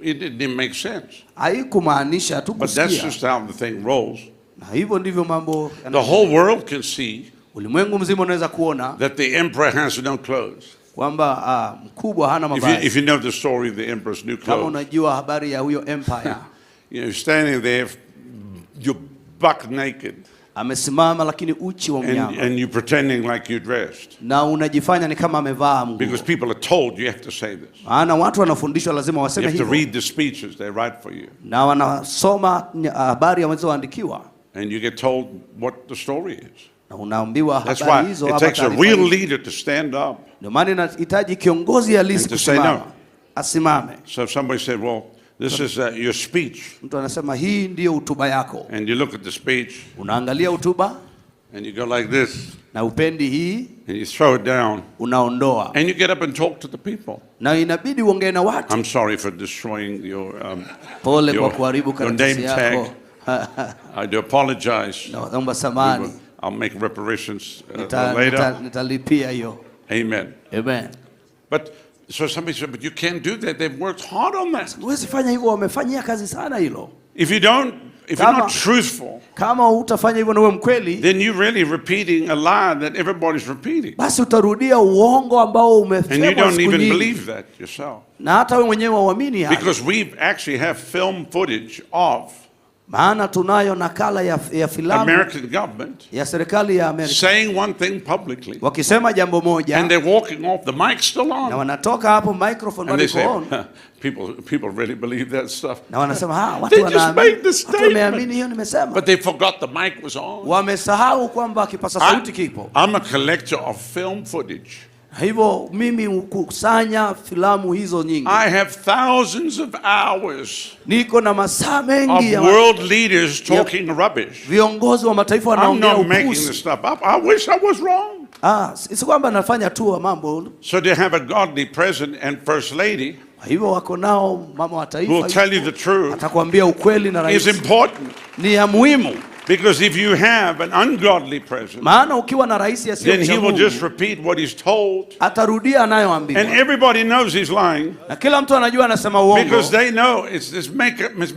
It didn't make sense. Haikumaanisha tu kusikia. But that's just how the thing rolls. Na hivyo ndivyo mambo. The whole world can see. Ulimwengu mzima unaweza kuona that the emperor has no clothes. Kwamba mkubwa hana mavazi. If you know the story of the emperor's new clothes. Kama unajua habari ya huyo empire. You're standing there, you're buck naked. Amesimama lakini uchi wa mnyama. And you're pretending like you're dressed. Na unajifanya ni kama amevaa nguo. Because people are told you have to say this. Maana watu wanafundishwa lazima waseme hivyo. You have to read the speeches they write for you. Na wanasoma habari wanazoandikiwa. And you get told what the story is. Na unaambiwa habari hizo hapa. It takes a real leader to stand up. Ndio maana inahitaji kiongozi halisi kusimama. Asimame. So somebody said, well, this is your speech. Mtu anasema hii ndio hotuba yako. And you look at the speech. Unaangalia hotuba. And you go like this. Na upendi hii. And you throw it down. Unaondoa. And you get up and talk to the people. Na inabidi uongee na watu. I'm sorry for destroying your pole kwa kuharibu karatasi yako. I do apologize. Naomba samahani. I'll make reparations later. Nitalipia hiyo. Amen. Amen. But so somebody said, but you can't do that. They've worked hard on that. Huwezi fanya hivyo, wamefanyia kazi sana hilo. If you're not truthful, kama utafanya hivyo na wewe mkweli, then you're really repeating a lie that everybody's repeating. Basi utarudia uongo ambao umefanya. And you don't even believe that yourself. Na hata wewe mwenyewe huamini hayo. Because we actually have film footage of maana tunayo nakala ya filamu American government ya serikali ya Amerika saying one thing publicly, wakisema jambo moja, and they're walking off, the mic's still on, na wanatoka hapo microphone bado iko on. People really believe that stuff. Na wanasema watu wanaamini hiyo nimesema. But they forgot the mic was on. Wamesahau kwamba kipaza sauti kipo. I'm a collector of film footage. Hivyo mimi hukusanya filamu hizo nyingi. I have thousands of hours. Niko na masaa mengi ya world leaders talking rubbish. Viongozi wa mataifa wanaongea upuzi. I'm not making this stuff up. I wish I was wrong. Si kwamba nafanya tu mambo. So they have a godly president and first lady. Hivyo wako nao mama wa taifa. Who will tell you the truth. Atakwambia ukweli na rais. Is important. Ni ya muhimu. Because if you have an ungodly president, maana ukiwa na rais asiye then he will just repeat what he's told. Atarudia anayoambiwa. And everybody knows he's lying. Na kila mtu anajua anasema uongo. Because they know it's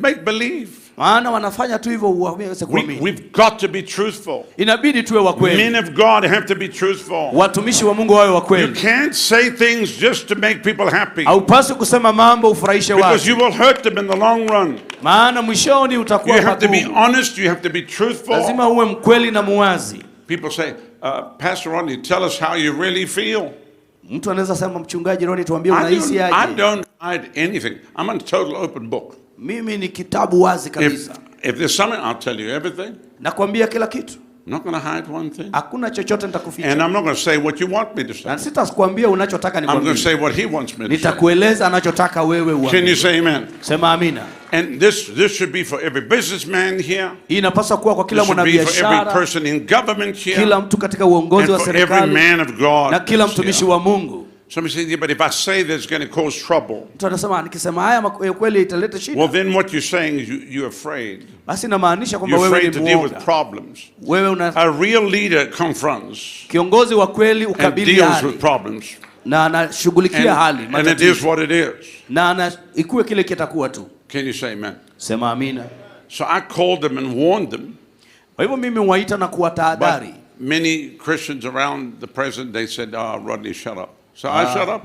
make believe. Maana wanafanya tu hivyo uweze kuamini. We've got to be truthful. Inabidi tuwe wa kweli. Men of God have to be truthful. Watumishi wa Mungu wawe wa kweli. You can't say things just to make people happy. Haupaswi kusema mambo ufurahishe watu. Because you will hurt them in the long run. Maana mwishoni utakuwa You have to be honest, you have to be truthful. Lazima uwe mkweli na muwazi. People say, Pastor Ronnie, tell us how you really feel. Mtu anaweza sema mchungaji Ronnie, tuambie unahisi aje. I don't hide anything. I'm a total open book. Mimi ni kitabu wazi kabisa. If there's something, I'll tell you everything. Nakwambia kila kitu. I'm not going to hide one thing. Hakuna chochote nitakuficha. And I'm not going to say what you want me to say. Na sitakwambia unachotaka nikwambie. I'm going to say what he wants me to say. Nitakueleza anachotaka wewe uamini. Can you say amen? Sema amina. And this should be for every businessman here. Hii inapaswa kuwa kwa kila mwanabiashara. For every person in government here. Kila mtu katika uongozi wa serikali. And for every man of God. Na kila mtumishi wa Mungu. Somebody says, yeah, but if I say that, it's going to cause trouble. Mtu anasema nikisema haya kweli italeta shida. Well, then what you're saying is you're afraid. Basi inamaanisha kwamba wewe ni mwoga. You're afraid to deal with problems. Wewe a real leader confronts. Kiongozi wa kweli ukabili hali. And deals with problems. Na anashughulikia hali. And it is what it is. Na ikuwe kile kitakuwa tu. Can you say amen? Sema amina. So I called them and warned them. Kwa hivyo mimi huwaita na kuwatahadhari. Many Christians around the president, they said, Rodney, shut up. So I shut up.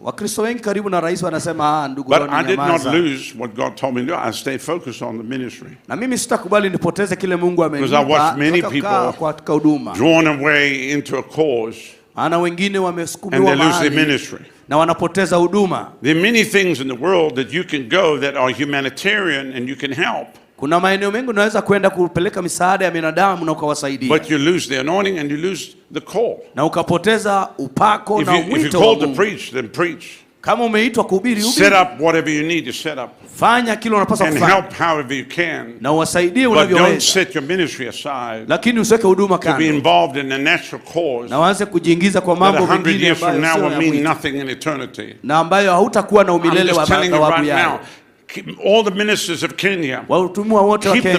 Wakristo wengi karibu na rais wanasema ndugu Ron nyamaza. But I did not lose what God told me to do. I stayed focused on the ministry. Na mimi sitakubali nipoteze kile Mungu amenipa. Because I watched many people drawn away into a cause. Ana wengine wamesukumiwa and they lose their ministry. Na wanapoteza huduma. There are many things in the world that you can go that are humanitarian and you can help. Kuna maeneo mengi unaweza kwenda kupeleka misaada ya binadamu na ukawasaidia. But you lose the anointing and you lose the call. Na ukapoteza upako na wito. If you're called to preach, then preach. Kama umeitwa kuhubiri, hubiri. Set up whatever you need to set up. Fanya kile unapaswa kufanya. And help however you can. Na uwasaidie unavyoweza. But don't set your ministry aside. Lakini usiweke huduma kando. To be involved in a natural cause. Na waanze kujiingiza kwa mambo mengine ambayo 100 years from now will mean nothing in eternity. Na ambayo hautakuwa na umilele wa thawabu yao. All the ministers of Kenya, keep the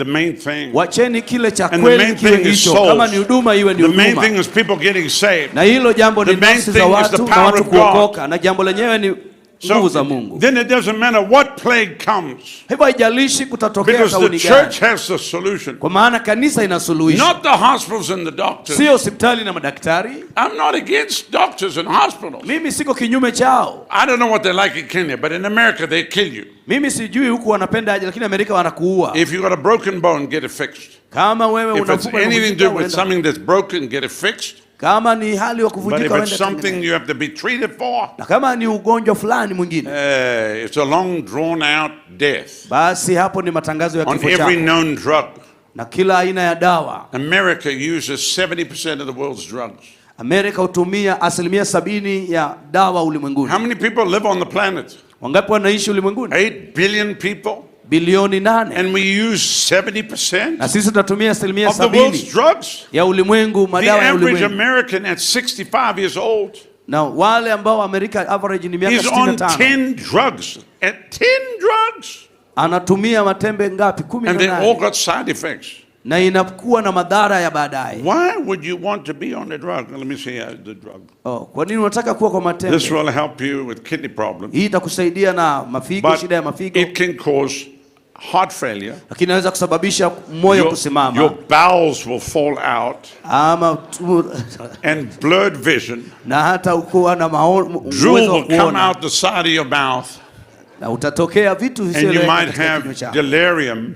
main thing. Wacheni kile cha kweli kiwe hicho. Kama ni huduma iwe ni huduma. The main thing is people getting saved. Na hilo jambo ni nafsi za watu na watu kuokoka. Na jambo lenyewe ni nguvu za Mungu. Then it doesn't matter what plague comes. Hivyo haijalishi kutatokea kauni gani. Because the church has the solution. Kwa maana kanisa ina suluhisho. Not the hospitals and the doctors. Sio hospitali na madaktari. I'm not against doctors and hospitals. Mimi siko kinyume chao. I don't know what they like in Kenya, but in America they kill you. Mimi sijui huku wanapenda aje, lakini Amerika wanakuua. If you got a broken bone, get it fixed. Kama wewe unafupa anything to do with something that's broken, get it fixed. Kama ni hali ya kuvunjika wende. But if it's something you have to be treated for. Na kama ni ugonjwa fulani mwingine. It's a long drawn out death. Basi hapo ni matangazo ya kifo chako. On every known drug. Na kila aina ya dawa. America uses 70% of the world's drugs. Amerika hutumia 70% ya dawa ulimwenguni. How many people live on the planet? Wangapi wanaishi ulimwenguni? 8 billion people. Bilioni 8. And we use 70%. Na sisi tunatumia 70% of the world's drugs. Ya ulimwengu, madawa ya ulimwengu. The average American at 65 years old. Na wale ambao Amerika average ni miaka 65. He's on 10 drugs. At 10 drugs. Anatumia matembe ngapi? 18. And they all got side effects. Na inakuwa na madhara ya baadaye. Why would you want to be on the drug? Let me see the drug. Kwa nini unataka kuwa kwa matembe? This will help you with kidney problems. Hii itakusaidia na mafigo, shida ya mafigo. It can cause heart failure. Lakini inaweza kusababisha moyo kusimama. Your bowels will fall out. And blurred vision. Na hata ukuwa na drool will come out the side of your mouth. Na utatokea vitu visivyo. And you might have delirium.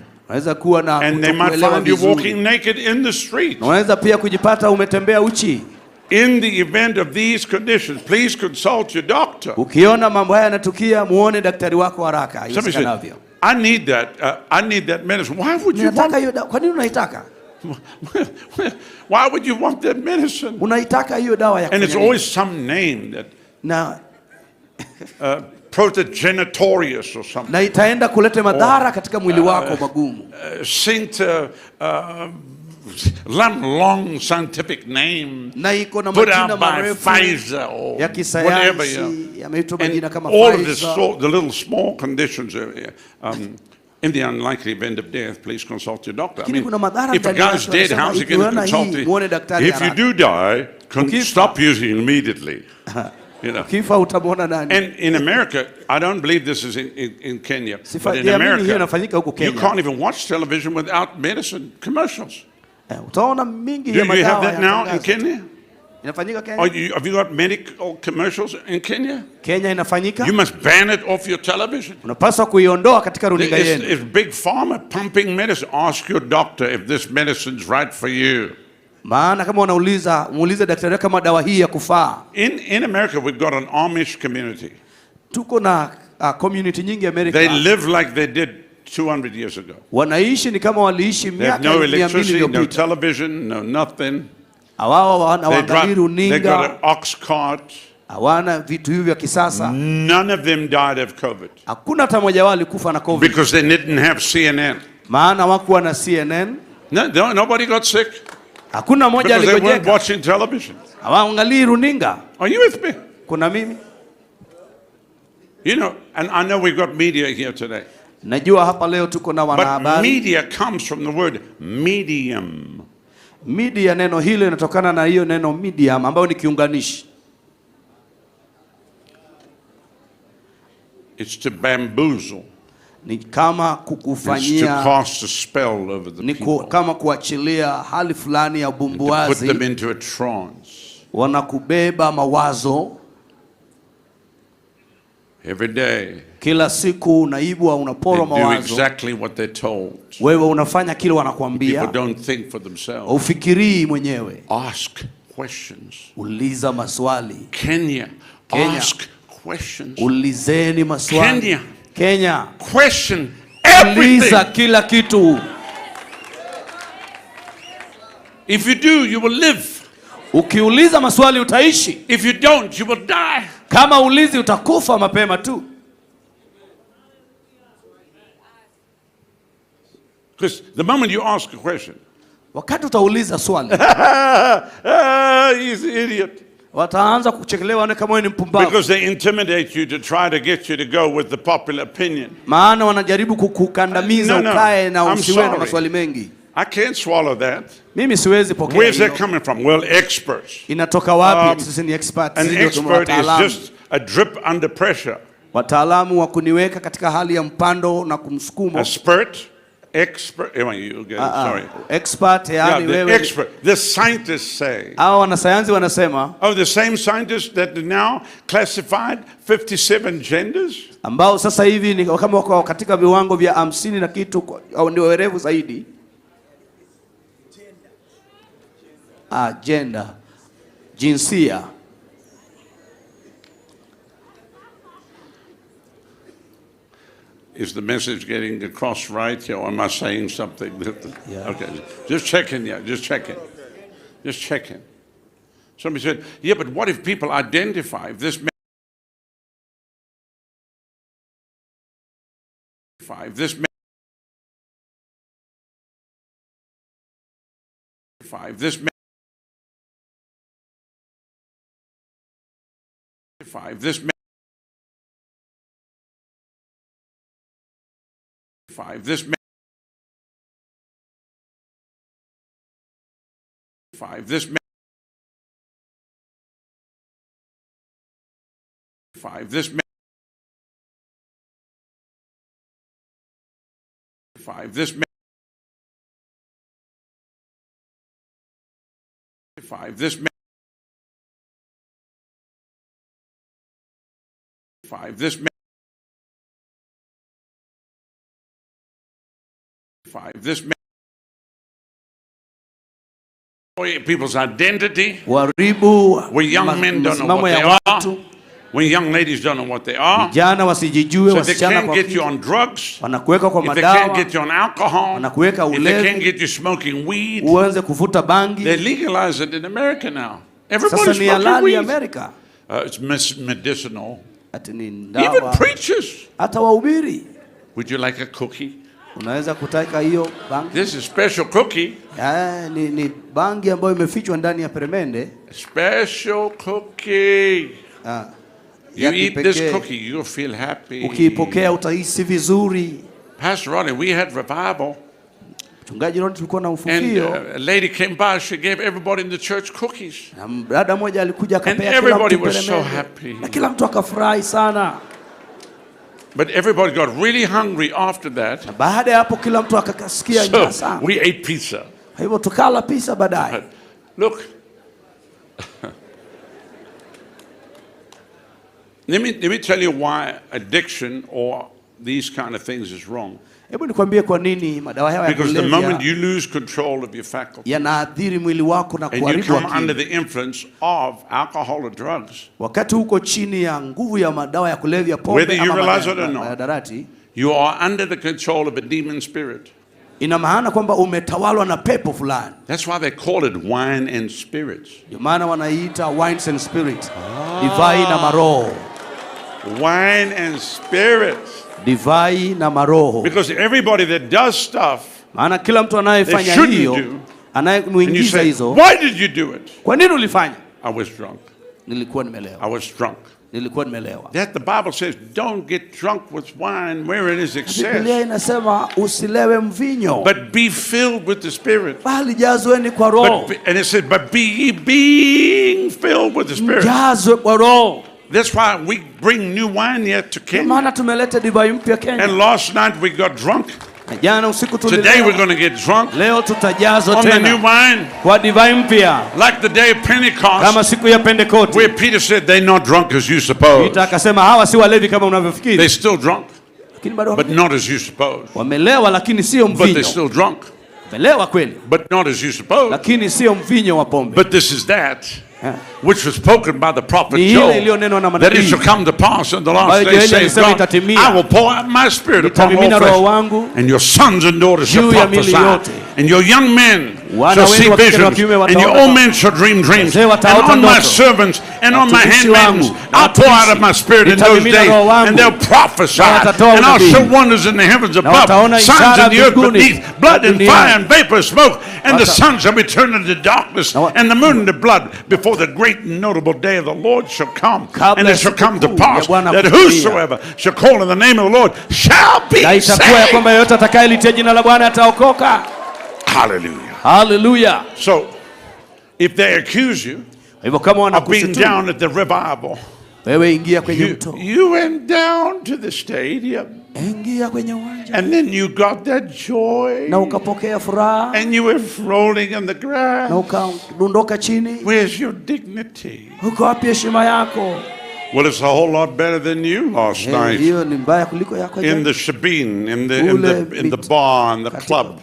Kuwa na and they might find you walking naked in the street. Unaweza pia kujipata umetembea uchi. In the event of these conditions, please consult your doctor. Ukiona mambo haya yanatukia, muone daktari wako haraka iwezekanavyo. I need that medicine. Why would you want? Kwa nini unaitaka? Why would you want that medicine? Unaitaka hiyo dawa ya. And it's always some name that. Na protogenitorius or something. Na itaenda kuleta madhara katika mwili wako magumu. Long scientific name. Na iko na majina marefu ya kisayansi yameitwa majina kama Pfizer. All of the little small conditions in the unlikely event of death, please consult your doctor. I mean, if a guy's dead, how's he going to consult you? If you do die, stop using it immediately. You know. And in America, I don't believe this is in Kenya, but in America, you can't even watch television without medicine commercials. Do you have that now in Kenya? Have you got medical commercials in Kenya? You must ban it off your television. If Big Pharma pumping medicine, ask your doctor if this medicine's right for you. Maana kama muulize daktari kama dawa hii ya kufaa. In America we've got an Amish community. Tuko na community nyingi Amerika. They live like they did 200 years ago. Wanaishi ni kama waliishi miaka 200 iliyopita. No electricity, no television, no nothing. Hawaangalii runinga. They got an ox cart. Hawana vitu hivi vya kisasa. None of them died of COVID. Hakuna hata mmoja wao alikufa na COVID. Because they didn't have CNN. Maana hawakuwa na CNN. No, nobody got sick. Hakuna mmoja aligojeka. Because they weren't watching television. Hawaangalii runinga. Are you with me? Kuna mimi. You know, and I know we've got media here today. Najua hapa leo tuko na wanahabari. But media comes from the word medium. Media, neno hilo linatokana na hiyo neno medium ambayo ni kiunganishi. It's to bamboozle. Ni kama kukufanyia. It's to cast a spell over the people. Ni kama kuachilia hali fulani ya bumbuazi. To put them into a trance. Wanakubeba mawazo. Every day. Kila siku unaibwa, unaporwa They do mawazo. exactly what they're told. Wewe unafanya kile wanakuambia. People don't think for themselves. Ufikirii mwenyewe. Ask questions. Uliza maswali. Kenya. Ask questions. Ulizeni maswali. Kenya. Kenya. Question everything. Uliza kila kitu. If you do, you will live. Ukiuliza maswali utaishi. If you don't, you will die. Kama ulizi utakufa mapema tu. Because the moment you ask a question, wakati utauliza swali, he's an idiot. Wataanza kuchekelewa na kama wewe ni mpumbavu. Because they intimidate you to try to get you to go with the popular opinion. Maana wanajaribu kukukandamiza ukae na usiwe na maswali mengi. I can't swallow that. Mimi siwezi pokea. Where's that coming from? Well, experts. Inatoka wapi? Sisi ni experts. An expert is just a drip under pressure. Wataalamu wa kuniweka katika hali ya mpando na kumsukuma. A spurt, expert. You get it, sorry. Expert yani wewe. Expert. The scientists say. Hao wanasayansi wanasema. Oh, the same scientists that now classified 57 genders. Ambao sasa hivi ni kama wako katika viwango vya 50 na kitu au ndio werevu zaidi. Gender, jinsia. Is the message getting across right here, or am I saying something? Yeah. Okay, just checking. Yeah, just checking. Just checking. Somebody said, "Yeah, but what if people identify if this man people's identity. Where young men don't know what they are. When young ladies don't know what they are. Vijana wasijijue, so they can't get you on drugs. Wanakuweka kwa madawa. If they can't get you on alcohol. Wanakuweka ulevi. If they can't get you smoking weed. Uanze kuvuta bangi. They legalize it in America now. Everybody's smoking weed. America. It's medicinal. Even preachers. Hata wahubiri. Would you like a cookie? Unaweza kutaka hiyo bangi. This is special cookie. Ni bangi ambayo imefichwa ndani ya peremende. Special cookie. You eat this cookie, you'll feel happy. Ukiipokea utahisi vizuri. Pastor Ronnie, we had revival. Mchungaji Ronnie tulikuwa na ufufio. And a lady came by, she gave everybody in the church cookies. Na dada mmoja alikuja akapea kila mtu peremende. And everybody was so happy. Na kila mtu akafurahi sana. But everybody got really hungry after that. Na baada ya hapo kila mtu akasikia njaa sana. We ate pizza. Hivyo tukala pizza baadaye. Look. Let me tell you why addiction or these kind of things is wrong. Hebu nikwambie kwa nini madawa haya ya kulevya. Because the moment you lose control of your faculties. Yanaathiri mwili wako na kuharibu akili. And you come under the influence of alcohol or drugs. Wakati uko chini ya nguvu ya madawa ya kulevya, pombe ama mihadarati. You are under the control of a demon spirit. Ina maana kwamba umetawalwa na pepo fulani. That's why they call it wine and spirits. Ndio maana wanaita wines and spirits. Divai na maroho. Wine and spirits. Divai na maroho. Because everybody that does stuff, maana kila mtu anayefanya hiyo, anayemuingiza hizo. Why did you do it? Kwa nini ulifanya? I was drunk. Nilikuwa nimelewa. I was drunk. Nilikuwa nimelewa. That the Bible says, don't get drunk with wine where it is excess. Biblia inasema usilewe mvinyo. But be filled with the Spirit. Bali jazweni kwa roho. And it says, but be being filled with the Spirit. Jazwe kwa roho. That's why we bring new wine here to Kenya. Maana tumeleta divai mpya Kenya. And last night we got drunk. Jana usiku Today we're going to get drunk. Leo tutajazwa on the new wine. Kwa divai mpya. Like the day of Pentecost. Kama siku ya Pentecost. Where Peter said they're not drunk as you suppose. Peter akasema hawa si walevi kama unavyofikiri. They're still drunk. But not as you suppose. Wamelewa lakini sio mvinyo. But they're still drunk. Wamelewa kweli. But not as you suppose. Lakini sio mvinyo wa pombe. But this is that. Which was spoken by the prophet Joel, that it shall come to pass in the last days, says God, I will pour out my spirit upon all flesh, and your sons and daughters shall prophesy, and your young men shall see visions, and your old men shall dream dreams, and on my servants and on my handmaidens I'll pour out of my spirit in those days, and they'll prophesy, and I'll show wonders in the heavens above, signs in the earth beneath, blood and fire and vapor of smoke, and the sun shall be turned into darkness, and the moon into blood, before the great and notable day of the Lord shall come. And it shall come to pass that whosoever shall call in the name of the Lord shall be saved. Hallelujah. Hallelujah. So, if they accuse you of being down at the revival, you went down to the stadium, and then you got that joy, and you were rolling in the grass. Where's your dignity? Well, it's a whole lot better than you last night. In the shebeen, in the bar, in the club,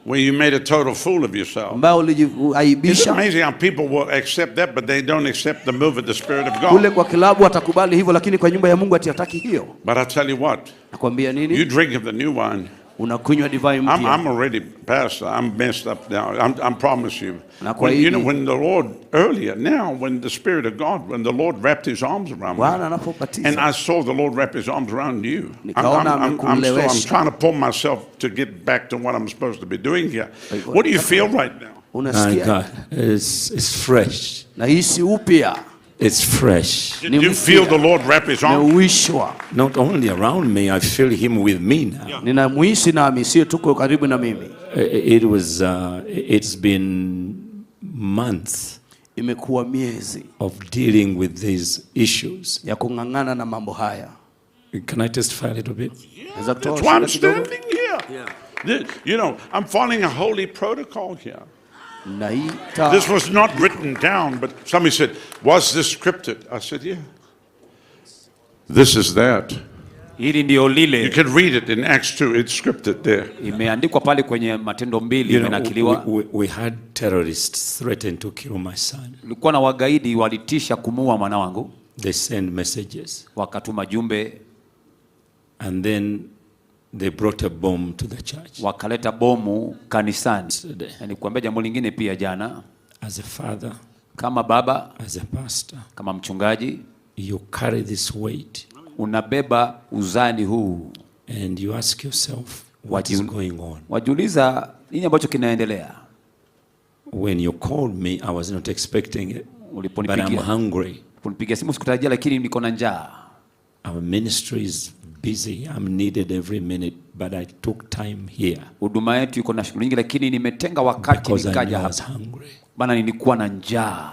where you made a total fool of yourself. It's amazing how people will accept that, but they don't accept the move of the Spirit of God. But I tell you what, you drink of the new wine. I'm already past. I'm messed up now. I promise you. When the Lord earlier, now when the Spirit of God, when the Lord wrapped His arms around me, and I saw the Lord wrap His arms around you, I'm trying to pull myself to get back to what I'm supposed to be doing here. What do you feel right now? My God, it's fresh. It's fresh. Did you feel the Lord wrap His arms? Not only around me, I feel Him with me now. It's been months of dealing with these issues. Can I testify a little bit? That's why I'm standing here. You know, I'm following a holy protocol here. This was not written down, but somebody said, was this scripted? I said, yeah. This is that. You can read it in Acts 2. It's scripted there. We had terrorists threaten to kill my son. They send messages. And then they brought a bomb to the church. Wakaleta bomu kanisani. Nilikwambia jambo lingine pia jana. As a father, kama baba, as a pastor, kama mchungaji, you carry this weight. Unabeba uzani huu. And you ask yourself, what is going on? Wajiuliza nini ambacho kinaendelea? When you called me, I was not expecting it. But I'm hungry. Uliponipigia simu sikutarajia, lakini niko na njaa. Our ministry is busy. I'm needed every minute, but I took time here. Huduma yetu iko na shughuli nyingi, lakini nimetenga wakati nikaja hapa. Bana, nilikuwa na njaa.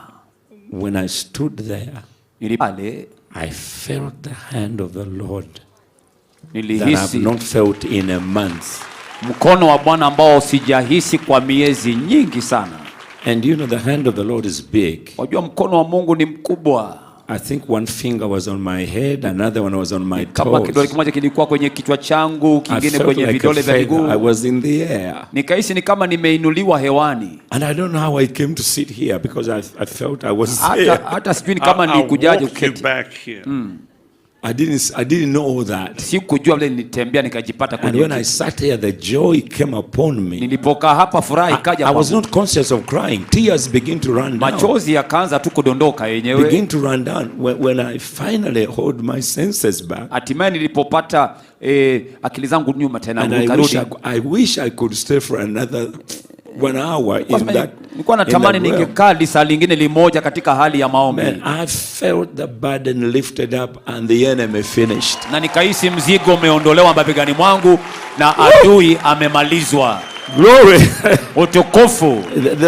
When I stood there, nilipale, I felt the hand of the Lord nilihisi that I've not felt in a month. Mkono wa Bwana ambao sijahisi kwa miezi nyingi sana. And you know the hand of the Lord is big. Wajua mkono wa Mungu ni mkubwa. I think one finger was on my head, another one was on my toes. Kama kidole kimoja kilikuwa kwenye kichwa changu, kingine kwenye vidole vya miguu. I was in the air. Nikahisi ni kama nimeinuliwa hewani. And I don't know how I came to sit here because I felt I was there. Hata sijui ni kama nilikujaje uketi. I didn't know that. Sikujua vile nilitembea nikajipata kwenye. And when I sat here, the joy came upon me. Nilipokaa hapa furaha ikaja. I was not conscious of crying. Tears began to run down. Machozi yakaanza tu kudondoka yenyewe. Begin to run down when I finally hold my senses back. Hatimaye nilipopata akili zangu nyuma tena nikarudi. I wish I could stay for another 1 hour in that. Nilikuwa natamani ningekaa lisaa lingine limoja katika hali ya maombi. I felt the burden lifted up and the enemy finished. Na nikahisi mzigo umeondolewa mabegani mwangu na adui amemalizwa. Glory. Utukufu.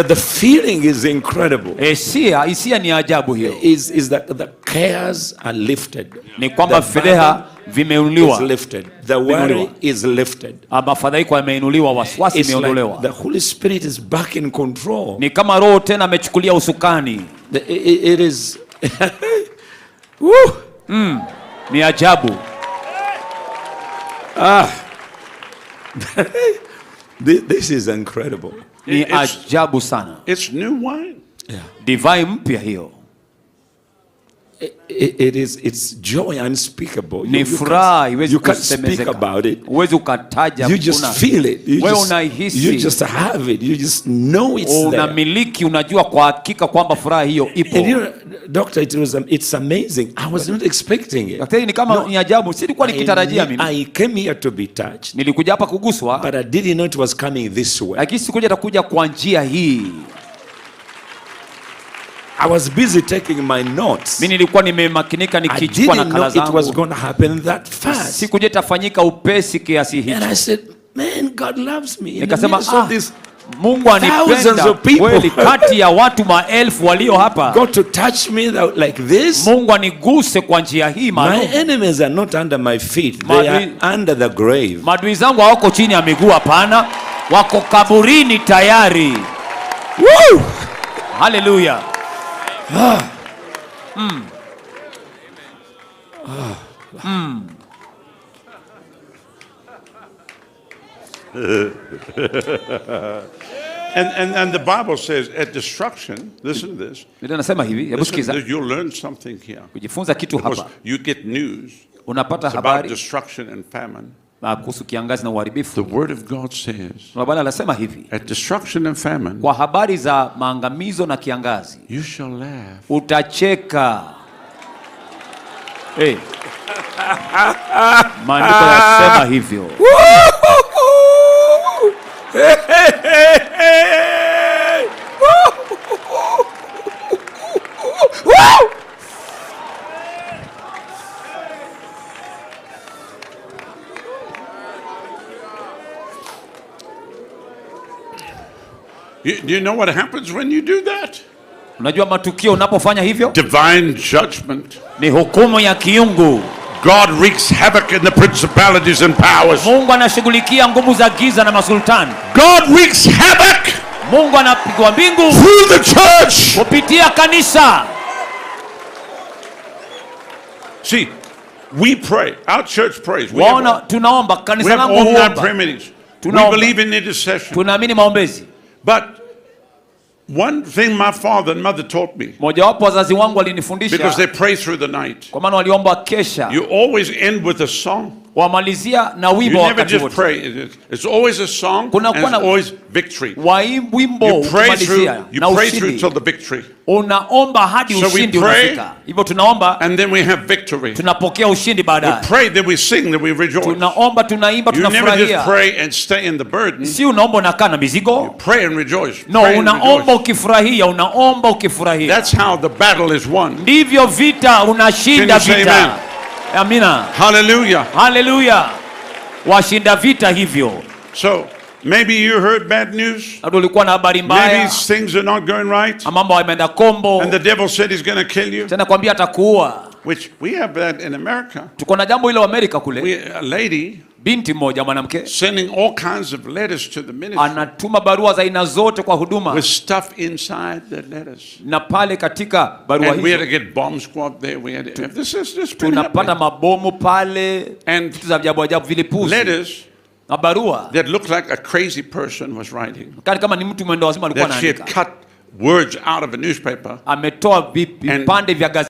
The feeling is incredible. Hisia ni ajabu hiyo. Is that the cares are lifted. Ni kwamba fedheha vimeinuliwa. Is lifted. The worry is lifted. Mafadhaiko yameinuliwa, wasiwasi imeondolewa. Like the Holy Spirit is back in control. Ni kama Roho tena amechukulia usukani. It is ni ajabu. This is incredible. Ni ajabu sana. It's new wine. Yeah. Divai mpya hiyo. It's joy unspeakable. Ni furaha you can't speak about it. Huwezi ukataja. You just feel it. Wewe unahisi. You just have it. You just know it's there. Unamiliki, unajua kwa hakika kwamba furaha hiyo ipo. And you know, doctor, it's amazing. I was not expecting it. Daktari, ni kama ni ajabu. Silikuwa nikitarajia mimi. I came here to be touched. Nilikuja hapa kuguswa. But I didn't know it was coming this way. Lakini sikuja atakuja kwa njia hii. I was busy taking my notes. Mimi nilikuwa nimemakinika nikichukua nakala zangu. It was going to happen that fast. Sikuje itafanyika upesi kiasi hicho. And I said, man, God loves me. Nikasema, Mungu anipenda kweli, kati ya watu maelfu walio hapa. God to touch me like this. Mungu aniguse kwa njia hii maalum. My enemies are not under my feet. They are under the grave. Maadui zangu hawako chini ya miguu, hapana. Wako kaburini tayari. Woo! Hallelujah. And the Bible says at destruction, listen to this. You'll learn something here. Because you get news. It's about destruction and famine. The word of God says at destruction and famine, kwa habari za maangamizo na kiangazi, you shall laugh. Utacheka. Maandiko yasema hivyo. Do you know what happens when you do that? Unajua matukio unapofanya hivyo? Divine judgment. Ni hukumu ya kiungu. God wreaks havoc in the principalities and powers. Mungu anashughulikia nguvu za giza na masultani. God wreaks havoc. Mungu anapigwa mbingu through the church. Kupitia kanisa. See, we pray. Our church prays. Tunaomba, kanisa langu huomba. We have huomba. prayer meetings. We believe in intercession. Tunaamini maombezi. But one thing my father and mother taught me, mojawapo wazazi wangu walinifundisha, because they pray through the night, kwa maana waliomba kesha, you always end with a song. Wamalizia na wimbo wakati wote. You never just pray. It's always a song and it's always victory. You pray through till the victory. Unaomba hadi ushindi unafika. Hivyo tunaomba, and then we have victory. Tunapokea ushindi baadaye. We pray, then we sing, then we rejoice. Tunaomba, tunaimba, tunafurahia. You never just pray and stay in the burden. Si unaomba unakaa na mizigo. You pray and rejoice. No, unaomba ukifurahia, unaomba ukifurahia. That's how the battle is won. Ndivyo vita unashinda vita. Amina. Hallelujah. Hallelujah. Washinda vita hivyo. So, maybe you heard bad news. Ulikuwa na habari mbaya. Maybe things are not going right. Mambo yameenda kombo. And the devil said he's going to kill you. Tena kwambia atakuua. Which we have that in America. Tuko na jambo hilo Amerika kule. A lady, binti mmoja mwanamke, sending all kinds of letters to the ministry. Anatuma barua za aina zote kwa huduma. With stuff inside the letters. Na pale katika barua hizo. And we had to get bomb squad there. We had to, this tunapata mabomu pale. And vitu za ajabu ajabu vilipuzi. Letters na barua that looked like a crazy person was writing. Kama ni mtu mwendo wazimu alikuwa anaandika. That she had cut words out of a newspaper. Ametoa vipande vya gazeti.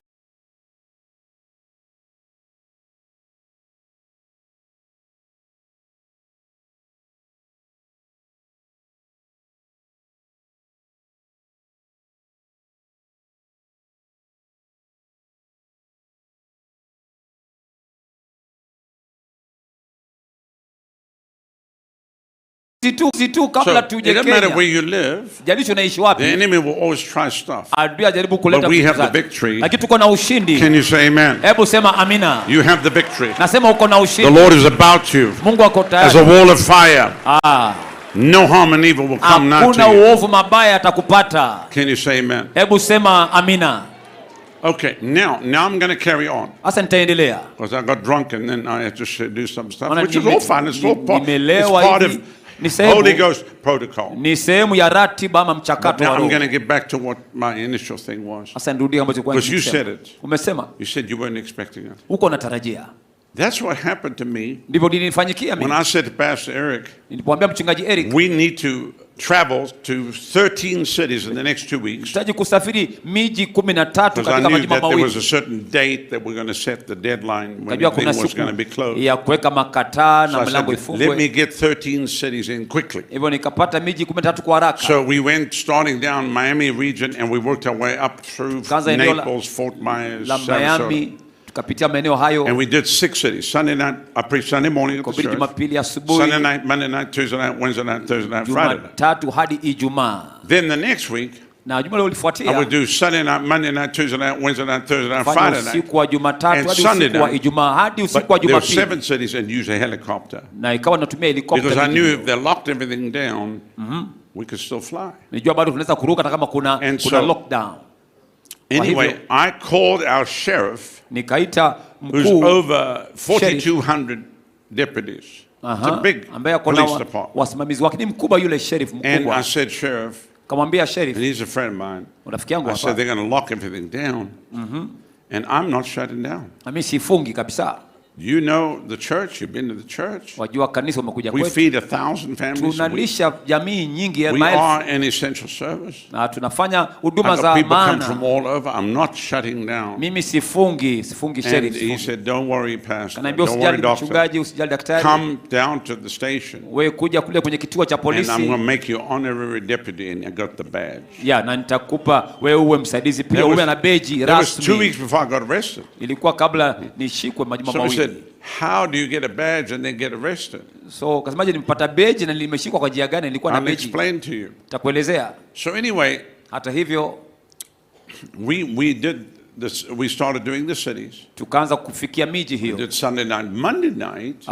Situ kabla tuje Kenya. It doesn't matter where you live. Jalishi unaishi wapi. The enemy will always try stuff. Adui ajaribu kuleta. But we have the victory. Lakini tuko na ushindi. Can you say amen? Hebu sema amina. You have the victory. Nasema uko na ushindi. The Lord is about you. Mungu ako tayari. As a wall of fire. No harm and evil will come nigh Hakuna to you. uovu mabaya atakupata. Can you say amen? Hebu sema amina. Okay, now I'm going to carry on. Sasa nitaendelea. Because I got drunk and then I had to do some stuff, Maana which is all fine. It's all part of Holy Ghost protocol. Ni sehemu ya ratiba ama mchakato wa Now I'm roho. going to get back to what my initial thing was. Sasa nirudie ambacho kwa Because you said it. Umesema. You said you weren't expecting it. Uko unatarajia. That's what happened to me. Ndivyo nilinifanyikia mimi. When I said to Pastor Eric, nilipomwambia mchungaji Eric, we need to travel to 13 cities in the next 2 weeks. Tutaji kusafiri miji 13 Because I knew that there was a certain date that we're going to set the deadline when everything was going to be closed. Ya kuweka makataa na milango ifungwe. Let me get 13 cities in quickly. Hivyo nikapata miji 13 kwa haraka. So we went starting down Miami region and we worked our way up through Naples, Fort Myers, Sarasota. Tukapitia maeneo hayo. And we did 6 cities. Sunday night, I preached Sunday morning at the church. Jumapili asubuhi. Sunday night, Monday night, Tuesday night, Wednesday night, Thursday night, Friday night. Jumatatu hadi Ijumaa. Then the next week, na juma lililofuatia, I would do Sunday night, Monday night, Tuesday night, Wednesday night, Thursday night, Friday night. Usiku wa Jumatatu hadi usiku wa Ijumaa hadi usiku wa Jumapili. There were 7 Jumapili. cities and use a helicopter. Na ikawa natumia helicopter. Because I knew if they locked everything down, we could still fly. Nijua bado tunaweza kuruka hata kama kuna lockdown. Anyway, I called our sheriff, nikaita who's over 4,200 deputies. It's a big police department. Wasimamizi wake ni mkubwa yule sheriff mkubwa. And I said, Sheriff, kamwambia sheriff, and he's a friend of mine. Rafiki yangu I hapa. said they're going to lock everything down, and I'm not shutting down. Mimi sifungi kabisa. You know the church. You've been to the church. Wajua kanisa umekuja We kwetu. feed 1,000 families a week. Tunalisha jamii nyingi ya We maelfu. are an essential service. Na tunafanya huduma I've za got people come maana. from all over. I'm not shutting down. Mimi sifungi And sheriff. he said, don't worry, Pastor. Kanaambia Don't worry, usijali doctor. mchungaji, usijali daktari. Come down to the station. Wewe kuja kule kwenye kituo cha And polisi. I'm going to make you honorary deputy and I got the badge. Ya, na nitakupa wewe uwe msaidizi pia, uwe na beji That was 2 rasmi. weeks before I got arrested. Ilikuwa kabla nishikwe majuma So he said, mawili. how do you get a badge and then get arrested? So kasemaje nimpata beji na nimeshikwa kwa njia gani? Nilikuwa na I'll beji. explain to you. Takuelezea. So anyway, hata hivyo we did this, we started doing the cities. Tukaanza kufikia miji hiyo. We did Sunday night, Monday night.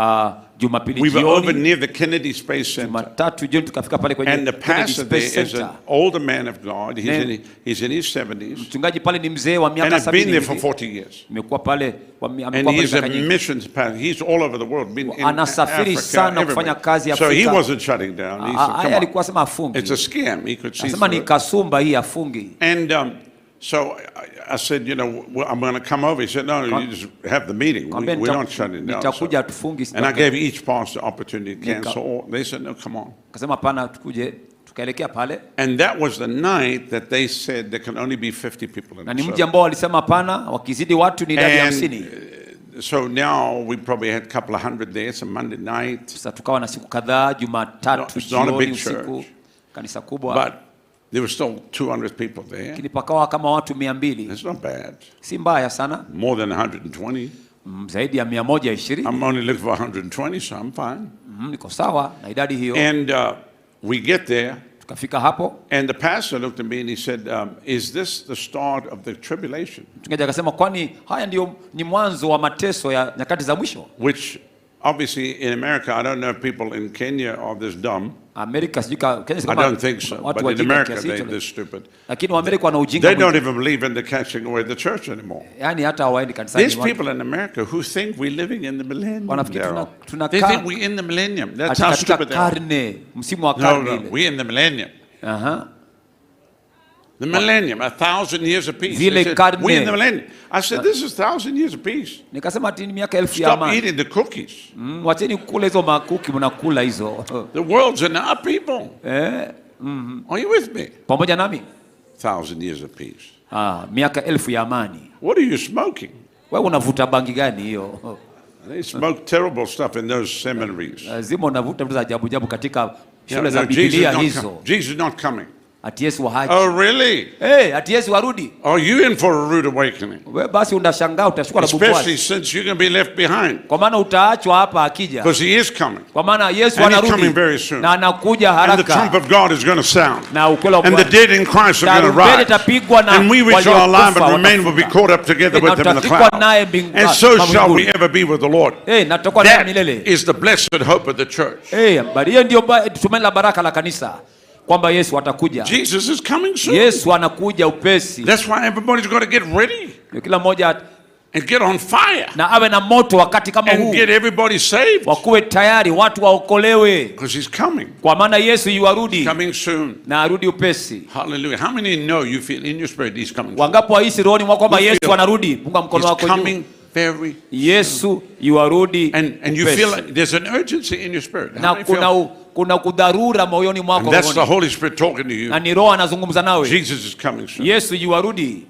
Jumapili we were jioni. over near the Kennedy Space Center. Jumatatu jioni tukafika pale kwenye And the Kennedy pastor there Space is an Center. older man of God. He's in his 70s. Mchungaji pale ni mzee wa miaka And I've been 70 there for hivi. 40 years. Nimekuwa pale And he's a missions pastor. He's all over the world. Been in Anasafiri Africa, sana kufanya kazi everywhere. So he Afrika. wasn't shutting down. He said, come alikuwa on. sema afungi. It's a scam. He could see Anasema through ni it. kasumba hii afungi. And so I said, you know, well, I'm going to come over. He said, no, you just have the meeting. We're not shutting down. Nitakuja tufungi. And I gave each pastor opportunity to cancel. They said, no, come on. Akasema hapana, tukuje. Tukaelekea pale. And that was the night that they said there can only be 50 people in Na the ni mji service. ambao walisema hapana, wakizidi watu ni idadi ya 50. So now we probably had a couple of hundred there. It's a Monday night. Sasa tukawa na siku kadhaa, Jumatatu It's not a jioni big usiku. church. Kanisa kubwa. But there were still 200 people there. Lakini pakawa kama watu 200. It's not bad. Si mbaya sana. More than 120. Zaidi ya 120. I'm only looking for 120, so I'm fine. Niko sawa na idadi hiyo. And we get there. Tukafika hapo. And the pastor looked at me and he said, is this the start of the tribulation? Mchungaji akasema kwani haya ndio ni mwanzo wa mateso ya nyakati za mwisho? Which obviously in America, I don't know if people in Kenya are this dumb. Amerika sijui Kenya I don't think so. But in America, they're stupid. Lakini wa Amerika wana ujinga. They don't even believe in the catching away the church anymore. Yaani hata hawaendi kanisani. There's people in America who think we're living in the millennium. They think we're in the millennium. That's how stupid they are. Karne, msimu wa karne ile. No, we're in the millennium. The millennium, 1,000 years of peace. They said, we're in the millennium. I said, this is 1,000 years of peace. Nikasema ati ni miaka 1000 ya Stop amani. eating the cookies. Wacheni kula hizo makuki mnakula hizo. The world's in our people. Are you with me? Pamoja nami? 1,000 years of peace. Miaka 1000 ya amani. What are you smoking? Wewe unavuta bangi gani hiyo? They smoke terrible stuff in those seminaries. Lazima unavuta vitu za ajabu ajabu katika shule za Biblia hizo. Jesus is not coming. ati Yesu haji. Oh, really? Ati Yesu arudi. Are you in for a rude awakening? Wewe basi unashangaa utashukua na bubwasi. Especially since you're going to be left behind. Kwa maana utaachwa hapa akija. Because he is coming. Kwa maana Yesu And he's anarudi. coming very soon. Na anakuja haraka. And the trump of God is going to sound. Na ukweli wa And the dead in Christ are going to rise. And we which are alive and remain will be caught up together with him in the clouds. And so shall we ever be with the Lord. That is the blessed hope of the church. Hiyo ndio tumaini la baraka la kanisa. Kwamba Yesu atakuja. Jesus is coming soon. Yesu anakuja upesi. That's why everybody's got to get ready. Kila mmoja and get on fire. Na awe na moto wakati kama huu. And get everybody saved. Wakuwe tayari watu waokolewe. Because he's coming. Kwa maana Yesu yuarudi. Coming soon. Na arudi upesi. Hallelujah. How many know you feel in your spirit he's coming? Wangapi wahisi rohoni mwako kwamba Yesu anarudi? Punga mkono wako juu. He's coming very Yesu yuarudi. And you feel like there's an urgency in your spirit. Na kuna kudharura moyoni mwako. And that's the Holy Spirit talking to you. Na ni Roho anazungumza nawe. Jesus is coming soon. Yesu yuarudi.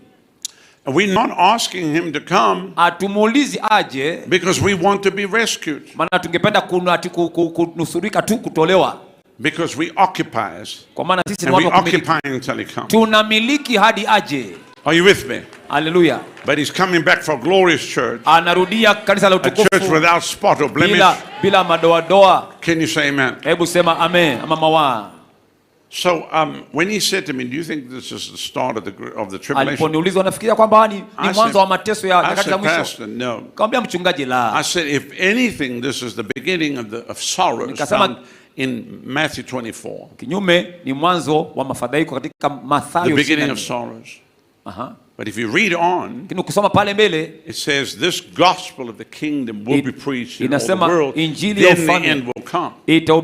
And we're not asking him to come atumuulizi aje because we want to be rescued. Maana tungependa kunusurika tu kutolewa. Because we occupiers. Kwa maana sisi ni watu wa kumiliki. Until he comes. Tunamiliki hadi aje. Are you with me? Hallelujah. But he's coming back for a glorious church. Anarudia kanisa la utukufu. A church without spot or blemish. Bila madoadoa. Can you say amen? Hebu sema amen ama mawa. So when he said to me, do you think this is the start of the tribulation? Aliponiulizwa nafikiria kwamba ni mwanzo wa mateso ya nyakati za mwisho. Pastor, no. Kaambia mchungaji la. I said if anything this is the beginning of sorrows found in Matthew 24. Kinyume ni mwanzo wa mafadhaiko katika Mathayo 24. The beginning of sorrows. But if you read on, it says this gospel of the kingdom will be preached in all the world. Then the end will come. So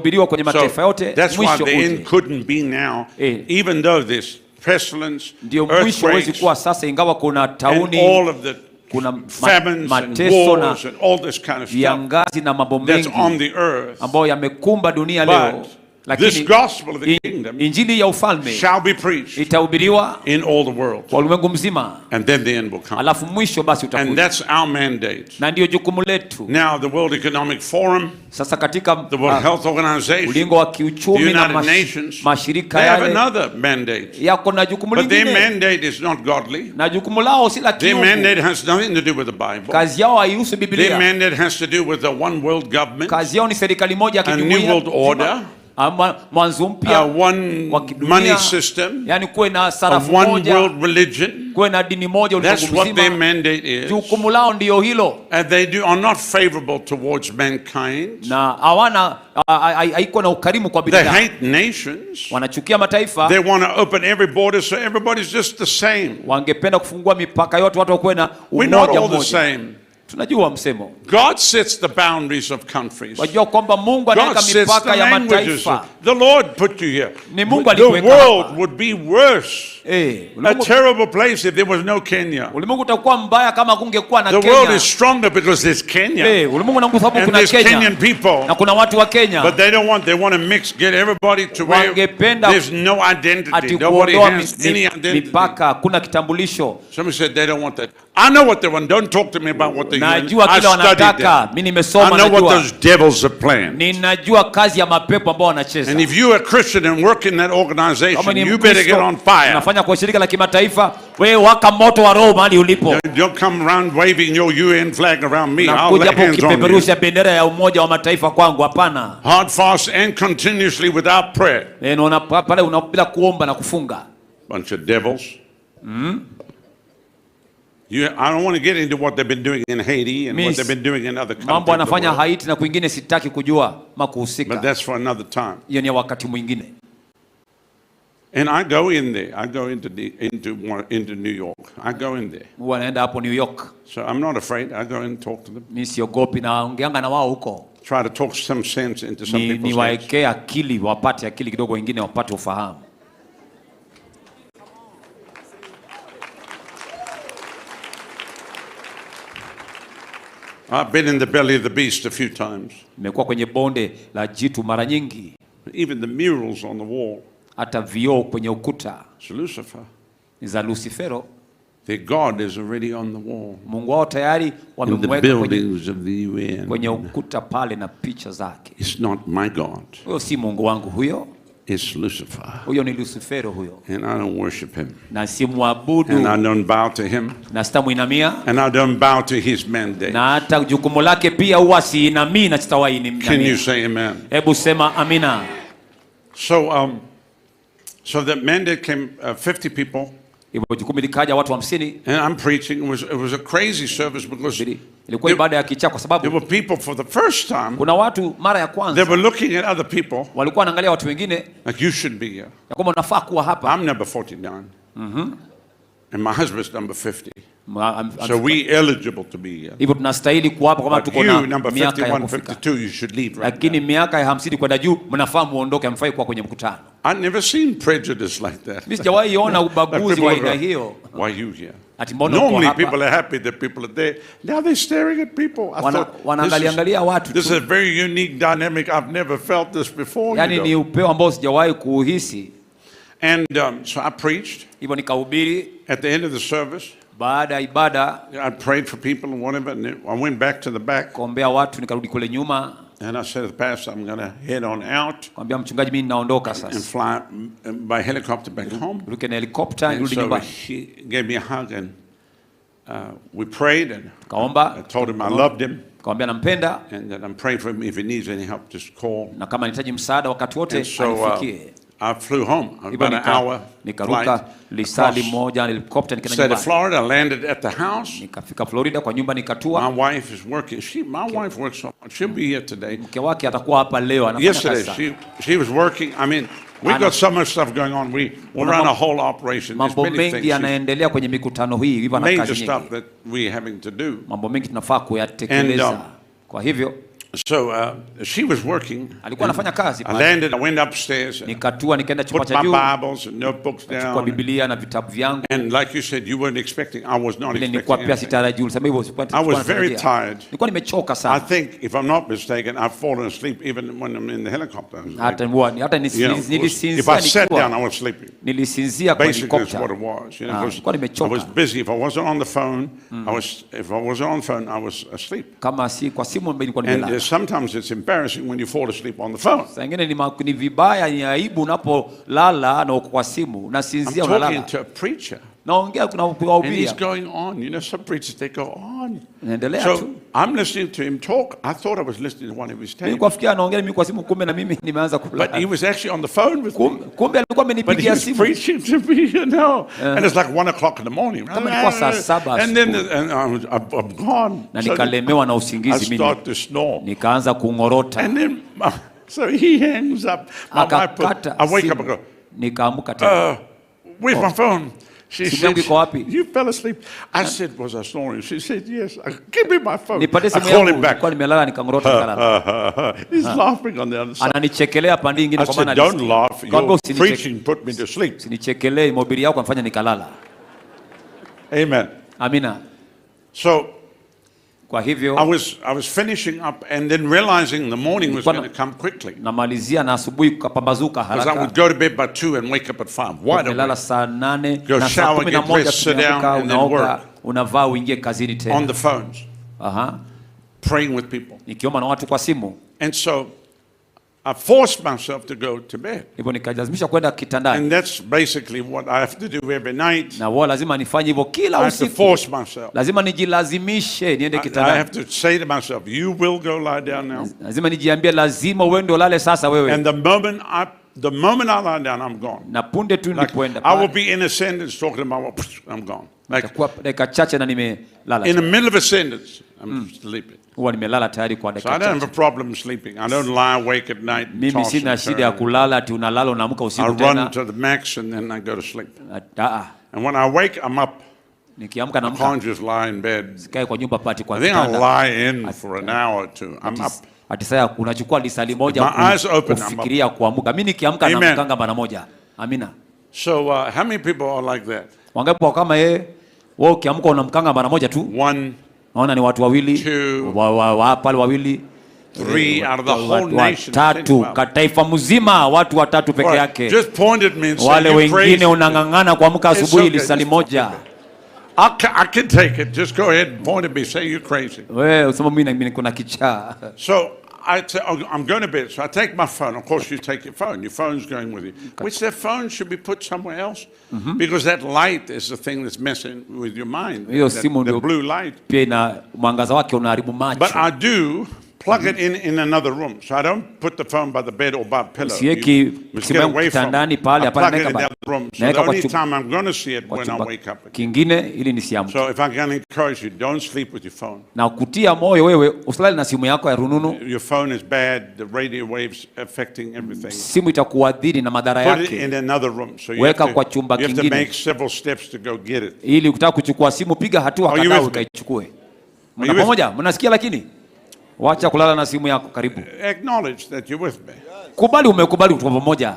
that's why the end couldn't be now, even though this pestilence, earthquakes, and all of the famines and wars and all this kind of stuff that's on the earth. But this gospel of the kingdom shall be preached in all the world. And then the end will come. And that's our mandate. Now the World Economic Forum, the World Health Organization, the United Nations, they have another mandate. But their mandate is not godly. Their mandate has nothing to do with the Bible. Their mandate has to do with the one world government, a new world order, mwanzo mpya one money system, yani kuwe na sarafu moja, moja, one world religion. kuwe na dini moja ulimwengu mzima. That's what their mandate is. Jukumu lao ndio hilo. And they are not favorable towards mankind. Na hawana haiko na ukarimu kwa binadamu. They hate nations. Wanachukia mataifa. They want to open every border so everybody's just the same. Wangependa kufungua mipaka yote watu wakuwe na umoja mmoja. We're not all the same. Tunajua msemo. God sets the boundaries of countries. Wajua kwamba Mungu anaweka mipaka ya mataifa. The Lord put you here. Ni Mungu alikuweka hapa. The world would be worse. A terrible place if there was no Kenya. Ulimwengu utakuwa mbaya kama kungekuwa na Kenya. The world is stronger because there's Kenya. Ulimwengu na nguvu kuna Kenya. Kenyan people. Na kuna watu wa Kenya. But they want to mix, get everybody to where there's no identity. Nobody has any identity. Mipaka, kuna kitambulisho. Somebody said they don't want that. I know what they want. Don't talk to me about what they want. I studied them. I know what those devils are playing. Ninajua kazi ya mapepo ambao wanacheza. And if you are a Christian and work in that organization, you better get on fire. Unafanya kwa shirika la kimataifa, wewe waka moto wa roho mahali ulipo. Don't come around waving your UN flag around me. I'll lay hands on you. Ukipeperusha bendera ya umoja wa mataifa kwangu, hapana. Hard fast and continuously without prayer. Pale unapila kuomba na kufunga. Bunch of devils. I don't want to get into what they've been doing in Haiti and what they've been doing in other countries. Mambo wanafanya Haiti na kwingine sitaki kujua makuhusika. But that's for another time. Hiyo ni wakati mwingine. And I go in there. I go into New York. I go in there. Wanaenda hapo New York. So I'm not afraid. I go and talk to them. Mimi siogopi na ongeanga na wao huko. Try to talk some sense into some people's heads. Niwaekea akili, wapate akili kidogo, wengine wapate ufahamu. I've been in the belly of the beast a few times. Nimekuwa kwenye bonde la jitu mara nyingi. Even the murals on the wall. Hata vioo kwenye ukuta. It's Lucifer. Ni za Lucifero. Their God is already on the wall. Mungu wao tayari wamemweka kwenye ukuta pale na picha zake. It's not my God. Huyo si Mungu wangu huyo. is Lucifer. Huyo ni Lucifero huyo. And I don't worship him. Na simwabudu. And I don't bow to him. Na sitamuinamia. And I don't bow to his mandate. Na hata jukumu lake pia huwa siinamii na sitawahi inamia. Can you say amen? Hebu sema amina. So the mandate came 50 people. Hivyo jukumu likaja watu 50. And I'm preaching. It was a crazy service because ilikuwa ibada ya kichaa kwa sababu there were people for the first time. Kuna watu mara ya kwanza. They were looking at other people. Walikuwa wanaangalia watu wengine. Like you should be here. Ya kwamba unafaa kuwa hapa. I'm number 49. And my husband's number 50. So we eligible to be here. Hivyo tunastahili kuwa hapa kama tuko na miaka ya kufika. 52, you should leave right. Lakini miaka ya 50 kwenda juu mnafaa muondoke, mfai kuwa kwenye mkutano. I never seen prejudice like that. Mimi sijawahi ona ubaguzi wa aina hiyo. Why you here? Normally people are happy that people are there. Now they're staring at people. Wanaangalia watu. This is a very unique dynamic. I've never felt this before. Yani ni upeo ambao sijawahi kuhisi. And so I preached. Hivyo nikahubiri. At the end of the service. Baada ya ibada. I prayed for people and whatever. And I went back to the back. Kuombea watu nikarudi kule nyuma. And I said to the pastor, I'm going to head on out. Kwambia mchungaji mimi naondoka sasa. And fly by helicopter back home. Ruke na helicopter nirudi so nyumbani. He gave me a hug and we prayed and kaomba. I told him I loved him. Kaambia nampenda. And that I'm praying for him. If he needs any help, just call. Na kama anahitaji msaada wakati wote anifikie. I flew home about an hour. Nikaruka lisali moja helicopter nikaenda nyumbani. State of Florida, I landed at the house. Nikafika Florida kwa nyumba nikatua. My wife is working. My wife works so much. She'll be here today. Mke wake atakuwa hapa leo anafanya kazi. Yesterday she was working. I mean, we got so much stuff going on. We run a whole operation. Mambo mengi yanaendelea kwenye mikutano hii, hivyo na kazi nyingi. Major stuff that we having to do. Mambo mengi tunafaa kuyatekeleza. Kwa hivyo so she was working. Alikuwa anafanya kazi. I landed, I went upstairs. Nikatua nikaenda chumba cha juu. Put my Bibles and notebooks down. Chukua Biblia na vitabu vyangu. And like you said, you weren't expecting. I was not expecting. Nilikuwa pia sitarajii. Ulisema hivyo I was very tired. Nilikuwa nimechoka sana. I think if I'm not mistaken, I've fallen asleep even when I'm in the helicopter. Hata nilisinzia. If I sat down, I was sleeping. Nilisinzia kwa helicopter. Basically, that's what it was. Nilikuwa nimechoka. I was busy. If I wasn't on the phone, if I wasn't on the phone, I was asleep. Kama si kwa simu nilikuwa nimelala. And sometimes it's embarrassing when you fall asleep on the phone. Sangine ni vibaya, ni aibu unapolala na kwa simu unasinzia unalala. I'm talking to a preacher. Naongea kuna kuhubiri. And he's going on. You know, some preachers they go on. Naendelea so tu. I'm listening to him talk. I thought I was listening to one of his tapes. Nilikuwa fikia anaongea mimi kwa simu, kumbe na mimi nimeanza kulala. But he was actually on the phone with me. Kumbe alikuwa amenipigia simu. But he was preaching to me, you know. And it's like 1 o'clock in the morning. Kama ilikuwa saa 7 and then I'm gone. Na nikalemewa na usingizi mimi. I start to snore. Nikaanza kungorota. And then so he hangs up. My wife I wake up and go. Nikaamka tena. Where's my phone? She said, you fell asleep. I said, was I snoring? She said, yes. Give me my phone. I called him back. He's laughing on the other side. I said, don't laugh. Your preaching put me to sleep. Amen. Amina. So, kwa hivyo I was finishing up and then realizing the morning was going to come quickly. Namalizia na asubuhi kupambazuka haraka. Because I would go to bed by 2 and wake up at 5. Why don't I? Saa 8 go shower, get dressed, sit down, and then work. Unavaa uingie kazini tena. On the phones. Praying with people. Nikiomba na watu kwa simu. And so I forced myself to go to bed. Hivyo nikajilazimisha kwenda kitandani. And that's basically what I have to do every night. Na wao lazima nifanye hivyo kila usiku. I have to force myself. Lazima nijilazimishe niende kitandani. I have to say to myself, you will go lie down now. Lazima nijiambie lazima uende ulale sasa wewe. And the moment I lie down, I'm gone. Na punde tu nilipoenda. I will be in a sentence talking about, I'm gone. Like dakika chache na nimelala. In the middle of a sentence, I'm sleeping. Huwa nimelala tayari kwa dakika chache. So I don't have a problem sleeping. I don't lie awake at night. Mimi sina shida ya kulala ati unalala unaamka usiku tena. I run to the max and then I go to sleep. And when I wake, I'm up. Nikiamka I can't just lie in bed. Sikae kwa nyumba pati kwa kitanda. I think I'll lie in for an hour or two. I'm up. Ati sasa unachukua lisali moja kufikiria kuamka. Mimi nikiamka naamkanga mara moja. Amina. So how many people are like that? Wangapi kama yeye? Wewe ukiamka unamkanga mara moja tu? Naona ni watu wawili. Pale wawili. 3 out of the whole nation. Tatu taifa mzima watu watatu peke yake. Just point at me and say, wale wengine unangangana kuamka asubuhi lisali moja. I can take it. Just go ahead and point at me. Say you're crazy. Wewe usema mimi kuna kichaa. So I'm going to bed, so I take my phone. Of course, you take your phone. Your phone's going with you. Which that phone should be put somewhere else, because that light is the thing that's messing with your mind. The blue light. But I do plug it in another room, so I don't put the phone by the bed or by the pillow. You must get away from it. I plug it in the other room, so the only time I'm going to see it when I wake up. So if I can encourage you, don't sleep with your phone. Your phone is bad, the radio waves affecting everything. Put it in another room, so you have to make several steps to go get it. Are you with me? Wacha kulala na simu yako karibu. Acknowledge that you're with me. Kubali umekubali tuko pamoja.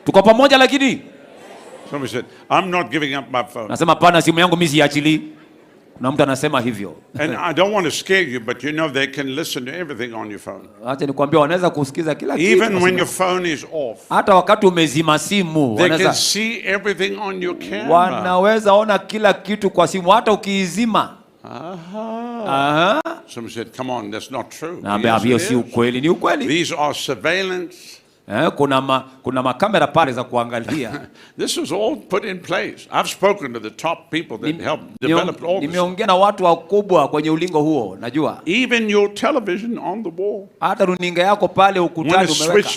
Tuko pamoja lakini. Somebody said, I'm not giving up my phone. Nasema pana simu yangu mimi siachili. Na mtu anasema hivyo. And I don't want to scare you, but you know they can listen to everything on your phone. Acha nikwambie wanaweza kusikiza kila kitu. Even when your phone is off. Hata wakati umezima simu wanaweza. They can see everything on your camera. Wanaweza ona kila kitu kwa simu hata ukiizima. Aha. Some said, come on, that's not true. Yes, si ukweli, ni ukweli. These are surveillance. Kuna makamera pale za kuangalia. This was all put in place. I've spoken to the top people that helped develop all this. Nimeongea na watu wakubwa kwenye ulingo huo, najua. Even your television on the wall. Hata runinga yako pale ukutani umeweka.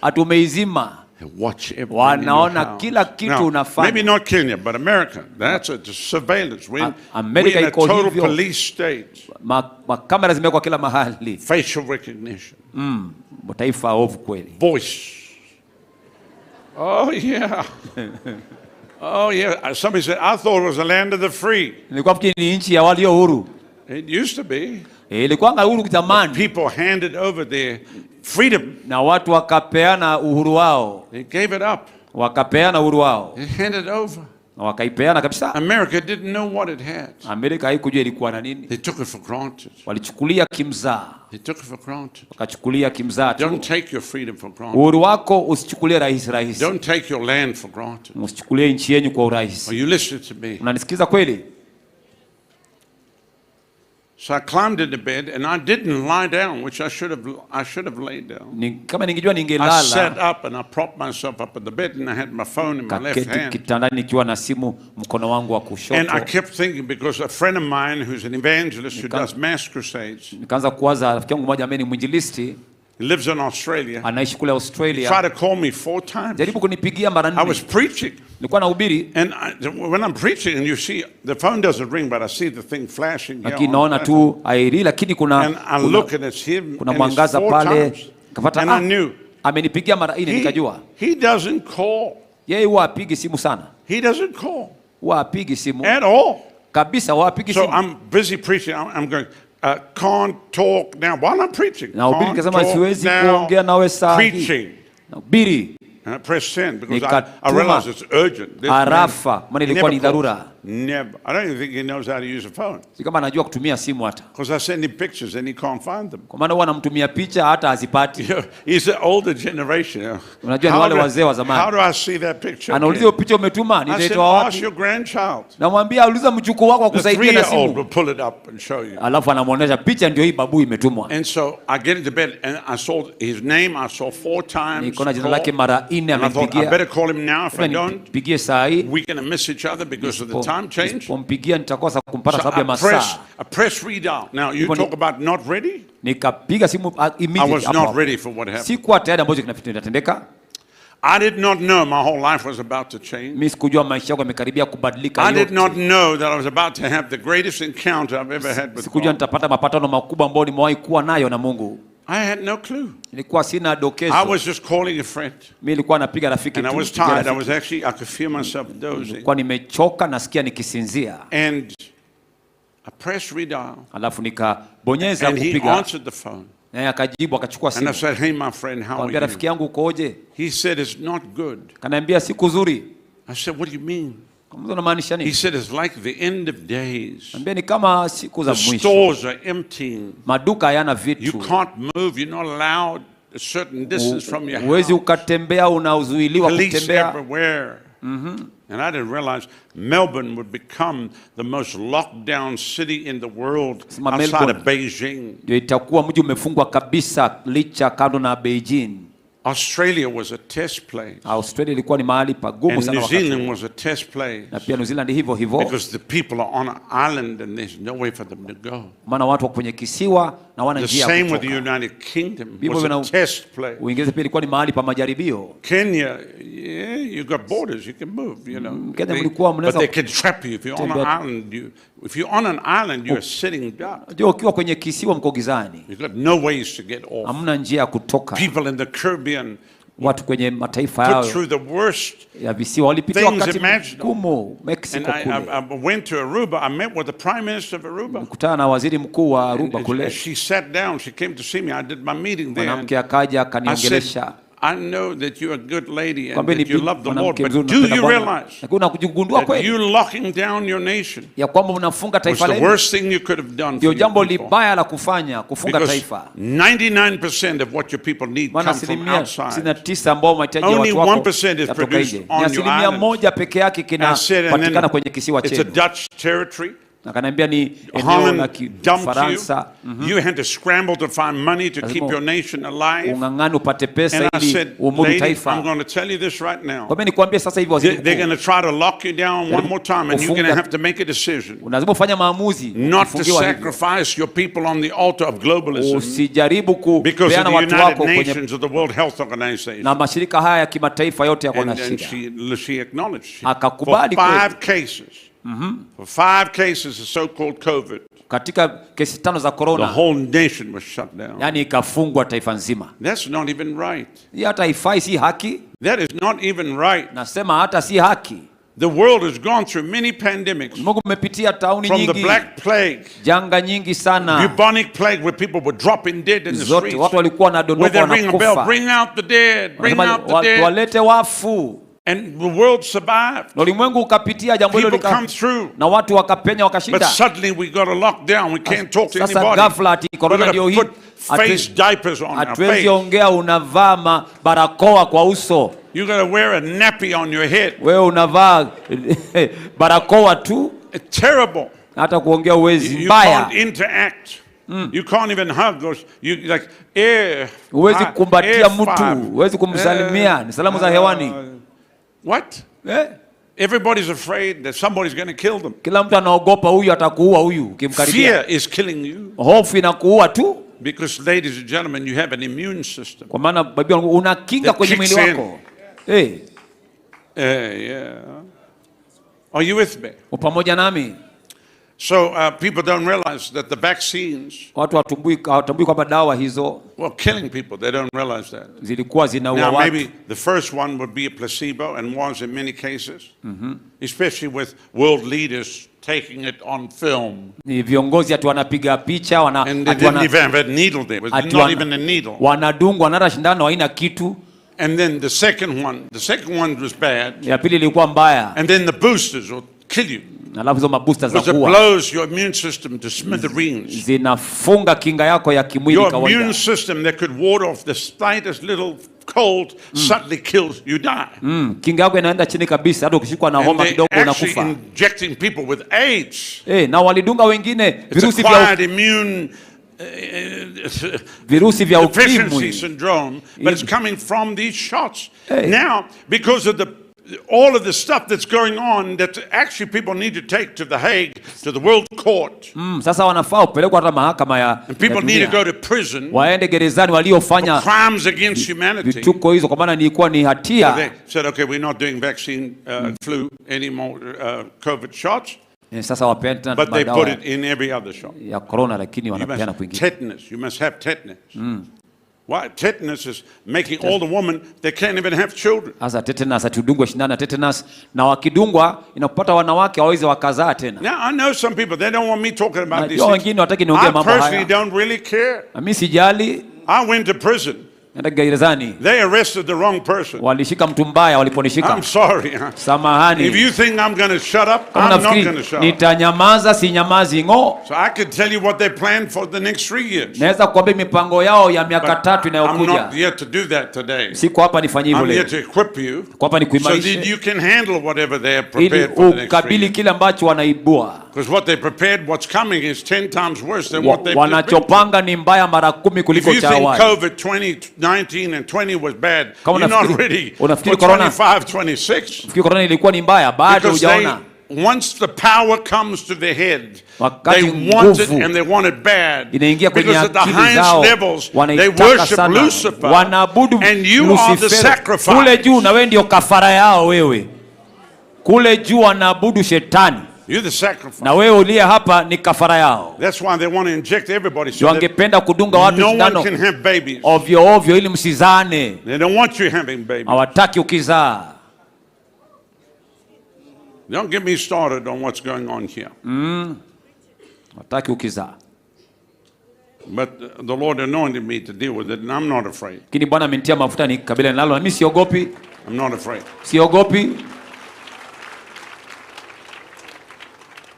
Atumeizima. Watch everything. Wanaona kila kitu unafanya. Maybe not Kenya, but America. That's a surveillance. We're in a total police state. Makamera zimewekwa kila mahali. Facial recognition. Taifa ovu kweli. Voice. Oh yeah. Oh yeah. Somebody said, I thought it was the land of the free. Nilikuwa fikiri ni nchi ya walio huru. It used to be. Ilikuwa huru kitamani. People handed over their freedom. Na watu wakapeana uhuru wao. They gave it up. Wakapeana uhuru wao. They handed over. Na wakaipeana kabisa. America didn't know what it had. Amerika haikujua ilikuwa na nini. They took it for granted. Walichukulia kimzaa. They took it for granted. Wakachukulia kimzaa. Don't take your freedom for granted. Uhuru wako usichukulie rahisi. Don't take your land for granted. Usichukulie nchi yenu kwa urahisi. Are you listening to me? Unanisikiza kweli? So I climbed into bed and I didn't lie down, which I should have laid down. Kama ningejua ningelala. I sat up and I propped myself up in the bed and I had my phone in my left hand. Kitandani nikiwa na simu mkono wangu wa kushoto. And I kept thinking, because a friend of mine who's an evangelist who does mass crusades. Nikaanza kuwaza rafiki yangu mmoja ambaye ni mwinjilisti. He lives in Australia. Anaishi kule Australia. He tried to call me 4 times. Jaribu kunipigia mara 4. I was preaching. Nilikuwa nahubiri. And when I'm preaching and you see the phone doesn't ring, but I see the thing flashing here. Lakini naona tu hairi, lakini kuna and I look and it's him. Kuna mwangaza pale. Kapata and I knew. Amenipigia mara 4 nikajua. He doesn't call. Yeye huwa apigi simu sana. He doesn't call. Huwa apigi simu. At all. Kabisa huwa apigi simu. So I'm busy preaching. I'm going can't talk now while I'm preaching. Na ubiri kasema siwezi kuongea nawe saa hii. Preaching. Na ubiri. And I press send because I realize it's urgent. Arafa, maana ilikuwa ni dharura. Never. I don't even think he knows how to use a phone. Si kama anajua kutumia simu hata. Because I send him pictures and he can't find them. Kwa maana huwa anamtumia picha hata hazipati. He's the older generation. Unajua ni wale wazee wa zamani. How do I see that picture? Anauliza hiyo picha umetuma, nitaitoa wapi? Ask your grandchild. Namwambia auliza mjukuu wako akusaidia na simu. The 3-year-old will pull it up and show you. Alafu anamuonesha picha ndio hii babu imetumwa. And so I get into bed and I saw his name, I saw 4 times. Nikaona jina lake mara 4 amenipigia. I better call him now if I don't. Pigie saa hii. We're going to miss each other because of the time change. Pompigia nitakosa kumpata sababu ya masaa. I press redial. Now you talk about not ready. Nikapiga simu immediately. I was not ready for what happened. Sikuwa tayari ambacho kinatendeka. I did not know my whole life was about to change. Mimi sikujua maisha yangu yamekaribia kubadilika yote. I did not know that I was about to have the greatest encounter I've ever had with God. Sikujua nitapata mapatano makubwa ambayo nimewahi kuwa nayo na Mungu. I had no clue. Nilikuwa sina dokezo. I was just calling a friend. Mimi nilikuwa napiga rafiki tu. And I was tired. I was actually I could feel myself dozing. Nilikuwa nimechoka nasikia nikisinzia. And I pressed redial. Alafu nikabonyeza kupiga. And he answered the phone. Naye akajibu akachukua simu. And I said, "Hey my friend, how are you?" Rafiki yangu ukoje? He said, "It's not good." Kaniambia siku nzuri. I said, "What do you mean?" Unamaanisha nini? He said, "It's like the end of days." Ambia ni kama siku za mwisho. The stores are emptying. Maduka hayana vitu. You can't move. You're not allowed a certain distance from your house. Huwezi ukatembea, unazuiliwa kutembea. Police everywhere. And I didn't realize Melbourne would become the most locked down city in the world outside of Beijing. Ndio itakuwa mji umefungwa kabisa licha kando na Beijing. Australia was a test place. Australia ilikuwa ni mahali pagumu sana wakati. And New Zealand was a test place. Na pia New Zealand hivyo hivyo. Because the people are on an island and there's no way for them to go. Maana watu wako kwenye kisiwa na wana njia kutoka. The same with the United Kingdom was a test place. Uingereza pia ilikuwa ni mahali pa majaribio. Kenya, yeah, you got borders, you can move, you know. But they can trap you if you're on an island. If you're on an island, you're sitting down. Ndio ukiwa kwenye kisiwa mko gizani. You got no ways to get off. Hamna njia kutoka. People in the Caribbean, watu kwenye mataifa yao ya visiwa walipitia wakati mgumu. Mexico kule. I went to Aruba. I met with the Prime Minister of Aruba. Nikutana na waziri mkuu wa Aruba kule. She sat down. She came to see me. I did my meeting there. Mwanamke akaja akaniongelesha. I know that you're a good lady and that you love the Lord, but do you realize that you're locking down your nation? Was the worst thing you could have done for your people. Because 99% of what your people need come from outside. Only 1% is produced on your island. I said, and then it's a Dutch territory. Akaniambia ni eneo la Kifaransa. You had to scramble to find money to keep your nation alive. Ungangani upate pesa ili umudu taifa. I'm going to tell you this right now. Kwa mimi nikwambie sasa hivi waziri. They're going to try to lock you down one more time and you're going to have to make a decision. Lazima ufanye maamuzi. Not to sacrifice your people on the altar of globalism. Usijaribu kupeana watu wako kwenye nations of the World Health Organization. Na mashirika haya ya kimataifa yote yako na shida. And she acknowledged. Akakubali for 5 cases. For 5 cases of so-called COVID, katika kesi 5 za corona, the whole nation was shut down. Yani ikafungwa taifa nzima. That's not even right. Hata haifai, si haki. That is not even right. Nasema hata si haki. The world has gone through many pandemics. Mungu umepitia tauni nyingi. From the Black Plague, janga nyingi sana. Bubonic plague, where people were dropping dead in the streets. Watu walikuwa wanadondoka wanakufa. Bring out the dead. Bring out the dead. Walete wafu. And the world survived. Ulimwengu ukapitia jambo hilo na watu wakapenya wakashinda. But suddenly we got a lockdown. We can't talk to anybody. Sasa ghafla ati corona ndio hii. Face diapers on our face. Hatuwezi ongea, unavaa barakoa kwa uso. You got to wear a nappy on your head. Wewe unavaa barakoa tu. It's terrible. Hata kuongea uwezi mbaya. You can't interact. You can't even hug those. You like uwezi kumbatia mtu, uwezi kumsalimia. Ni salamu za hewani. What? Everybody's afraid that somebody's going to kill them. Kila mtu anaogopa huyu atakuua huyu ukimkaribia. Fear is killing you. Hofu inakuua tu. Because ladies and gentlemen, you have an immune system. Kwa maana Biblia una kinga kwenye mwili wako. Yeah. Are you with me? Pamoja nami. So people don't realize that the vaccines watu hawatambui kwamba dawa hizo were killing people. They don't realize that. Zilikuwa zinaua watu. Now maybe the first one would be a placebo and was in many cases. Especially with world leaders taking it on film. Ni viongozi atu wanapiga picha wana and they didn't even have a needle there. It was not even a needle. Wanadungwa na shindano haina kitu. And then the second one was bad. Ya pili ilikuwa mbaya. And then the boosters will kill you. Alafu hizo mabooster za kuua. It blows your immune system to smithereens. Zinafunga kinga yako ya kimwili kawaida. Your immune system that could ward off the slightest little cold suddenly kills you, die. Kinga yako inaenda chini kabisa, hata ukishikwa na homa kidogo unakufa. Injecting people with AIDS. Na walidunga wengine virusi vya immune virusi vya ukimwi syndrome, but it's coming from these shots. Now, because of all of the stuff that's going on that actually people need to take to the Hague, to the World Court. Sasa wanafaa upelekwa hata mahakama ya and people need to go to prison. Waende gerezani waliofanya crimes against humanity. Vituko hizo kwa maana ilikuwa ni hatia. So they said, okay, we're not doing vaccine flu anymore, COVID shots. Sasa wapenda but they put it in every other shot. Ya corona lakini wanapeana kwingine. Tetanus, you must have tetanus. Why? Tetanus is making all the women, they can't even have children. Asa tetanus atudungwa shindana tetanus na wakidungwa inapata wanawake hawawezi wakazaa tena. Now I know some people they don't want me talking about these things. Wengine wataki niongee mambo haya. I personally don't really care. Mimi sijali. I went to prison Nenda gerezani. They arrested the wrong person. Walishika mtu mbaya waliponishika. I'm sorry. Samahani. If you think I'm going to shut up, I'm not going to shut up. Nitanyamaza, si nyamazi ngo. So I can tell you what they planned for the next 3 years. Naweza kuambia mipango yao ya miaka 3 inayokuja. I'm not here to do that today. Siko hapa nifanye hivyo leo. I'm here to equip you. Kwa hapa nikuimarishe. So that you can handle whatever they have prepared for the next 3 years. Ukabili kile ambacho wanaibua. Because what they prepared, what's coming is 10 times worse than what they've been. Wanachopanga ni mbaya mara 10 kuliko cha awali. If you think COVID 2019 and 20 was bad, you're not ready for 25, 26. Fikiri corona ilikuwa ni mbaya, bado hujaona. Once the power comes to the head, they want it and they want it bad. Because at the highest levels, they worship Lucifer, and you are the sacrifice. Kule juu na wewe ndio kafara yao wewe. Kule juu wanaabudu shetani. You're the sacrifice. Na wewe uliye hapa ni kafara yao. That's why they want to inject everybody so wangependa kudunga watu sindano. No one can have babies. Ovyo ili msizane. They don't want you having babies. Hawataki ukizaa. Don't get me started on what's going on here. Hawataki ukizaa. But the Lord anointed me to deal with it, and I'm not afraid. Kini Bwana amenitia mafuta nikabiliane nalo, na mimi siogopi. I'm not afraid. Siogopi.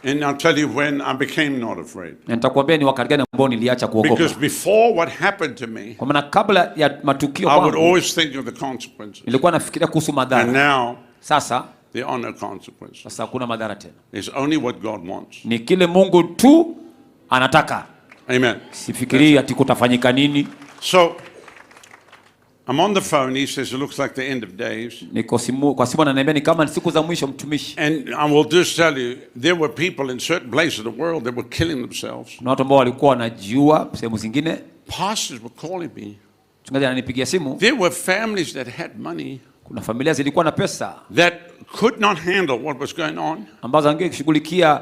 And I'll tell you when I became not afraid. Nitakwambia ni wakati gani ambao niliacha kuogopa. Because before what happened to me, kwa maana kabla ya matukio kwangu, I would always think of the consequences. Nilikuwa nafikiria kuhusu madhara. And now, sasa there are no consequences. Sasa hakuna madhara tena. It's only what God wants. Ni kile Mungu tu anataka. Amen. Sifikiri ati kutafanyika nini. So I'm on the phone. He says it looks like the end of days. Niko simu kwa simu ananiambia ni kama siku za mwisho mtumishi. And I will just tell you, there were people in certain places of the world that were killing themselves. Na watu ambao walikuwa wanajiua sehemu zingine. Pastors were calling me. Mchungaji ananipigia simu. There were families that had money. Kuna familia zilikuwa na pesa. That could not handle what was going on. Ambazo angekushughulikia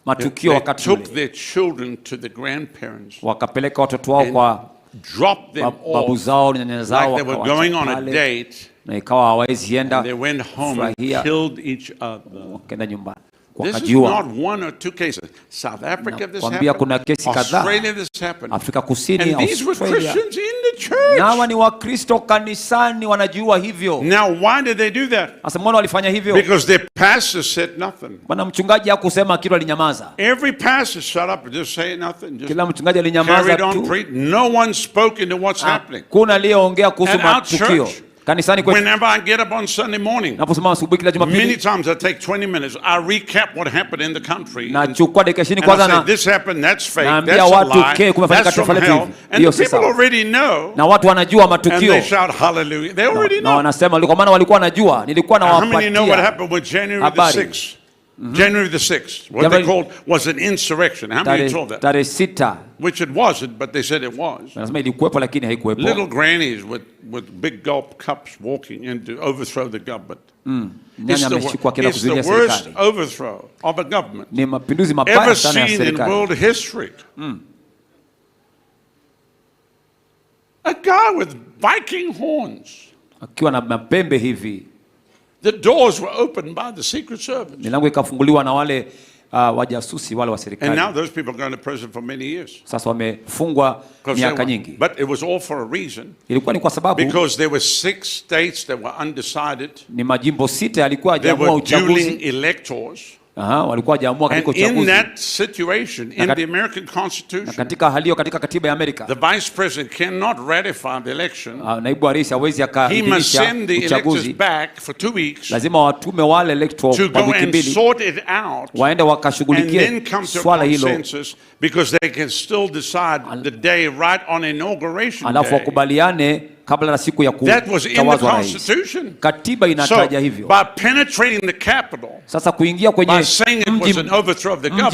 matukio wakati ule. They took their children to the grandparents. Wakapeleka watoto wao kwa drop them babu zao na nyanya zao, like they were going on a date, na ikawa hawezi enda. They went home and killed each other. Wakaenda nyumbani. This is not one or two cases. South Africa this happened. Australia this happened. Afrika Kusini, and these were Christians in the church. Na hawa ni Wakristo kanisani wanajua hivyo. Now why did they do that? Sasa mbona walifanya hivyo? Because their pastor said nothing. Bwana mchungaji hakusema kitu, alinyamaza. Every pastor shut up and just say nothing. Kila mchungaji alinyamaza tu. No one spoke into what's happening. Kuna aliyeongea kuhusu matukio. Kanisani kwetu. Whenever I get up on Sunday morning, many times I take 20 minutes. I recap what happened in the country. And I say, this happened, that's fake, that's a lie, that's from hell. And the people already know. And they shout hallelujah. They already know. How many know what happened with January the 6th? January the 6th, what they called was an insurrection. How many told that? Which it wasn't, but they said it was. Little grannies with big gulp cups walking in to overthrow the government. It's the worst overthrow of a government ever seen in world history. A guy with Viking horns. The doors were opened by the Secret Service. Milango ikafunguliwa na wale wajasusi wale wa serikali. And now those people are going to prison for many years. Sasa wamefungwa miaka nyingi. But it was all for a reason. Ilikuwa ni kwa sababu because there were 6 states that were undecided. Ni majimbo 6 yalikuwa hajaamua uchaguzi. There were dueling electors. Walikuwa hajaamua katika uchaguzi. In that situation, in the American Constitution, katika hali hiyo, katika katiba ya Amerika, the vice president cannot ratify the election. Naibu wa rais hawezi akaidhinisha uchaguzi. He must send the electors back for 2 weeks. Lazima watume wale electors kwa wiki mbili. To go and sort it out. Waende wakashughulikie swala hilo. Because they can still decide the day right on inauguration alafu day. Wakubaliane kabla na siku ya kutawazwa rais. Katiba inataja hivyo. By penetrating the capital, sasa kuingia kwenye mji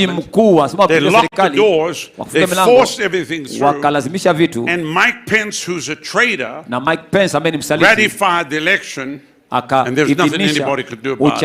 mkuu wa serikali, wafunga milango, wakalazimisha vitu, and Mike Pence, who's a traitor, na Mike Pence ambaye ni msaliti, ratified the election. And there's nothing anybody could do about it.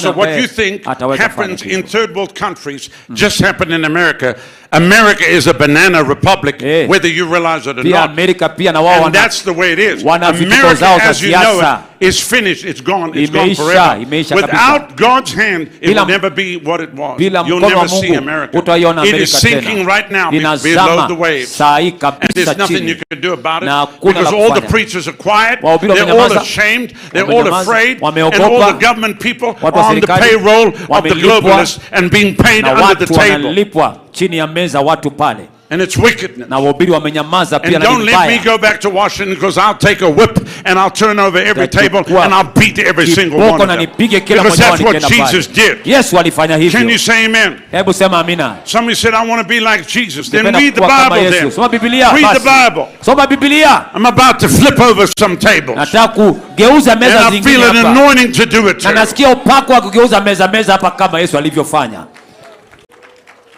So what you think happens in third world countries just happened in America. America is a banana republic, whether you realize it or not. And that's the way it is. America, as you know it, is finished. It's gone. It's gone forever. Without God's hand, it will never be what it was. You'll never see America. It is sinking right now below the waves. And there's nothing you can do about it, because all the preachers are quiet. They're all ashamed. They're all afraid. And all the government people are on the payroll of the globalists and being paid under the table. Chini ya meza watu pale. And it's wickedness. Na wahubiri wamenyamaza pia na don't let me go back to Washington, because I'll take a whip and I'll turn over every table and I'll beat every single one of them. Because that's what Jesus did. Yesu alifanya hivyo. Can you say amen? Hebu sema amina. Somebody said, I want to be like Jesus. Then read the Bible then. Soma Biblia. Read the Bible. Soma Biblia. I'm about to flip over some tables. Nataka kugeuza meza zingine hapa. And I feel an anointing to do it too. Na nasikia upako wa kugeuza meza hapa kama Yesu alivyofanya.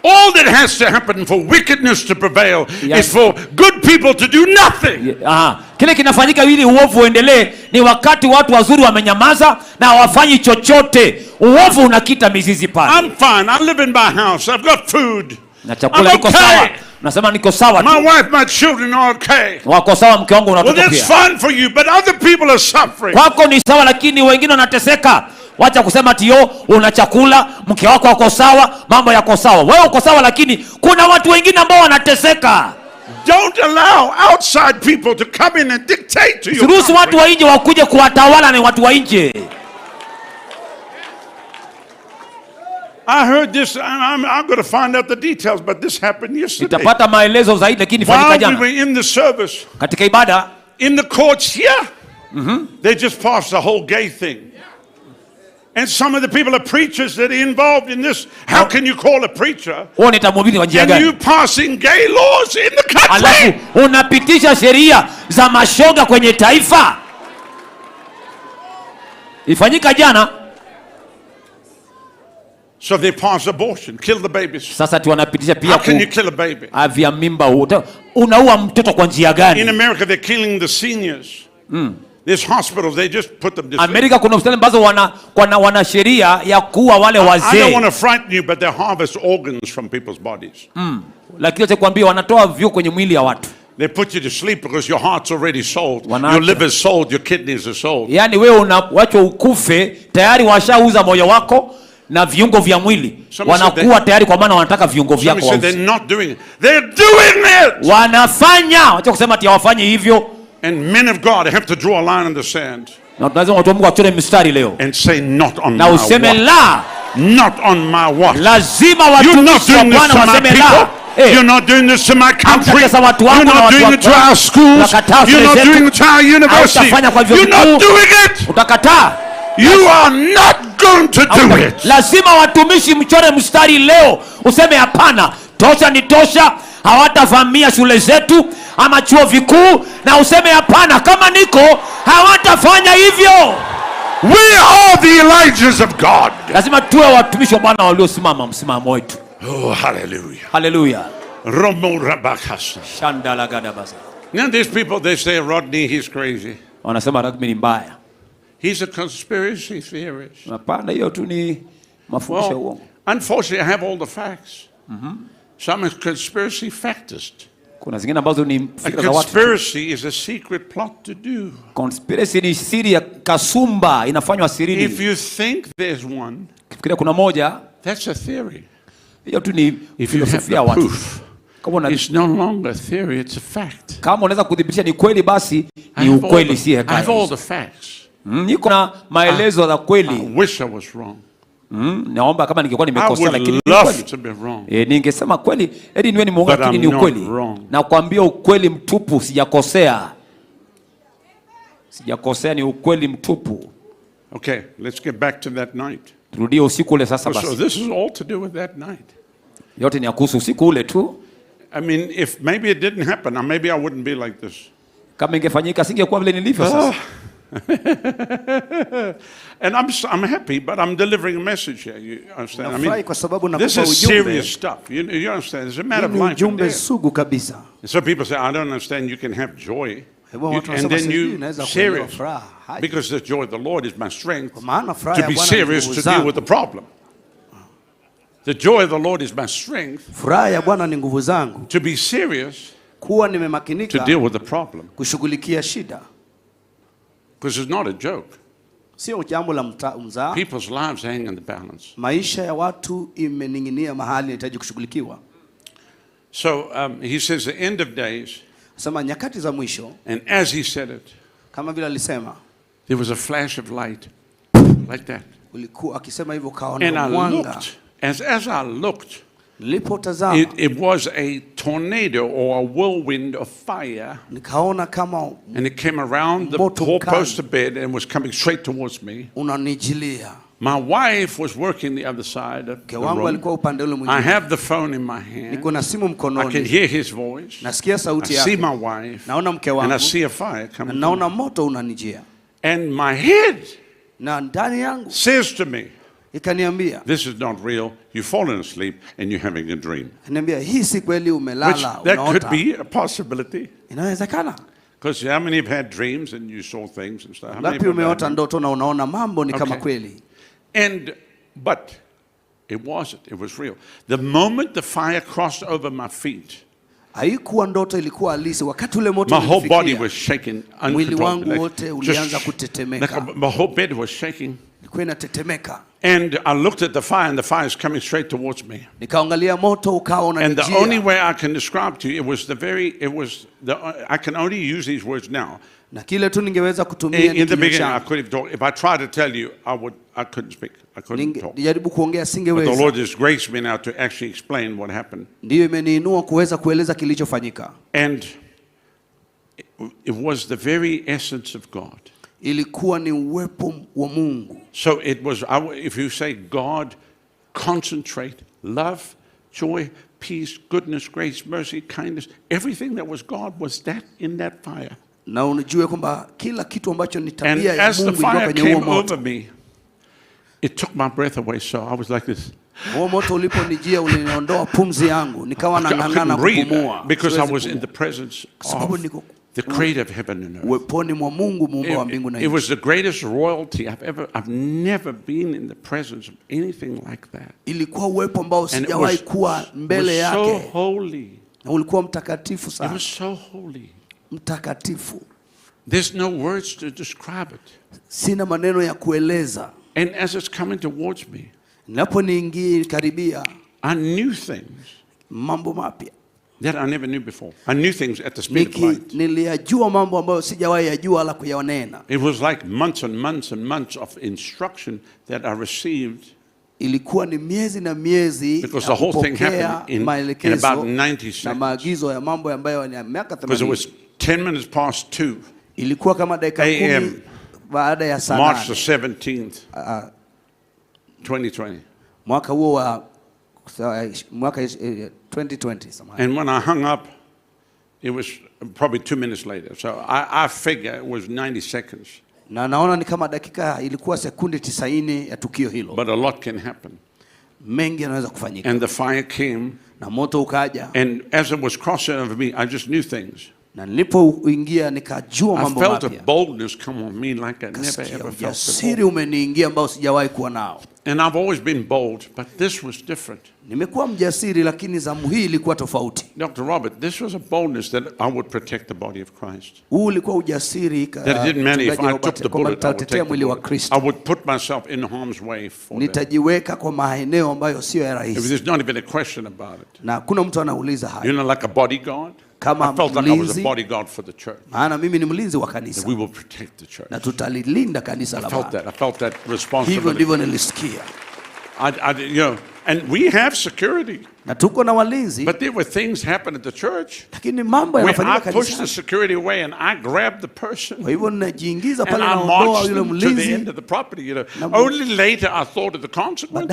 All that has to happen for wickedness to prevail is for good people to do nothing. Kile kinafanyika ili uovu uendelee ni wakati watu wazuri wamenyamaza na hawafanyi chochote. Uovu unakita mizizi pale. I'm fine. I live in my house. I've got food. Na chakula iko sawa. Nasema niko sawa tu. My wife, my children are okay. Wako sawa, mke wangu unatoka pia. Well, that's fine for you, but other people are suffering. Kwako ni sawa, lakini wengine wanateseka. Wacha kusema tio una chakula, mke wako wako sawa, mambo yako sawa. Wewe uko sawa, lakini kuna watu wengine ambao wanateseka. Don't allow outside people to come in and dictate to you. Siruhusu watu wa nje wakuje kuwatawala, ni watu wa nje. I heard this, and I'm going to find out the details, but this happened yesterday. Nitapata maelezo zaidi, lakini fanyika jana. While we were in the service, katika ibada, in the courts here, they just passed the whole gay thing. And some of the people are preachers that are involved in this. How can you call a preacher? And you passing gay laws in the country? Alafu unapitisha sheria za mashoga kwenye taifa. Ifanyika jana. So they pass abortion, kill the babies. Sasa tu wanapitisha pia. How can you kill a baby? Avya mimba unaua mtoto kwa njia gani? In America they're killing the seniors. There's hospitals, they just put them this Amerika kuna hospitali ambazo wana sheria ya kuua wale wazee. I don't want to frighten you, but they harvest organs from people's bodies. Lakini nakwambia wanatoa viungo kwenye mwili ya watu. They put you to sleep because your heart's already sold. Your liver's sold, your kidneys are sold. Yani wewe unawachwa ukufe, tayari washauza moyo wako na viungo vya mwili. Wanakuwa tayari kwa maana wanataka viungo vyako wauze. They're not doing it. They're doing it. Wanafanya. Wacha kusema ati hawafanyi hivyo. And men of God have to draw a line in the sand. Na lazima watu wa Mungu wachore mstari leo. And say not on my watch. Na useme la. Not on my watch. Lazima watumishi wa Bwana waseme la. You're not doing this to my country. You're not doing it to our schools. You're not doing it to our university. You're not doing it. Utakataa. You are not going to do it. Lazima watumishi mchore mstari leo. Useme hapana. Tosha ni tosha. Hawatavamia shule zetu ama chuo vikuu, na useme hapana, kama niko hawatafanya hivyo. We are the Elijahs of God. Lazima tuwe watumishi wa Bwana waliosimama msimamo wetu. Oh, hallelujah. Hallelujah. Romo rabakasa. Shandala gadabasa. Now these people, they say Rodney, he's crazy. Wanasema Rodney ni mbaya. He's a conspiracy theorist. Hapana, hiyo tu ni mafundisho ya uongo. Unfortunately, I have all the facts. Some is conspiracy factist. Kuna zingine ambazo ni fikra za watu. Conspiracy is a secret plot to do. Conspiracy ni siri ya kasumba, inafanywa sirini. If you think there's one, kifikiria kuna moja, that's a theory. Hiyo tu ni filosofia ya watu. It's no longer a theory, it's a fact. Kama unaweza kudhibitisha ni kweli, basi ni ukweli, si hekaya. I have all the facts. Niko na maelezo ya kweli. I wish I was wrong. Naomba kama ningekuwa nimekosea, lakini ningesema kweli, eti niwe ni muongo, lakini ni ukweli. Na kuambia ukweli mtupu, sijakosea. Sijakosea, ni ukweli mtupu. Okay, let's get back to that night. Turudie usiku ule sasa basi. So this is all to do with that night. Yote ni kuhusu usiku ule tu. I mean, if maybe it didn't happen, maybe I wouldn't be like this. Kama ingefanyika singekuwa vile nilivyo sasa. And I'm happy, but I'm delivering a message here. You understand? I mean, this is serious stuff. You understand? It's a matter of life and death. So people say, I don't understand. You can have joy. And then you serious. Because the joy of the Lord is my strength to be serious to deal with the problem. The joy of the Lord is my strength. Furaha ya Bwana ni nguvu zangu. To be serious. Kuwa nimemakinika. To deal with the problem. Kushughulikia shida. Because it's not a joke. Sio jambo la mzaha. People's lives hang in the balance. Maisha ya watu imening'inia mahali inahitaji kushughulikiwa. So he says the end of days. Sema nyakati za mwisho. And as he said it. Kama vile alisema. There was a flash of light. Like that. Ulikuwa akisema hivyo kaona mwanga. And I looked. As I looked. It was a tornado or a whirlwind of fire. Nikaona kama. And it came around the four-post of bed and was coming straight towards me. Unanijilia. My wife was working the other side of the room. I have the phone in my hand. I can hear his voice. I see my wife. And I see a fire coming. And my head says to me, this is not real. You've fallen asleep and you're having a dream. Which that could be a possibility. Because how many have had dreams and you saw things and stuff? But it wasn't. It was real. The moment the fire crossed over my feet, my whole body was shaking uncontrollably. My whole bed was shaking. And I looked at the fire, and the fire is coming straight towards me. And the only way I can describe to you, I can only use these words now. In the beginning, I couldn't talk. If I tried to tell you, I couldn't speak. I couldn't talk. But the Lord has graced me now to actually explain what happened. And it was the very essence of God. So it was, if you say God, concentrate, love, joy, peace, goodness, grace, mercy, kindness, everything that was God was that in that fire. And as the fire came over me, it took my breath away, so I was like this. I couldn't breathe because I was in the presence of the creator of heaven and earth. It was the greatest royalty I've never been in the presence of anything like that. And it was so holy. It was so holy. There's no words to describe it. And as it's coming towards me, I knew things that I never knew before. I knew things at the speed of light. It was like months and months and months of instruction that I received. Because the whole thing happened in about 90 seconds. Because it was 10 minutes past 2 a.m. March the 17th, 2020. 2020. And when I hung up, it was probably 2 minutes later. So I figure it was 90 seconds. But a lot can happen. And the fire came. And as it was crossing over me, I just knew things. I felt a boldness come on me like I never ever felt before. And I've always been bold, but this was different. Dr. Robert, this was a boldness that I would protect the body of Christ. That it didn't matter if I took the bullet, I would take the bullet. I would put myself in harm's way for that. There's not even a question about it. You know, like a bodyguard? I felt like I was a bodyguard for the church. That we will protect the church. I felt that. I felt that responsibility. You know, and we have security. But there were things happening at the church where I pushed the security away and I grabbed the person and I marched them to the end of the property. You know, only later I thought of the consequences. But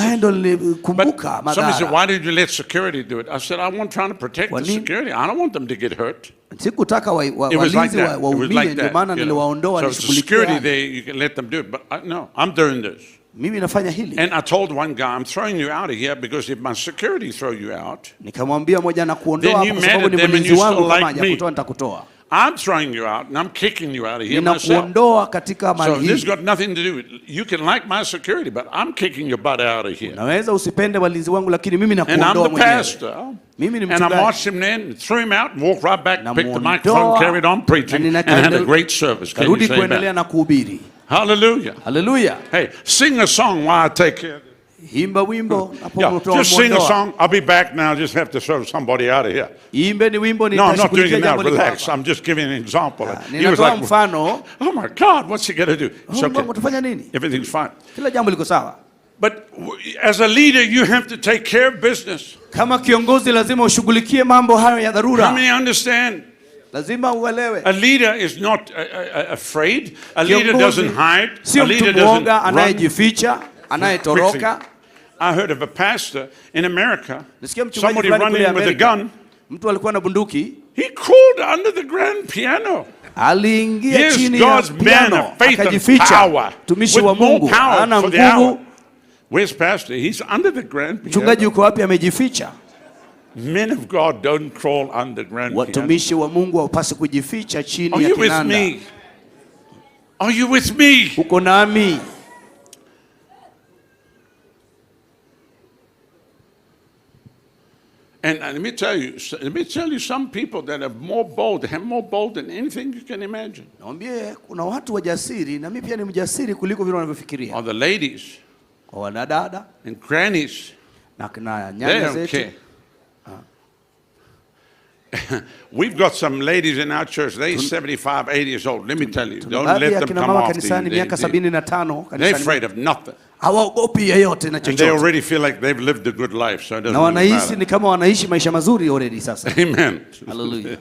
somebody said, "Why did you let security do it?" I said, "I wasn't trying to protect the security. I don't want them to get hurt." It was like that. It was like that. You know? So security there, you can let them do it. But no, I'm doing this. And I told one guy, I'm throwing you out of here because if my security throw you out, then you mad at them and you still like me. I'm throwing you out and I'm kicking you out of here myself. Ninakuondoa katika So mali this has hii. got nothing to do with, you can like my security, but I'm kicking your butt out of here. Naweza usipende walinzi wangu lakini mimi And I'm nakuondoa the mwenyewe. pastor. Mimi ni And I mchungaji. marched him then, threw him out, and walked right back, picked the Namuondoa, microphone, carried on preaching, and had a great service. Can you Karudi say kuendelea that? na kuhubiri. Hallelujah. Hallelujah. Hey, sing a song while I take care of this. Imba wimbo Yeah, just sing a song. I'll be back now. I just have to throw somebody out of here. Imbeni wimbo No, I'm not doing nitashughulikia it now. jambo liko Relax. hapa. I'm just giving an example. He was Ninatoa like, mfano. oh my God, what's he going to do? It's okay. Mungu tufanya nini? Everything's fine. Kila jambo liko sawa. But as a leader, you have to take care of business. Kama kiongozi lazima ushughulikie mambo hayo ya dharura. How many understand? Lazima uelewe. A leader is not afraid. A leader doesn't hide. Sio A leader mtu doesn't mwoga run. anayejificha, anayetoroka. I heard of a pastor in America. Nisikia mchungaji Somebody fulani running kule with a Amerika. gun. Mtu alikuwa na bunduki. He crawled under the grand piano. Aliingia Here's chini ya God's man piano of faith and akajificha. power. Mtumishi With wa more Mungu power ana for the hour. nguvu. Where's pastor? He's under the grand piano. Mchungaji yuko wapi? Amejificha. Men of God don't crawl under grand piano. Watumishi wa Mungu hawapaswi kujificha chini Are ya you with kinanda. me? Are you with me? Uko nami? And let me tell you, some people that are more bold, have more bold than anything you can imagine. Naambie kuna watu wajasiri na mimi pia ni mjasiri kuliko vile wanavyofikiria. Are the ladies Kwa wanadada and grannies. na They nyanya don't zetu. care. We've got some ladies in our church, they're 75, 80 years old. Let me tell you, don't Baadhi let ya them kina come mama after kanisani you. miaka 75 They're kanisani. afraid of nothing. Hawaogopi yeyote na And they chochote. already feel like they've lived a good life, so it Na doesn't really wanahisi matter. ni kama wanaishi maisha mazuri already sasa. Amen. Hallelujah.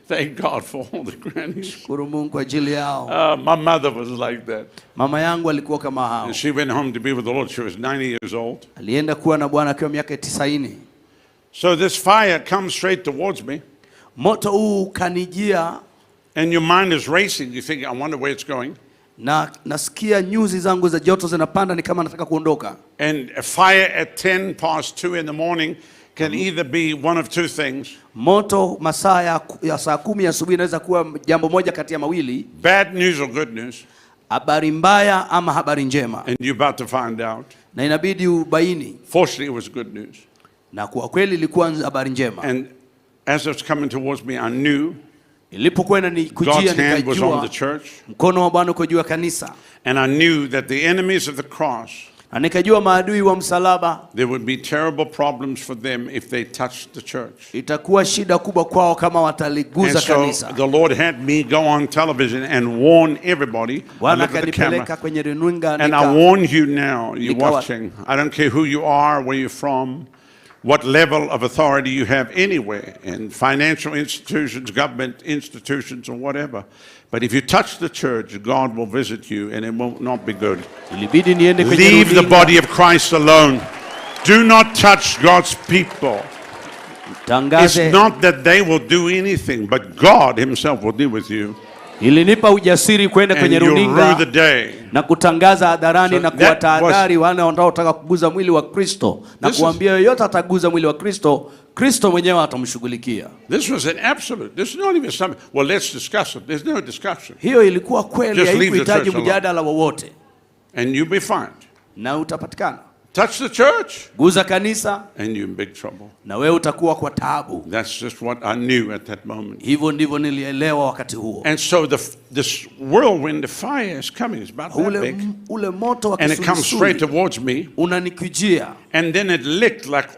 Thank God for all the grannies. Shukuru Mungu kwa ajili yao. My mother was like that. Mama yangu alikuwa kama hao. And she went home to be with the Lord. She was 90 years old. Alienda kuwa na Bwana akiwa miaka 90. So this fire comes straight towards me. Moto huu kanijia. And your mind is racing. You think, I wonder where it's going. Na nasikia nyuzi zangu za joto zinapanda ni kama nataka kuondoka. And a fire at 10 past 2 in the morning can either be one of two things. Moto masaa ya saa 10 asubuhi inaweza kuwa jambo moja kati ya mawili. Bad news or good news. Habari mbaya ama habari njema. And you're about to find out. Na inabidi ubaini. Fortunately, it was good news. Na kwa kweli ilikuwa habari njema. And as it was coming towards me, I knew ilipokuwa inanikujia nikajua mkono wa Bwana uko juu ya kanisa. And I knew that the enemies of the cross, na nikajua maadui wa msalaba, there would be terrible problems for them if they touched the church. itakuwa shida kubwa kwao kama wataliguza kanisa. So the Lord had me go on television and warn everybody. Bwana akanipeleka kwenye runinga and I warn you now, you're watching. I don't care who you are, where you're from, what level of authority you have anywhere, in financial institutions, government institutions, or whatever. But if you touch the church, God will visit you and it will not be good. Leave the body of Christ alone. Do not touch God's people. It's not that they will do anything, but God himself will deal with you. Ilinipa ujasiri kwenda kwenye runinga na kutangaza hadharani na kuwatahadhari wale wanaotaka kuguza mwili wa Kristo na kuambia yoyote ataguza mwili wa Kristo, Kristo mwenyewe atamshughulikia. This was an absolute. This is not even something. Well, let's discuss it. There's no discussion. Hiyo ilikuwa kweli, haikuhitaji mjadala wowote. And you'll be fine. Na utapatikana. Touch the church. Guza kanisa. And you're in big trouble. Na wewe utakuwa kwa taabu. That's just what I knew at that moment. Hivyo ndivyo nilielewa wakati huo. And so this whirlwind of fire is coming. It's about that big. Ule moto wa and it comes straight towards me. Unanikujia. And then it licked like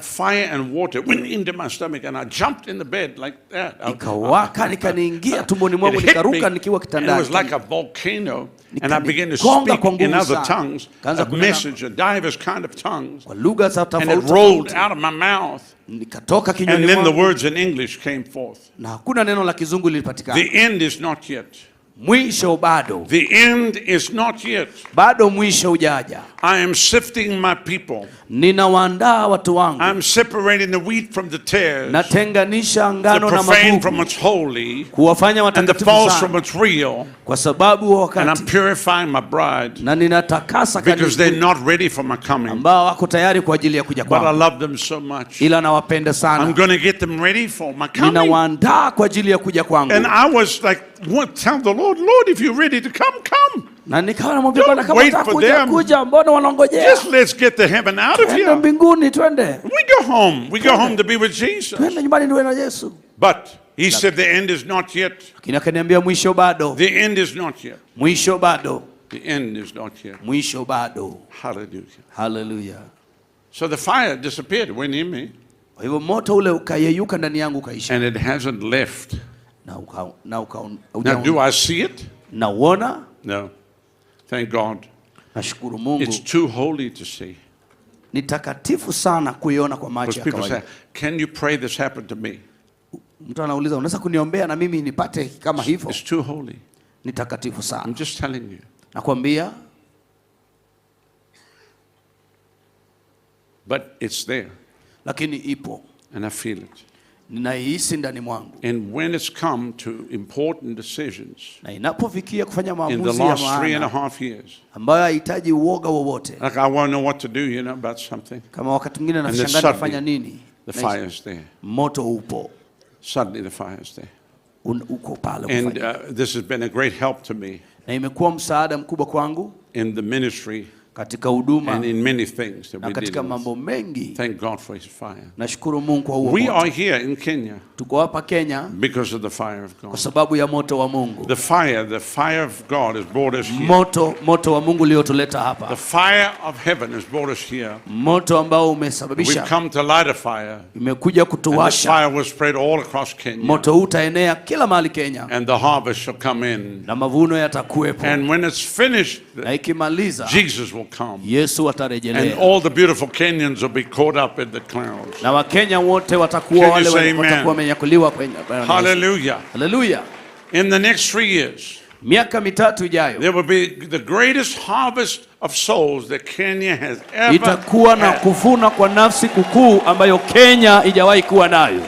fire and water went into my stomach, and I jumped in the bed like that. Ikawaka nikaniingia tumboni mwangu, nikaruka nikiwa kitandani. It was like a volcano. And I began to speak in other tongues, a message, a diverse kind of tongues. And it rolled out of my mouth. And then the words in English came forth. Na hakuna neno la Kizungu lilipatikana. The end is not yet. Mwisho bado. The end is not yet. Bado mwisho hujaja. I am sifting my people. Ninawaandaa watu wangu. I'm separating the wheat from the tares. Natenganisha ngano the na profane magugu. from what's holy. Kuwafanya and the watakatifu false sana. from what's real. Kwa sababu wakati. And I'm purifying my bride. Na ninatakasa kanisa. Because they're not ready for my coming. Ambao wako tayari kwa ajili ya kuja kwangu. But I kwangu. love them so much. Ila nawapenda sana. I'm going to get them ready for my coming. Ninawaandaa kwa ajili ya kuja kwangu. And I was like, tell the Lord, Lord, if you're ready to come, come. Na nikawa namwambia Bwana kama utakuja kuja, mbona wanangojea? Just let's get the heaven out of here. Mbinguni twende. We go home. We go home to be with Jesus. Twende nyumbani niwe na Yesu. But he said the end is not yet. Lakini akaniambia mwisho bado. The end is not yet. Mwisho bado. The end is not yet. Mwisho bado. Hallelujah. Hallelujah. So the fire disappeared, went in me. Kwa hivyo moto ule ukayeyuka ndani yangu ukaisha. And it hasn't left. Now do I see it? Nauona? No. Thank God. Nashukuru Mungu. It's too holy to see. Ni takatifu sana kuiona kwa macho ya People kawaida. say, can you pray this happen to me? Mtu anauliza unaweza kuniombea na mimi nipate kama hivyo? It's too holy. Ni takatifu sana. I'm just telling you. Nakwambia. But it's there. Lakini ipo. And I feel it. Ninaihisi ndani mwangu. And when it's come to important decisions, na inapofikia kufanya in maamuzi the ya last maana 3.5 years, ambayo haihitaji uoga wowote. Like I want to know what to do, about something. Kama wakati mwingine And then nashangaa nafanya nini? The fire is there. Moto upo. Suddenly the fire is there. Uko pale. And this has been a great help to me. Na imekuwa msaada mkubwa kwangu. In the ministry. Katika huduma. And in many things that na katika mambo mengi. Thank God for his fire. Nashukuru Mungu kwa huo. We are here in Kenya. Tuko hapa Kenya. Because of the fire of God. Kwa sababu ya moto wa Mungu. The fire of God has brought us here. Moto wa Mungu uliotuleta hapa. The fire of heaven has brought us here. Moto ambao umesababisha. We've come to light a fire. Imekuja kutuwasha. And the fire was spread all across Kenya. Moto utaenea kila mahali Kenya. And the harvest shall come in. Na mavuno yatakuwepo. And when it's finished, na ikimaliza, Jesus will come. Yesu atarejelea. And all the beautiful Kenyans will be caught up in the clouds. Na Wakenya wote watakuwa wale watakuwa wamenyakuliwa kwenye. Hallelujah. Hallelujah. In the next 3 years, miaka mitatu ijayo, there will be the greatest harvest of souls that Kenya has ever. Itakuwa na kuvuna kwa nafsi kukuu ambayo Kenya ijawahi kuwa nayo.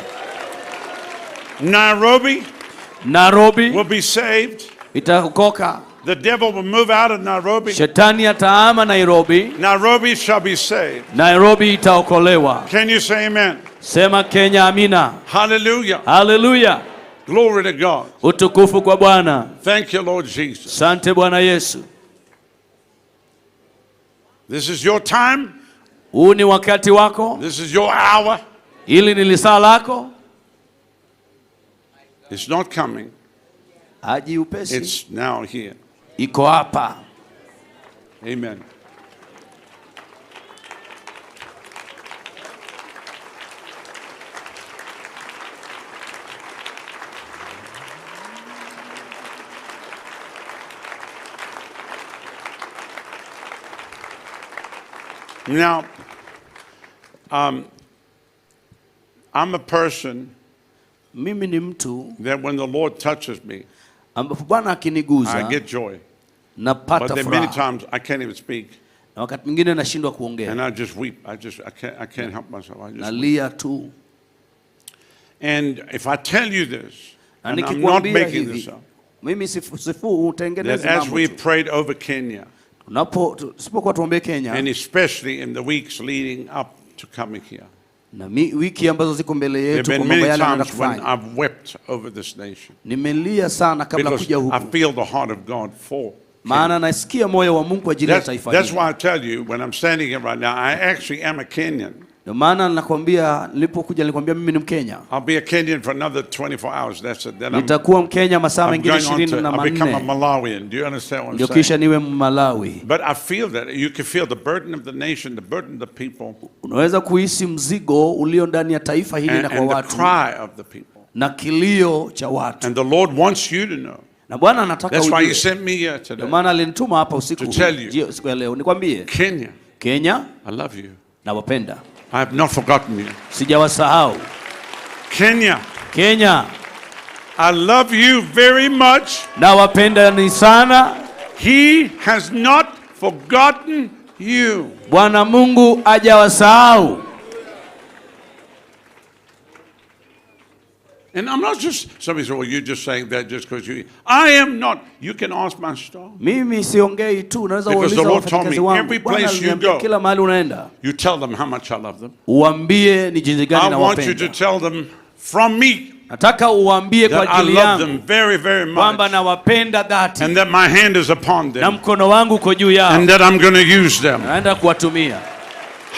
Nairobi will be saved. Itaokoka. The devil will move out of Nairobi. Shetani ataama Nairobi. Nairobi shall be saved. Nairobi itaokolewa. Can you say amen? Sema Kenya amina. Hallelujah. Hallelujah. Glory to God. Utukufu kwa Bwana. Thank you, Lord Jesus. Asante Bwana Yesu. This is your time. Huu ni wakati wako. This is your hour. Hili ni lisaa lako. It's not coming. Haji upesi. It's now here. Iko hapa. Amen. Now, I'm a person mimi ni mtu that when the Lord touches me, ambapo Bwana akiniguza, I get joy. Napata but there are many furaha. times I can't even speak. Na wakati mwingine nashindwa kuongea. And I just weep. I can't help myself. I just nalia tu. And if I tell you this, na and I'm not nikikwambia making hivi, this up, mimi sifu utengeneze that as mambo we tu. prayed over Kenya, tusipokuwa tuombee Kenya, and especially in the weeks leading up to coming here, na wiki ambazo ziko mbele there have yetu been kwa many mambo yale yanaenda times when kufanya. I've wept over this nation. Nimelia sana kabla Because kuja huku. I feel the heart of God for Maana nasikia moyo wa Mungu kwa ajili ya taifa hili. That's why I tell you, when I'm standing here right now, I actually am a Kenyan. Ndio maana nakwambia, nilipokuja nilikwambia mimi ni Mkenya. I'll be a Kenyan for another 24 hours. That's it. Then nitakuwa Mkenya masaa mengine 24. I'll become a Malawian. Do you understand what I'm ndio saying? kisha niwe Malawi. But I feel that you can feel the burden of the nation, the burden of the people. Unaweza kuhisi mzigo ulio ndani ya taifa hili na kwa watu. And the cry of the people. Na kilio cha watu. And the Lord wants you to know. Na Bwana anataka ujue. That's why he sent me here today. Ndio maana alinituma hapa usiku to tell you. Siku ya leo nikwambie. Kenya, I love you. Nawapenda. I have not forgotten you. Sijawasahau. Kenya, I love you very much. Nawapenda ni sana. He has not forgotten you. Bwana Mungu hajawasahau. And I'm not just, somebody said, well, you're just saying that just because you, I am not. You can ask my staff. Mimi siongei tu, naweza Because the uuliza Lord told wafanyakazi me, wangu. every Bwana place you aliniambia go, kila mahali unaenda, you tell them how much I love them. uambie ni jinsi gani I want you nawapenda. to tell them from me Nataka uambie kwa that I ajili love yangu them very, very much. kwamba nawapenda dhati, And that my hand is upon na them. mkono wangu uko juu yao, And that I'm going to use them. naenda kuwatumia.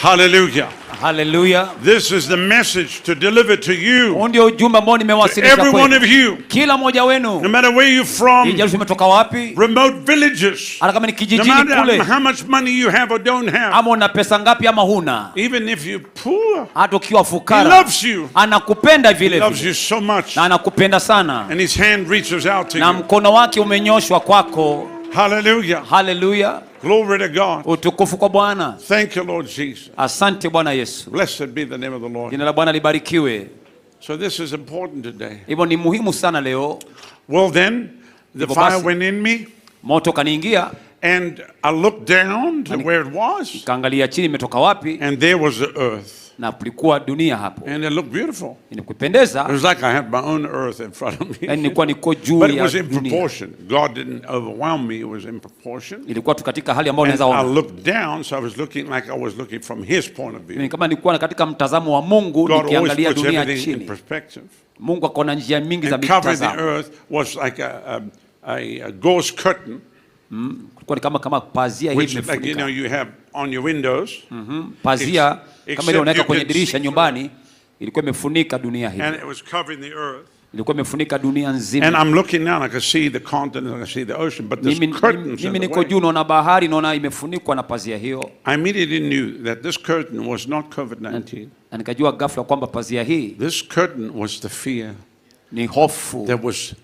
Hallelujah. Hallelujah. This is the message to deliver to you. Ndio ujumbe ambao nimewasilisha every kwenu. one of you. Kila mmoja wenu. No matter where you're from. Ijalishi umetoka wapi. Remote villages. Hata kama ni No kijijini matter kule. how much money you have or don't have. Ama una pesa ngapi ama huna. Even if you're poor. Hata ukiwa fukara. He loves you. Anakupenda vile He loves vile. you so much. Na anakupenda sana. And his hand reaches out to na you. mkono wake umenyoshwa kwako. Hallelujah. Hallelujah. Glory to God. Utukufu kwa Bwana. Thank you, Lord Jesus. Asante Bwana Yesu. Blessed be the name of the Lord. Jina la Bwana libarikiwe. So this is important today. Hivyo ni muhimu sana leo. Well then, the Hivyo fire basi, went in me. Moto kaniingia. And I looked down to where it was. Kaangalia chini imetoka wapi. And there was the earth. Na kulikuwa dunia hapo. And it looked beautiful. Inikupendeza. It was like I had my own earth in front of me. Yaani nilikuwa niko juu But it ya was in dunia. proportion. God didn't overwhelm me. It was in proportion. Ilikuwa tu katika hali ambayo And unaweza I ona. looked down, so I was looking like I was looking from His point of view. Ni kama nilikuwa katika mtazamo wa Mungu God always nikiangalia puts dunia everything in chini. perspective. Mungu akona njia mingi za And covering the mitazamo. earth was like a gauze curtain. Kulikuwa ni kama pazia hivi Which, like, you know, imefunika. you have on your windows. Pazia Except kama ile unaweka you kwenye can dirisha see nyumbani ilikuwa imefunika dunia hii. And it was covering the earth. Ilikuwa imefunika dunia nzima. And I'm looking down, I can see the continent, I can see the ocean, but there's curtains in Mimi the niko way. juu naona bahari, naona imefunikwa na pazia hiyo. I immediately knew that this curtain was not COVID-19. Na nikajua ghafla kwamba pazia hii This curtain was the fear ni hofu that was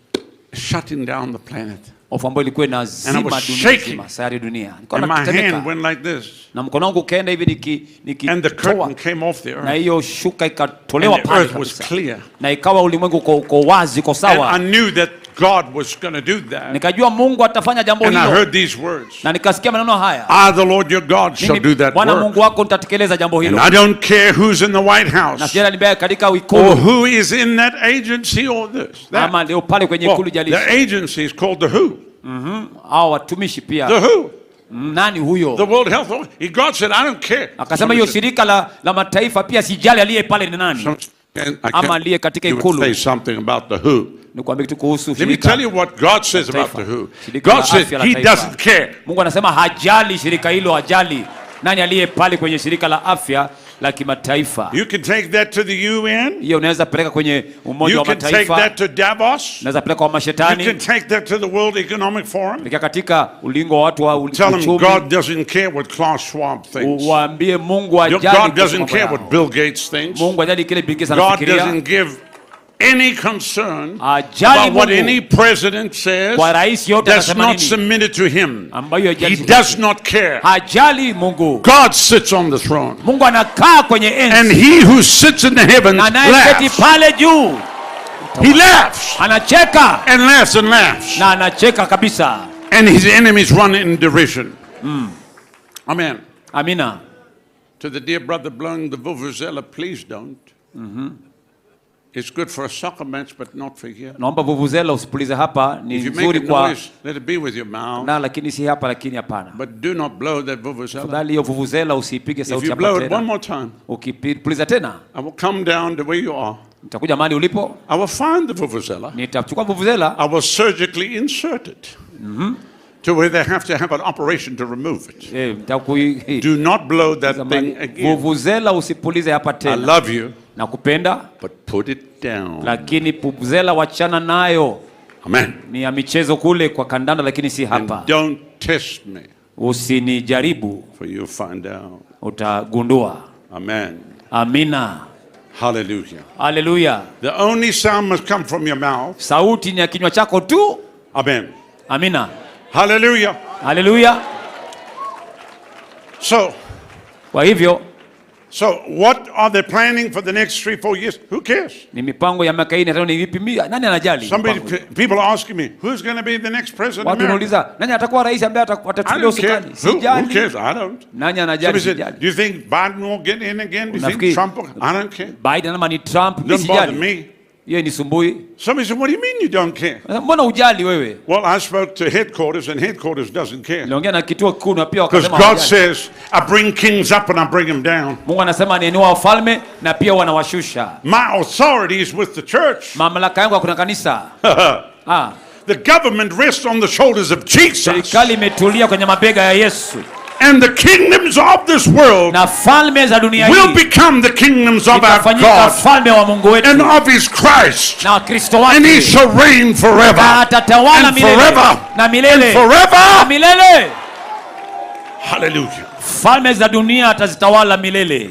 shutting down the planet. Hofu ambayo ilikuwa And I inazima was dunia shaking. nzima, sayari dunia. And my hand went like this. Na mkono wangu ukaenda hivi And the nikitoa. curtain came off the Na earth. hiyo shuka ikatolewa And the pale earth was kabisa. clear. Na ikawa ulimwengu uko wazi, uko And sawa. I knew that God was going to do that. Nikajua Mungu atafanya jambo And I hilo. heard these words. Na nikasikia maneno haya. I, the Lord your God, shall do that Bwana work. Mungu wako nitatekeleza jambo And hilo. I don't care who's in the White Na House sijali ni katika or ikulu. who is in that agency or this. That. Ama leo pale kwenye Well, ikulu the jalishi. agency is called the WHO. Hao watumishi pia. The WHO. Nani huyo? The World Health Organization. God said, I don't care. Akasema hiyo shirika la mataifa pia sijali aliye pale ni nani. Ama aliye katika You would ikulu. say something about the WHO. Nikwambie kitu kuhusu Let me shirika. tell you what God says about the WHO. Shirika God la said afya la He taifa. doesn't care. Mungu anasema hajali shirika hilo, hajali nani aliye pale kwenye shirika la afya la kimataifa. You can take that to the UN. Hiyo unaweza peleka kwenye Umoja You wa can take Mataifa. that to Davos. Unaweza peleka kwa You mashetani. can take that to the World Economic Forum. Peleka katika ulingo wa watu wa Tell them uchumi. God doesn't care what Klaus Schwab thinks. Waambie Mungu God hajali. doesn't care what Bill Gates thinks. Mungu hajali kile Bill Gates God anafikiria. doesn't give any concern Hajali about what Mungu. any president says Kwa rais yote that's anasema not nini? submitted to him. Ambayo He hajali. does not care. Hajali Mungu. God sits on the throne. Mungu anakaa kwenye enzi. And he who sits in the heavens Anayeketi laughs. pale juu. He laughs Anacheka. and laughs and laughs. Na anacheka kabisa. And his enemies run in derision. Amen. Amina. To the dear brother blowing the vuvuzela, please don't. It's good for a soccer match, but not for here. Naomba vuvuzela usipulize hapa, ni If you make nzuri a kwa noise, let it be with your mouth. na lakini si hapa, lakini hapana. But do not blow that vuvuzela. Tafadhali hiyo vuvuzela usipige If sauti you hapa blow it one tena. more time, Ukipuliza tena, I will come down to where you are. nitakuja mahali ulipo, I will find the vuvuzela. nitachukua vuvuzela, I will surgically insert it to where they have to have an operation to remove it. Do not blow that thing again. vuvuzela usipulize hapa I tena. love you, Nakupenda, but put it down. lakini vuvuzela wachana nayo. Amen. Ni ya michezo kule kwa kandanda, lakini si And hapa. don't test me, Usinijaribu, for you'll find out. utagundua. Amen. Amina. Hallelujah. Haleluya. The only sound must come from your mouth. Sauti ni ya kinywa chako tu. Amen. Amina. Hallelujah. Haleluya. So, Kwa hivyo So what are they planning for the next 3-4 years? Who cares? Ni mipango ya miaka 4 ni vipi? Nani anajali? People are asking me, who's going to be the next president of America? Watu wanauliza, nani atakuwa rais ambaye atatulia usukani? Who cares? I don't. Nani anajali? Sijali. Do you think Biden will get in again? Do you think Trump will? I don't care. Biden ama ni Trump? Doesn't bother me. Yeye ni sumbui. Somebody said, what do you mean you don't care? Mbona ujali wewe? Well, I spoke to headquarters and headquarters doesn't care. Niongea na kituo kikuu na pia wakasema because God says, I bring kings up and I bring them down. Mungu anasema aniinua wafalme na pia wanawashusha. My authority is with the church. Mamlaka yangu kuna kanisa. The government rests on the shoulders of Jesus. Serikali imetulia kwenye mabega ya Yesu. And the kingdoms of this world will become the kingdoms of our God and of His Christ. And He shall reign forever and forever and forever. Hallelujah. Falme za dunia atazitawala milele.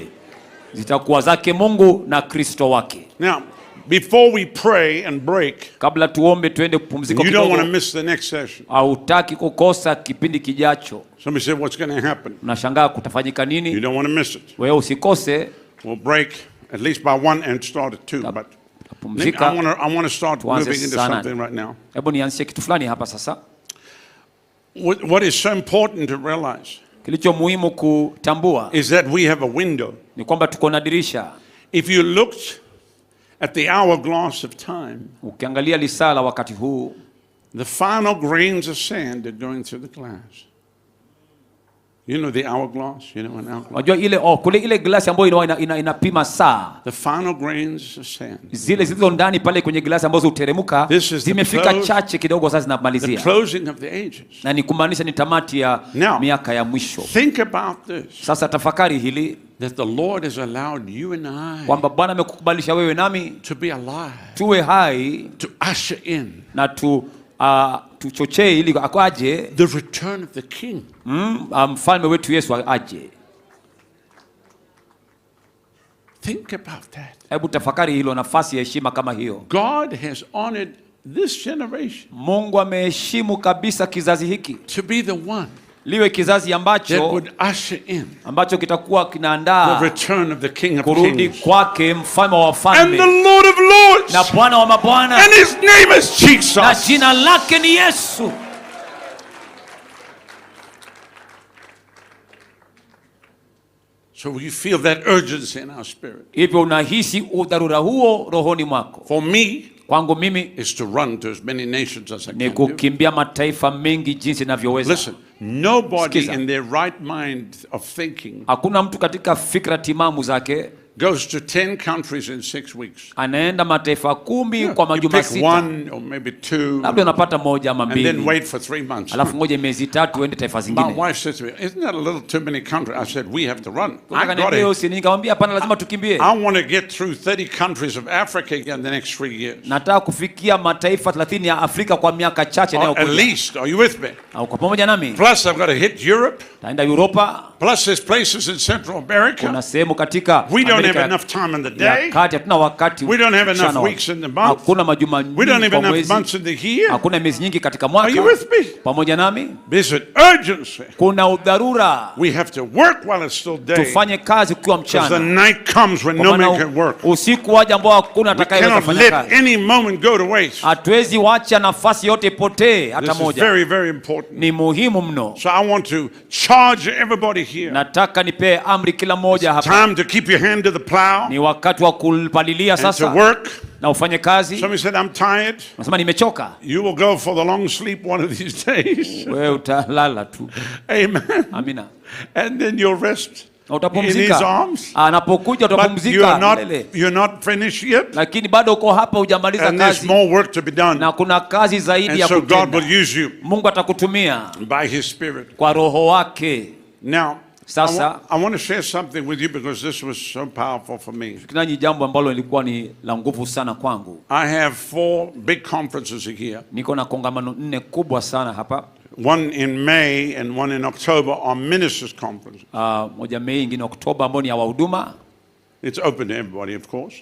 Zitakuwa zake Mungu na Kristo wake. Now, before we pray and break, kabla tuombe tuende kupumzika kidogo, you don't want to miss the next session. Hautaki kukosa kipindi kijacho. Somebody said, what's going to happen? Unashangaa kutafanyika nini? You don't want to miss it. Wewe usikose. We'll break at least by 1 and start at 2, but I want to start moving into something right now. Hebu nianze kitu fulani hapa sasa. What is so important to realize kilicho muhimu kutambua is that we have a window. Ni kwamba tuko na dirisha. If you looked at the hourglass of time, ukiangalia lisaa la wakati huu, the final grains of sand are going through the glass. You know the hourglass? You know an hourglass? Unajua ile kule ile glasi ambayo inapima saa. The final grains of sand. Zile zilizo ndani pale kwenye glasi ambazo uteremuka zimefika chache kidogo sasa zinamalizia. The closing of the ages. Na ni kumaanisha ni tamati ya miaka ya mwisho. Think about this. Sasa tafakari hili. That the Lord has allowed you and I kwamba Bwana amekukubalisha wewe nami to be alive. Tuwe hai. To usher in. Na tuchochee ili akwaje the return of the king. Mfalme wetu Yesu aje. Think about that. Hebu tafakari hilo, nafasi ya heshima kama hiyo. God has honored this generation. Mungu ameheshimu kabisa kizazi hiki. To be the one. Liwe kizazi ambacho ambacho kitakuwa kinaandaa the return of the King of kurudi kwake mfalme wa wafalme and the Lord of lords na Bwana wa mabwana and his name is Jesus na jina lake ni Yesu. So we feel that urgency in our spirit. Hivyo unahisi udharura huo rohoni mwako. For me, kwangu mimi is to run to as many nations as I can. Ni kukimbia mataifa mengi jinsi ninavyoweza. Listen, nobody in their right mind of thinking hakuna mtu katika fikra timamu zake goes to 10 countries in 6 weeks. Anaenda mataifa 10 kwa majuma 6. One or maybe 2. Labda unapata moja ama mbili. And then wait for 3 months. Alafu ngoje miezi 3 uende taifa zingine. My wife said to me, "Isn't that a little too many countries?" I said, "We have to run." Nikamwambia hapana, lazima tukimbie. I want to get through 30 countries of Africa in the next 3 years. Nataka kufikia mataifa 30 ya Afrika kwa miaka chache inayokuja. At least, are you with me? Au kwa pamoja nami? Plus I've got to hit Europe. Taenda Europa. Plus there's places in Central America. Kuna sehemu katika we don't have enough time in the day. Hatuna wakati. We don't have enough weeks in the month. Hakuna majuma nyingi. We don't have enough months in the year. Hakuna miezi nyingi katika mwaka. Are you with me? Pamoja nami? There's an urgency. Kuna udharura. We have to work while it's still day. Tufanye kazi kukiwa mchana. Because the night comes when no man can work. Usiku waje ambao hakuna atakayeweza kufanya kazi. Let any moment go to waste. Hatuwezi wacha nafasi yote ipotee hata moja. This is very, very important. Ni muhimu mno. So I want to charge everybody here. Nataka nipe amri kila moja hapa. Time to keep your hand to the plow. Ni wakati wa kupalilia sasa. And to work. Na ufanye kazi. Somebody said I'm tired. Nasema nimechoka. You will go for the long sleep one of these days. Wewe utalala tu. Amen. Amina. And then you'll rest. Utapumzika. In his arms. Anapokuja utapumzika. You're not finished yet. Lakini bado uko hapa hujamaliza kazi. And there's more work to be done. Na kuna kazi zaidi ya kutenda. And so God will use you. Mungu atakutumia. By his spirit. Kwa roho wake. Now, sasa I want to share something with you because this was so powerful for me. Kuna jambo ambalo lilikuwa ni la nguvu sana kwangu. I have 4 big conferences here. Niko na kongamano 4 kubwa sana hapa. One in May and one in October are ministers' conferences. Moja Mei, ingine Oktoba, ambao ni ya wahuduma. It's open to everybody, of course.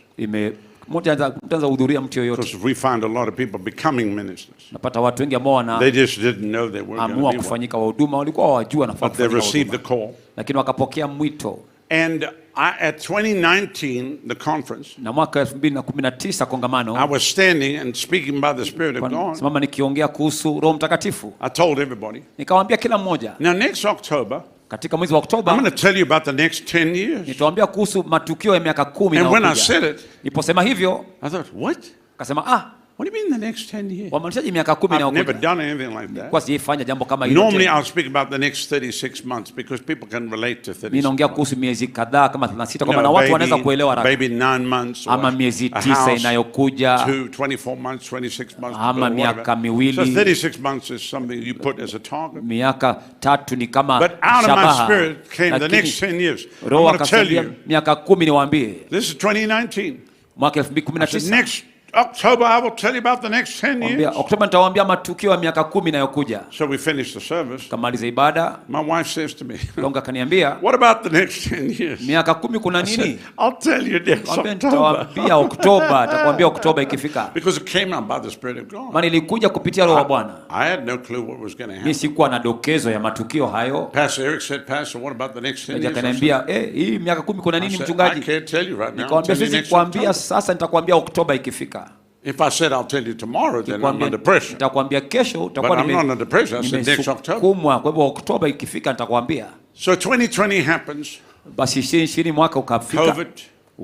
Mtaanza hudhuria mtu yoyote. Because we find a lot of people becoming ministers. Napata watu wengi ambao they just didn't know they were amua kufanyika wahuduma, walikuwa hawajua nafasi. But they received the call. Lakini wakapokea mwito. And at 2019, the conference, na mwaka 2019 kongamano, I was standing and speaking by the Spirit of God. Simama nikiongea kuhusu Roho Mtakatifu. I told everybody. Nikawaambia kila mmoja. Now next October, katika mwezi wa Oktoba, I'm going to tell you about the next 10 years. Nitawaambia kuhusu matukio ya miaka 10 And when I said it, niliposema hivyo, I thought, what? Akasema what do you mean the next 10 years? Wamaanishaje miaka 10 I've never done anything like that. Kwa sijafanya jambo kama hilo. Normally I'll speak about the next 36 months because people can relate to 36. Mimi naongea kuhusu miezi kadhaa kama 36 kwa maana watu wanaweza kuelewa haraka. Maybe 9 months ama miezi 9 inayokuja, 24 months, 26 months, ama miaka miwili. So 36 months is something you put as a target. Miaka 3 ni kama But out of my spirit came the next 10 years. I'm going to tell you. Miaka 10 niwaambie. This is 2019. Mwaka 2019. Next October, I will tell you about the next 10 years. Oktoba nitawaambia matukio ya miaka 10 inayokuja. So we finished the service. Kamaliza ibada. My wife says to me, Longa kaniambia, what about the next 10 years? Miaka 10 kuna nini? I'll tell you next October. Nitawaambia Oktoba, nitakwambia Oktoba ikifika. Because it came out by the Spirit of God. Maana ilikuja kupitia Roho wa Bwana. I had no clue what was going to happen. Mimi sikuwa na dokezo ya matukio hayo. Pastor Eric said, Pastor, what about the next 10 years? Akaniambia, hii miaka 10 kuna nini mchungaji? I can't tell you right now. Nikamwambia siwezi kuambia sasa, nitakwambia Oktoba ikifika. If I said I'll tell you tomorrow, then I'm under pressure. Nitakwambia kesho, utakuwa But I'm not under pressure. I said next October. Kwa hivyo Oktoba ikifika nitakwambia. So 2020 happens. Basi 2020 mwaka ukafika. COVID.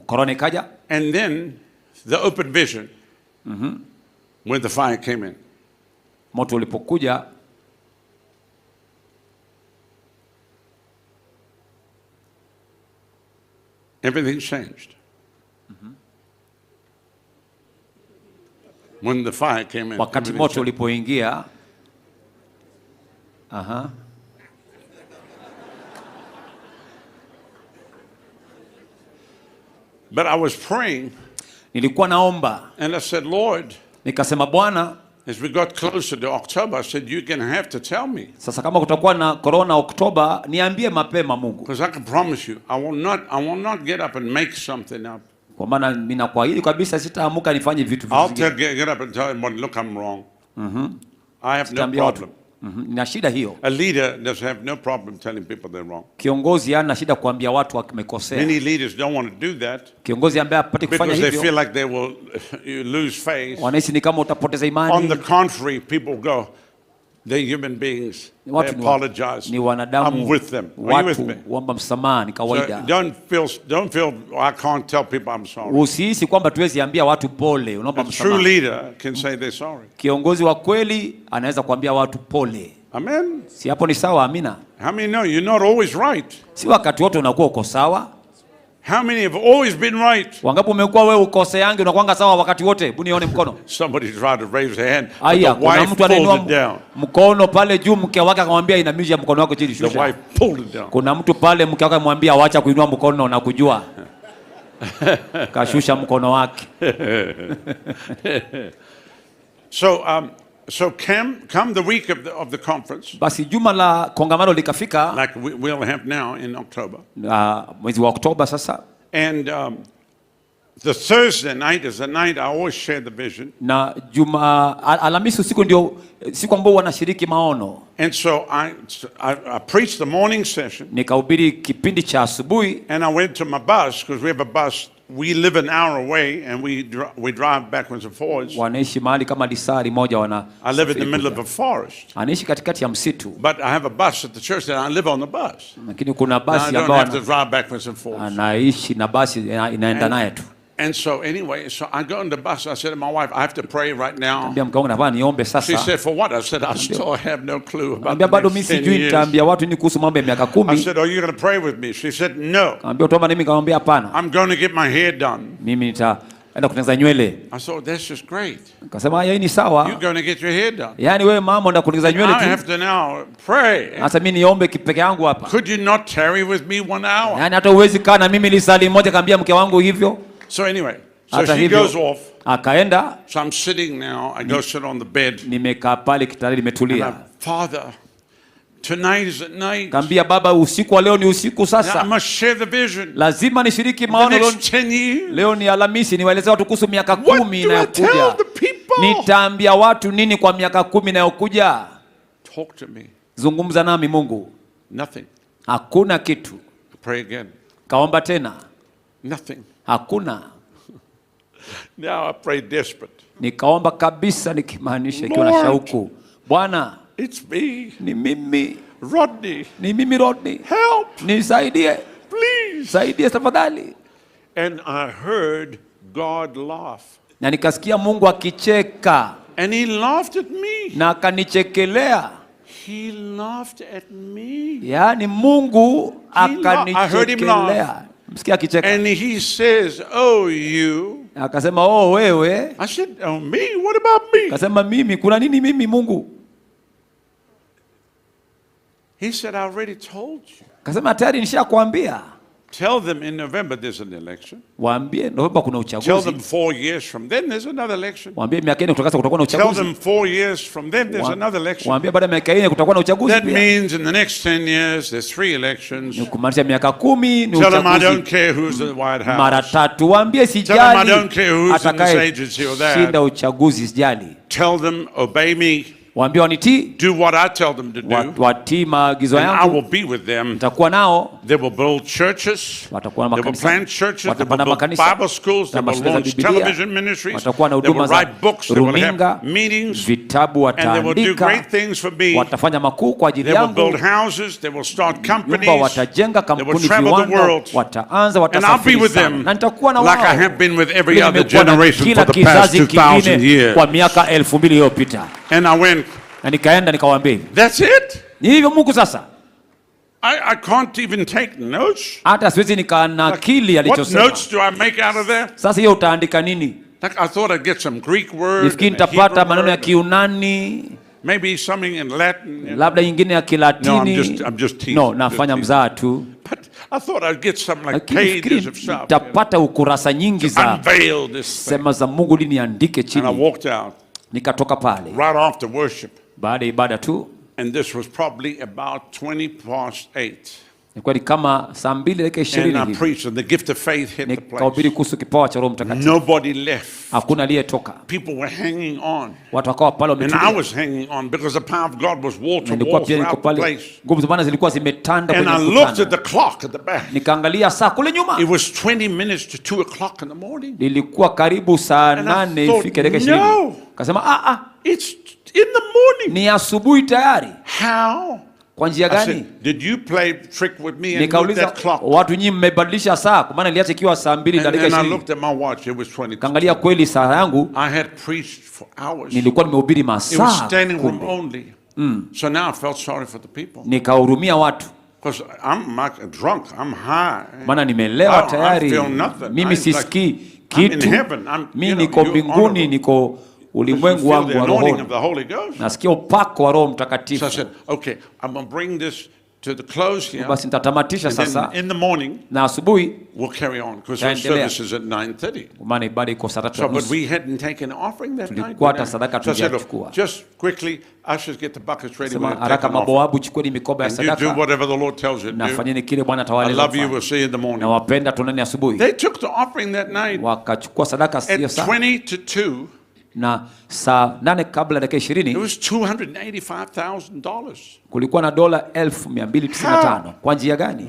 Corona ikaja. And then the open vision. When the fire came in. Moto ulipokuja, everything changed. When the fire came in. Wakati moto ulipoingia, But I was praying. Nilikuwa naomba. And I said, Lord, nikasema Bwana, as we got closer to October, I said, you're going to have to tell me. Sasa kama kutakuwa na corona Oktoba, niambie mapema Mungu. Because I can promise you, I will not get up and make something up. Kwa maana ninakuahidi kabisa sitaamuka nifanye vitu vingine. I'll get up and tell him, look, I'm wrong. I have no problem. Nina shida hiyo. A leader does have no problem telling people they're wrong. Kiongozi hana shida kuambia watu wamekosea. Many leaders don't want to do that. Kiongozi ambaye hapati kufanya hivyo. Because they feel like they will lose faith. Wanahisi ni kama utapoteza imani. On the contrary, people go, they're human beings. They apologize. Ni wanadamu. I'm with them. Are you with me? Waomba msamaha ni kawaida. So don't feel I can't tell people I'm sorry. Usihisi kwamba tuwezi ambia watu pole, unaomba msamaha. A true leader can say they're sorry. Kiongozi wa kweli anaweza kuambia watu pole. Amen. Si hapo ni sawa? Amina. How many know you're not always right? Si wakati wote unakuwa uko sawa. How many have always been right? Wangapi umekuwa wewe ukoseange unakuanga sawa wakati wote? Hebu nione mkono. Somebody tried to raise their hand. Aya, kuna mtu anainua down. Mkono pale juu, mke wake akamwambia inamisha mkono wako chini, shusha. The wife pulled it down. Kuna mtu pale mke wake amwambia waacha kuinua mkono na kujua. Kashusha mkono wake. So come the week of the conference. Basi juma la kongamano likafika. Like we'll have now in October. Mwezi wa Oktoba sasa. And the Thursday night is the night I always share the vision. Na Alhamisi usiku ndio siku ambayo wanashiriki maono. And so I preached the morning session. Nikahubiri kipindi cha asubuhi. And I went to my bus because we have a bus. We live an hour away and we drive backwards and forwards. Wanaishi mahali kama lisali moja wana. I live in the middle of a forest. Anaishi katikati ya msitu. But I have a bus at the church and I live on the bus. Lakini kuna basi ambayo I don't have to drive backwards and forwards. Anaishi na basi inaenda naye tu. And so anyway, so I go on the bus. I said to my wife, I have to pray right now. She said, for what? I said, I still have no clue about the next 10 years. I said, are you going to pray with me? She said, no. I'm going to get my hair done. I thought, that's just great. You're going to get your hair done. I have to now pray. Could you not tarry with me 1 hour? So anyway, so she goes off. So I'm sitting now. I go sit on the bed. Father, tonight is at night. Kambia baba, usiku wa leo ni usiku sasa. I must share the vision. Lazima nishiriki maono leo. Ni Alhamisi, niwaelezea watu kuhusu miaka 10 inayokuja. Nitaambia watu nini kwa miaka 10 inayokuja? Talk to me. Zungumza nami Mungu. Nothing. Hakuna kitu. Pray again. Kaomba tena. Nothing. Hakuna. Now I pray desperate. Nikaomba kabisa nikimaanisha ikiwa na shauku. Bwana, it's me. Ni mimi. Rodney. Ni mimi Rodney. Help. Nisaidie. Please. Saidie tafadhali. And I heard God laugh. Na nikasikia Mungu akicheka. And he laughed at me. Na akanichekelea. He laughed at me. Yaani Mungu akanichekelea. Msikia akicheka. And he says, "Oh you." Akasema, "Oh wewe." I said, "Oh me? What about me?" Akasema, "Mimi, kuna nini mimi Mungu?" He said, "I already told you." Akasema, "Tayari nishakwambia." Tell them in November there's an election. Waambie Novemba kuna uchaguzi. Tell them 4 years from then there's another election. Waambie miaka 4 kutoka kutakuwa na uchaguzi. Tell them 4 years from then there's another election. Waambie baada ya miaka 4 kutakuwa na uchaguzi. That means in the next 10 years there's 3 elections. Ni kumaanisha miaka 10 ni uchaguzi. Tell them I don't care who's the White House. Mara 3. Waambie sijali. Tell them I don't care who's in this agency or that. Shinda uchaguzi sijali. Tell them obey me. Waambie wanitii. Do what I tell them to do. Watii maagizo yangu. And I will be with them. Nitakuwa nao. They will build churches. Watakuwa na makanisa. They will plant churches. They will build Bible schools. They will launch television ministries. Watakuwa na huduma za runinga. Vitabu wataandika. And they will do great things for me. Watafanya makuu kwa ajili yangu. They will build houses. They will start companies. Nyumba watajenga kampuni viwanda. Wataanza watasafiri sana. Na nitakuwa na wao. Like I have been with every other generation for the past 2,000 years. Kwa miaka 2000 iliyopita. And I went. Na nikaenda nikawaambia. That's it? Ni hivyo Mungu sasa. I can't even take notes. Hata siwezi nikanakili alichosema. What notes do I make out of there? Sasa hiyo utaandika nini? Like I thought I'd get some Greek word. Nifikiri nitapata maneno ya Kiunani. Maybe something in Latin. Labda nyingine ya Kilatini. No, I'm just teasing. No, nafanya mzaha tu. But I thought I'd get some like pages of stuff. Nitapata ukurasa nyingi za sema za Mungu ili niandike chini. And I walked out. Nikatoka pale. Right after worship. Baada ya ibada tu. And this was probably about 8:20. Ilikuwa kama saa 2:20. And I preached and the gift of faith hit the place. Nikahubiri kuhusu kipawa cha Roho Mtakatifu. Nobody left. Hakuna aliyetoka. People were hanging on. Watu wakawa pale wametulia. And I was hanging on because the power of God was wall to wall throughout the place. Nguvu za Bwana zilikuwa zimetanda kwenye mkutano. And I looked at the clock at the back. Nikaangalia saa kule nyuma. It was 20 minutes to 2 o'clock in the morning. Ilikuwa karibu saa 8 ifike dakika 20. Kasema it's in the morning. Ni asubuhi tayari. How? Kwa njia gani? I said, did you play trick with me and nikauliza that clock? Watu nyinyi mmebadilisha saa kwa maana niliacha ikiwa saa 2 dakika 20. And I looked at my watch, it was 20. Kaangalia kweli saa yangu. I had preached for hours. Nilikuwa nimehubiri masaa. It was standing room only. So now I felt sorry for the people. Nikahurumia watu. Because I'm drunk, I'm high. Maana nimelewa tayari. I feel nothing. Mimi sisikii kitu. Mimi niko mbinguni, niko ulimwengu wangu wa roho. Nasikia upako wa Roho Mtakatifu. So I said, okay, I'm going to bring this to the close here. Basi nitatamatisha sasa. In the morning, na asubuhi we'll carry on because our service is at 9:30. Maana ibada iko saa 3:30. So but we hadn't taken an offering that night. Tulikuwa hata sadaka tujachukua. Just quickly, ushers get the buckets ready. Sema haraka maboabu chukueni mikoba ya sadaka. Do whatever the Lord tells you to do. Nafanyeni kile Bwana atawaeleza. I love you, we'll see you in the morning. Na wapenda tunani asubuhi. They took the offering that night. Wakachukua sadaka hiyo saa. At 20 to 2. Na saa 8 kabla dakika 20. It was $285,000. Kulikuwa na dola 1295. Kwa njia gani?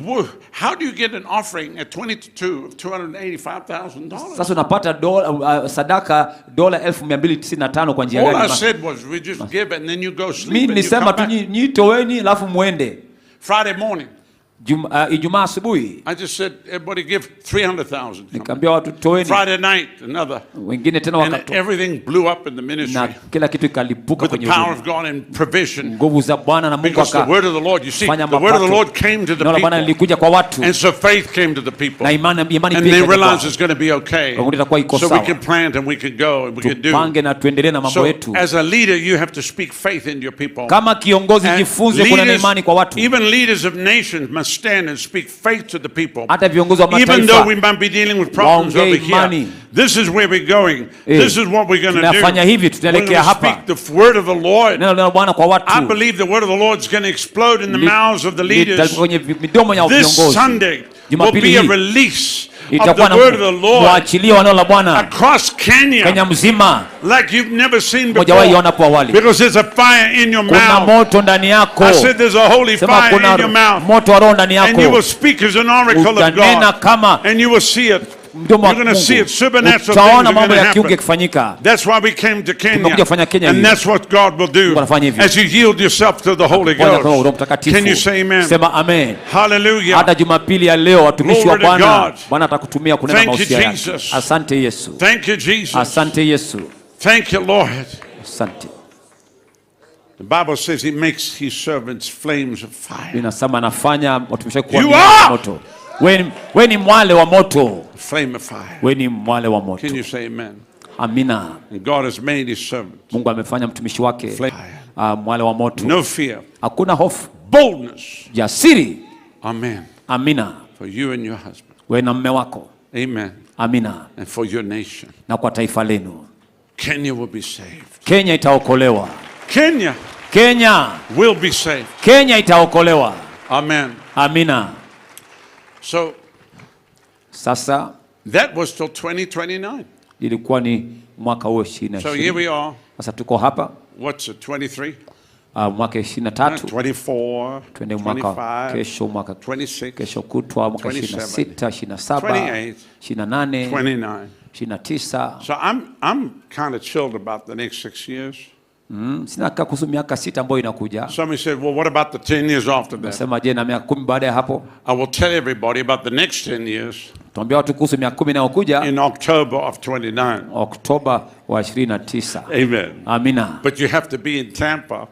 How do you get an offering at 20 to 2 of $285,000? Sasa unapata dola sadaka dola 1295 kwa njia gani? All I said was we just give and then you go sleep. Mimi nilisema tu nyitoeni alafu muende. Friday morning. Ijumaa asubuhi. I just said everybody give 300,000. Nikamwambia watu toeni. Friday night another. Wengine tena wakatoa. And everything blew up in the ministry. Na kila kitu ikalipuka kwenye huduma. With the power of God and provision. Nguvu za Bwana na Mungu because the word of the Lord, you see, the word of the Lord came to the people. Bwana lilikuja kwa watu. And so faith came to the people. Na imani pia. And they realized it's going to be okay. So we can plant and we can go and we can do. Tupange na tuendelee na mambo yetu. So as a leader you have to speak faith into your people. Kama kiongozi jifunze kuwa na imani kwa watu. Even leaders of nations must stand and speak faith to the people. Hata viongozi wa mataifa. Even though we might be dealing with problems over here. This is where we're going. This is what we're going to do. Tunafanya hivi, tunaelekea hapa. Speak the word of the Lord. Neno la Bwana kwa watu. I believe the word of the Lord is going to explode in the mouths of the leaders. Kwenye midomo ya viongozi. This Sunday will be a release of the itakuwa word of the na Lord mwachilio wa neno la Bwana across Kenya, Kenya mzima like you've never seen hujawahi before. ona hapo awali. Because there's a fire in your Kuna mouth. moto ndani yako. I said there's a holy Sema fire kuna in your mouth. moto wa Roho ndani And you will yako. speak as an oracle of Utanena God. kama And you will see it. mdomo wa You're going to see Mungu. it. Supernatural things Utaona are going mambo to ya kiungu happen. yakifanyika. That's why we came to Kenya. Tumekuja kufanya Kenya And hivi. that's what God will do Mungu anafanya hivyo. as you yield yourself to the Holy Bwana kwa Roho Ghost. Mtakatifu. Can you say amen? Sema amen. Hallelujah. Hata Jumapili ya leo watumishi wa Glory to Bwana, God. Bwana atakutumia kunena Thank you, mausia yake. Jesus. Asante Yesu. Thank you, Jesus. Asante Yesu. Thank you, Lord. Asante. The Bible says he makes his servants flames of fire. Inasema anafanya watumishi wake kuwa You miali ya are moto. Wewe ni mwale wa moto. Flame of fire. Wewe ni mwale wa moto. Can you say amen? Amina. And God has made his servant Mungu amefanya mtumishi wake mwale wa moto. no fear. Hakuna hofu. Boldness. Jasiri. Amen. Amina. For you and your husband. Wewe na mume wako. Amen. Amina. And for your nation. Na kwa taifa lenu. Kenya will be saved. Kenya itaokolewa. Kenya will be saved. Kenya itaokolewa. Amen. Amina. So sasa that was till 2029. Ilikuwa ni mwaka huo 2020. So here we are. Sasa tuko hapa. What's it, 23? Mwaka 23. 24. Twende mwaka kesho, mwaka 26. Kesho kutwa mwaka 26, 27, 28, 29. 29. So I'm kind of chilled about the next 6 years. Sina kaka kuhusu miaka 6 ambayo inakuja. Somebody said, well, what about the 10 years after that? Nasema je, na miaka 10 baada ya hapo? I will tell everybody about the next 10 years. Tuambia watu kuhusu miaka 10 inayokuja. In October of 29. Oktoba wa 29. Amen. Amina. But you have to be in Tampa.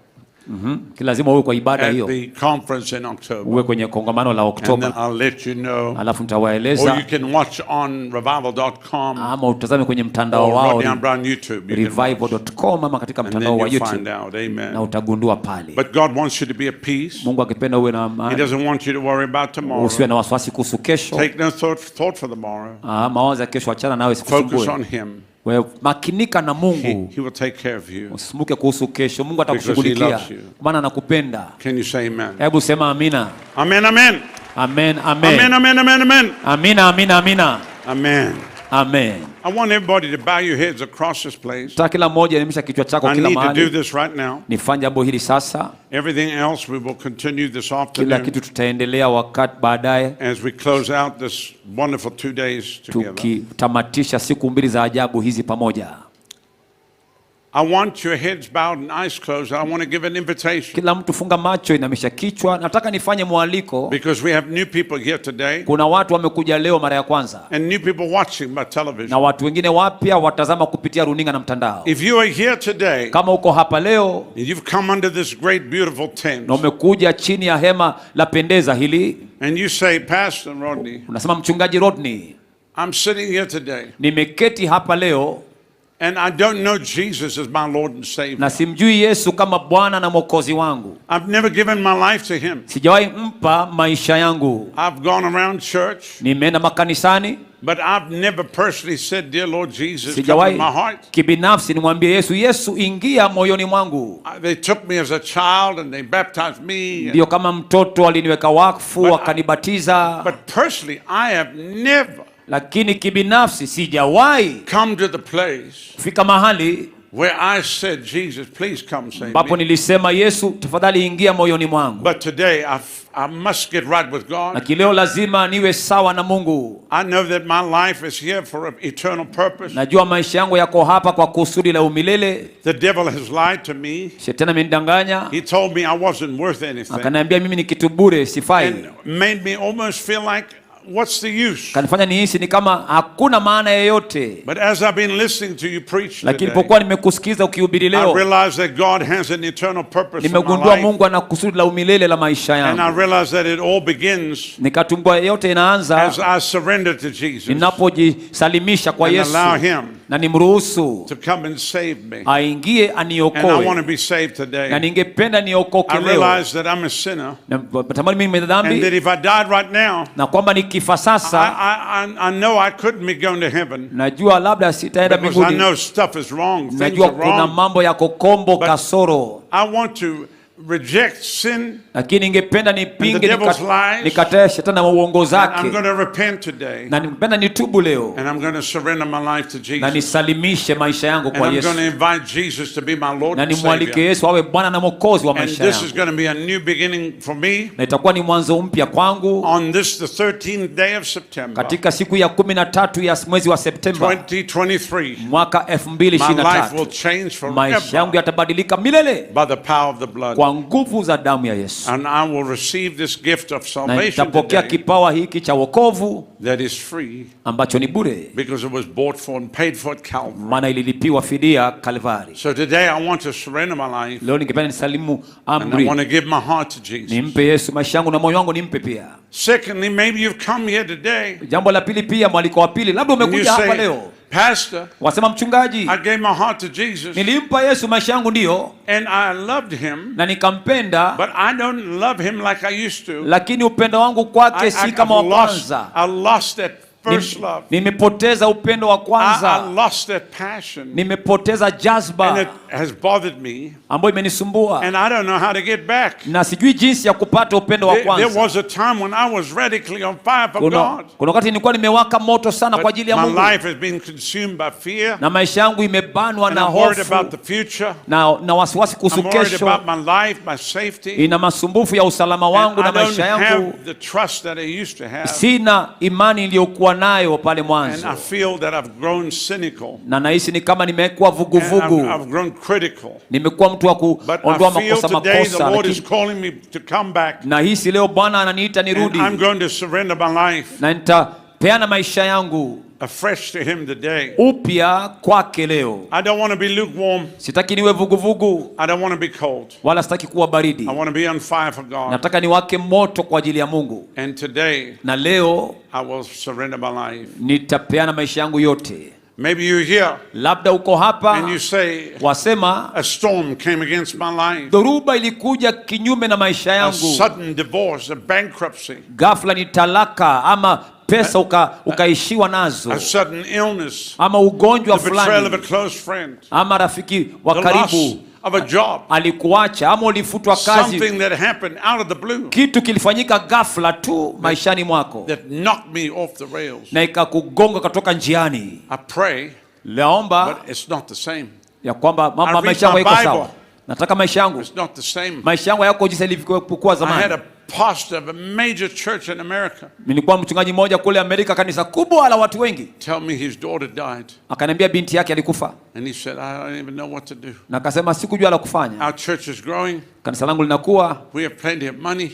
Lazima uwe kwa ibada at hiyo. the conference in October. Uwe kwenye kongamano la And Oktoba. then I'll let you know. Alafu nitawaeleza. Or you can watch on revival.com. Ama utazame kwenye mtandao or wao. Rodney Brown YouTube. Revival.com ama katika mtandao wa YouTube. Find out. Amen. Na utagundua pale. But God wants you to be at peace. Mungu akipenda uwe na amani. He doesn't want you to worry about tomorrow. Usiwe na wasiwasi kuhusu kesho. Take no thought for tomorrow. Mawazo ya kesho achana nawe, sikusumbue. Focus on him. Wewe makinika na Mungu. He will take care of you. Usisumbuke kuhusu kesho. Mungu atakushughulikia. Maana anakupenda. Can you say amen? Hebu sema amina. Amen, amen. Amen, amen. Amen, amen, amen, amen. Amina, amina, amina. Amen. Amen. I want everybody to bow your heads across this place. Taka kila mmoja animisha kichwa chako kila mahali. I need to do this right now. Nifanye jambo hili sasa. Everything else we will continue this afternoon. Kila kitu tutaendelea wakati baadaye. As we close out this wonderful 2 days together. Tukitamatisha siku 2 za ajabu hizi pamoja. I want your heads bowed and eyes closed. I want to give an invitation. Kila mtu funga macho, inamisha kichwa. Nataka nifanye mwaliko. Because we have new people here today. Kuna watu wamekuja leo mara ya kwanza. And new people watching by television. Na watu wengine wapya watazama kupitia runinga na mtandao. If you are here today. Kama uko hapa leo. And you've come under this great beautiful tent. Na umekuja chini ya hema la pendeza hili. And you say, Pastor Rodney. Unasema mchungaji Rodney. I'm sitting here today. Nimeketi hapa leo. And I don't know Jesus as my Lord and Savior. Na simjui Yesu kama Bwana na Mwokozi wangu. I've never given my life to him. Sijawahi mpa maisha yangu. I've gone around church. Nimeenda makanisani. But I've never personally said, dear Lord Jesus, come Sijawahi in my heart. Kibinafsi nimwambie Yesu, Yesu ingia moyoni mwangu. They took me as a child and they baptized me. Ndio kama mtoto waliniweka wakfu, wakanibatiza. But personally, I have never lakini kibinafsi sijawahi come to the place fika mahali where I said, Jesus, please come save ambapo me. Nilisema Yesu, tafadhali ingia moyoni mwangu. But today I must get right with God. Na kileo lazima niwe sawa na Mungu. I know that my life is here for an eternal purpose. Najua maisha yangu yako hapa kwa kusudi la umilele. The devil has lied to me. Shetani amenidanganya. He told me I wasn't worth anything. Akaniambia mimi ni kitu bure, sifai. And made me almost feel like, what's the use? Kanifanya nihisi ni kama hakuna maana yoyote. But as I've been listening to you preach lakini today, nilipokuwa nimekusikiza ukihubiri leo, I realized that God has an eternal purpose for my nimegundua life. Mungu ana kusudi la umilele la maisha And I yangu. realized that it all begins Nikatumbua yote inaanza as I surrender to Jesus ninapojisalimisha kwa and Yesu allow him na nimruhusu to come and save me. aingie And I want aniokoe. to be saved today. Na ningependa niokoke I leo. realize that I'm a sinner. Natamani mimi ni And that dhambi if I died right now, na kwamba nikifa sasa I know I couldn't be going to heaven. najua labda sitaenda Because I mbinguni. know stuff is wrong. Things Najua are kuna wrong. mambo yako kombo But kasoro. I want to reject sin, lakini ningependa nipinge and the devil's lies, nikatae shetani na uongo zake. I'm going to repent today, na ningependa nitubu leo, and I'm going to surrender my life to Jesus, na nisalimishe maisha yangu kwa and Yesu, I'm going to invite Jesus to be my Lord na and nimwalike Savior. Yesu awe Bwana na Mwokozi wa And maisha this yangu, is going to be a new beginning for me na itakuwa ni mwanzo mpya kwangu on this the 13th day of September, katika siku ya 13 ya mwezi wa Septemba 2023. mwaka My life 2023. will change Maisha forever yangu yatabadilika milele by the power of the blood. kwa nguvu za damu ya Yesu, And I will receive this gift of na salvation nitapokea today kipawa hiki cha wokovu that is free ambacho ni bure, because it was bought for and paid for at Calvary. maana ililipiwa fidia Kalvari. So today I want to surrender my life, Leo ningependa nisalimu and I amri, want to give my heart to Jesus. nimpe Yesu maisha yangu na moyo wangu nimpe pia. Secondly, maybe you've come here today Jambo la pili pia, mwaliko wa pili, labda and you umekuja hapa say, leo Pastor, wasema, mchungaji, I gave my heart to Jesus nilimpa Yesu maisha yangu ndio, and I loved him, na nikampenda, but I don't love him like I used to. lakini upendo wangu kwake si kama wa kwanza. I lost that first love. Nimepoteza upendo wa I kwanza, lost that passion, nimepoteza and jazba it has bothered me, ambayo imenisumbua, and I don't know how to get back. na sijui jinsi ya kupata upendo wa There kwanza. was a time when I was radically on fire for God. Kuna wakati nilikuwa nimewaka moto sana kwa ajili ya My Mungu, life has been consumed by fear, na maisha yangu imebanwa and na I'm worried hofu about the future. na wasiwasi kuhusu I'm worried kesho. about my life, my safety. Ina masumbufu ya usalama And wangu I na don't maisha yangu. have the trust that I used to have. Sina imani iliyokuwa nayo pale And mwanzo, I feel that I've grown cynical. na nahisi ni kama nimekuwa And vuguvugu, I've grown critical. nimekuwa mtu wa But kuondoa I feel makosa today the Lord is lakini calling me to come back. nahisi leo Bwana ananiita nirudi, And I'm going to surrender my life na nitapeana maisha yangu afresh to Him today. upya kwake leo. I don't want to be lukewarm. Sitaki niwe vuguvugu, I don't want to be cold. wala sitaki kuwa baridi. I want to be on fire for God. Nataka niwake moto kwa ajili ya Mungu, And today na leo I will surrender my life. nitapeana maisha yangu yote. Maybe you're here Labda uko hapa and you say, wasema, a storm came against my life. dhoruba ilikuja kinyume na maisha A yangu, sudden divorce, a bankruptcy, ghafla ni talaka ama pesa ukaishiwa nazo, a sudden illness, ama ugonjwa the betrayal of a fulani, close friend, ama rafiki wa the loss karibu of a job, alikuacha, ama ulifutwa kazi. something that happened out of the blue Kitu kilifanyika ghafla tu maishani mwako that knocked me off the rails. na ikakugonga katoka njiani. I pray, Naomba but it's not the same. ya kwamba I read maisha yangu my haiko Bible. sawa. Nataka maisha yangu, It's not the same. maisha yangu yako jinsi yalivyokuwa I had zamani. a pastor of a major church in America Nilikuwa mchungaji mmoja kule Amerika, kanisa kubwa la watu wengi, tell me his daughter died. akaniambia binti yake alikufa, And he said, I don't even know what to do. na akasema sikujua la kufanya. Our church is growing. Kanisa langu linakuwa, We have plenty of money,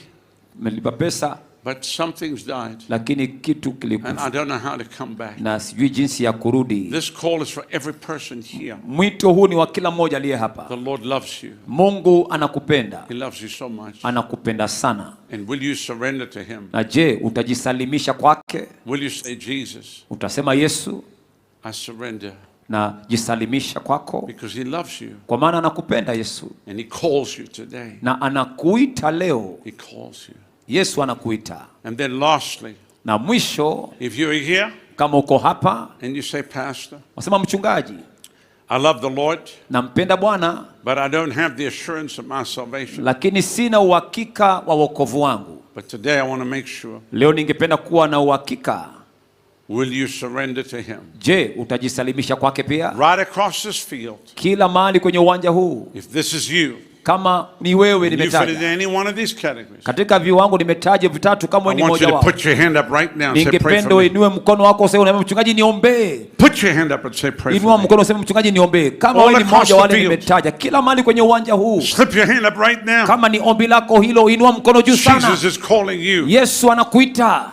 nimelipa pesa, but something's died. lakini kitu And I kilikufa don't know how to come back. na sijui jinsi ya kurudi. This call is for every person here. Mwito huu ni wa kila mmoja aliye hapa. The Lord loves you. Mungu anakupenda, He loves you so much. anakupenda sana. And will you surrender to Him? Na je, utajisalimisha kwake? Will you say, Jesus, Utasema Yesu, I surrender, na jisalimisha kwako, because He loves you kwa maana anakupenda Yesu, and He calls you today. na anakuita leo. He calls you. Yesu anakuita. And then lastly, Na mwisho, if you're here kama uko hapa and you say, Pastor, wasema, mchungaji, I love the Lord, nampenda Bwana but I don't have the assurance of my salvation. lakini sina uhakika wa wokovu wangu. But today I want to make sure, Leo ningependa kuwa na uhakika. will you surrender to Him? Je, utajisalimisha kwake pia? Right across this field, Kila mahali kwenye uwanja huu, if this is you, kama ni wewe and you fit in nimetaja any one of these categories, katika viwango nimetaja vitatu, kama I ni want you mmoja to wao, put your hand up right now and say, pray ningependa for me. uinue mkono wako useme, unaambia mchungaji niombee. Put your hand up and say, pray Inua for me. mkono useme, mchungaji niombee. Kama All wewe ni across mmoja the wale field. nimetaja, kila mahali kwenye uwanja huu, Slip your hand up right now. kama ni ombi lako hilo, inua mkono juu sana. Jesus is calling you. Yesu anakuita.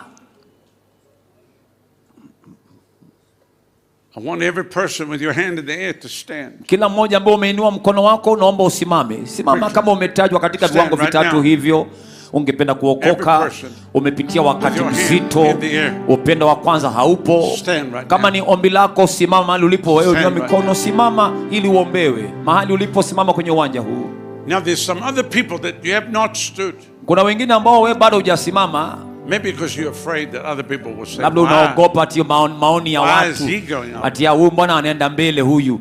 I want every person with your hand in the air to stand. Kila mmoja ambaye umeinua mkono wako, naomba usimame. Simama kama umetajwa katika Stand viwango right vitatu now. hivyo. Ungependa Every kuokoka, person umepitia wakati with your hand mzito, in the air. upendo wa kwanza haupo. Stand right Kama ni ombi lako, simama mahali ulipo wewe, Stand inua right mikono, simama ili uombewe. Mahali ulipo, simama kwenye uwanja huu. Now there's some other people that you have not stood. Kuna wengine ambao wewe bado hujasimama, Maybe because you're afraid that other people will say, labda "Why? unaogopa ati maoni ya Why watu, is he going up? ati huyu mbona anaenda mbele huyu.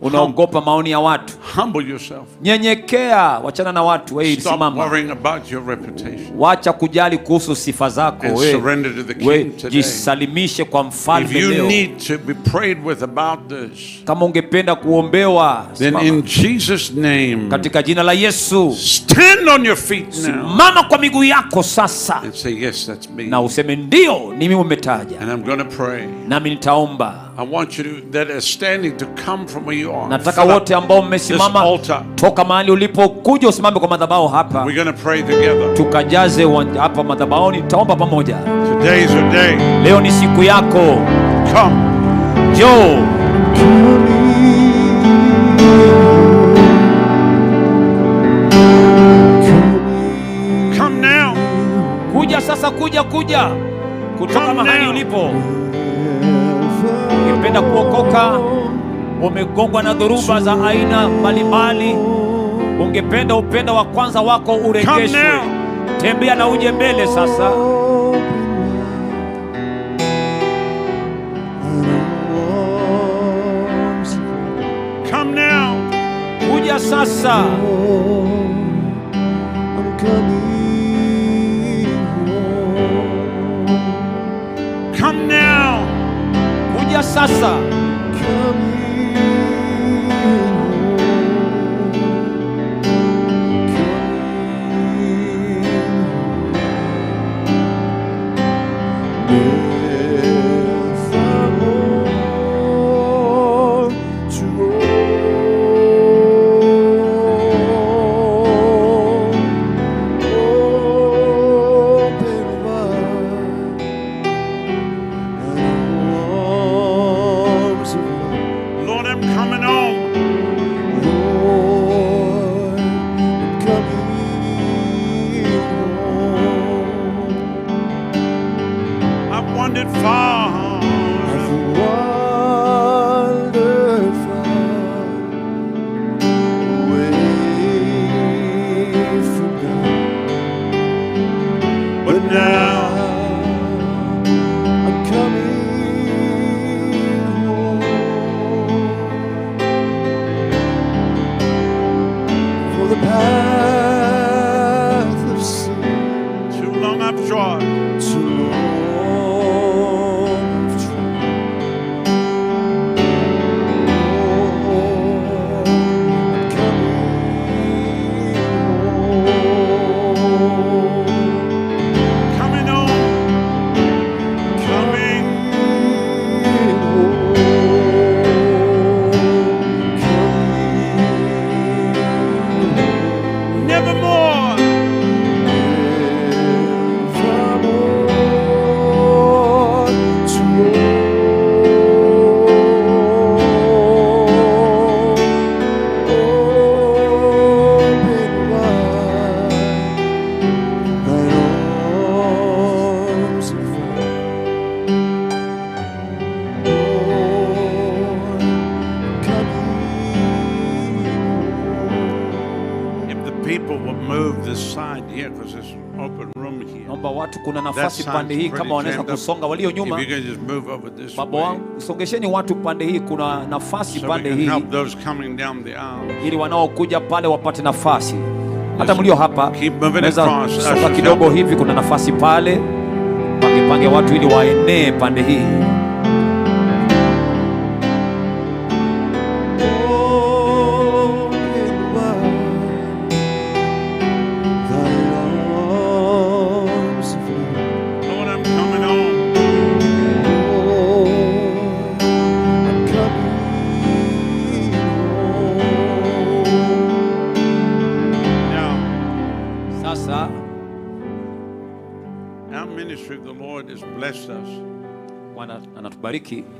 Unaogopa maoni ya watu. Humble yourself. Nyenyekea, wachana na watu. Wewe Stop simama. worrying about your reputation. Wacha kujali kuhusu sifa zako. And surrender to the King today. Jisalimishe kwa mfalme leo. If you need to be prayed with about this, kama ungependa kuombewa, then in Jesus' name, katika jina la Yesu, stand on your feet now. Simama kwa miguu yako sasa. And say, yes, that's me. Na useme ndio, ni mimi umetaja. And I'm going to pray. Nami nitaomba. I want you that are standing to come from where you are. Nataka wote ambao mmesimama toka mahali ulipo kuja usimame kwa madhabahu hapa. We're going to pray together. Tukajaze hapa madhabahuni, tutaomba pamoja. Today is your day. Leo ni siku yako. Come. Njoo. Come now. Kuja sasa, kuja kutoka mahali ulipo. Ungependa kuokoka, umegongwa na dhoruba za aina mbalimbali, ungependa upendo wa kwanza wako urejeshwe, tembea na uje mbele sasa. Come now. Kuja sasa. Come now. Kuja sasa. Kuna nafasi pande hii, kama wanaweza kusonga walio nyuma. Baba wangu, usongesheni watu pande hii, kuna nafasi pande hii, ili wanaokuja pale wapate nafasi. Hata mlio hapa naweza songa kidogo hivi, kuna nafasi pale, pange watu ili waenee pande hii.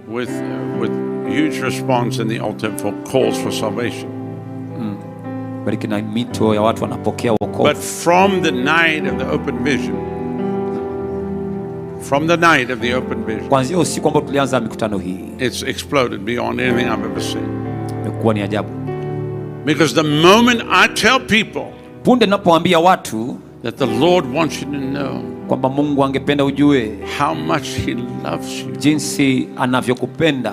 With huge response in the altar for calls for salvation. Bariki na mito ya watu wanapokea wokovu. But from the night of the open vision, kuanzia usiku ambao tulianza mikutano hii, it's exploded beyond anything I've ever seen. Imekuwa ni ajabu. Because the moment I tell people, punde ninapoambia watu that the Lord wants you to know, kwamba Mungu angependa ujue how much he loves you, jinsi anavyokupenda,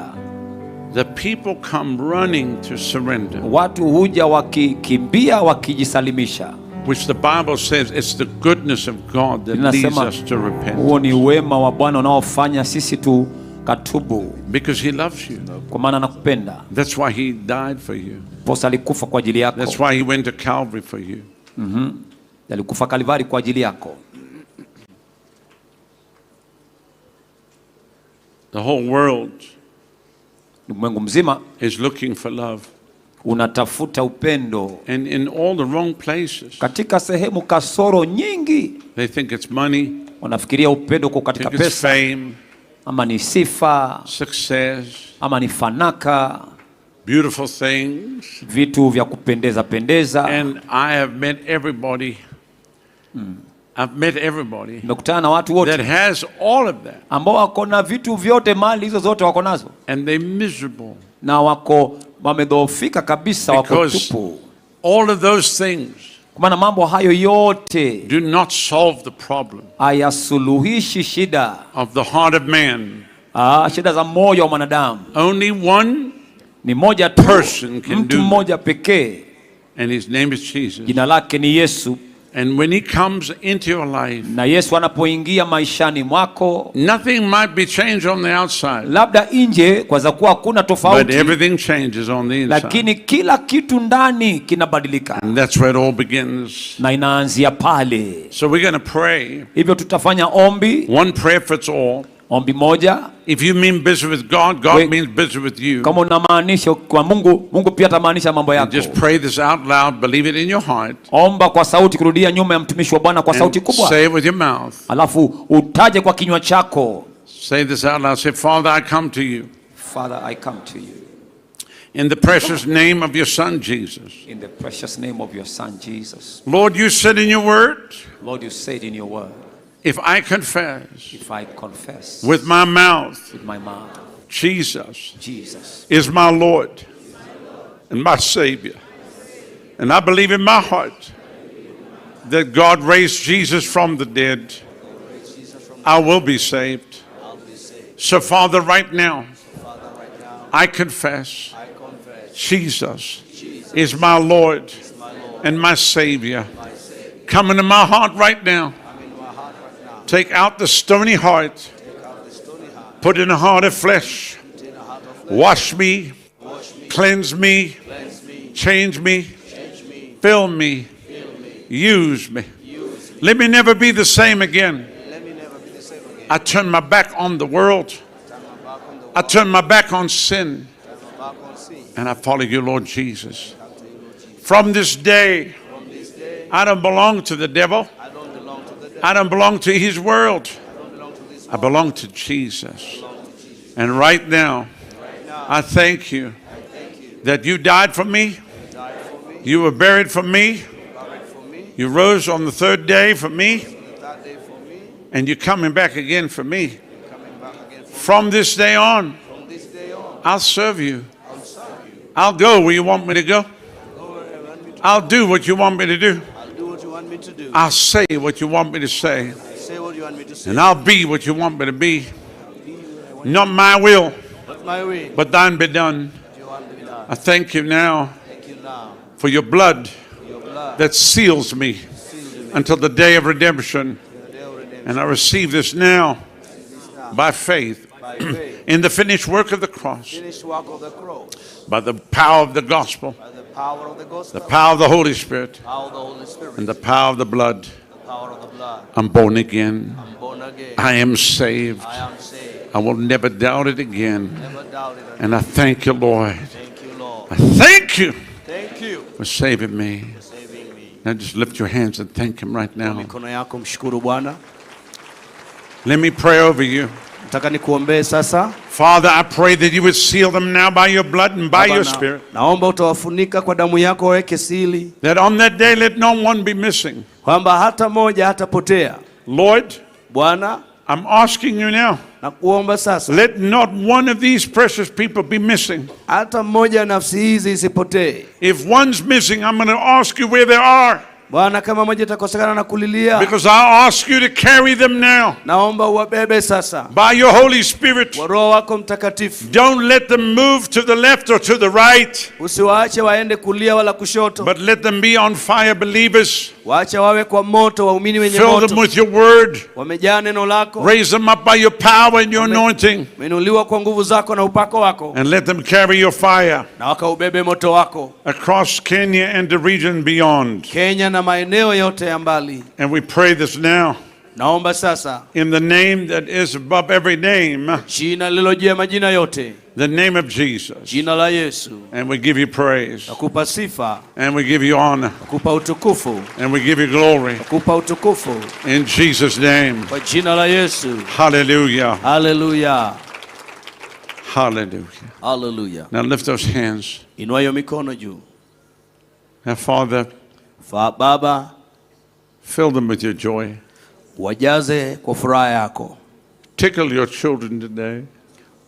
the people come running to surrender. Watu huja wakikimbia wakijisalimisha. Which the Bible says it's the goodness of God that leads us to repent. Huo ni wema wa Bwana unaofanya sisi tu katubu. Because he loves you. Kwa maana anakupenda. That's why he died for you. Posa alikufa kwa ajili yako. That's why he went to Calvary for you. Alikufa Kalvari kwa ajili yako. The whole world ulimwengu mzima is looking for love. Unatafuta upendo. And in all the wrong places. Katika sehemu kasoro nyingi. They think it's money. Wanafikiria upendo uko katika pesa. Fame. Ama ni sifa. Success. Ama ni fanaka. Beautiful things. Vitu vya kupendeza pendeza. And I have met everybody. I've met everybody. Nimekutana na watu wote that has all of that. Ambao wako na vitu vyote, mali hizo zote wako nazo. And they miserable. Na wako wamedhoofika kabisa, wako tupu. All of those things kwa maana mambo hayo yote do not solve the problem. Hayasuluhishi shida of the heart of man. Shida za moyo wa mwanadamu. Only one ni moja tu, person can mtu mmoja pekee. And his name is Jesus. Jina lake ni Yesu. And when he comes into your life, na Yesu anapoingia maishani mwako, nothing might be changed on the outside. Labda nje kwa za kuwa hakuna tofauti. But everything changes on the inside. Lakini kila kitu ndani kinabadilika. And that's where it all begins. Na inaanzia pale. So we're going to pray. Hivyo tutafanya ombi. One prayer fits all. Ombi moja. If you mean busy with God, God means busy with you. Kama unamaanisha kwa Mungu, Mungu pia atamaanisha mambo yako. Just pray this out loud, believe it in your heart. Omba kwa sauti, kurudia nyuma ya mtumishi wa Bwana kwa sauti kubwa. Say it with your mouth. Alafu utaje kwa kinywa chako. Say this out loud. Say, Father, I come to you. Father, I come to you. In the precious name of your Son, Jesus. In the precious name of your Son, Jesus. Lord, you said in your word. Lord, you said in your word. If I confess with my mouth, Jesus is my Lord and my Savior, and I believe in my heart that God raised Jesus from the dead, I will be saved. So Father, right now, I confess Jesus is my Lord and my Savior. Come into my heart right now. Take out the stony heart. Put in a heart of flesh. Wash me. Cleanse me. Change me. Fill me. Use me. Let me never be the same again. I turn my back on the world. I turn my back on sin. And I follow you, Lord Jesus. From this day, I don't belong to the devil. I don't belong to his world. I belong to Jesus. And right now, I thank you that you died for me. You were buried for me. You rose on the third day for me. And you're coming back again for me. From this day on, I'll serve you. I'll go where you want me to go. I'll do what you want me to do. I'll say what you want me to say. And I'll be what you want me to be. Not my will, but thine be done. I thank you now for your blood that seals me until the day of redemption. And I receive this now by faith in the finished work of the cross, by the power of the gospel, the power of the Holy Spirit, and the power of the blood. I'm born again. I am saved. I will never doubt it again. And I thank you, Lord. I thank you for saving me. Now just lift your hands and thank him right now. Let me pray over you. Father, I pray that you would seal them now by your blood and by your spirit. Naomba utawafunika kwa damu yako, waweke siri. That on that day let no one be missing. Kwamba hata moja hatapotea. Lord, Bwana, I'm asking you now. Nakuomba sasa. Let not one of these precious people be missing. Hata moja nafsi hizi isipotee. If one's missing, I'm going to ask you where they are. Bwana, kama moja itakosekana na kulilia, because I ask you to carry them now. Naomba uwabebe sasa. By your Holy Spirit. Kwa Roho wako Mtakatifu. Don't let them move to the left or to the right. Usiwaache waende kulia wala kushoto. But let them be on fire believers. Waache wawe kwa moto, waumini wenye moto. Fill them with your word. Wamejaa neno lako. Raise them up by your power and your anointing. Wameinuliwa kwa nguvu zako na upako wako. And let them carry your fire. Na wakaubebe moto wako. Across Kenya and the region beyond. Kenya na maeneo yote ya mbali. And we pray this now. Naomba sasa. In the name that is above every name. Jina lililojuu majina yote. The name of Jesus. Jina la Yesu. And we give you praise. Nakupa sifa. And we give you honor. Nakupa utukufu. And we give you glory. Nakupa utukufu. In Jesus' name. Kwa jina la Yesu. Hallelujah. Hallelujah. Hallelujah. Hallelujah. Now lift those hands. Inua hiyo mikono juu. Now Father, Baba, fill them with your joy. Wajaze kwa furaha yako. Tickle your children today.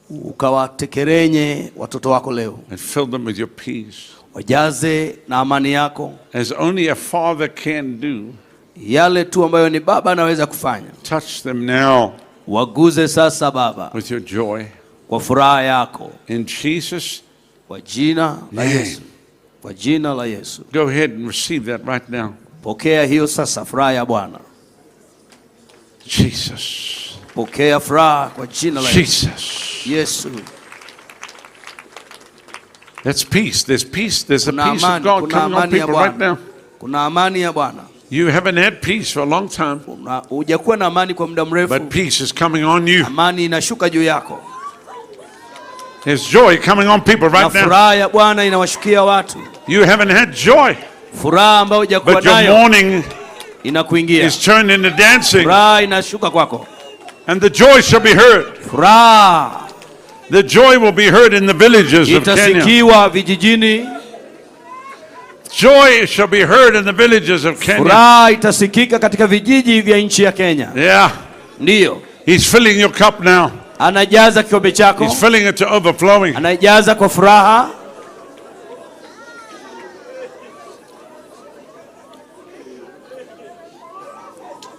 Ukawatekerenye watoto wako leo. And fill them with your peace. Wajaze na amani yako. As only a father can do. Yale tu ambayo ni baba anaweza kufanya. Touch them now. Waguze sasa Baba. With your joy. Kwa furaha yako. In Jesus' kwa jina la Yesu. Kwa jina la Yesu. Go ahead and receive that right now. Pokea hiyo sasa, furaha ya Bwana. Jesus. Pokea furaha kwa jina la Jesus. Yesu. That's peace. There's peace. There's a peace of God coming on people right now. Kuna amani ya Bwana. You haven't had peace for a long time. Hujakuwa na amani kwa muda mrefu. But peace is coming on you. Amani inashuka juu yako. There's joy coming on people right now. Furaha ya Bwana inawashukia watu. You haven't had joy. Furaha ambayo hujakuwa nayo. But your mourning inakuingia. Is turned into dancing. Furaha inashuka kwako. And the joy shall be heard. Furaha. The joy will be heard in the villages of Kenya. Itasikiwa vijijini. Joy shall be heard in the villages of Kenya. Furaha itasikika katika vijiji vya nchi ya Kenya. Yeah. Ndiyo. He's filling your cup now. Anajaza kikombe chako. He's filling it to overflowing. Anajaza kwa furaha.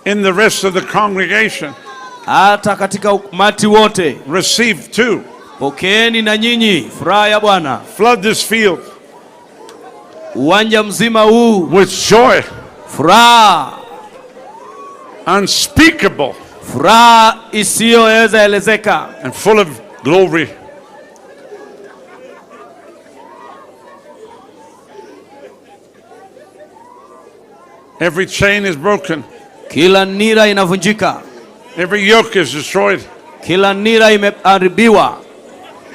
In the rest of the congregation. Hata katika umati wote. Receive too. Pokeeni na nyinyi furaha ya Bwana. Flood this field. Uwanja mzima huu. With joy. Furaha. Unspeakable. Furaha isiyoweza elezeka. And full of glory. Every chain is broken. Kila nira inavunjika. Every yoke is destroyed. Kila nira imeharibiwa.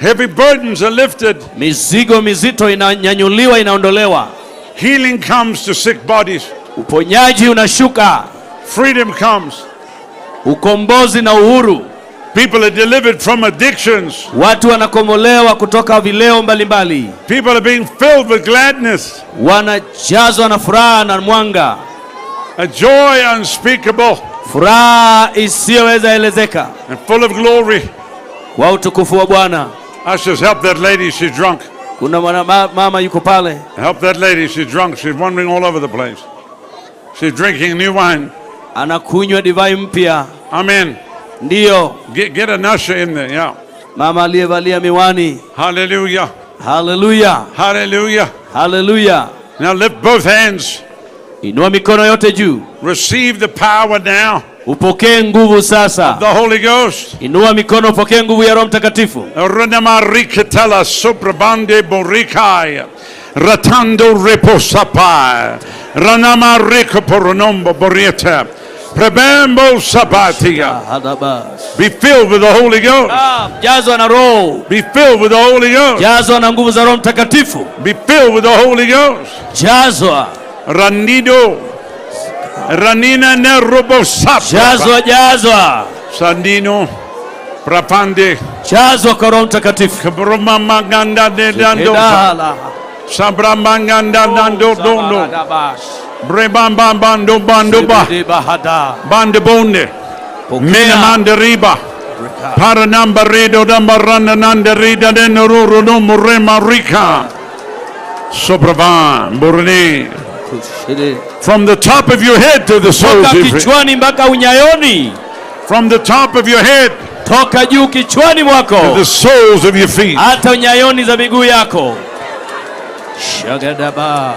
Heavy burdens are lifted. Mizigo mizito inanyanyuliwa, inaondolewa. Healing comes to sick bodies. Uponyaji unashuka. Freedom comes. Ukombozi na uhuru. People are delivered from addictions. Watu wanakomolewa kutoka vileo mbalimbali. People are being filled with gladness. Wanajazwa na furaha na mwanga. A joy unspeakable. Furaha isiyoweza elezeka. And full of glory. Kwa utukufu wa Bwana. Ushers, help that lady, she's drunk. Kuna mama yuko pale. Help that lady, she's drunk. She's wandering all over the place. She's drinking new wine. Anakunywa divai mpya. Amen. Ndiyo. Get an usher in there, yeah. Mama aliyevalia miwani. Hallelujah. Hallelujah. Hallelujah. Hallelujah. Now lift both hands. Inua mikono yote juu. Receive the power now. Upokee nguvu sasa. The Holy Ghost. Inua mikono, upokee nguvu ya Roho Mtakatifu. Ranamarikatala soprabande borikaya. Ratando reposapa. Ranamarika poronombo borieta. Prebambo sabatia. Be filled with the Holy Ghost. Jazwa na Roho. Be filled with the Holy Ghost. Jazwa na nguvu za Roho Mtakatifu. Be filled with the Holy Ghost. Jazwa. Ranido. Ranina nerobo sapa. Jazwa. Sandino. Prapande. Jazwa kwa Roho Mtakatifu. Kabroma maganda de dando. Sabramanganda dando dondo. Brebamba bando bando ba. Bande bonde. Mena manderiba. Paranamba redo dambaranda nanderida denururu no murema rika. Soprava burne. From the top of your head to the soles of your feet. Kichwani mpaka unyayoni. From the top of your head. Toka juu kichwani mwako. To the soles of your feet. Hata unyayoni za miguu yako. Shagadaba.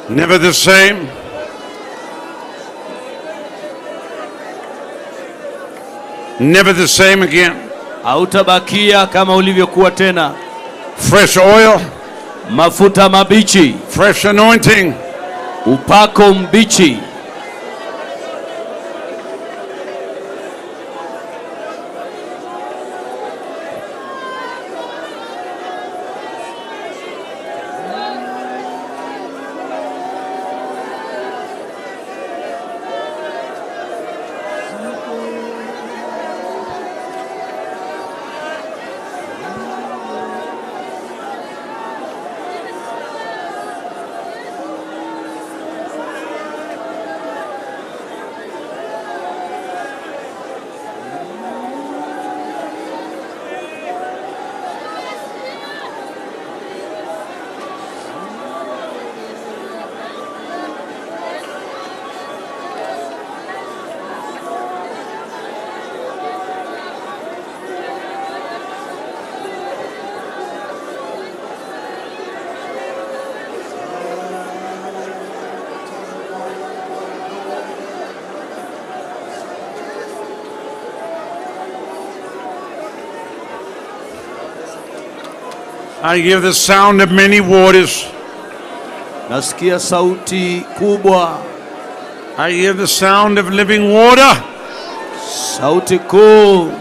Never the same. Never the same again. Hautabakia kama ulivyokuwa tena. Fresh oil. Mafuta mabichi. Fresh anointing. Upako mbichi. I hear the sound of many waters. Nasikia sauti kubwa. I hear the sound of living water. Sauti kuu.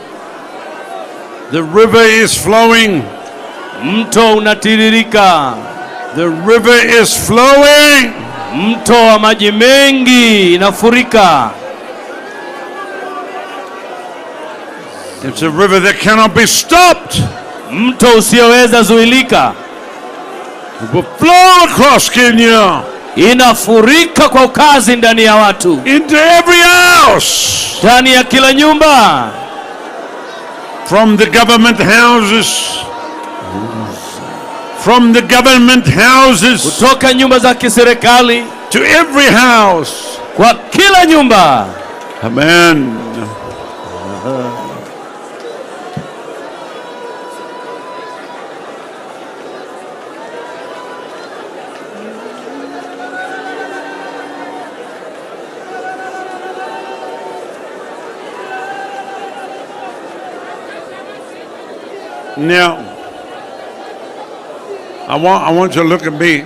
The river is flowing. Mto unatiririka. The river is flowing. Mto wa maji mengi inafurika. It's a river that cannot be stopped. Mto usioweza zuilika. It will flow across Kenya. Inafurika kwa ukazi ndani ya watu. Into every house. Ndani ya kila nyumba. From the government houses. From the government houses. Kutoka nyumba za kiserikali. To every house. Kwa kila nyumba. Amen. Now, I want you to look at me.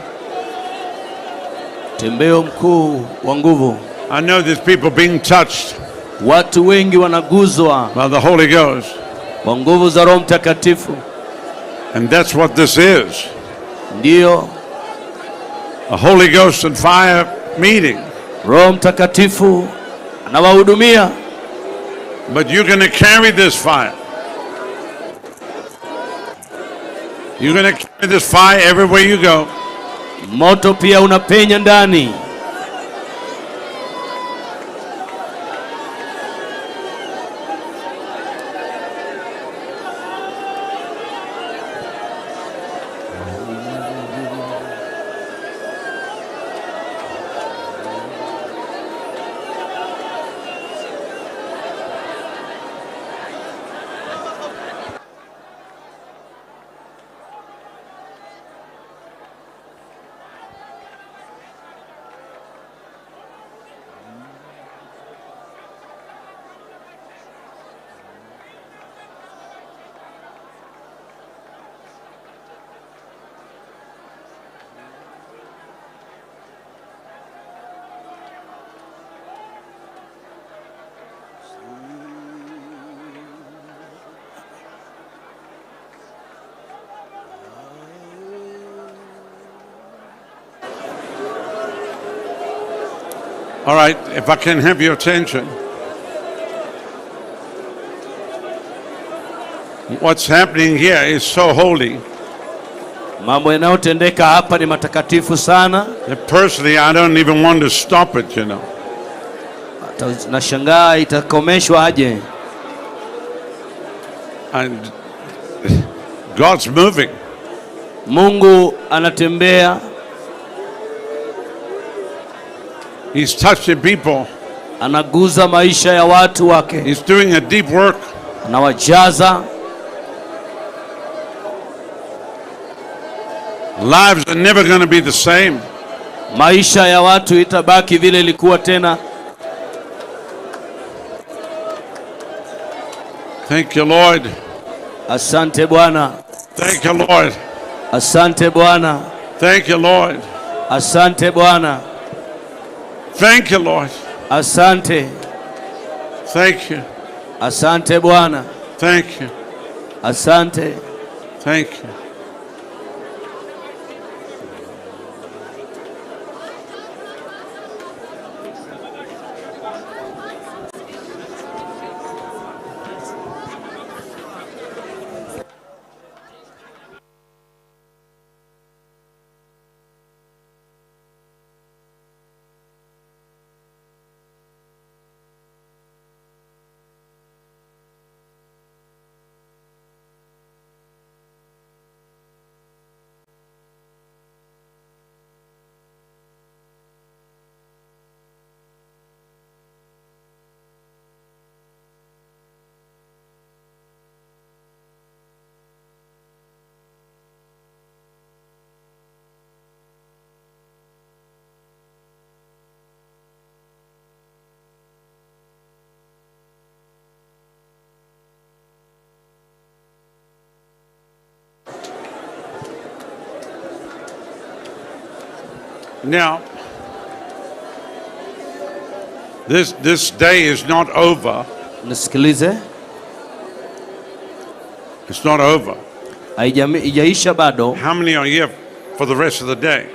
Tembeo mkuu wa nguvu. I know there's people being touched. Watu wengi wanaguzwa by the Holy Ghost. Kwa nguvu za Roho Mtakatifu. And that's what this is. Ndio. A Holy Ghost and fire meeting. Roho Mtakatifu anawahudumia. But you're going to carry this fire. You're going to carry this fire everywhere you go. Moto pia unapenya ndani. All right, if I can have your attention. What's happening here is so holy. Mambo yanayotendeka hapa ni matakatifu sana. Personally, I don't even want to stop it, you know. Nashangaa itakomeshwa aje. And God's moving. Mungu anatembea. He's touching people. Anaguza maisha ya watu wake. He's doing a deep work. Anawajaza. Lives are never going to be the same. Maisha ya watu itabaki vile ilikuwa tena. Thank you, Lord. Asante Bwana. Thank you, Lord. Asante Bwana. Thank you, Lord. Asante Bwana. Thank you, Lord. Asante. Thank you. Asante Bwana. Thank you. Asante. Thank you. Now, this day is not over. Nisikilize. It's not over. Haijaisha bado. How many are here for the rest of the day?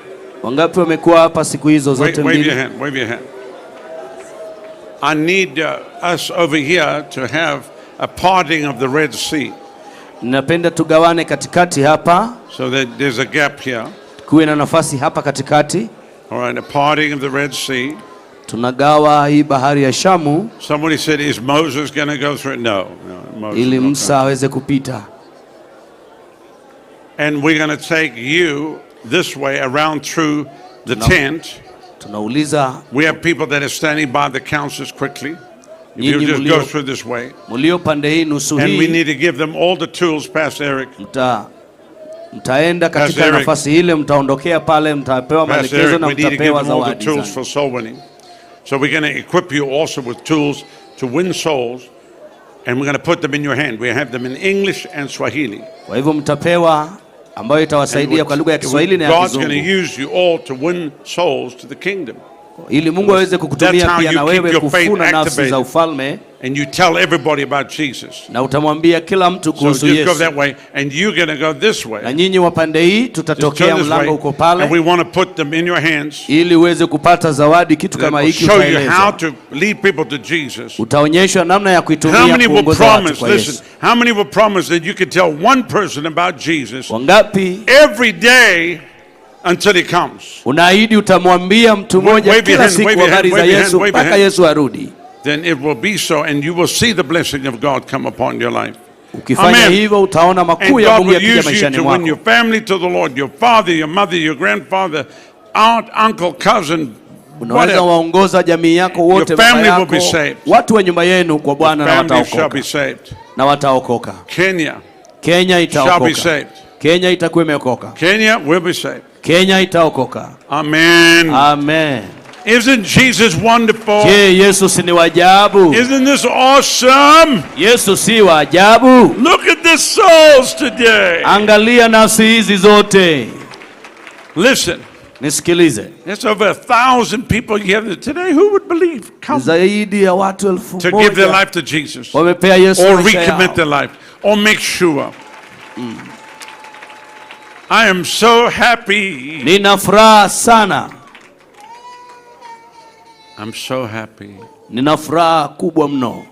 Wangapi wamekuwa hapa siku hizo zote mbili? Wave your hand, wave your hand. I need us over here to have a parting of the Red Sea. Napenda tugawane katikati hapa. So that there's a gap here. Kuwe na nafasi hapa katikati. All right, a parting of the Red Sea. Tunagawa hii bahari ya Shamu. Somebody said, is Moses going to go through it? No, Moses. Ili Musa aweze kupita. And we're going to take you this way around through the tent. Tunauliza. We have people that are standing by the councils quickly. If you just go through this way. Mulio pande hii nusu hii. And we need to give them all the tools, Pastor Eric. Mtaenda katika nafasi ile, mtaondokea pale, mtapewa maelekezo na mtapewa zawadi. So we're going to equip you also with tools to win souls, and we're going to put them in your hand. We have them in English and Swahili. Kwa hivyo mtapewa ambayo itawasaidia kwa lugha ya Kiswahili na ya Kizungu. God's going to use you all to win souls to the kingdom. Ili Mungu aweze kukutumia pia na wewe kufuna nafsi za ufalme. And you tell everybody about Jesus. Na utamwambia kila mtu kuhusu Yesu. So just go that way, and you're going to go this way. Na nyinyi wa pande hii tutatokea mlango uko pale. And we want to put them in your hands. Ili uweze kupata zawadi, kitu kama hiki utaeleza. Show you how to lead people to Jesus. Utaonyeshwa namna ya kuitumia kuongoza watu kwa Yesu. Listen, how many will promise that you can tell one person about Jesus? Wangapi? Every day until he comes. Unaahidi utamwambia mtu mmoja kila siku habari za Yesu mpaka Yesu arudi. Then it will be so, and you will see the blessing of God come upon your life. Ukifanya hivyo utaona makuu ya Mungu yakija maishani mwako. And God will use you to win your family to the Lord, your father, your mother, your grandfather, aunt, uncle, cousin. Unaweza waongoza jamii yako wote, baba yako, watu wa nyumba yenu kwa Bwana, na wataokoka. Na wataokoka. Kenya itaokoka. Kenya itakuwa imeokoka. Kenya will be saved. Kenya itaokoka. Amen. Amen. Isn't Jesus wonderful? Je, Yesu si wa ajabu? Isn't this awesome? Yesu si wa ajabu? Look at the souls today. Angalia nafsi hizi zote. Listen. Nisikilize. There's over 1,000 people here today. Who would believe? Come. Zaidi ya watu 1,000 to give their life to Jesus. Wamepea Yesu or recommit their life. Or make sure. I am so happy. Nina furaha sana. I'm so happy. Nina furaha kubwa mno.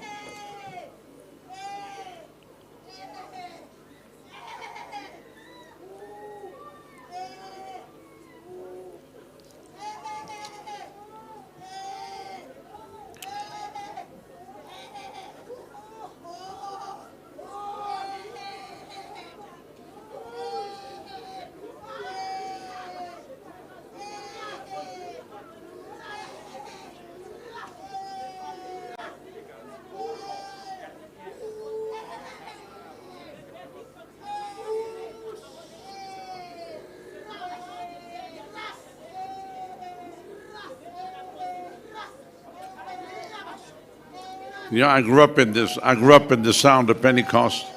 Yeah, I grew up in the sound of Pentecost.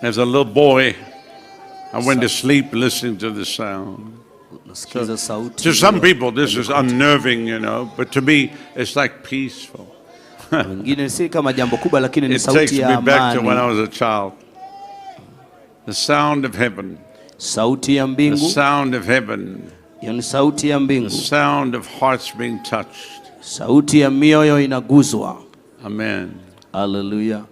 As a little boy, I went to sleep listening to the sound. So, to some people, this is unnerving, you know, but to me, it's like peaceful. It takes me back to when I was a child. The sound of heaven. The sound of heaven. The sound of hearts being touched. Sauti ya mioyo inaguzwa. Amen. Hallelujah.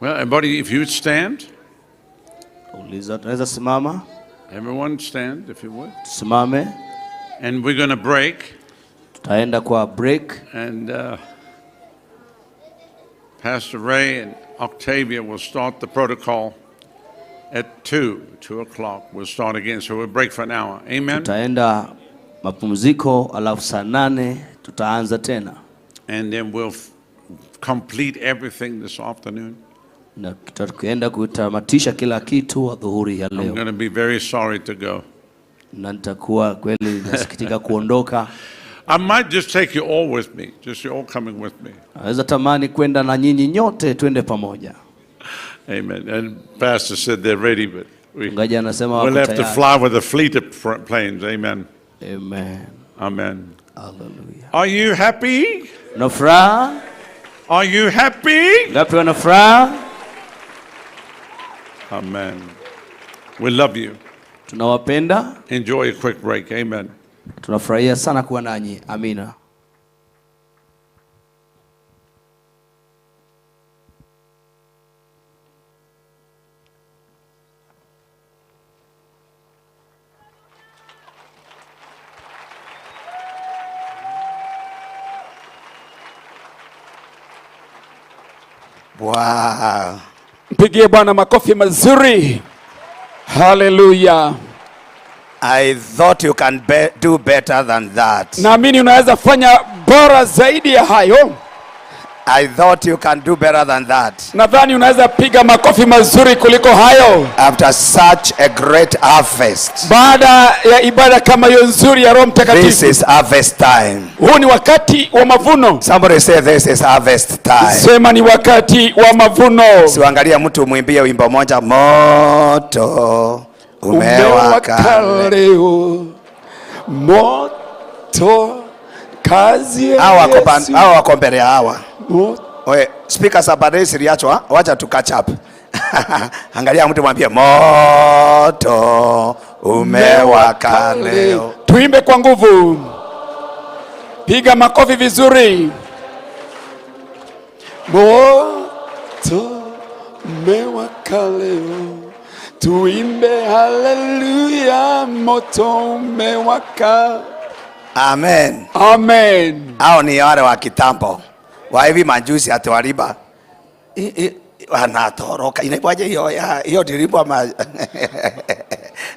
Well, everybody, if you would stand. Everyone stand, if you would. Simame. And we're going to break. Tutaenda kwa break. And Pastor Ray and Octavia will start the protocol at 2 o'clock. We'll start again, so we'll break for an hour. Amen. Tutaenda mapumziko alafu saa 8 tutaanza tena. And then we'll complete everything this afternoon. Na tutaenda kutamatisha kila kitu adhuhuri ya leo. I'm going to be very sorry to go. Na nitakuwa kweli nasikitika kuondoka. I might just take you all with me. Just you all coming with me. Naweza tamani kwenda na nyinyi nyote twende pamoja. Amen. And Pastor said they're ready, but we'll have to fly with a fleet of planes. Amen. Amen. Amen. Hallelujah. Are you happy? Na furaha? Are you happy? Ngapi wana furaha? Amen. We love you. Tunawapenda. Enjoy a quick break. Amen. Tunafurahia sana kuwa nanyi. Amina. Wow. Mpigie Bwana makofi mazuri. Hallelujah. I thought you can do better than that. Naamini unaweza fanya bora zaidi ya hayo. I thought you can do better than that. Nadhani unaweza piga makofi mazuri kuliko hayo. After such a great harvest. Baada ya ibada kama hiyo nzuri ya Roho Mtakatifu. This is harvest time. Huu ni wakati wa mavuno. Somebody say this is harvest time. Sema ni wakati wa mavuno. Siangalia mtu muimbie wimbo moja, moto umewaka leo, moto kazi ya Yesu. Hawa wako mbele hawa. Oye, speakers hapa siliachwa, wacha tu catch up. Angalia mtu mwambie moto umewaka leo. Tuimbe kwa nguvu. Piga makofi vizuri. Moto umewaka leo. Tuimbe haleluya, moto umewaka. Amen. Amen. Hao ni wale wa kitambo. Wa hivi majuzi atawaliba. Wanatoroka. Inaitwaje hiyo diribo ama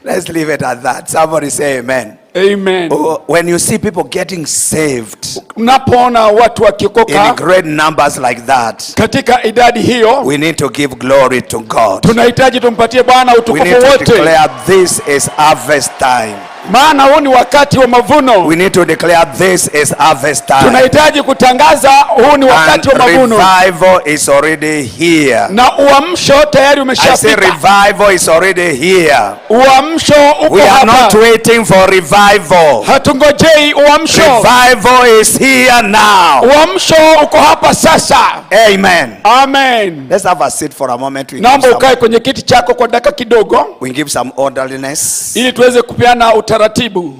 let's leave it at that. Somebody say amen. Amen. When you see people getting saved, unapoona watu wakiokoka in great numbers like that, katika idadi hiyo, we need to give glory to God. Tunahitaji tumpatie Bwana utukufu wote. We need to declare this is harvest time. Maana huu ni wakati wa mavuno. We need to declare this is harvest time. Tunahitaji kutangaza huu ni wakati wa mavuno. Revival is already here. Na uamsho tayari umeshafika. I say revival is already here. Uamsho uko hapa. We are not waiting for revival. Hatungojei uamsho. Revival is here now. Uamsho uko hapa sasa. Amen. Amen. Let's have a seat for a moment. Naomba ukae kwenye kiti chako kwa dakika kidogo. We give some orderliness. Ili tuweze kupeana utaratibu.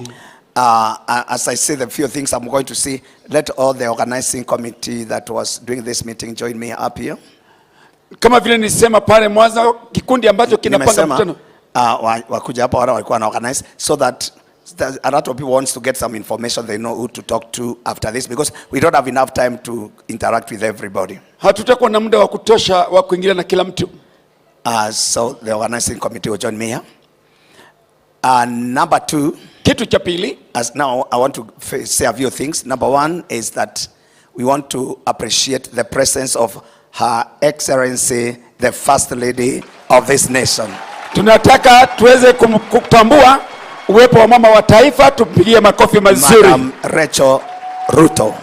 As I say the few things I'm going to say, let all the organizing committee that was doing this meeting join me up here. Kama vile nisema pale mwanzo, kikundi ambacho kinapanga mkutano. Wakuja hapa wale walikuwa na organize so that a lot of people wants to get some information, they know who to talk to after this, because we don't have enough time to interact with everybody. Hatutakuwa na muda wa kutosha wa kuingilia na kila mtu. So the organizing committee will join me here. Number two, kitu cha pili, as now I want to say a few things. Number one is that we want to appreciate the presence of Her Excellency, the First Lady of this nation. Tunataka tuweze kutambua uwepo wa mama wa taifa, tupigie makofi mazuri. Madam Rachel Ruto.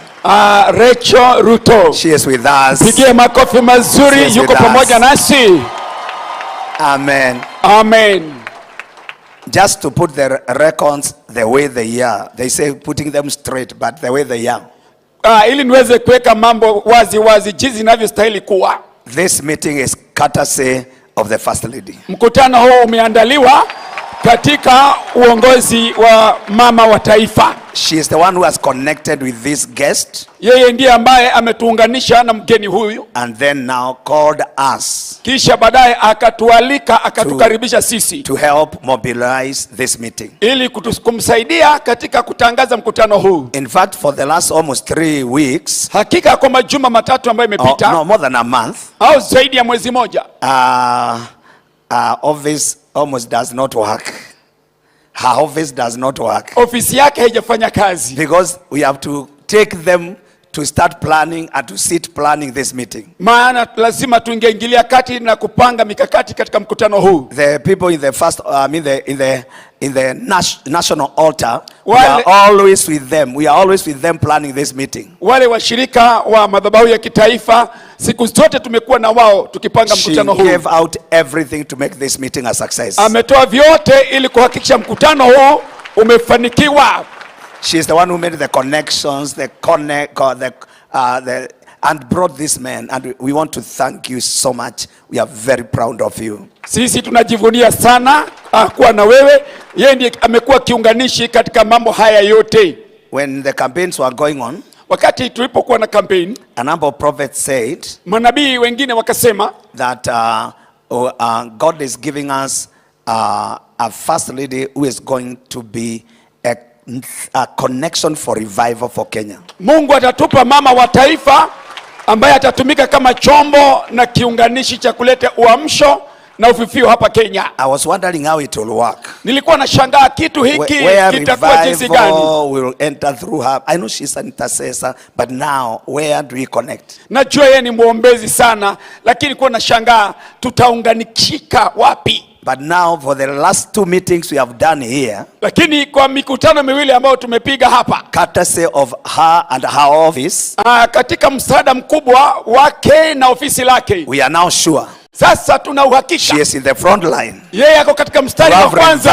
Rachel Ruto. She is with us. Pigie makofi mazuri, yuko pamoja nasi. Amen. Amen. Just to put the records the way they are. They say putting them straight, but the way they are. Ili niweze kuweka mambo wazi wazi jinsi inavyostahili kuwa. This meeting is courtesy of the First Lady. Mkutano huu umeandaliwa katika uongozi wa mama wa taifa. She is the one who has connected with this guest. Yeye ndiye ambaye ametuunganisha na mgeni huyu. And then now called us. Kisha baadaye akatualika, akatukaribisha sisi. To help mobilize this meeting. Ili kumsaidia katika kutangaza mkutano huu. In fact, for the last almost 3 weeks. Hakika kwa majuma matatu ambayo imepita. No, more than a month. Au zaidi ya mwezi moja. Office almost does not work. Her office does not work. Ofisi yake haijafanya kazi. Because we have to take them to start planning and to sit planning this meeting. Maana lazima tuingeingilia kati na kupanga mikakati katika mkutano huu. The people in the first, in the national altar, we are always with them. We are always with them planning this meeting. Wale washirika wa madhabahu ya kitaifa, siku zote tumekuwa na wao tukipanga mkutano huu. She gave out everything to make this meeting a success. Ametoa vyote ili kuhakikisha mkutano huu umefanikiwa. She is the one who made the connections, and brought this man, and we want to thank you so much. We are very proud of you. Sisi tunajivunia sana kuwa na wewe. Yeye ndiye amekuwa kiunganishi katika mambo haya yote. When the campaigns were going on, wakati tulipokuwa na campaign, a number of prophets said, manabii wengine wakasema that God is giving us a first lady who is going to be a connection for revival for Kenya. Mungu atatupa mama wa taifa ambaye atatumika kama chombo na kiunganishi cha kuleta uamsho na ufifio hapa Kenya. I was wondering how it will work. Nilikuwa nashangaa kitu hiki kitakuwa jinsi gani. Will enter through her. I know she's an intercessor, but now where do we connect? Najua yeye ni muombezi sana, lakini kwa nashangaa tutaunganishika wapi? But now for the last 2 meetings we have done here, lakini kwa mikutano miwili ambayo tumepiga hapa, courtesy of her and her office, katika msaada mkubwa wake na ofisi lake, we are now sure. Sasa tuna uhakika. She is in the front line. Yeye ako katika mstari wa kwanza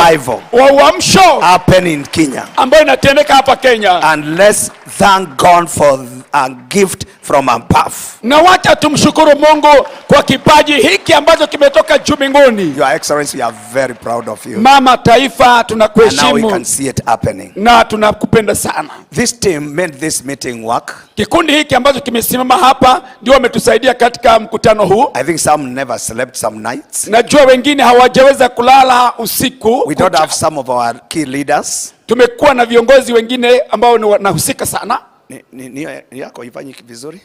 wa uamsho happen in Kenya, ambayo inatendeka hapa Kenya. And let's thank God for a gift from above. Na wacha tumshukuru Mungu kwa kipaji hiki ambacho kimetoka juu mbinguni. Your Excellency, we are very proud of you. Mama taifa, tunakuheshimu. And now we can see it happening. Na tunakupenda sana. This team made this meeting work. Kikundi hiki ambacho kimesimama hapa ndio wametusaidia katika mkutano huu. I think some never slept some nights. Najua wengine hawajaweza kulala usiku. We don't have some of our key leaders. Tumekuwa na viongozi wengine ambao ni wanahusika sana. Ni yako ifanye vizuri.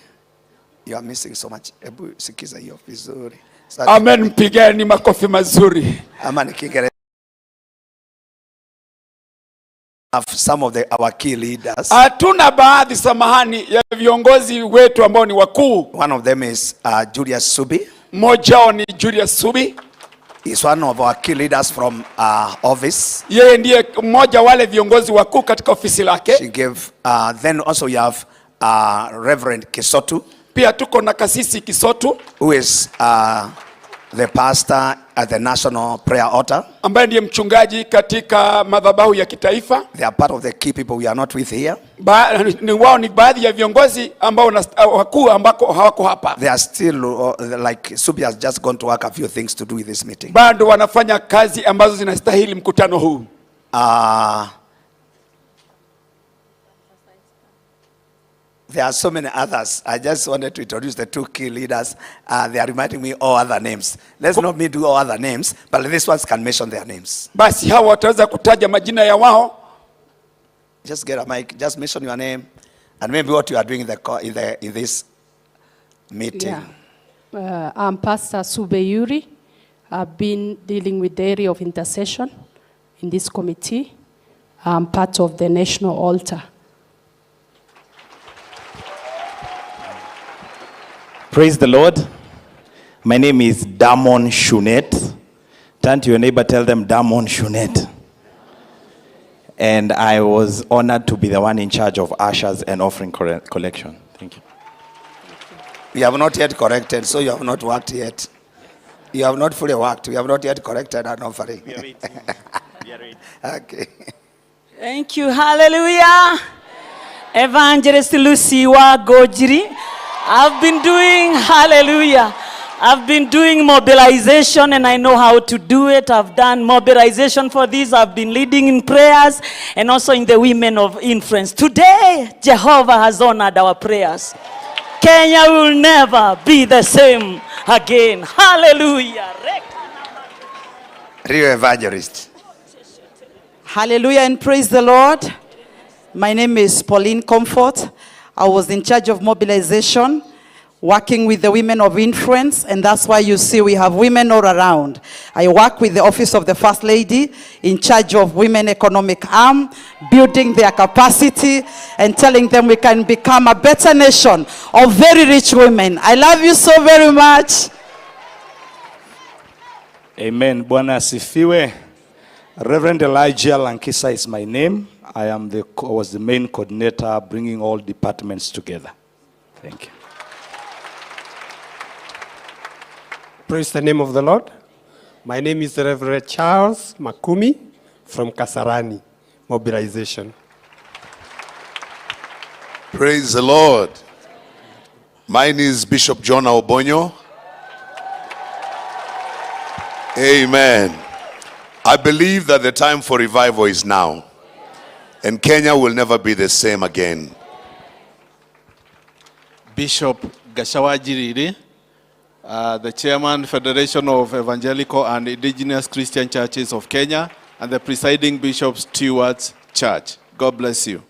You are missing so much. Hebu sikiza hiyo vizuri. Amen, mpigeni makofi mazuri. Ama nikigere of some of our key leaders. Hatuna baadhi, samahani, ya viongozi wetu ambao ni wakuu. One of them is Julius Subi. Mmoja wao ni Julius Subi. He's one of our key leaders from office. Yeye ndiye mmoja wale viongozi wakuu katika ofisi lake. She gave, then also you have Reverend Kisotu. Pia tuko na kasisi Kisotu, who is the pastor at the National Prayer Altar. Ambaye ndiye mchungaji katika madhabahu ya kitaifa. They are part of the key people we are not with here. Wao ni baadhi ya viongozi ambao wakuu ambako hawako hapa. They are still like Subi has just gone to work a few things to do with this meeting. Bado wanafanya kazi ambazo zinastahili mkutano huu. There are so many others. I just wanted to introduce the two key leaders. They are reminding me all other names. Let's not me do all other names, but these ones can mention their names. Basi hawa wataweza kutaja majina ya wao. Just get a mic. Just mention your name and maybe what you are doing in this meeting. Yeah. I'm Pastor Sube Yuri. I've been dealing with the area of intercession in this committee. I'm part of the National Altar. Praise the Lord. My name is Damon Shunet. Turn to your neighbor, tell them Damon Shunet. And I was honored to be the one in charge of ushers and offering collection. Thank you. You have not yet corrected, so you have not worked yet. You have not fully worked. You have not yet corrected an offering. We are waiting. We are waiting. Okay. Thank you. Hallelujah. Evangelist Lucy Wagojiri. I've been doing mobilization and I know how to do it. I've done mobilization for this. I've been leading in prayers and also in the women of influence. Today, Jehovah has honored our prayers. Kenya will never be the same again. Hallelujah. Real evangelist. Hallelujah and praise the Lord. My name is Pauline Comfort. I was in charge of mobilization, working with the women of influence, and that's why you see we have women all around. I work with the Office of the First Lady, in charge of women economic arm, building their capacity, and telling them we can become a better nation of very rich women. I love you so very much. Amen. Bwana asifiwe. Reverend Elijah Lankisa is my name. I was the main coordinator bringing all departments together. Thank you. Praise the name of the Lord. My name is Reverend Charles Makumi from Kasarani Mobilization. Praise the Lord. Mine is Bishop John Obonyo. Amen. I believe that the time for revival is now. And Kenya will never be the same again. Bishop Gashawa Jiriri, the Chairman, Federation of Evangelical and Indigenous Christian Churches of Kenya, and the presiding Bishop Stewart's Church. God bless you.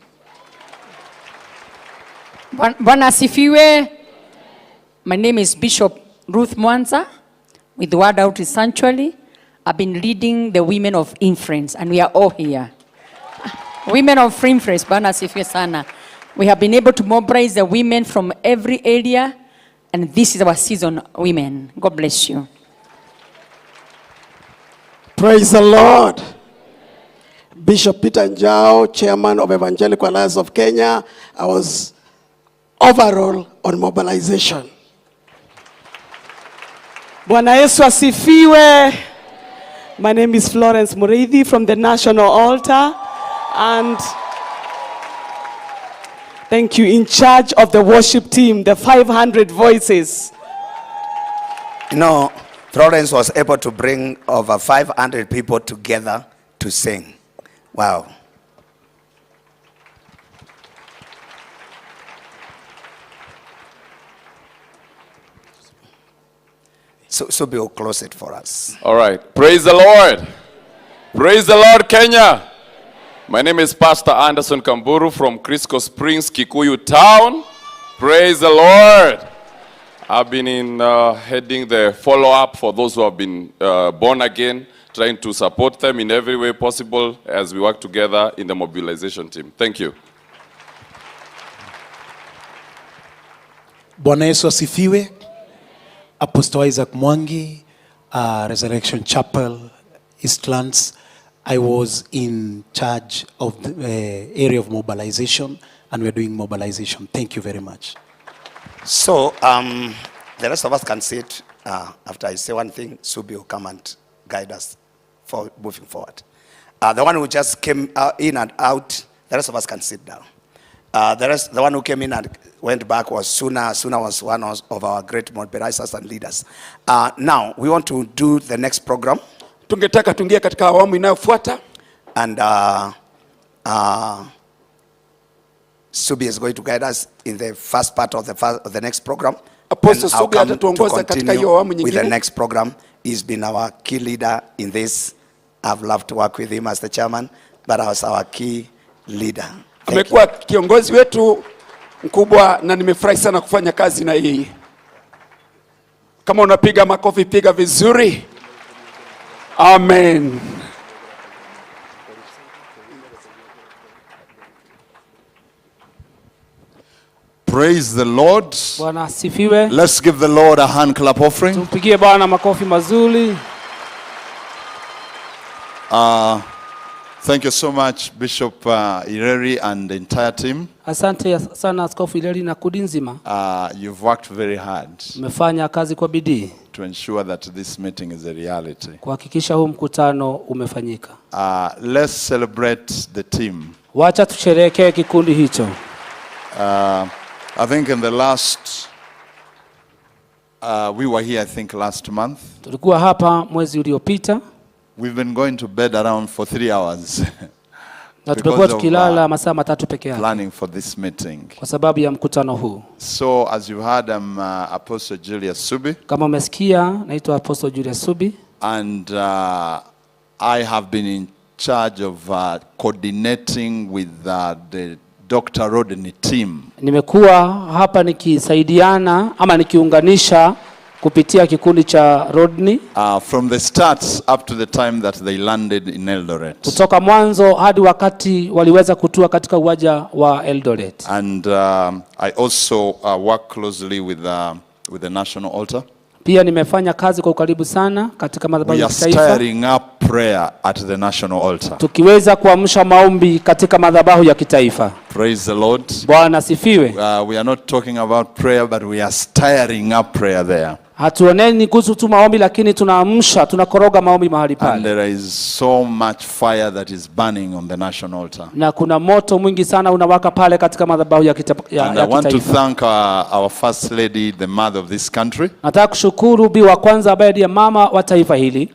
Bwana asifiwe. My name is Bishop Ruth Mwanza with Word Outreach Sanctuary. I've been leading the women of influence, and we are all here. Women of influence, Bwana asifiwe sana. We have been able to mobilize the women from every area, and this is our season, women. God bless you. Praise the Lord. Bishop Peter Njao, Chairman of Evangelical Alliance of Kenya. I was overall on mobilization. Bwana Yesu asifiwe. My name is Florence Mureithi from the National Altar, and thank you, in charge of the worship team, the 500 voices. You know, Florence was able to bring over 500 people together to sing. Wow. So Bill, close it for us. All right. Praise the Lord. Praise the Lord, Kenya. My name is Pastor Anderson Kamburu from Crisco Springs, Kikuyu Town. Praise the Lord. I've been heading the follow-up for those who have been born again, trying to support them in every way possible as we work together in the mobilization team. Thank you. Bwana Yesu asifiwe. Apostle Isaac Mwangi, Resurrection Chapel, Eastlands. I was in charge of the area of mobilization, and we're doing mobilization. Thank you very much. So, the rest of us can sit. After I say one thing, Subi will come and guide us for moving forward. The one who just came in and out, the rest of us can sit down. The one who came in and went back was Suna. Suna was one of our great mobilizers and leaders. Now, we want to do the next program. Tungetaka tuingie katika awamu inayofuata. And Subi is going to guide us in the first part of the next program. Apostle Subi atatuongoza katika hiyo awamu nyingine. With the next program, he's been our key leader in this. I've loved to work with him as the chairman, but I was our key leader. Amekuwa kiongozi wetu mkubwa na nimefurahi sana kufanya kazi na yeye. Kama unapiga makofi, piga vizuri. Amen. Praise the Lord. Bwana asifiwe. Let's give the Lord a hand clap offering. Tumpigie Bwana makofi mazuri. Thank you so much, Bishop Ireri and the entire team. Asante sana Askofu Ireri na kundi nzima. You've worked very hard. Umefanya kazi kwa bidii to ensure that this meeting is a reality. Kuhakikisha huu mkutano umefanyika. Let's celebrate the team. Wacha tusherehekee kikundi hicho. I think in the last we were here I think last month. Tulikuwa hapa mwezi uliopita. We've been going to bed around for 3 hours. Na tumekuwa tukilala masaa 3 peke yake. Planning for this meeting. Kwa sababu ya mkutano huu. So as you heard, I'm Apostle Julius Subi. Kama umesikia, naitwa Apostle Julius Subi. And I have been in charge of coordinating with the Dr. Rodney team. Nimekuwa hapa nikisaidiana ama nikiunganisha kupitia kikundi cha Rodney. From the start up to the time that they landed in Eldoret. Kutoka mwanzo hadi wakati waliweza kutua katika uwanja wa Eldoret. And I also work closely with the national altar. Pia nimefanya kazi kwa ukaribu sana katika madhabahu ya taifa. We are stirring up prayer at the national altar. Tukiweza kuamsha maombi katika madhabahu ya kitaifa. Praise the Lord. Bwana asifiwe. We are not talking about prayer, but we are stirring up prayer there. Hatuoneni kuhusu tu maombi, lakini tunaamsha, tunakoroga maombi mahali pale. And there is so much fire that is burning on the national altar. Na kuna moto mwingi sana unawaka pale katika madhabahu ya kitaifa. And I want to thank our first lady, the mother of this country. Nataka kushukuru bi wa kwanza ambaye ndiye mama wa taifa hili.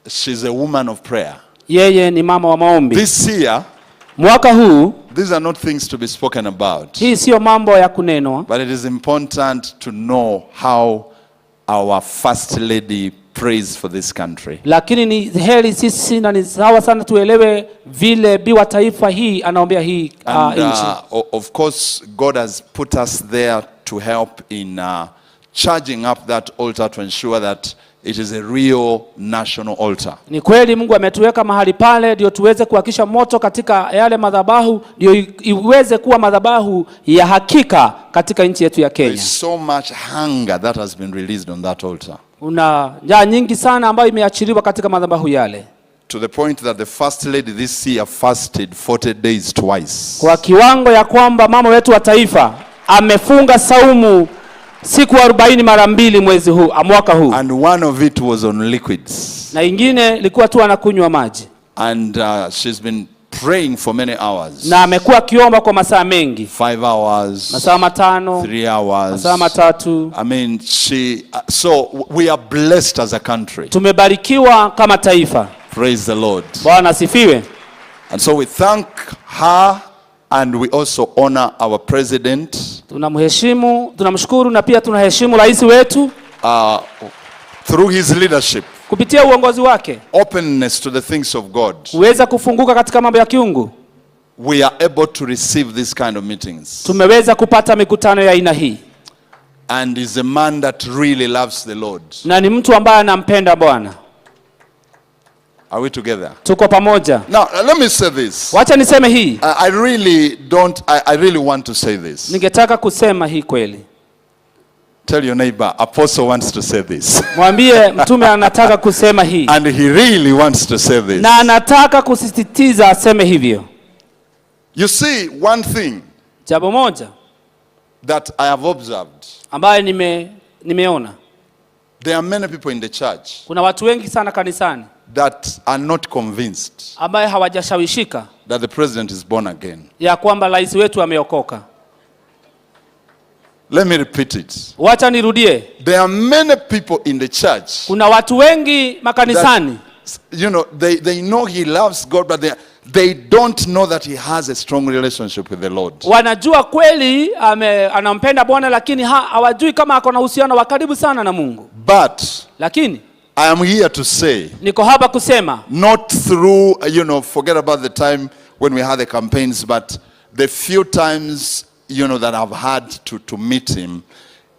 She's a woman of prayer. Yeye ni mama wa maombi. This year, mwaka huu, these are not things to be spoken about. Hii sio mambo ya kunenwa. But it is important to know how our first lady prays for this country. Lakini ni heri sisi na ni sawa sana tuelewe vile bi wa taifa hii anaombea hii nchi. Of course God has put us there to help in charging up that altar to ensure that it is a real national altar. Ni kweli Mungu ametuweka mahali pale ndio tuweze kuhakisha moto katika yale madhabahu ndio iweze kuwa madhabahu ya hakika katika nchi yetu ya Kenya. There is so much hunger that has been released on that altar. Una njaa nyingi sana ambayo imeachiliwa katika madhabahu yale. To the point that the first lady this year fasted 40 days twice. Kwa kiwango ya kwamba mama wetu wa taifa amefunga saumu siku 40 mara 2 mwezi huu mwaka huu. And one of it was on liquids. Na ingine ilikuwa tu anakunywa maji. And she's been praying for many hours. Na amekuwa akiomba kwa masaa mengi. 5 hours. Masaa 5. 3 hours. Masaa 3. I mean so we are blessed as a country. Tumebarikiwa kama taifa. Praise the Lord. Bwana asifiwe. And so we thank her and we also honor our president. Tunamheshimu, tunamshukuru na pia tunaheshimu rais wetu. Through his leadership. Kupitia uongozi wake. Openness to the things of God. Kuweza kufunguka katika mambo ya kiungu. We are able to receive this kind of meetings. Tumeweza kupata mikutano ya aina hii. And is a man that really loves the Lord. Na ni mtu ambaye anampenda Bwana. Are we together? Tuko pamoja. Now let me say this. Wacha niseme hii. I really want to say this. Ningetaka kusema hii kweli. Tell your neighbor, Apostle wants to say this. Mwambie mtume anataka kusema hii. And he really wants to say this. Na anataka kusisitiza aseme hivyo. You see, one thing jambo moja that I have observed, ambaye nimeona, there are many people in the church kuna watu wengi sana kanisani that are not convinced ambaye hawajashawishika that the president is born again. ya kwamba rais wetu ameokoka. Let me repeat it. Wacha nirudie. There are many people in the church. Kuna watu wengi makanisani. That, you know, they know he loves God, but they don't know that he has a strong relationship with the Lord. Wanajua kweli anampenda Bwana, lakini hawajui kama ako na uhusiano wa karibu sana na Mungu. But lakini I am here to say, niko hapa kusema, not through, you know, forget about the time when we had the campaigns, but the few times, you know, that I've had to meet him,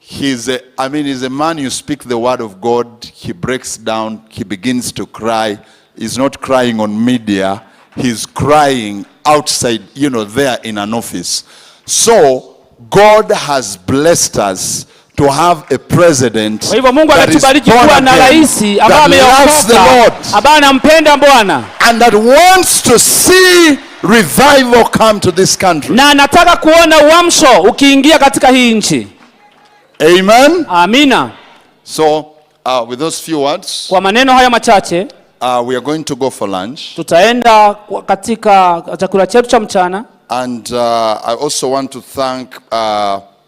he's a man, you speak the word of God, he breaks down, he begins to cry. He's not crying on media, he's crying outside, you know, there in an office. So God has blessed us to have a president that is born again, that loves the Lord, and that wants to see revival come to this country. Na anataka kuona uamsho ukiingia katika hii nchi. Amen. Amina. So with those few words, kwa maneno haya machache, we are going to go for lunch. Tutaenda katika chakula chetu cha mchana. And I also want to thank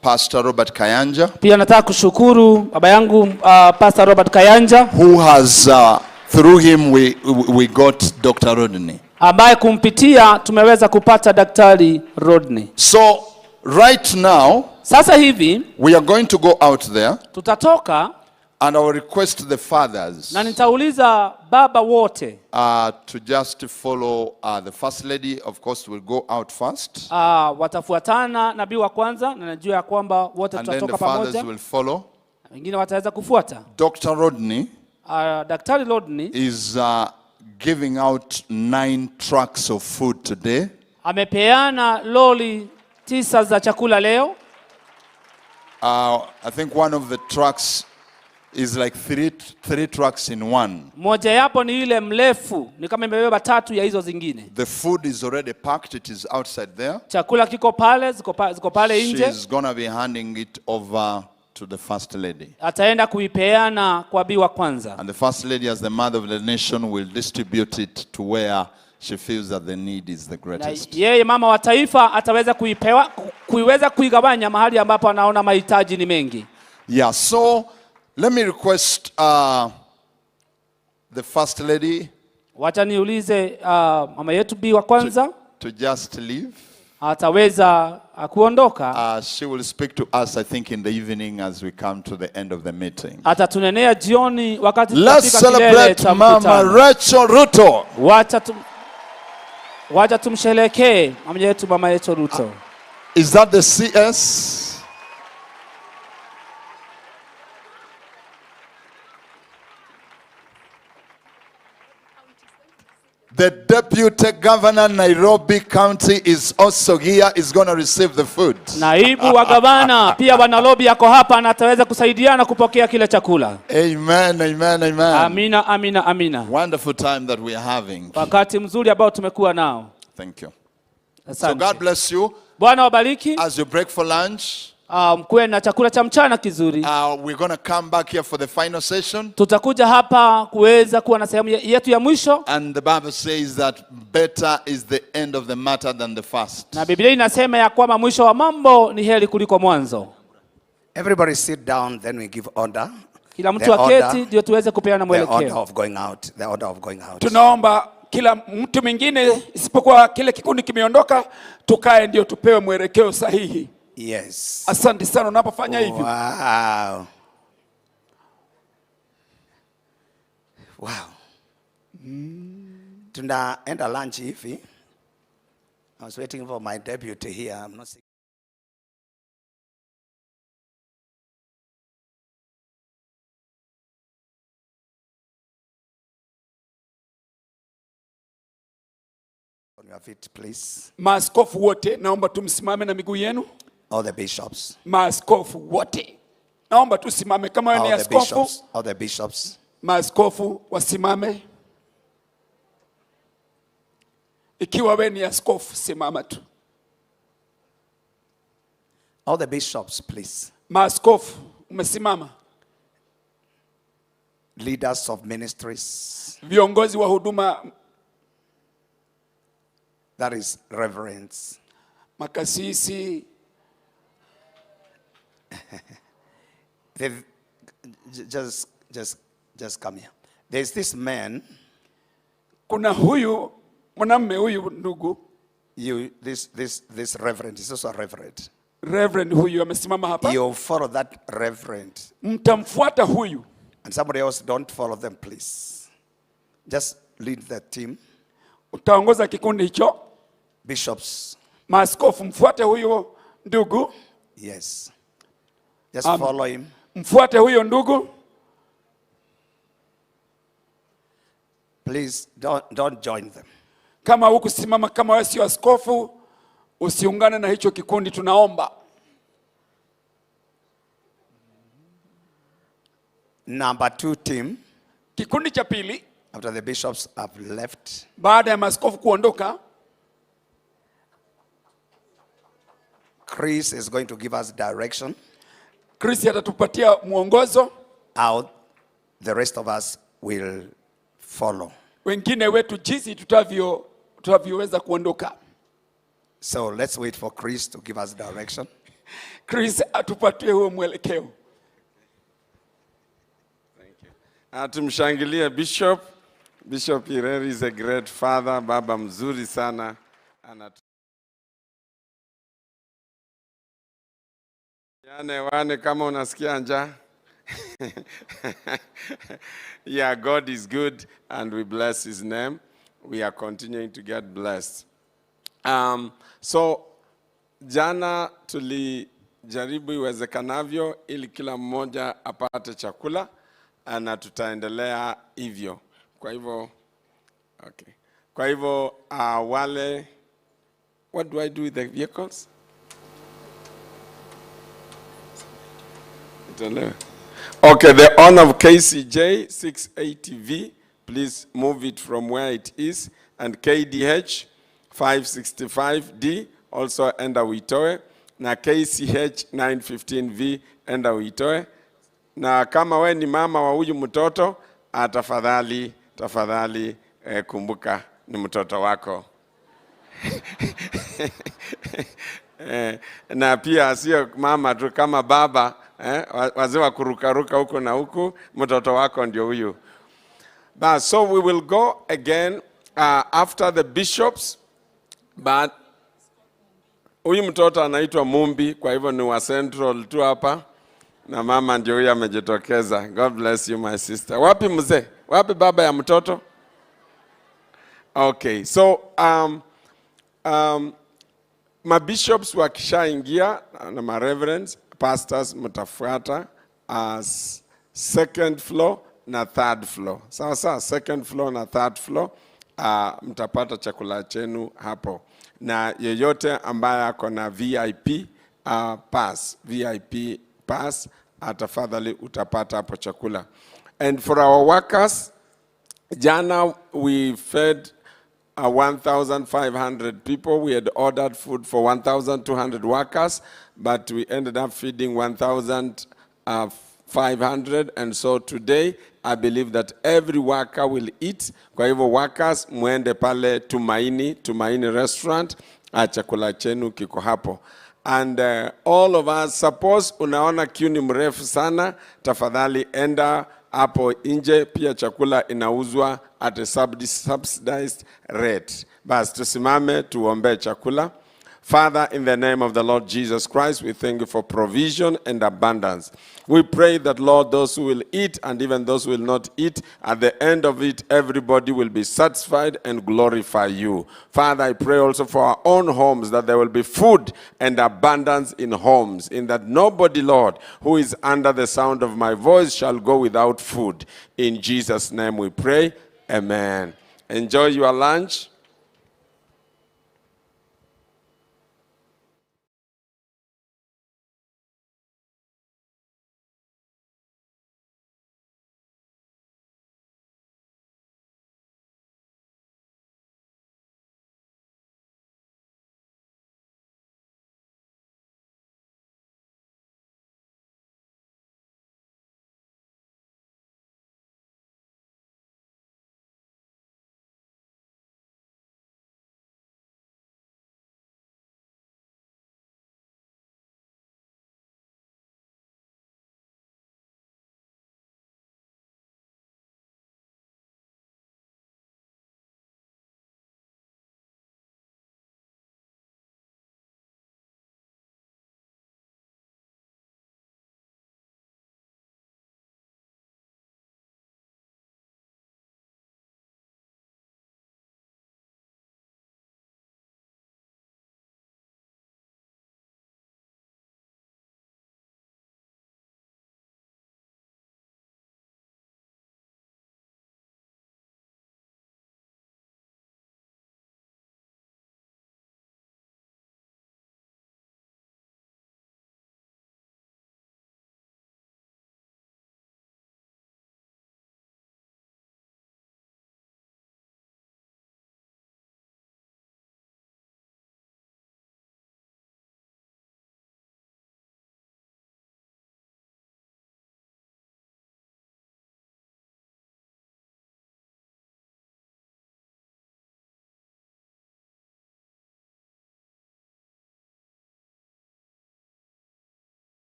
Pastor Robert Kayanja. Pia nataka kushukuru baba yangu Pastor Robert Kayanja, who has through him we got Dr. Rodney. Ambaye kumpitia tumeweza kupata Daktari Rodney. So right now, sasa hivi we are going to go out there. Tutatoka and I will request the fathers na nitauliza baba wote to just follow the first lady. Of course will go out first. Watafuatana nabii wa kwanza, na najua ya kwamba wote tutatoka pamoja. And then the fathers will follow. Wengine wataweza kufuata. Dr. Rodney Daktari Rodney is giving out 9 trucks of food today. Amepeana loli 9 za chakula leo. I think one of the trucks is like three trucks in one. Moja yapo ni ile mrefu, ni kama imebeba 3 ya hizo zingine. The food is already packed, it is outside there. Chakula kiko pale, ziko pale nje. She's going to be handing it over to the first lady. Ataenda kuipeana kwa bi wa kwanza. And the first lady, as the mother of the nation, will distribute it to where she feels that the need is the greatest. Yeye mama wa taifa ataweza kuiweza kuigawanya mahali ambapo anaona mahitaji ni mengi. Yeah, so let me request the first lady. Wacha niulize mama yetu bi wa kwanza to just leave. Ataweza kuondoka. She will speak to us, I think, in the evening as we come to the end of the meeting. Atatunenea jioni wakati let's celebrate Mama Rachel Ruto. Wacha tumsherekee mama yetu Mama Rachel Ruto. Is that the CS? The Deputy Governor Nairobi County is also here, is going to receive the food. Naibu wa gavana pia wa Nairobi yako hapa na ataweza kusaidiana kupokea kile chakula. Amen, amen, amen. Amina, amina, amina. Wonderful time that we are having. Wakati mzuri ambao tumekuwa nao. Thank you. Asante. So God bless you. Bwana wabariki. As you break for lunch. Mkuwe na chakula cha mchana kizuri. We're going to come back here for the final session. Tutakuja hapa kuweza kuwa na sehemu yetu ya mwisho. And the Bible says that better is the end of the matter than the first. Na Biblia inasema ya kwamba mwisho wa mambo ni heri kuliko mwanzo. Everybody sit down, then we give order. Kila mtu aketi ndio tuweze kupeana mwelekeo. The order of going out, the order of going out. Tunaomba kila mtu mwingine isipokuwa kile kikundi kimeondoka, tukae ndio tupewe mwelekeo sahihi. Yes. Asante sana unapofanya hivyo. Wow. Wow. Tunaenda lunch hivi. I was waiting for my deputy here. I'm not seeing. On your feet, please. Maaskofu wote naomba tumsimame na miguu yenu. All the bishops. Maaskofu wote. Naomba tusimame kama wewe ni All the askofu. bishops, all the bishops. Maaskofu wasimame. Ikiwa wewe ni askofu, simama tu. All the bishops, please. Maaskofu, umesimama. Leaders of ministries. Viongozi wa huduma. That is reverends. Makasisi. Just come here. There's this man. Kuna huyu mwanamume huyu ndugu. This reverend is also a reverend. Reverend huyu amesimama hapa. You follow that reverend. Mtamfuata huyu. And somebody else, don't follow them, please. Just lead the team. Utaongoza kikundi hicho. Bishops. Maaskofu, mfuate huyu ndugu. Yes. Just follow him. Mfuate huyo ndugu. Please don't join them. Kama hukusimama, kama wewe sio askofu, usiungane na hicho kikundi, tunaomba. Number 2 team. Kikundi cha pili. After the bishops have left. Baada ya maaskofu kuondoka. Chris is going to give us direction. Chris atatupatia mwongozo. How the rest of us will follow. Wengine wetu jinsi tutavyoweza kuondoka. So let's wait for Chris to give us direction. Chris atupatie huo mwelekeo. Tumshangilie Bishop. Bishop Ireri is a great father, baba mzuri sana. Wane kama unasikia njaa. Yeah, God is good and we bless his name. We are continuing to get blessed. So jana tulijaribu iwezekanavyo ili kila mmoja apate chakula na tutaendelea hivyo. Kwa hivyo okay. Kwa hivyo wale, what do I do with the vehicles? Okay, the honor of KCJ 680V, please move it from where it is, and KDH 565D, also enda uitoe, na KCH 915V, enda uitoe. Na kama we ni mama wa huyu mtoto, tafadhali kumbuka ni mtoto wako. Na pia sio mama tu, kama baba, wazee wa kurukaruka huko na huku, mtoto wako ndio huyu. So we will go again after the bishops, but huyu mtoto anaitwa Mumbi, kwa hivyo ni wa Central tu hapa, na mama ndio huyu amejitokeza. God bless you my sister. Wapi mzee? Wapi baba ya mtoto? Okay, so mabishops wakishaingia na ma reverends, pastors mtafuata as second floor na third floor. Sawa, second floor na third floor, mtapata chakula chenu hapo. Na yeyote ambaye ako na VIP pass, tafadhali utapata hapo chakula. And for our workers, jana we fed 1,500 people. We had ordered food for 1,200 workers, but we ended up feeding 1,500. And so today, I believe that every worker will eat. Kwa hivyo workers, muende pale Tumaini restaurant, chakula chenu kiko hapo. And all of us, suppose unaona kiu ni mrefu sana, tafadhali enda hapo nje, pia chakula inauzwa at a subsidized rate. Basi tusimame tuombe chakula. Father, in the name of the Lord Jesus Christ, we thank you for provision and abundance. We pray that, Lord, those who will eat and even those who will not eat, at the end of it, everybody will be satisfied and glorify you. Father, I pray also for our own homes, that there will be food and abundance in homes, in that nobody, Lord, who is under the sound of my voice shall go without food. In Jesus' name we pray. Amen. Enjoy your lunch.